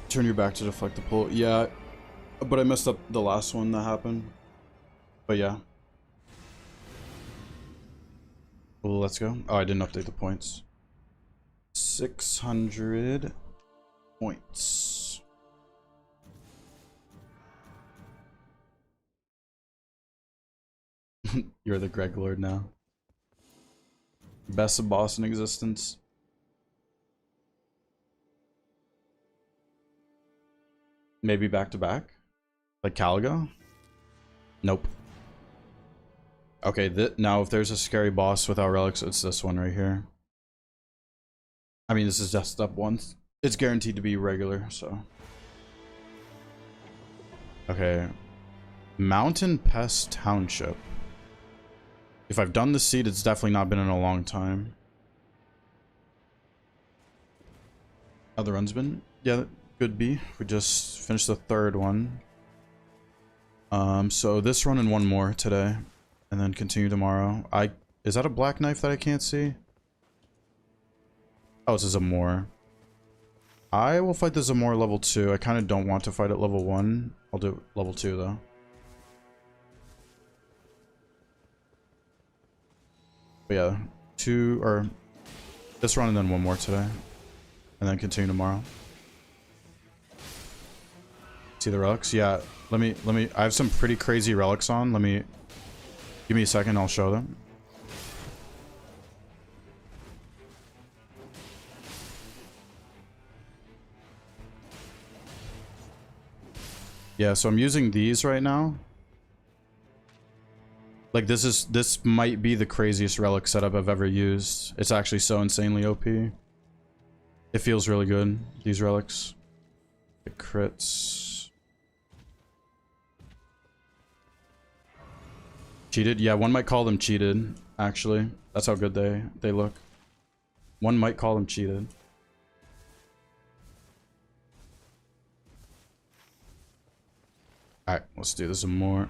Turn your back to deflect the pull. Yeah, but I messed up the last one that happened. But yeah. Well, let's go. Oh, I didn't update the points. 600 points. You're the Greg Lord now. Best boss in existence. Maybe back to back? Like Caligo? Nope. Okay, now if there's a scary boss without relics, it's this one right here. I mean, this is just step 1. It's guaranteed to be regular, so. Okay. Mountain Pest Township. If I've done the seed, it's definitely not been in a long time. How the run's been? Yeah, that could be. We just finished the 3rd one. So this run and one more today. And then continue tomorrow. Is that a black knife that I can't see? Oh, it's a Zamor. I will fight the Zamor level 2. I kind of don't want to fight at level 1. I'll do level 2 though. But yeah, 2 or this run and then one more today. And then continue tomorrow. See the relics? Yeah, let me I have some pretty crazy relics on. Give me a second, I'll show them. Yeah, so I'm using these right now. Like this might be the craziest relic setup I've ever used. It's actually so insanely OP. It feels really good, these relics. It crits. Cheated? Yeah, one might call them cheated, actually. That's how good they look. One might call them cheated. Alright, let's do this some more.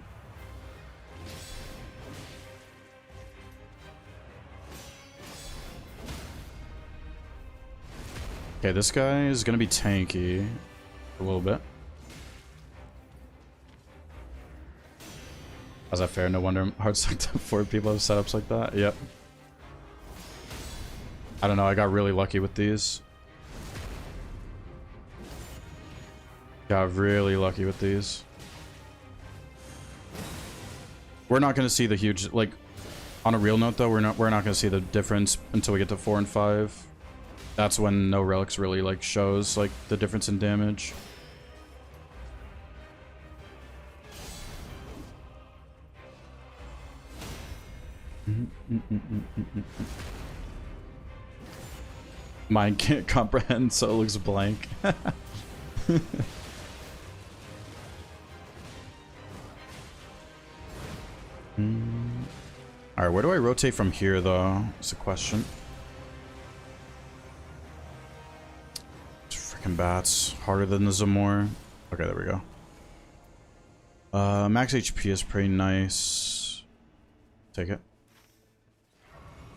Okay, this guy is gonna be tanky a little bit. How's that fair? No wonder I'm hard sucked up for people have setups like that. Yep. I don't know, I got really lucky with these. Got really lucky with these. We're not gonna see the huge, like, on a real note though, we're not gonna see the difference until we get to 4 and 5. That's when No Relics really like shows like the difference in damage. Mine can't comprehend, so it looks blank. Alright, where do I rotate from here, though? It's a question. Freaking bats. Harder than the Zamor. Okay, there we go. Max HP is pretty nice. Take it.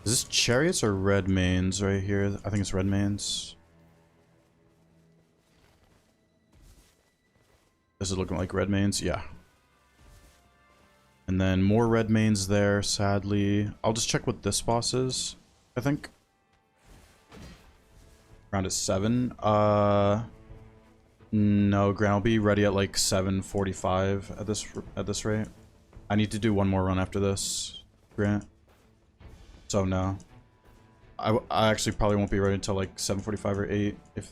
Is this chariots or red mains right here? I think it's red mains. This is looking like red mains. Yeah. And then more red mains there, sadly. I'll just check what this boss is, I think. Round is 7. No, Grant will be ready at like 7:45 at this rate. I need to do one more run after this, Grant. So no. I actually probably won't be ready until like 7:45 or 8 if...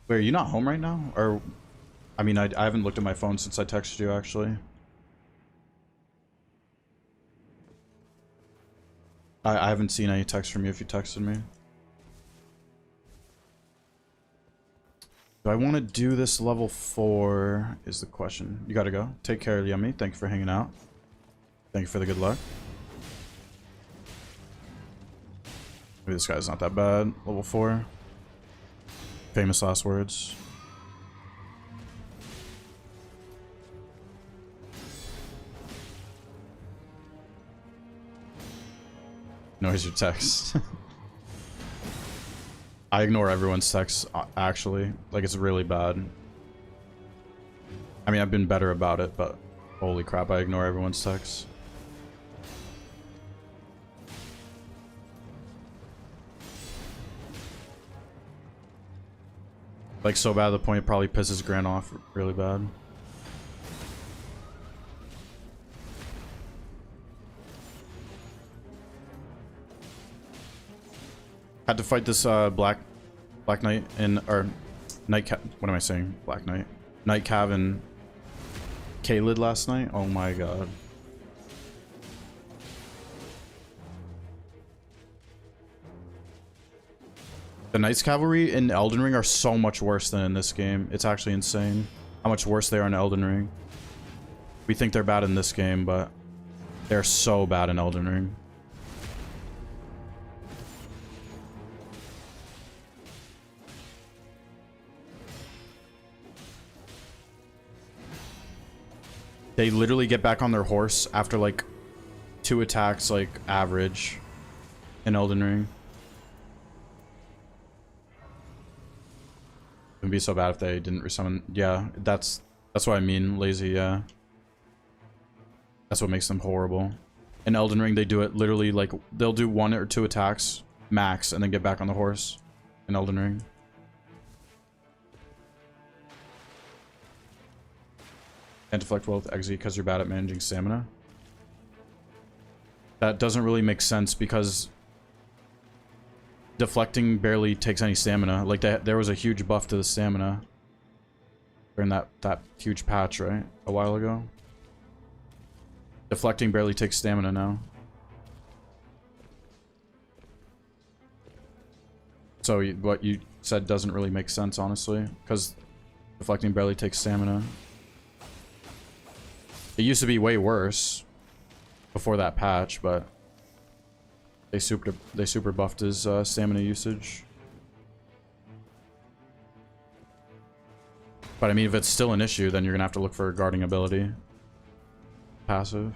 Wait, are you not home right now? Or... I mean, I haven't looked at my phone since I texted you, actually. I haven't seen any text from you if you texted me. Do I want to do this level 4 is the question. You gotta go. Take care, Yummy. Thank you for hanging out. Thank you for the good luck. Maybe this guy's not that bad. Level 4. Famous last words. ignores your text. I ignore everyone's texts, actually. Like, it's really bad. I mean, I've been better about it, but holy crap, I ignore everyone's texts. Like, so bad to the point it probably pisses Grant off really bad. Had to fight this Black Knight in, or Night Cav, what am I saying? Black Knight. Night Cav and Kaled last night. Oh my god. The Knights Cavalry in Elden Ring are so much worse than in this game. It's actually insane how much worse they are in Elden Ring. We think they're bad in this game, but they're so bad in Elden Ring. They literally get back on their horse after like 2 attacks, like average in Elden Ring. It would be so bad if they didn't resummon. Yeah, that's what I mean, lazy, yeah. That's what makes them horrible. In Elden Ring, they do it literally like, they'll do 1 or 2 attacks, max, and then get back on the horse in Elden Ring. Can't deflect well with Exe because you're bad at managing stamina. That doesn't really make sense because deflecting barely takes any stamina. Like, there was a huge buff to the stamina during that huge patch, right? A while ago. Deflecting barely takes stamina now. So what you said doesn't really make sense, honestly, because deflecting barely takes stamina. It used to be way worse before that patch, but they super buffed his stamina usage. But I mean, if it's still an issue, then you're gonna have to look for a guarding ability. Passive.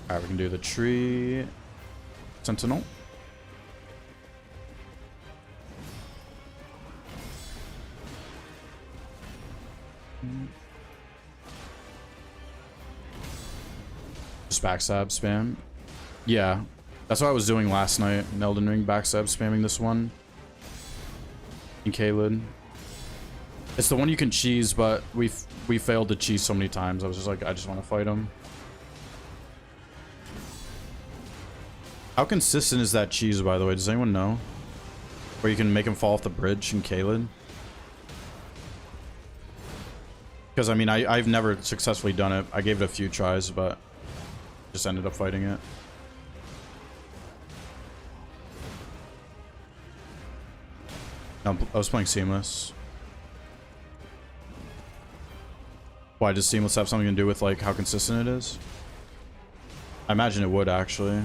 Alright, we can do the tree sentinel. Just backstab spam. Yeah, that's what I was doing last night in Elden Ring, backstab spamming this one. In Kaled. It's the one you can cheese, but we failed to cheese so many times. I was just like, I just want to fight him. How consistent is that cheese, by the way? Does anyone know? Where you can make him fall off the bridge in Kaled? Because, I mean, I've never successfully done it. I gave it a few tries, but just ended up fighting it. No, I was playing Seamless. Why, does Seamless have something to do with, like, how consistent it is? I imagine it would, actually.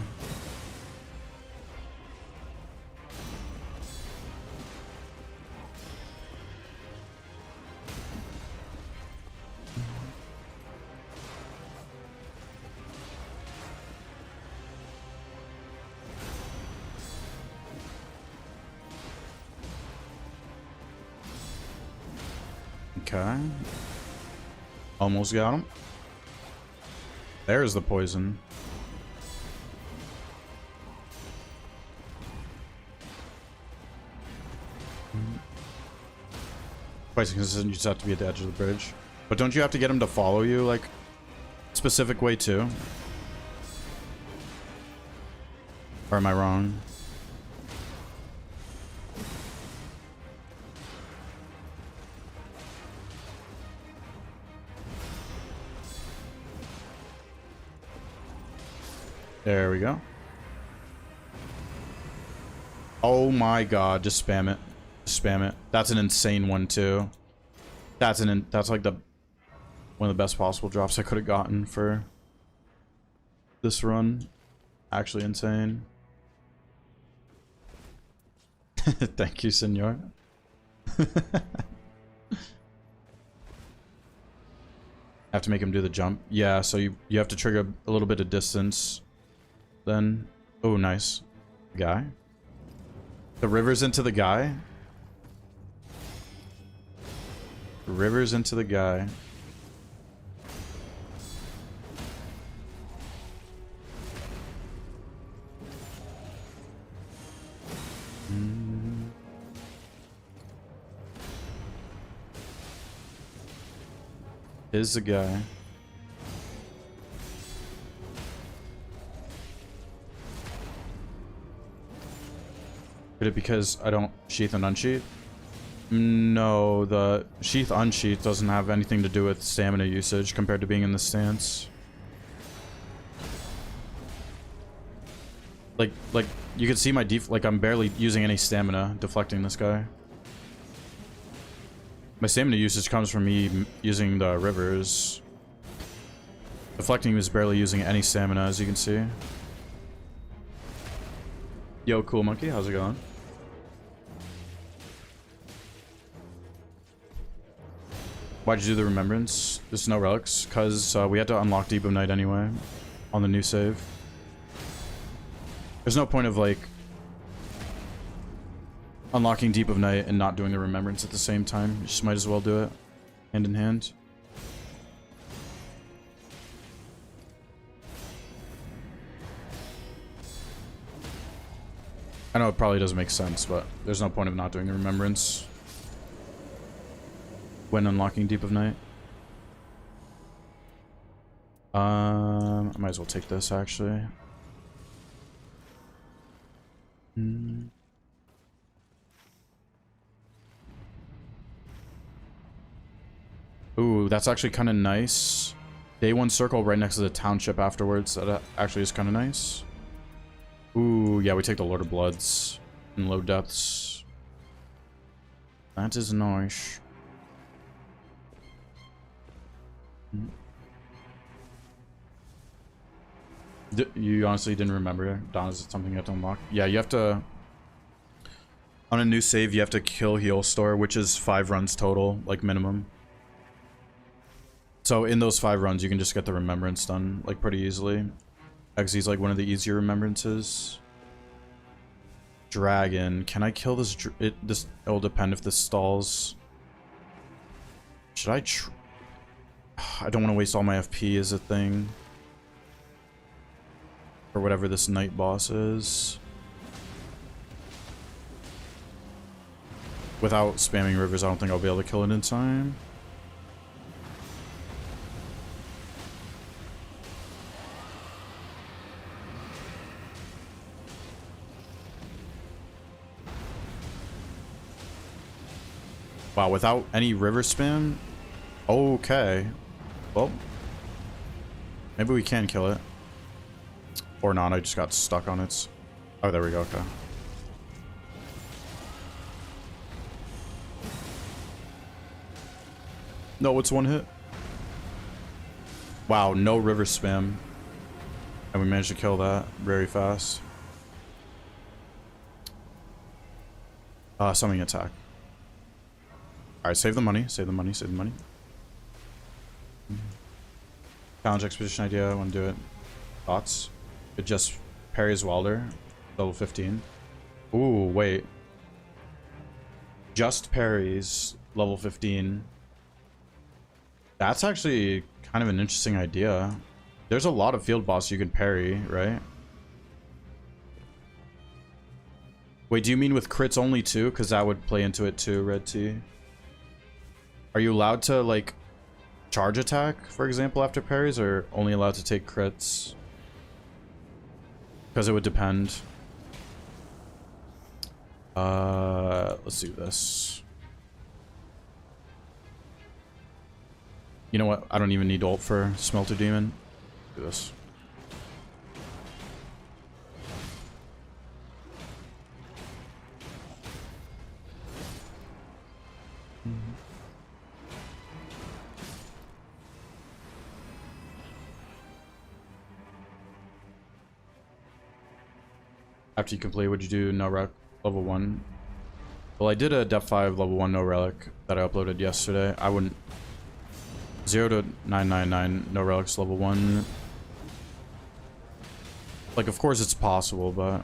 Okay. Almost got him. There's the poison. Quite consistent, you just have to be at the edge of the bridge. But don't you have to get him to follow you, like, specific way too? Or am I wrong? There we go. Oh my god, just spam it. Just spam it. That's an insane one too. That's like one of the best possible drops I could have gotten for this run. Actually insane. Thank you, senor. Have to make him do the jump. Yeah, so you have to trigger a little bit of distance. Then, oh, nice. Guy. The rivers into the guy. Rivers into the guy. Is the guy. Could it because I don't sheath and unsheath? No, the sheath unsheath doesn't have anything to do with stamina usage compared to being in the stance. Like you can see my like I'm barely using any stamina deflecting this guy. My stamina usage comes from me using the rivers. Deflecting is barely using any stamina, as you can see. Yo, cool monkey, how's it going? Why'd you do the remembrance? Just no relics, because we had to unlock Deep of Night anyway on the new save. There's no point of like unlocking Deep of Night and not doing the remembrance at the same time. You just might as well do it hand in hand. I know it probably doesn't make sense, but there's no point of not doing the remembrance when unlocking Deep of Night. I might as well take this actually. Ooh, that's actually kind of nice. Day 1 circle right next to the township afterwards. That actually is kind of nice. Ooh, yeah, we take the Lord of Bloods in low depths. That is nice. You honestly didn't remember, Don? Is it something you have to unlock? Yeah, you have to... On a new save, you have to kill Heal Store, which is 5 runs total, like minimum. So in those 5 runs, you can just get the remembrance done, like, pretty easily. Exe's like one of the easier remembrances. Dragon. Can I kill this? It'll depend if this stalls. Should I I don't want to waste all my FP as a thing. Or whatever this night boss is. Without spamming rivers, I don't think I'll be able to kill it in time. Wow, without any river spam? Okay. Well, maybe we can kill it. Or not, I just got stuck on it. Oh, there we go, okay. No, it's 1 hit. Wow, no river spam. And we managed to kill that very fast. Summoning attack. Alright, save the money, save the money, save the money. Challenge expedition idea, I want to do it. Thoughts? It just parries Wilder, level 15. Ooh, wait. Just parries, level 15. That's actually kind of an interesting idea. There's a lot of field boss you can parry, right? Wait, do you mean with crits only too? Because that would play into it too, Red T. Are you allowed to, like, charge attack, for example, after parries, or only allowed to take crits? Because it would depend. Let's do this. You know what? I don't even need ult for Smelter Demon. Do this. After you complete, would you do No Relic level 1? Well, I did a Depth 5 level 1 No Relic that I uploaded yesterday. I wouldn't 0 to 999, no relics level 1. Like, of course it's possible, but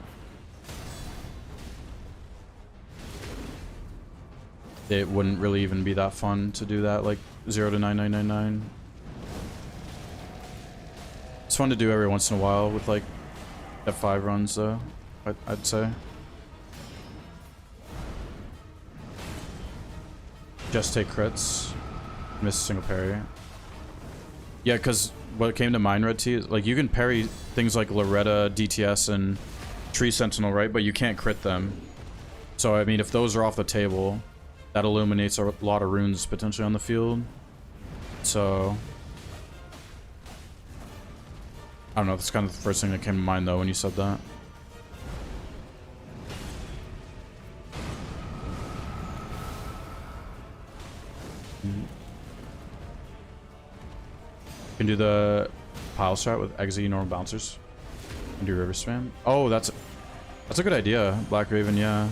it wouldn't really even be that fun to do that, like 0 to 9999. It's fun to do every once in a while with like F5 runs though, I'd say. Just take crits. Miss a single parry. Yeah, because what came to mind, Red T, is like you can parry things like Loretta, DTS, and Tree Sentinel, right? But you can't crit them. So, I mean, if those are off the table, that illuminates a lot of runes potentially on the field. So, I don't know, that's kind of the first thing that came to mind though when you said that. You can do the pile strat with XZ normal bouncers. And do river spam. Oh, that's a good idea, Black Raven, yeah.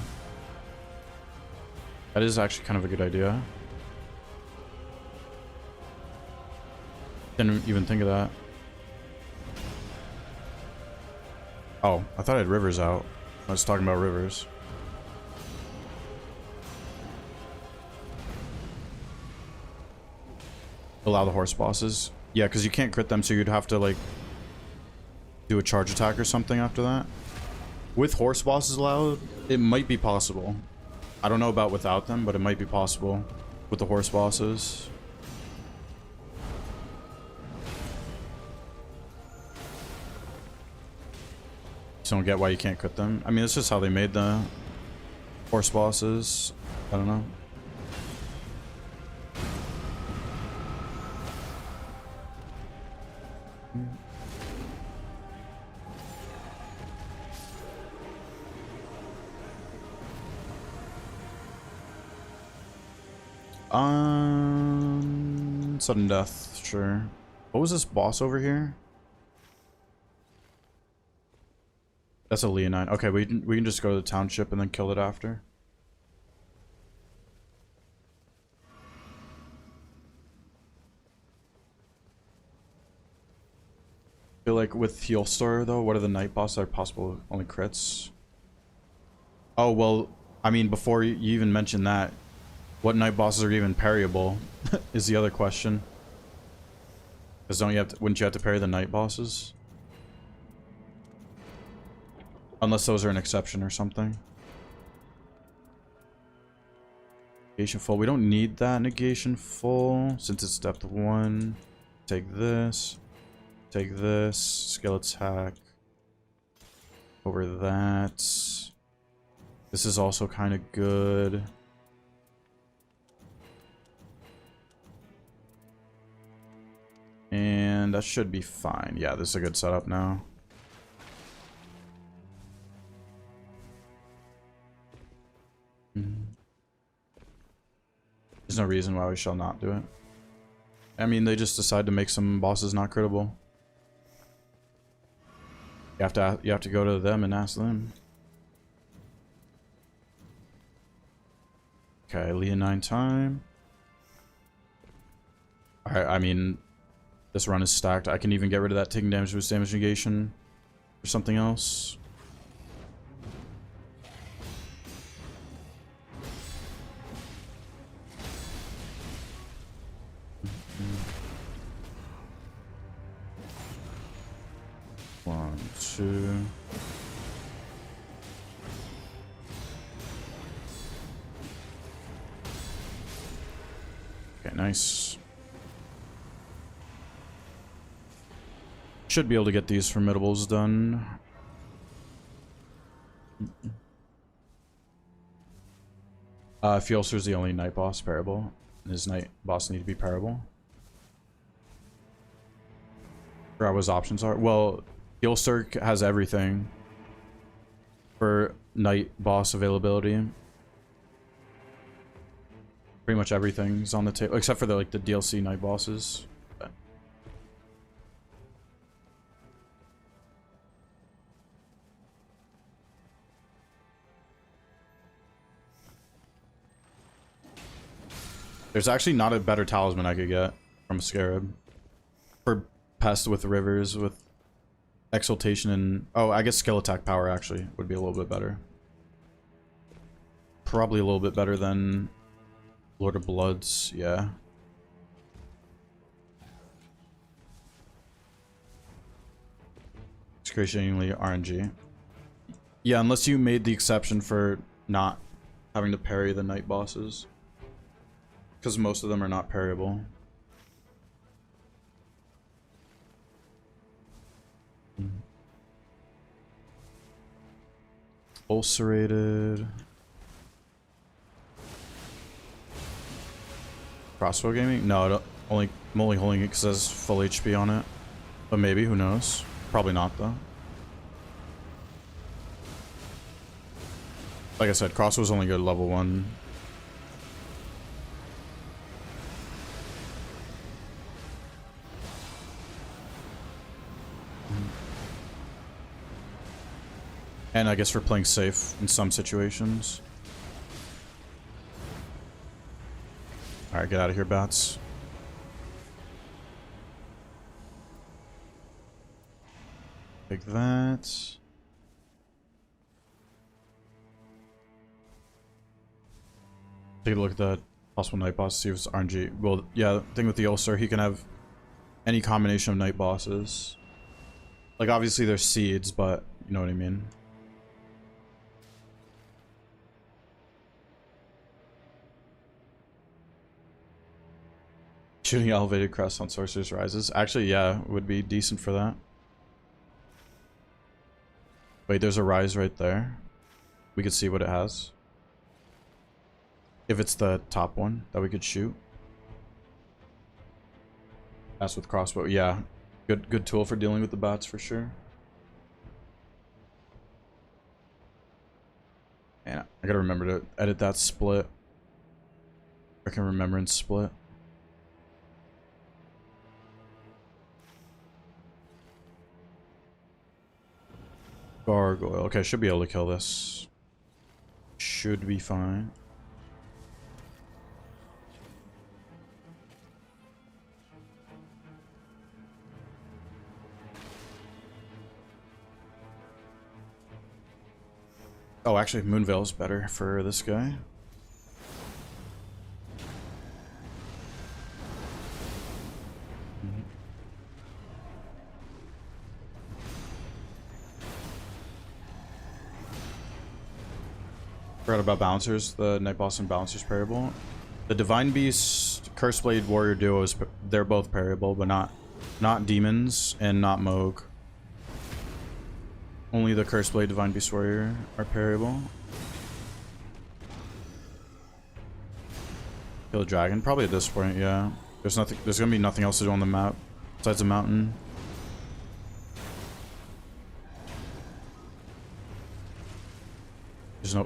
That is actually kind of a good idea. Didn't even think of that. Oh, I thought I had rivers out. I was talking about rivers. Allow the horse bosses. Yeah, because you can't crit them, so you'd have to, like, do a charge attack or something after that. With horse bosses allowed, it might be possible. I don't know about without them, but it might be possible with the horse bosses. Just don't get why you can't crit them. I mean, it's just how they made the horse bosses. I don't know. Sudden death, sure. What was this boss over here? That's a Leonine. Okay, we can just go to the township and then kill it after. I feel like with Heal Store though, what are the night bosses that are possible only crits? Oh well, I mean before you even mention that, what night bosses are even parryable is the other question. Because don't you have to, wouldn't you have to parry the night bosses? Unless those are an exception or something. Negation full. We don't need that negation full since it's depth 1. Take this. Take this. Skill attack. Over that. This is also kind of good. And that should be fine. Yeah, this is a good setup now. There's no reason why we shall not do it. I mean, they just decide to make some bosses not crittable. You have to go to them and ask them. Okay, Leonine time. Alright, I mean, this run is stacked. I can even get rid of that taking damage with damage negation or something else. One, two. Okay, nice. Should be able to get these formidables done. Fjolster's the only night boss parable. His night boss need to be parable. Forgot what his options are. Well, Fjolster has everything for night boss availability. Pretty much everything's on the table except for the like the DLC night bosses. There's actually not a better talisman I could get from a scarab. For pest with rivers, with exaltation and... Oh, I guess skill attack power actually would be a little bit better. Probably a little bit better than Lord of Bloods, yeah. Excruciatingly RNG. Yeah, unless you made the exception for not having to parry the night bosses. Because most of them are not parryable. Ulcerated. Crossbow gaming? No, I'm only holding it because it has full HP on it. But maybe, who knows? Probably not though. Like I said, crossbow's only good at level 1. And I guess for playing safe in some situations. Alright, get out of here, bats. Take that. Take a look at the possible night boss, see if it's RNG. Well, yeah, the thing with the ulcer, he can have any combination of night bosses. Like, obviously there's seeds, but you know what I mean. Shooting elevated crest on Sorcerer's Rises. Actually, yeah, would be decent for that. Wait, there's a rise right there. We could see what it has. If it's the top one that we could shoot. That's with crossbow. Yeah. Good tool for dealing with the bats for sure. And I gotta remember to edit that split. I can remembrance split. Gargoyle. Okay, should be able to kill this. Should be fine. Oh, actually, Moonveil's better for this guy. Forgot about Bouncers. The Night Boss and Bouncers parryable. The Divine Beast, Curse Blade Warrior duos, they're both parryable, but not Demons and not Moog. Only the Curse Blade Divine Beast Warrior are parryable. Kill a dragon, probably at this point, yeah. There's gonna be nothing else to do on the map besides the mountain.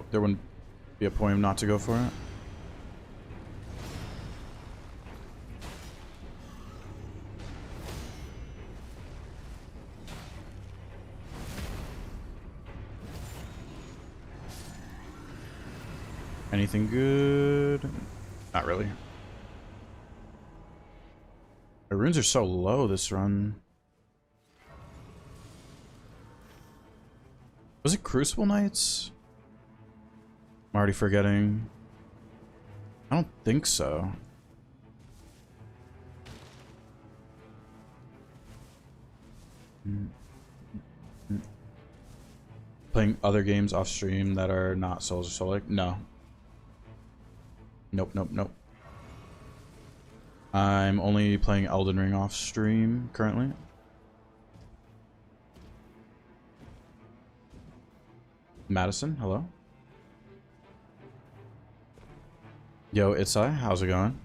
There wouldn't be a point not to go for it. Anything good? Not really. The runes are so low this run. Was it Crucible Knights? I'm already forgetting. I don't think so. Playing other games off stream that are not Souls or Soul-like? No. Nope, nope, nope. I'm only playing Elden Ring off stream currently. Madison, hello? Yo, Itsai, how's it going?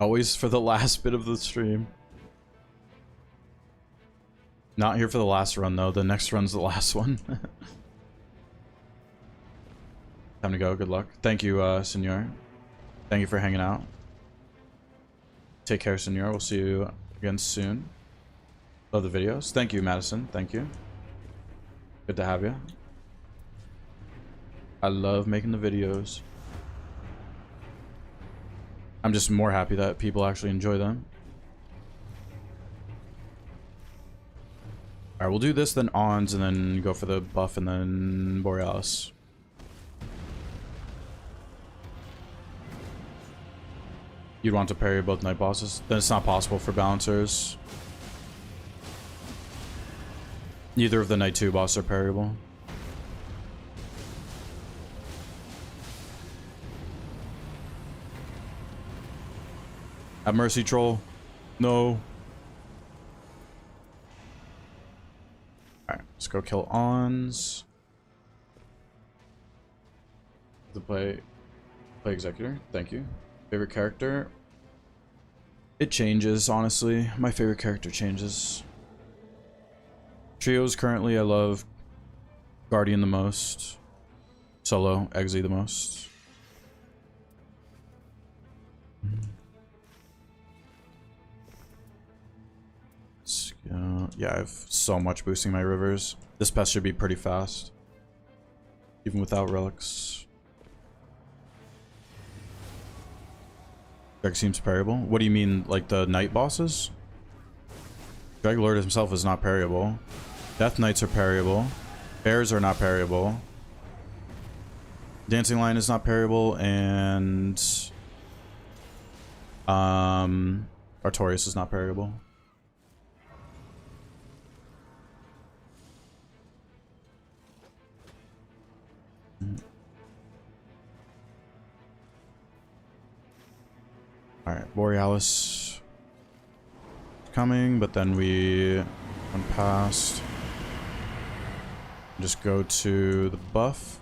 Always for the last bit of the stream. Not here for the last run, though. The next run's the last one. Time to go. Good luck. Thank you, Senor. Thank you for hanging out. Take care, Senor. We'll see you again soon. Love the videos. Thank you, Madison. Thank you. Good to have you. I love making the videos. I'm just more happy that people actually enjoy them. Alright, we'll do this, then Ons, and then go for the buff, and then Borealis. You'd want to parry both night bosses? Then it's not possible for balancers. Neither of the night 2 bosses are parryable. Have mercy, troll. No. Alright, let's go kill Ons. The play executor. Thank you. Favorite character? It changes, honestly. My favorite character changes. Trios currently, I love Guardian the most. Solo, Eggsy the most. Let's go. Yeah, I have so much boosting my rivers. This pest should be pretty fast. Even without relics. Dreg seems parryable. What do you mean, like the night bosses? Dreg Lord himself is not parryable. Death Knights are parryable. Bears are not parryable. Dancing Lion is not parryable, and Artorias is not parryable. Alright, Borealis coming, but then we went past. Just go to the buff.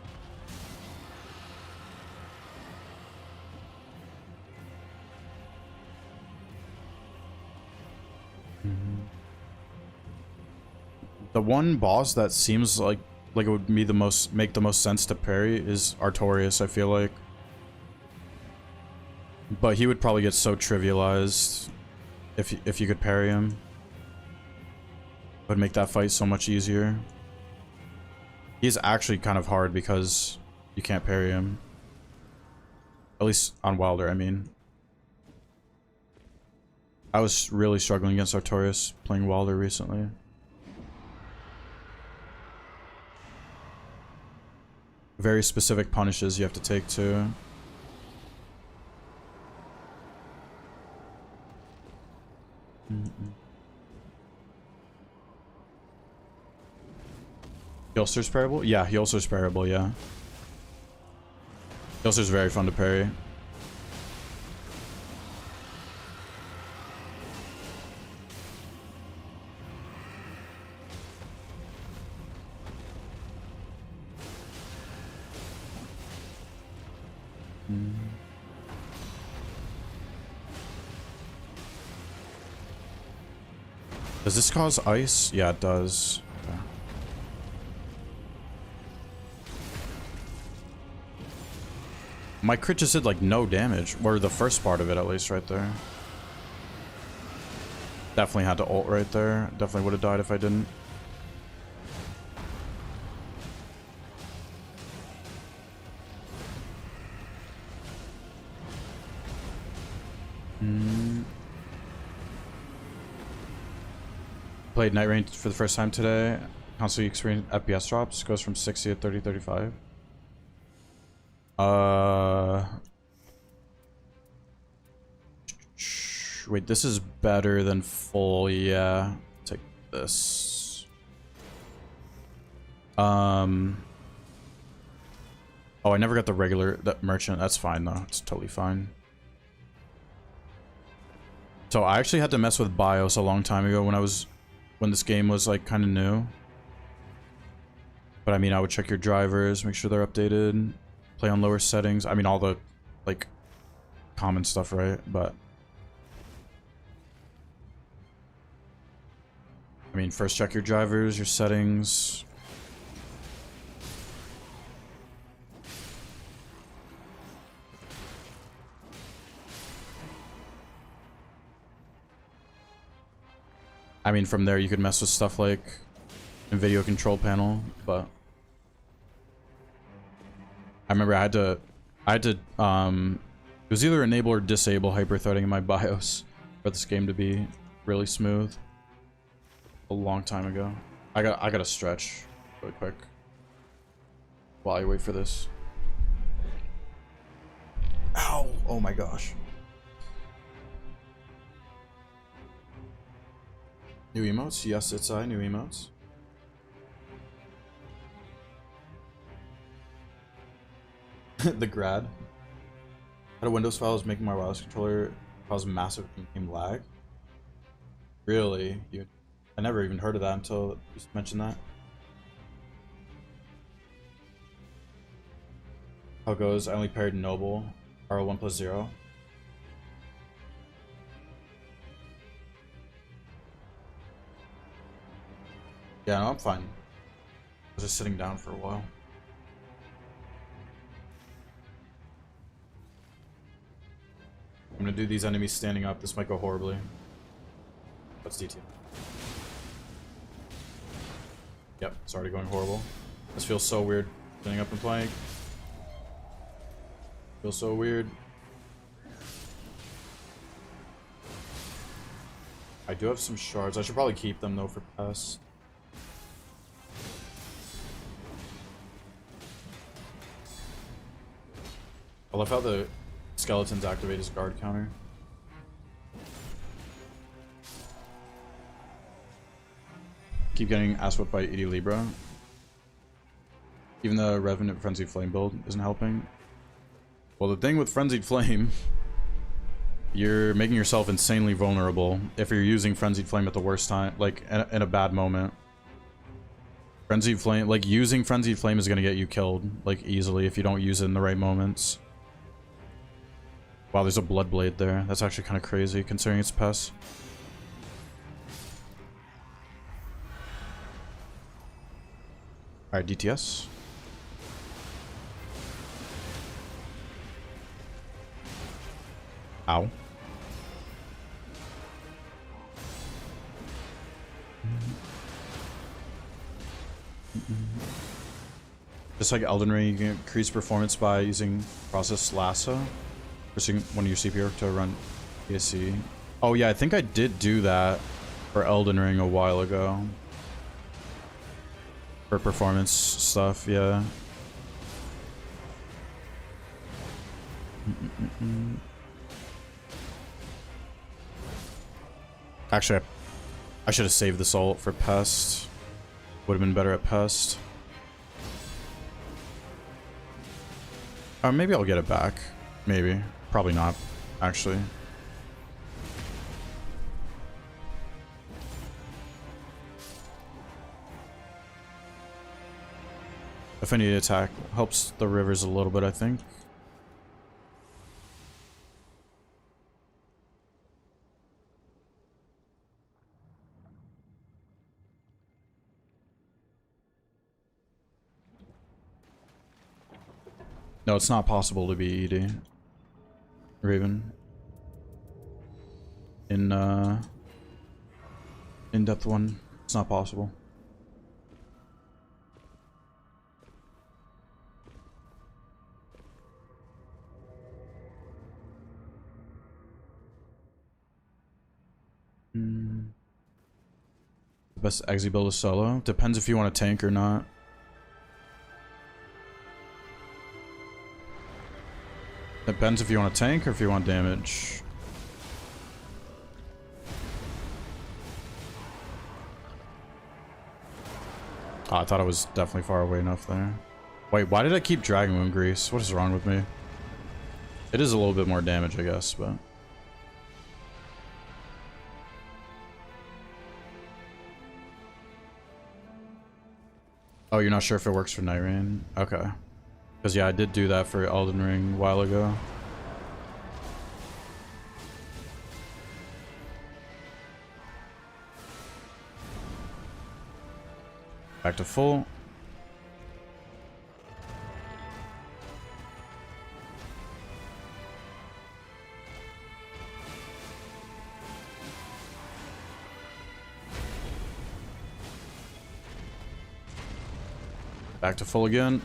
The one boss that seems like it would be make the most sense to parry is Artorias, I feel like. But he would probably get so trivialized if you could parry him. It would make that fight so much easier. He's actually kind of hard because you can't parry him. At least on Wilder, I mean. I was really struggling against Artorias playing Wilder recently. Very specific punishes you have to take too. Healster's parryable? Yeah, Healster's parryable, yeah. Healster's very fun to parry. Does this cause ice? Yeah, it does. Okay. My crit just did like no damage, or the first part of it at least right there. Definitely had to ult right there. Definitely would have died if I didn't. Played Night Rain for the first time today. Constantly experience FPS drops. Goes from 60 to 30, 35. Wait, this is better than full. Yeah. Take this. Oh, I never got the regular merchant. That's fine though. It's totally fine. So I actually had to mess with BIOS a long time ago when this game was like kind of new. But I mean, I would check your drivers, make sure they're updated, play on lower settings. I mean, all the like common stuff, right? But I mean, first check your drivers, your settings. I mean, from there you could mess with stuff like NVIDIA control panel, but I remember I had to It was either enable or disable hyperthreading in my BIOS for this game to be really smooth. A long time ago. I gotta stretch really quick while I wait for this. Ow! Oh my gosh. New emotes? Yes, it's new emotes. The grad. Had a Windows file was making my wireless controller cause massive in-game lag. Really? I never even heard of that until you mentioned that. How it goes? I only paired Noble, RL1 plus 0. Yeah, no, I'm fine. I was just sitting down for a while. I'm gonna do these enemies standing up. This might go horribly. What's DT? Yep, it's already going horrible. This feels so weird. Standing up and playing. Feels so weird. I do have some shards. I should probably keep them though for pest. I love how the skeletons activate his guard counter. Keep getting ass whipped by Edie Libra. Even the Revenant Frenzied Flame build isn't helping. Well, the thing with Frenzied Flame, you're making yourself insanely vulnerable if you're using Frenzied Flame at the worst time, like in a bad moment. Frenzied Flame, like using Frenzied Flame is gonna get you killed, like easily if you don't use it in the right moments. Wow, there's a Bloodblade there. That's actually kind of crazy considering it's pest. Alright, DTS. Ow. Just like Elden Ring, you can increase performance by using Process Lasso. Forcing one of your CPU to run PSC. Oh yeah, I think I did do that for Elden Ring a while ago. For performance stuff, yeah. Actually, I should have saved this ult for Pest. Would have been better at Pest. Maybe I'll get it back. Maybe. Probably not, actually. Affinity attack helps the rivers a little bit, I think. No, it's not possible to be ED. Raven. In depth one, it's not possible. Best exi build is solo. Depends if you want to tank or not. Depends if you want to tank or if you want damage. Oh, I thought I was definitely far away enough there. Wait, why did I keep dragging Moon Grease? What is wrong with me? It is a little bit more damage, I guess, but... Oh, you're not sure if it works for Night Rain? Okay. Because, yeah, I did do that for Elden Ring a while ago. Back to full. Back to full again.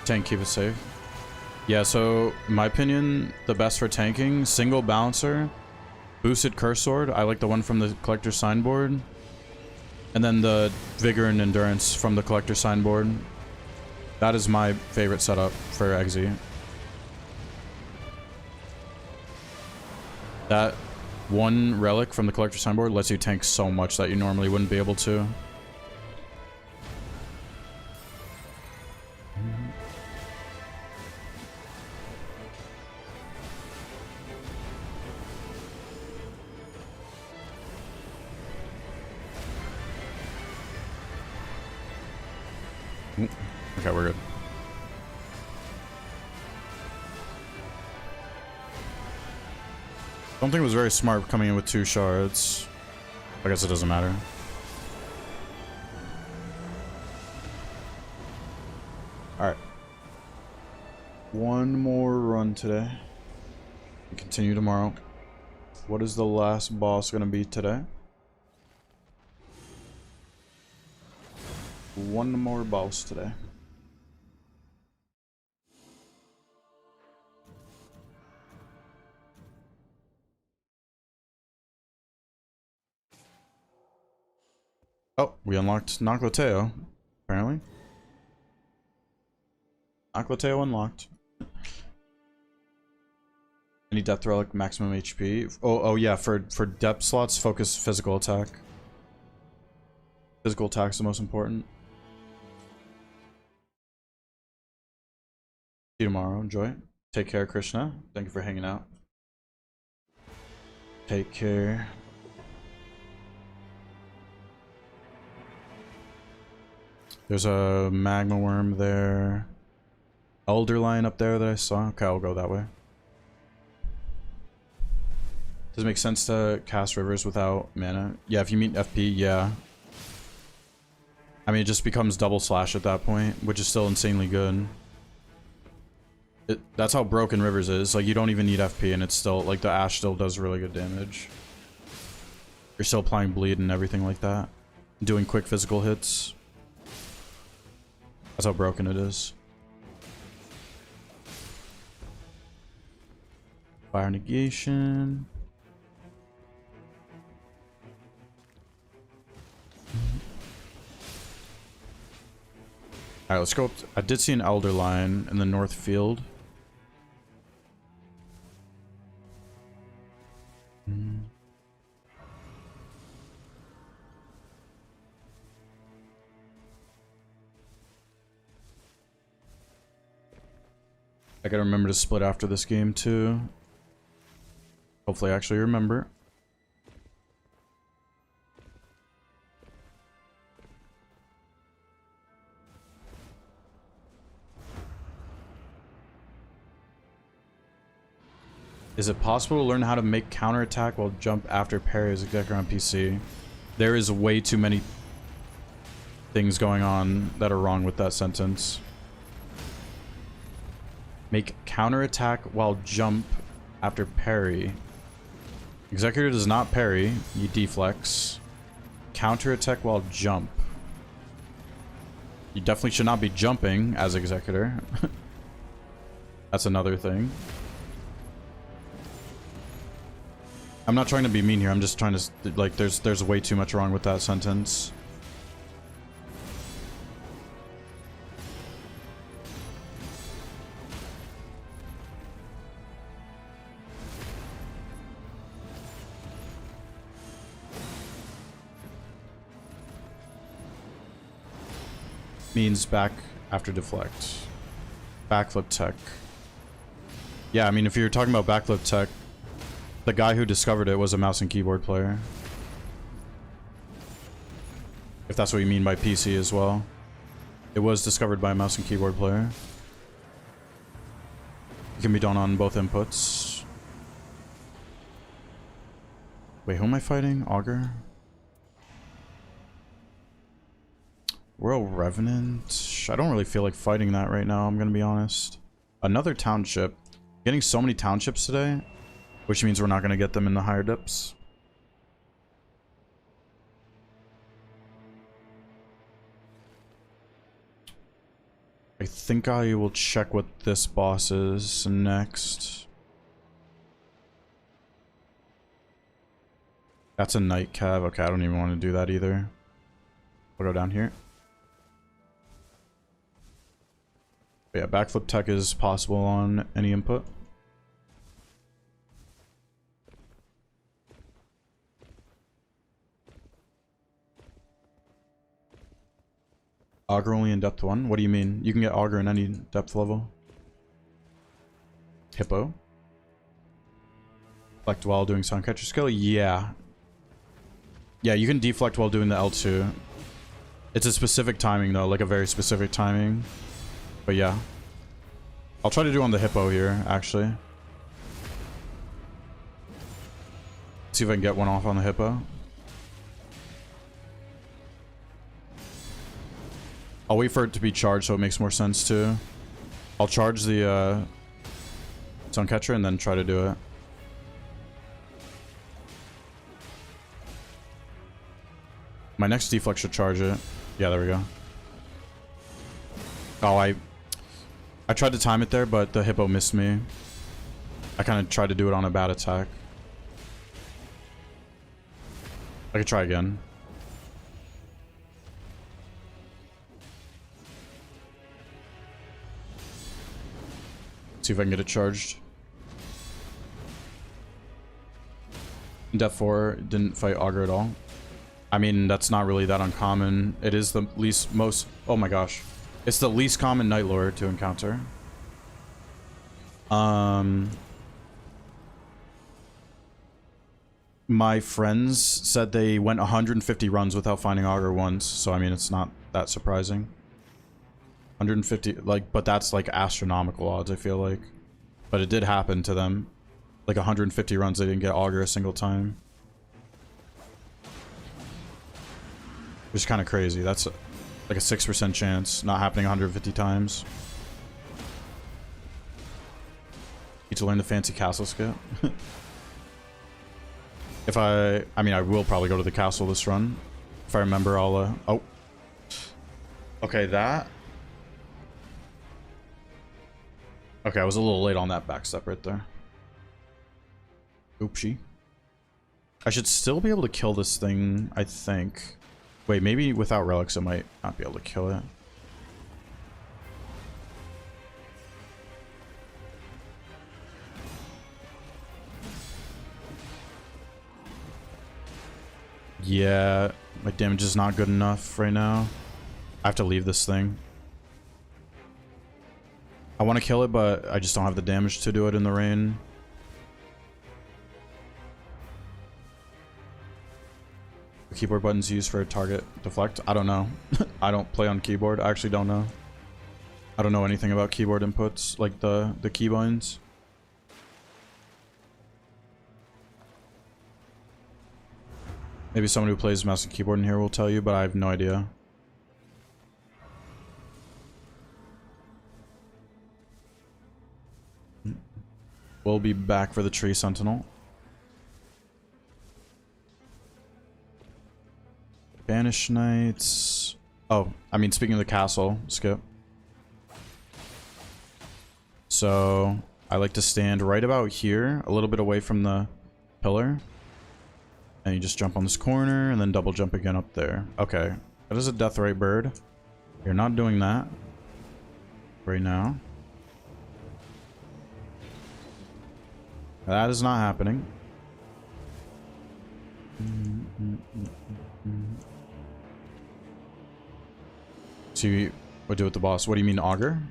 Tank, keep it safe. Yeah, so in my opinion, the best for tanking, single balancer, boosted curse sword. I like the one from the collector signboard. And then the vigor and endurance from the collector signboard. That is my favorite setup for Exi. That one relic from the collector signboard lets you tank so much that you normally wouldn't be able to. Okay, we're good. Don't think it was very smart coming in with 2 shards. I guess it doesn't matter. Alright. One more run today. We continue tomorrow. What is the last boss going to be today? One more boss today. Oh, we unlocked Nakloteo, apparently. Nakloteo unlocked. Any depth relic, maximum HP. Oh yeah, for depth slots, focus physical attack. Physical attack's the most important. See you tomorrow. Enjoy. Take care, Krishna. Thank you for hanging out. Take care. There's a magma worm there. Elder lion up there that I saw. Okay, I'll go that way. Does it make sense to cast rivers without mana? Yeah, if you meet FP, yeah. I mean, it just becomes double slash at that point, which is still insanely good. That's how broken rivers is. Like, you don't even need FP, and it's still, like, the Ash still does really good damage. You're still applying bleed and everything like that. Doing quick physical hits. That's how broken it is. Fire negation. Alright, let's go up I did see an elder lion in the north field. I gotta remember to split after this game too. Hopefully I actually remember. Is it possible to learn how to make counterattack while jump after parry as Executor on PC? There is way too many things going on that are wrong with that sentence. Make counterattack while jump after parry. Executor does not parry, you deflex. Counterattack while jump. You definitely should not be jumping as Executor. That's another thing. I'm not trying to be mean here, I'm just trying to, like, there's way too much wrong with that sentence. Means back after deflect. Backflip tech. Yeah, I mean, if you're talking about backflip tech, the guy who discovered it was a mouse and keyboard player. If that's what you mean by PC as well. It was discovered by a mouse and keyboard player. It can be done on both inputs. Wait, who am I fighting? Augur? Royal Revenant? I don't really feel like fighting that right now, I'm gonna be honest. Another township. Getting so many townships today, which means we're not gonna get them in the higher dips. I think I will check what this boss is next. That's a night cav. Okay, I don't even want to do that either. We'll go down here. But yeah, backflip tech is possible on any input. Auger only in depth 1? What do you mean? You can get auger in any depth level. Hippo. Deflect while doing Soundcatcher skill? Yeah. Yeah, you can deflect while doing the L2. It's a specific timing though, like a very specific timing. But yeah. I'll try to do on the hippo here, actually. See if I can get one off on the hippo. I'll wait for it to be charged so it makes more sense too. I'll charge the Suncatcher and then try to do it. My next deflect should charge it. Yeah, there we go. Oh, I tried to time it there, but the hippo missed me. I kind of tried to do it on a bad attack. I could try again. See if I can get it charged. Depth 4 didn't fight Augur at all. I mean, that's not really that uncommon. It is the most... Oh my gosh. It's the least common Night Lord to encounter. My friends said they went 150 runs without finding Augur once, so I mean, it's not that surprising. 150, like, but that's like astronomical odds, I feel like. But it did happen to them. Like 150 runs, they didn't get Augur a single time. Which is kind of crazy. That's like a 6% chance, not happening 150 times. Need to learn the fancy castle skip. If I mean, I will probably go to the castle this run. If I remember, I'll, oh. Okay, that. Okay, I was a little late on that backstep right there. Oopsie. I should still be able to kill this thing, I think. Wait, maybe without relics I might not be able to kill it. Yeah, my damage is not good enough right now. I have to leave this thing. I want to kill it, but I just don't have the damage to do it in the rain. The keyboard buttons used for target deflect? I don't know. I don't play on keyboard. I actually don't know. I don't know anything about keyboard inputs, like the keybinds. Maybe someone who plays mouse and keyboard in here will tell you, but I have no idea. We'll be back for the tree sentinel. Banish knights. Oh, I mean, speaking of the castle, skip. So I like to stand right about here, a little bit away from the pillar. And you just jump on this corner and then double jump again up there. Okay, that is a deathrite bird. You're not doing that right now. That is not happening. See what do with the boss. What do you mean auger?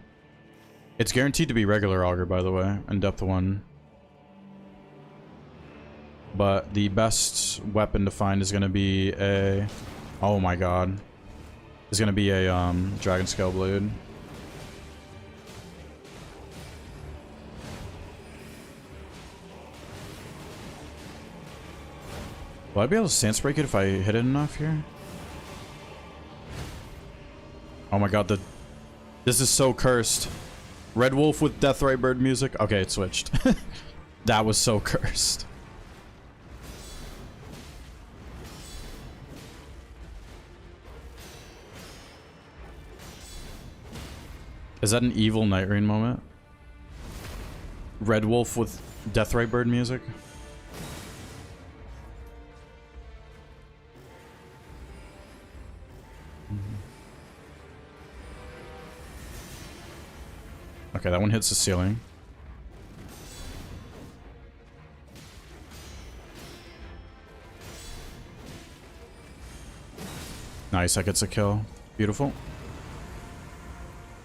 It's guaranteed to be regular auger, by the way, in depth 1. But the best weapon to find is going to be a... Oh my god. Is going to be a dragon scale blade. Will I be able to stance break it if I hit it enough here? Oh my god, this is so cursed. Red Wolf with Deathrite Bird music. Okay, it switched. That was so cursed. Is that an evil Night Rain moment? Red Wolf with Deathrite Bird music? Okay, that one hits the ceiling. Nice, that gets a kill. Beautiful.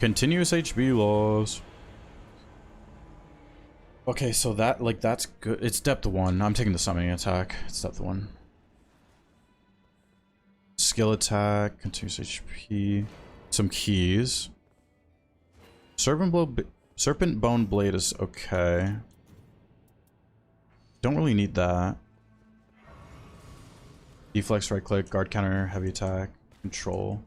Continuous HB loss. Okay, so that, like, that's good. It's depth 1. I'm taking the summoning attack. It's depth 1. Skill attack, continuous HP. Some keys. Serpent Bone Blade is okay. Don't really need that. Deflex, right click, guard counter, heavy attack, control.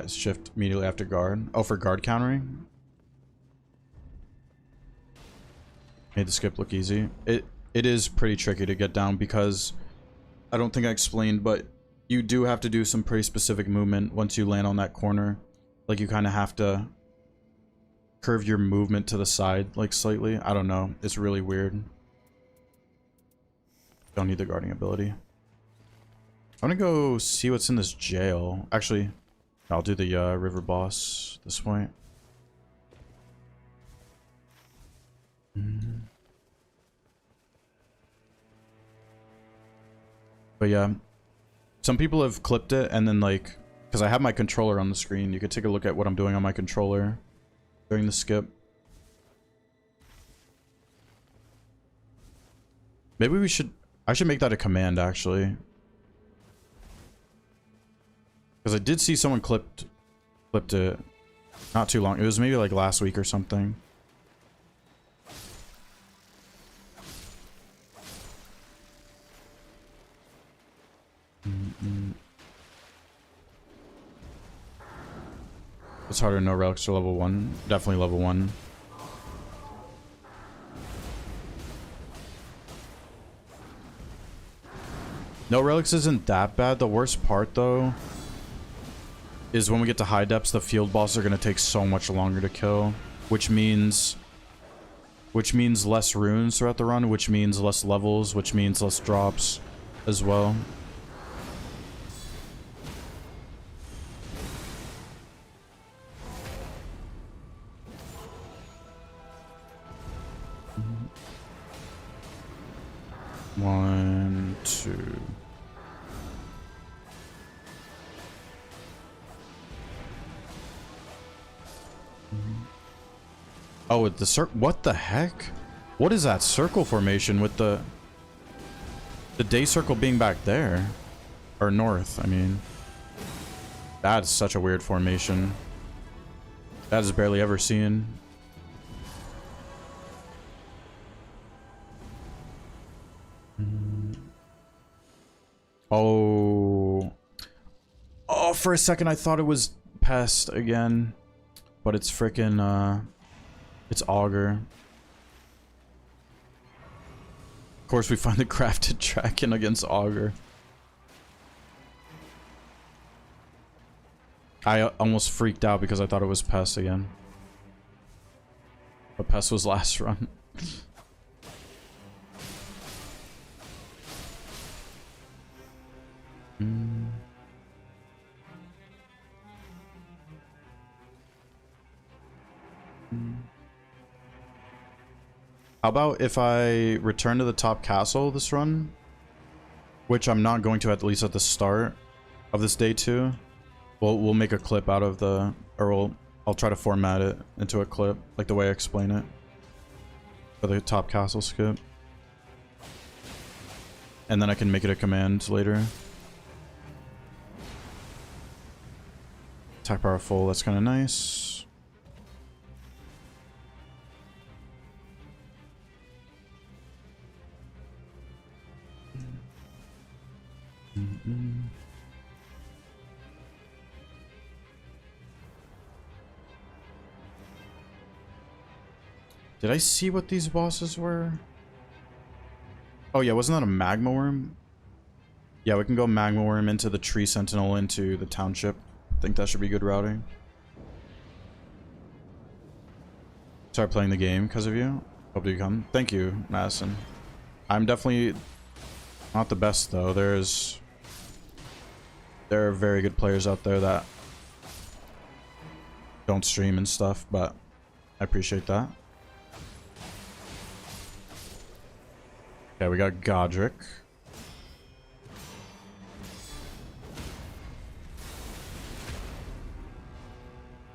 Shift immediately after guard. Oh, for guard countering? Made the skip look easy. It is pretty tricky to get down because I don't think I explained, but you do have to do some pretty specific movement once you land on that corner. Like, you kind of have to curve your movement to the side, like, slightly. I don't know. It's really weird. Don't need the guarding ability. I want to go see what's in this jail. Actually, I'll do the river boss at this point. But yeah, some people have clipped it and then, like, because I have my controller on the screen, you could take a look at what I'm doing on my controller during the skip. Maybe I should make that a command, actually. Because I did see someone clipped it not too long. It was maybe like last week or something. It's harder. No relics are level 1. Definitely level 1. No relics isn't that bad. The worst part, though, is when we get to high depths, the field bosses are going to take so much longer to kill, which means less runes throughout the run, which means less levels, which means less drops as well. One, two. Oh, with the what the heck? What is that circle formation with the day circle being back there? Or north, I mean. That is such a weird formation. That is barely ever seen. Oh. Oh, for a second I thought it was Pest again. But it's frickin', it's Augur. Of course we find the crafted Draken against Augur. I almost freaked out because I thought it was Pest again. But Pest was last run. How about if I return to the top castle this run? Which I'm not going to, at least at the start of this day 2. We'll make a clip out of the, or I'll try to format it into a clip, like the way I explain it. For the top castle skip. And then I can make it a command later. Attack power full, that's kind of nice. Did I see what these bosses were? Oh yeah, wasn't that a magma worm? Yeah, we can go Magma Worm into the Tree Sentinel into the Township. I think that should be good routing. Start playing the game because of you. Hope you come. Thank you, Madison. I'm definitely not the best though. There are very good players out there that don't stream and stuff, but I appreciate that. Okay, we got Godric.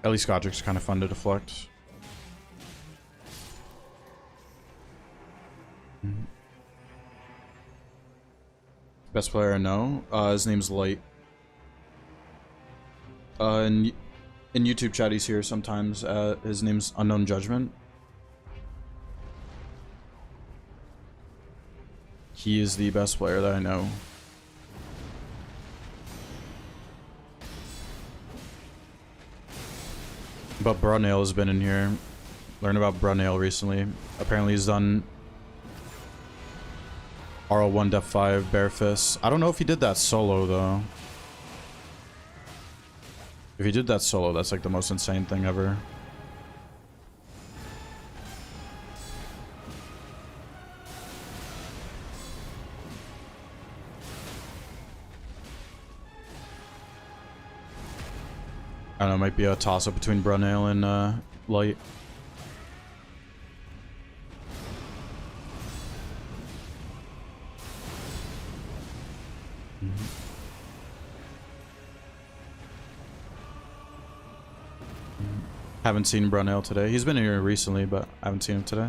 At least Godric's kind of fun to deflect. Best player I know? His name's Light. In YouTube chat he's here sometimes. His name's Unknown Judgment. He is the best player that I know. But Brunnail has been in here. Learned about Brunnail recently. Apparently he's done RL1 Def 5 Bare Fist. I don't know if he did that solo though. If he did that solo, that's like the most insane thing ever. I don't know, it might be a toss-up between Brunnail and Light. Haven't seen Brunnail today. He's been here recently, but I haven't seen him today.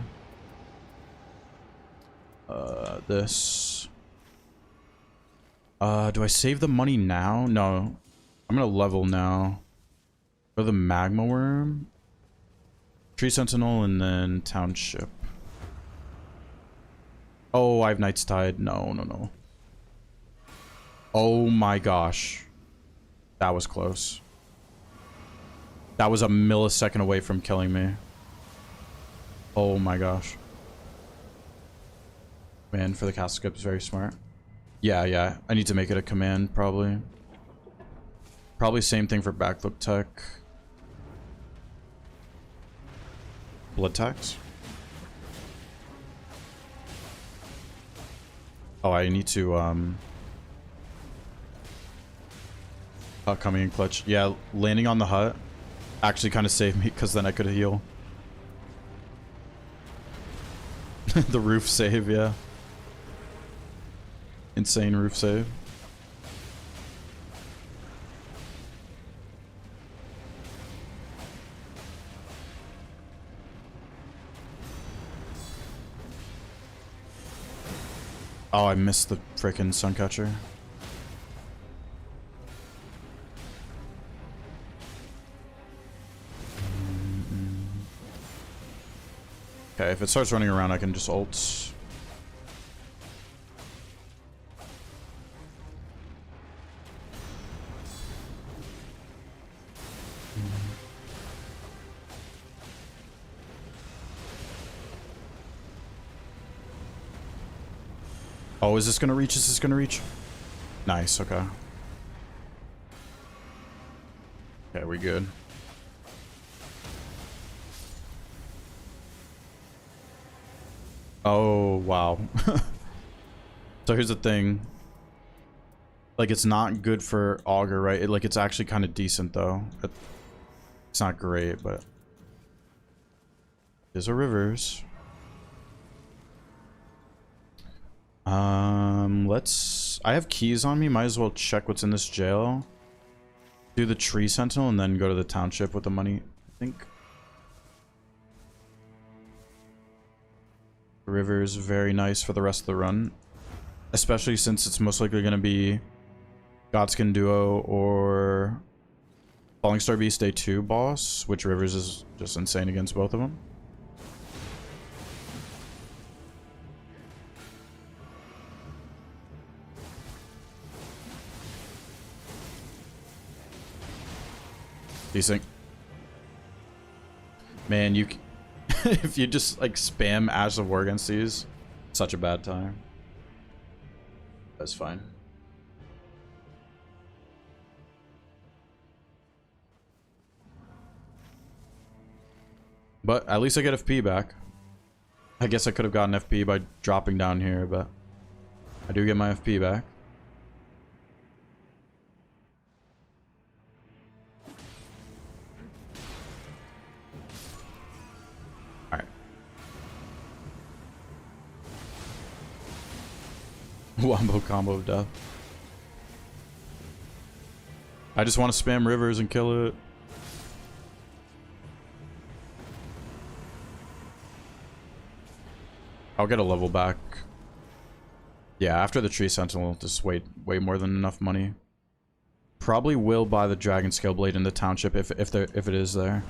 This. Do I save the money now? No. I'm gonna level now. Go to the Magma Worm. Tree Sentinel and then Township. Oh, I have Knight's Tide. No, no, no. Oh my gosh. That was close. That was a millisecond away from killing me. Oh my gosh. Man, for the castle skip is very smart. Yeah. I need to make it a command, probably. Probably same thing for backflip tech. Blood tax. Oh, I need to, hut coming in clutch. Yeah, landing on the hut actually kind of saved me, because then I could heal. The roof save, yeah. Insane roof save. Oh, I missed the frickin' Suncatcher. Okay, if it starts running around, I can just ult. Oh, is this gonna reach? Is this gonna reach? Nice, okay. Okay, we good. Oh, wow. So here's the thing. Like, it's not good for Augur, right? It's actually kind of decent, though. It's not great, but... There's a Rivers. I have keys on me. Might as well check what's in this jail. Do the Tree Sentinel and then go to the Township with the money, I think. Rivers, very nice for the rest of the run. Especially since it's most likely going to be Godskin Duo or Falling Star Beast Day 2 boss, which Rivers is just insane against both of them. Decent. Man, you... if you just, like, spam Ash of War against these, such a bad time. That's fine. But at least I get FP back. I guess I could have gotten FP by dropping down here, but I do get my FP back. Alright. Wombo combo of death. I just want to spam rivers and kill it. I'll get a level back. Yeah, after the Tree Sentinel, just way more than enough money. Probably will buy the Dragon Scale Blade in the township if it is there.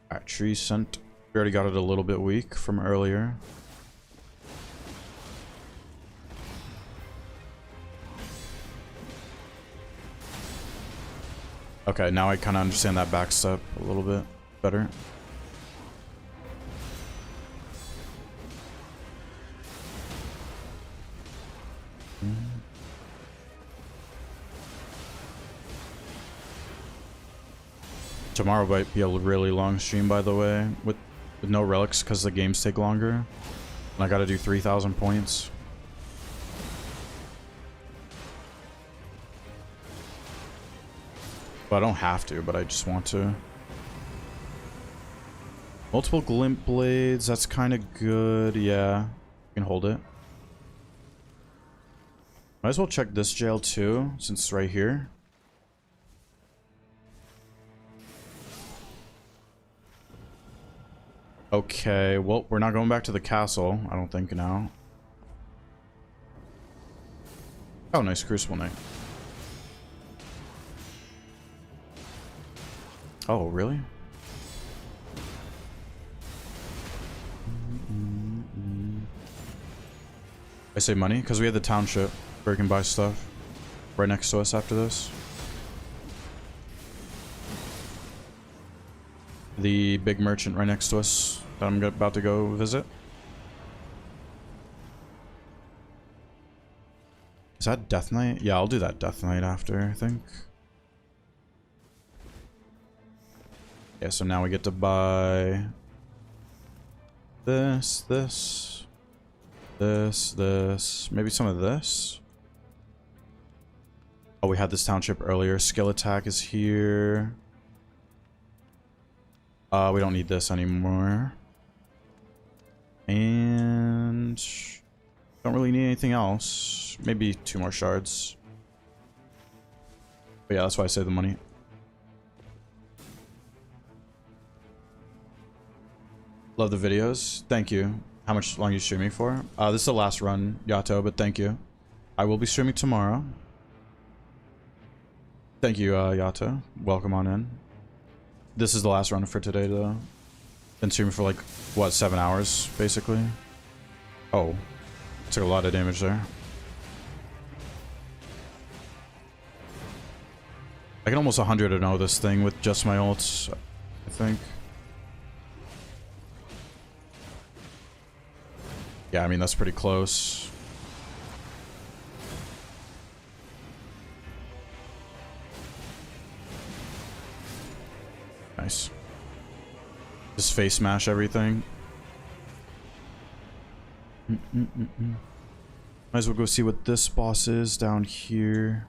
Alright, Tree Scent. We already got it a little bit weak from earlier. Okay, now I kind of understand that backstep a little bit better. Tomorrow might be a really long stream, by the way, with no relics because the games take longer. And I gotta do 3,000 points. But I don't have to, but I just want to. Multiple glint blades, that's kind of good. Yeah, you can hold it. Might as well check this jail too, since it's right here. Okay, well, we're not going back to the castle, I don't think now. Oh, nice Crucible Knight. Oh, really? I say money because we have the township where we can buy stuff right next to us after this. The big merchant right next to us that I'm about to go visit. Is that Death Knight? Yeah, I'll do that Death Knight after, I think. Yeah, so now we get to buy this, maybe some of this. Oh, we had this township earlier. Skill attack is here. We don't need this anymore. And don't really need anything else. Maybe 2 more shards. But yeah, that's why I say the money. Love the videos. Thank you. How much long are you streaming for? This is the last run, Yato, but thank you. I will be streaming tomorrow. Thank you, Yato. Welcome on in. This is the last run for today, though. Been streaming for like, what, 7 hours, basically? Oh. Took a lot of damage there. I can almost 100-0 this thing with just my ults, I think. Yeah, I mean, that's pretty close. Nice. Just face smash everything. Might as well go see what this boss is down here.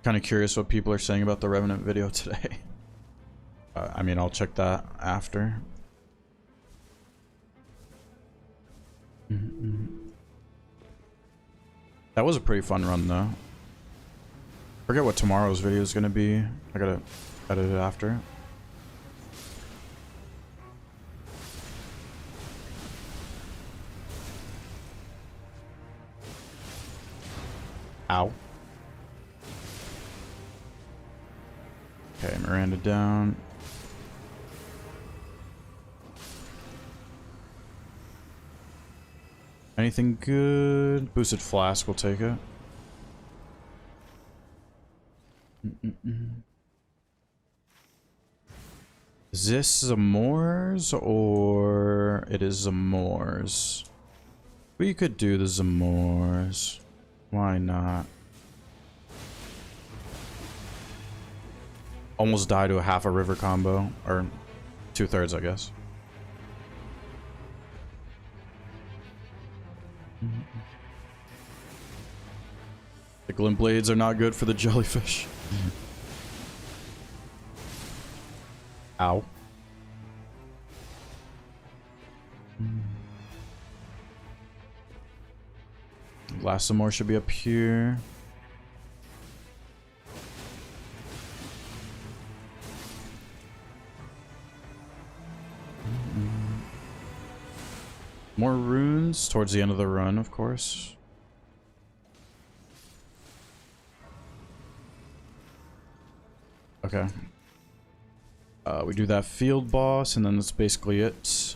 Kind of curious what people are saying about the Revenant video today. I mean, I'll check that after. That was a pretty fun run, though. Forget what tomorrow's video is going to be. I gotta edit it after. Ow. Okay, Miranda down. Anything good? Boosted Flask, we'll take it. Is this Zamors or it is Zamors? We could do the Zamors. Why not? Almost die to a half a river combo. Or 2/3, I guess. The glint blades are not good for the jellyfish. Ow. Last some more should be up here. More runes towards the end of the run, of course. Okay. We do that field boss, and then that's basically it.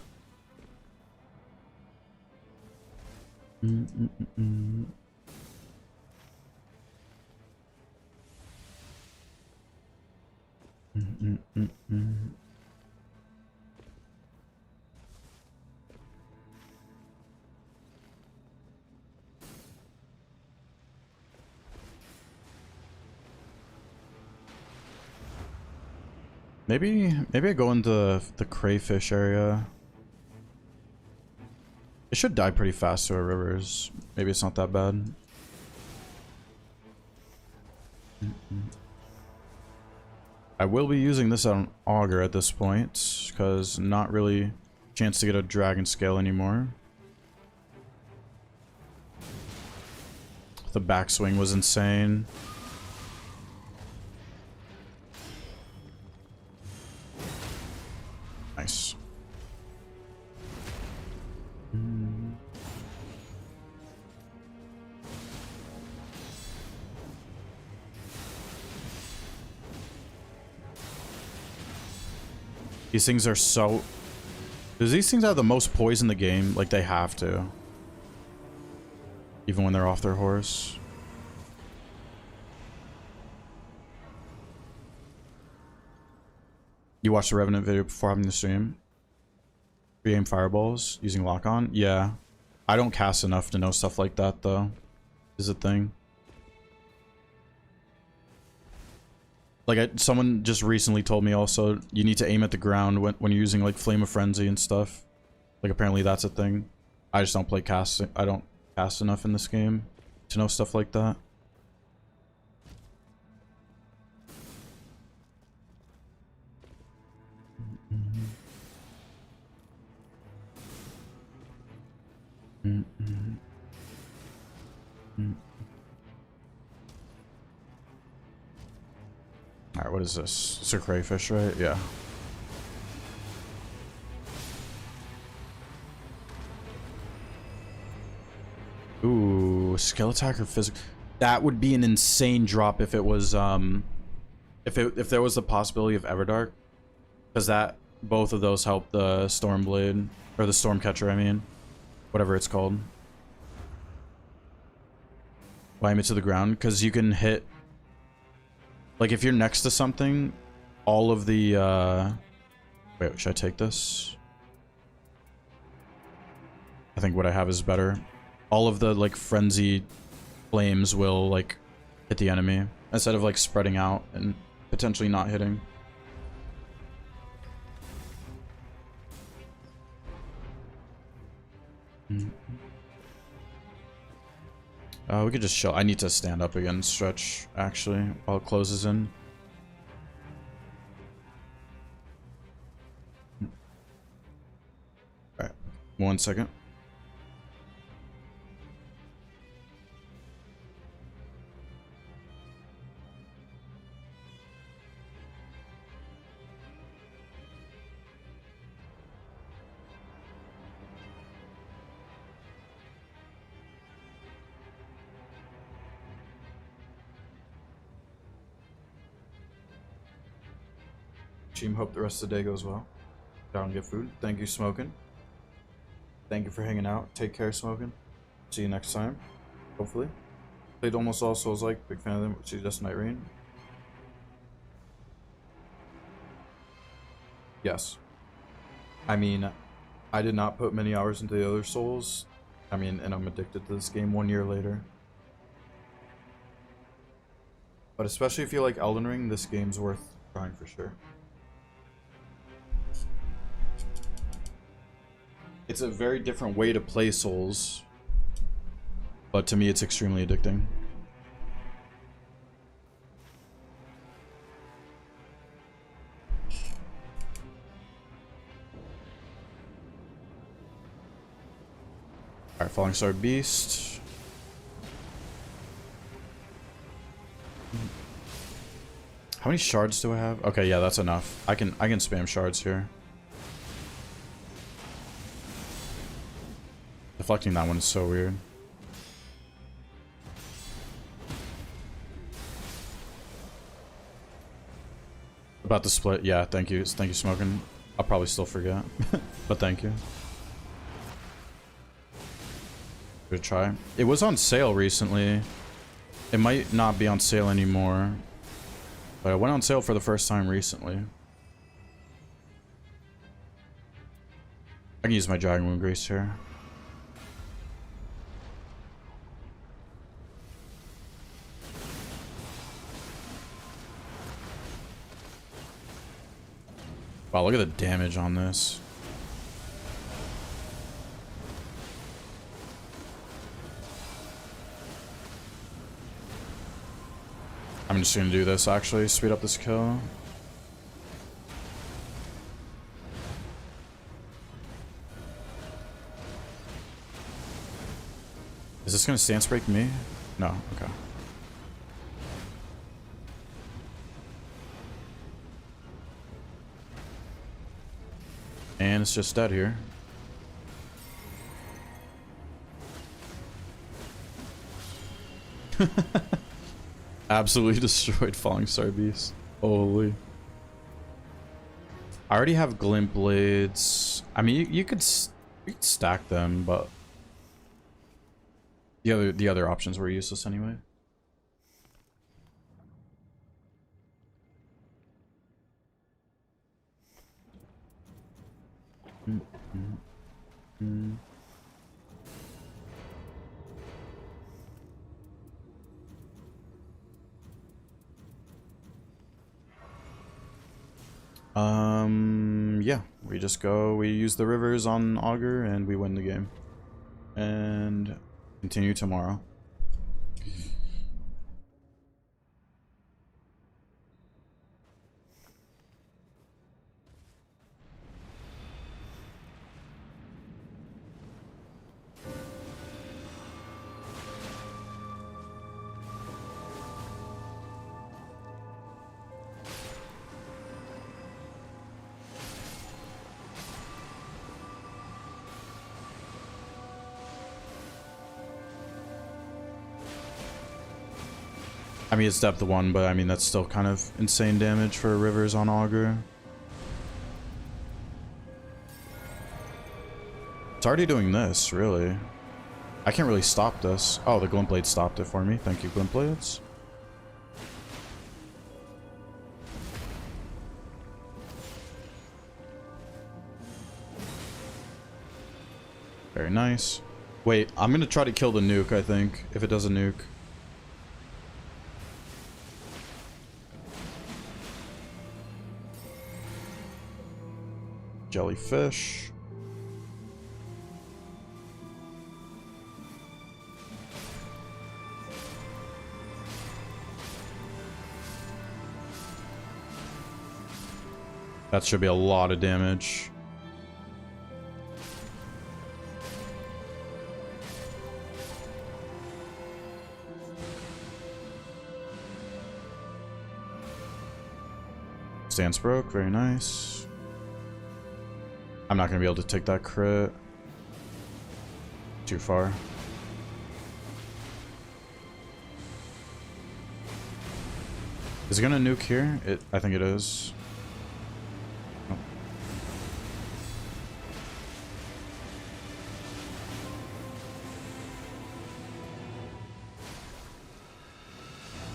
Maybe I go into the crayfish area. It should die pretty fast to our rivers. Maybe it's not that bad. I will be using this on Augur at this point, because not really a chance to get a dragon scale anymore. The backswing was insane. Nice. These things are so... Does these things have the most poison in the game? Like, they have to. Even when they're off their horse. You watched the Revenant video before having the stream? Pre-aim fireballs using lock-on? Yeah. I don't cast enough to know stuff like that, though. Is a thing. Like, someone just recently told me also, you need to aim at the ground when you're using, like, Flame of Frenzy and stuff. Like, apparently that's a thing. I just don't play casting. I don't cast enough in this game to know stuff like that. Alright, what is this? It's a crayfish, right? Yeah. Ooh, skill attack or physical. That would be an insane drop if it was if there was the possibility of Everdark. Because that both of those help the Stormblade. Or the Stormcatcher, I mean. Whatever it's called. Why aim it to the ground? Because you can hit... Like, if you're next to something, all of the, Wait, should I take this? I think what I have is better. All of the, like, frenzy flames will, like, hit the enemy. Instead of, like, spreading out and potentially not hitting. We could just chill. I need to stand up again and stretch, actually, while it closes in. Alright, 1 second. Team, hope the rest of the day goes well. Down and get food. Thank you, Smoking. Thank you for hanging out. Take care, Smoking. See you next time. Hopefully. Played almost all Souls like. Big fan of them. See you just Nightreign. Yes. I mean, I did not put many hours into the other Souls. I mean, and I'm addicted to this game 1 year later. But especially if you like Elden Ring, this game's worth trying for sure. It's a very different way to play Souls, but to me it's extremely addicting. Alright, Falling Star Beast. How many shards do I have? Okay, yeah, that's enough. I can spam shards here. Deflecting that one is so weird. About to split. Yeah, thank you. Thank you, Smoking. I'll probably still forget. But thank you. Good try. It was on sale recently. It might not be on sale anymore. But it went on sale for the first time recently. I can use my Dragon Moon Grease here. Wow, look at the damage on this. I'm just gonna do this actually, speed up this kill. Is this gonna stance break me? No, okay. And it's just dead here. Absolutely destroyed Falling Star Beast. Holy. I already have Glint Blades. I mean, you could stack them, but the other options were useless anyway. Yeah, we use the rivers on Augur and we win the game. And continue tomorrow. I mean, it's depth 1, but I mean, that's still kind of insane damage for rivers on Augur. It's already doing this, really. I can't really stop this. Oh, the Glint Blade stopped it for me. Thank you, Glint Blades. Very nice. Wait, I'm gonna try to kill the nuke, I think, if it does a nuke. Jellyfish. That should be a lot of damage. Stance broke, very nice. I'm not gonna be able to take that crit. Too far. Is it gonna nuke here? I think it is. Oh.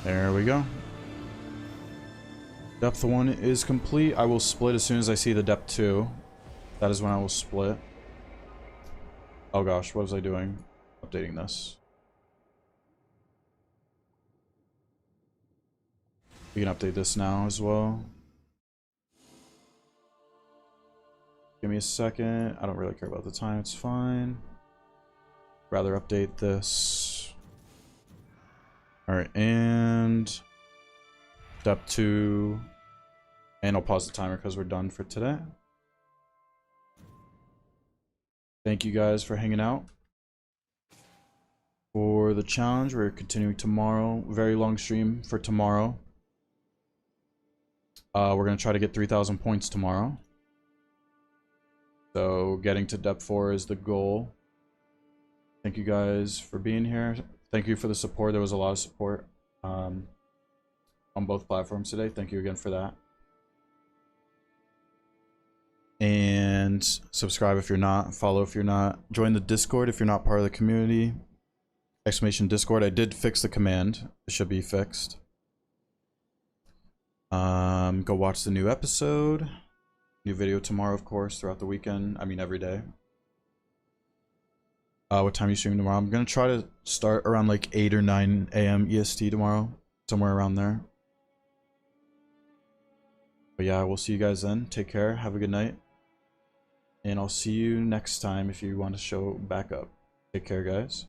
There we go. Depth 1 is complete. I will split as soon as I see the depth 2. That is when I will split. Oh gosh, what was I doing? Updating this. We can update this now as well. Give me a second. I don't really care about the time, it's fine. Rather update this. Alright, and step 2. And I'll pause the timer because we're done for today. Thank you guys for hanging out. For the challenge, we're continuing tomorrow. Very long stream for tomorrow. We're going to try to get 3,000 points tomorrow. So getting to depth 4 is the goal. Thank you guys for being here. Thank you for the support. There was a lot of support on both platforms today. Thank you again for that. And subscribe if you're not. Follow if you're not. Join the Discord if you're not part of the community. Exclamation Discord. I did fix the command. It should be fixed. Go watch the new episode. New video tomorrow, of course, throughout the weekend. I mean, every day. What time are you streaming tomorrow? I'm gonna try to start around like 8 or 9 a.m. EST tomorrow. Somewhere around there. But yeah, we'll see you guys then. Take care. Have a good night. And I'll see you next time if you want to show back up. Take care, guys.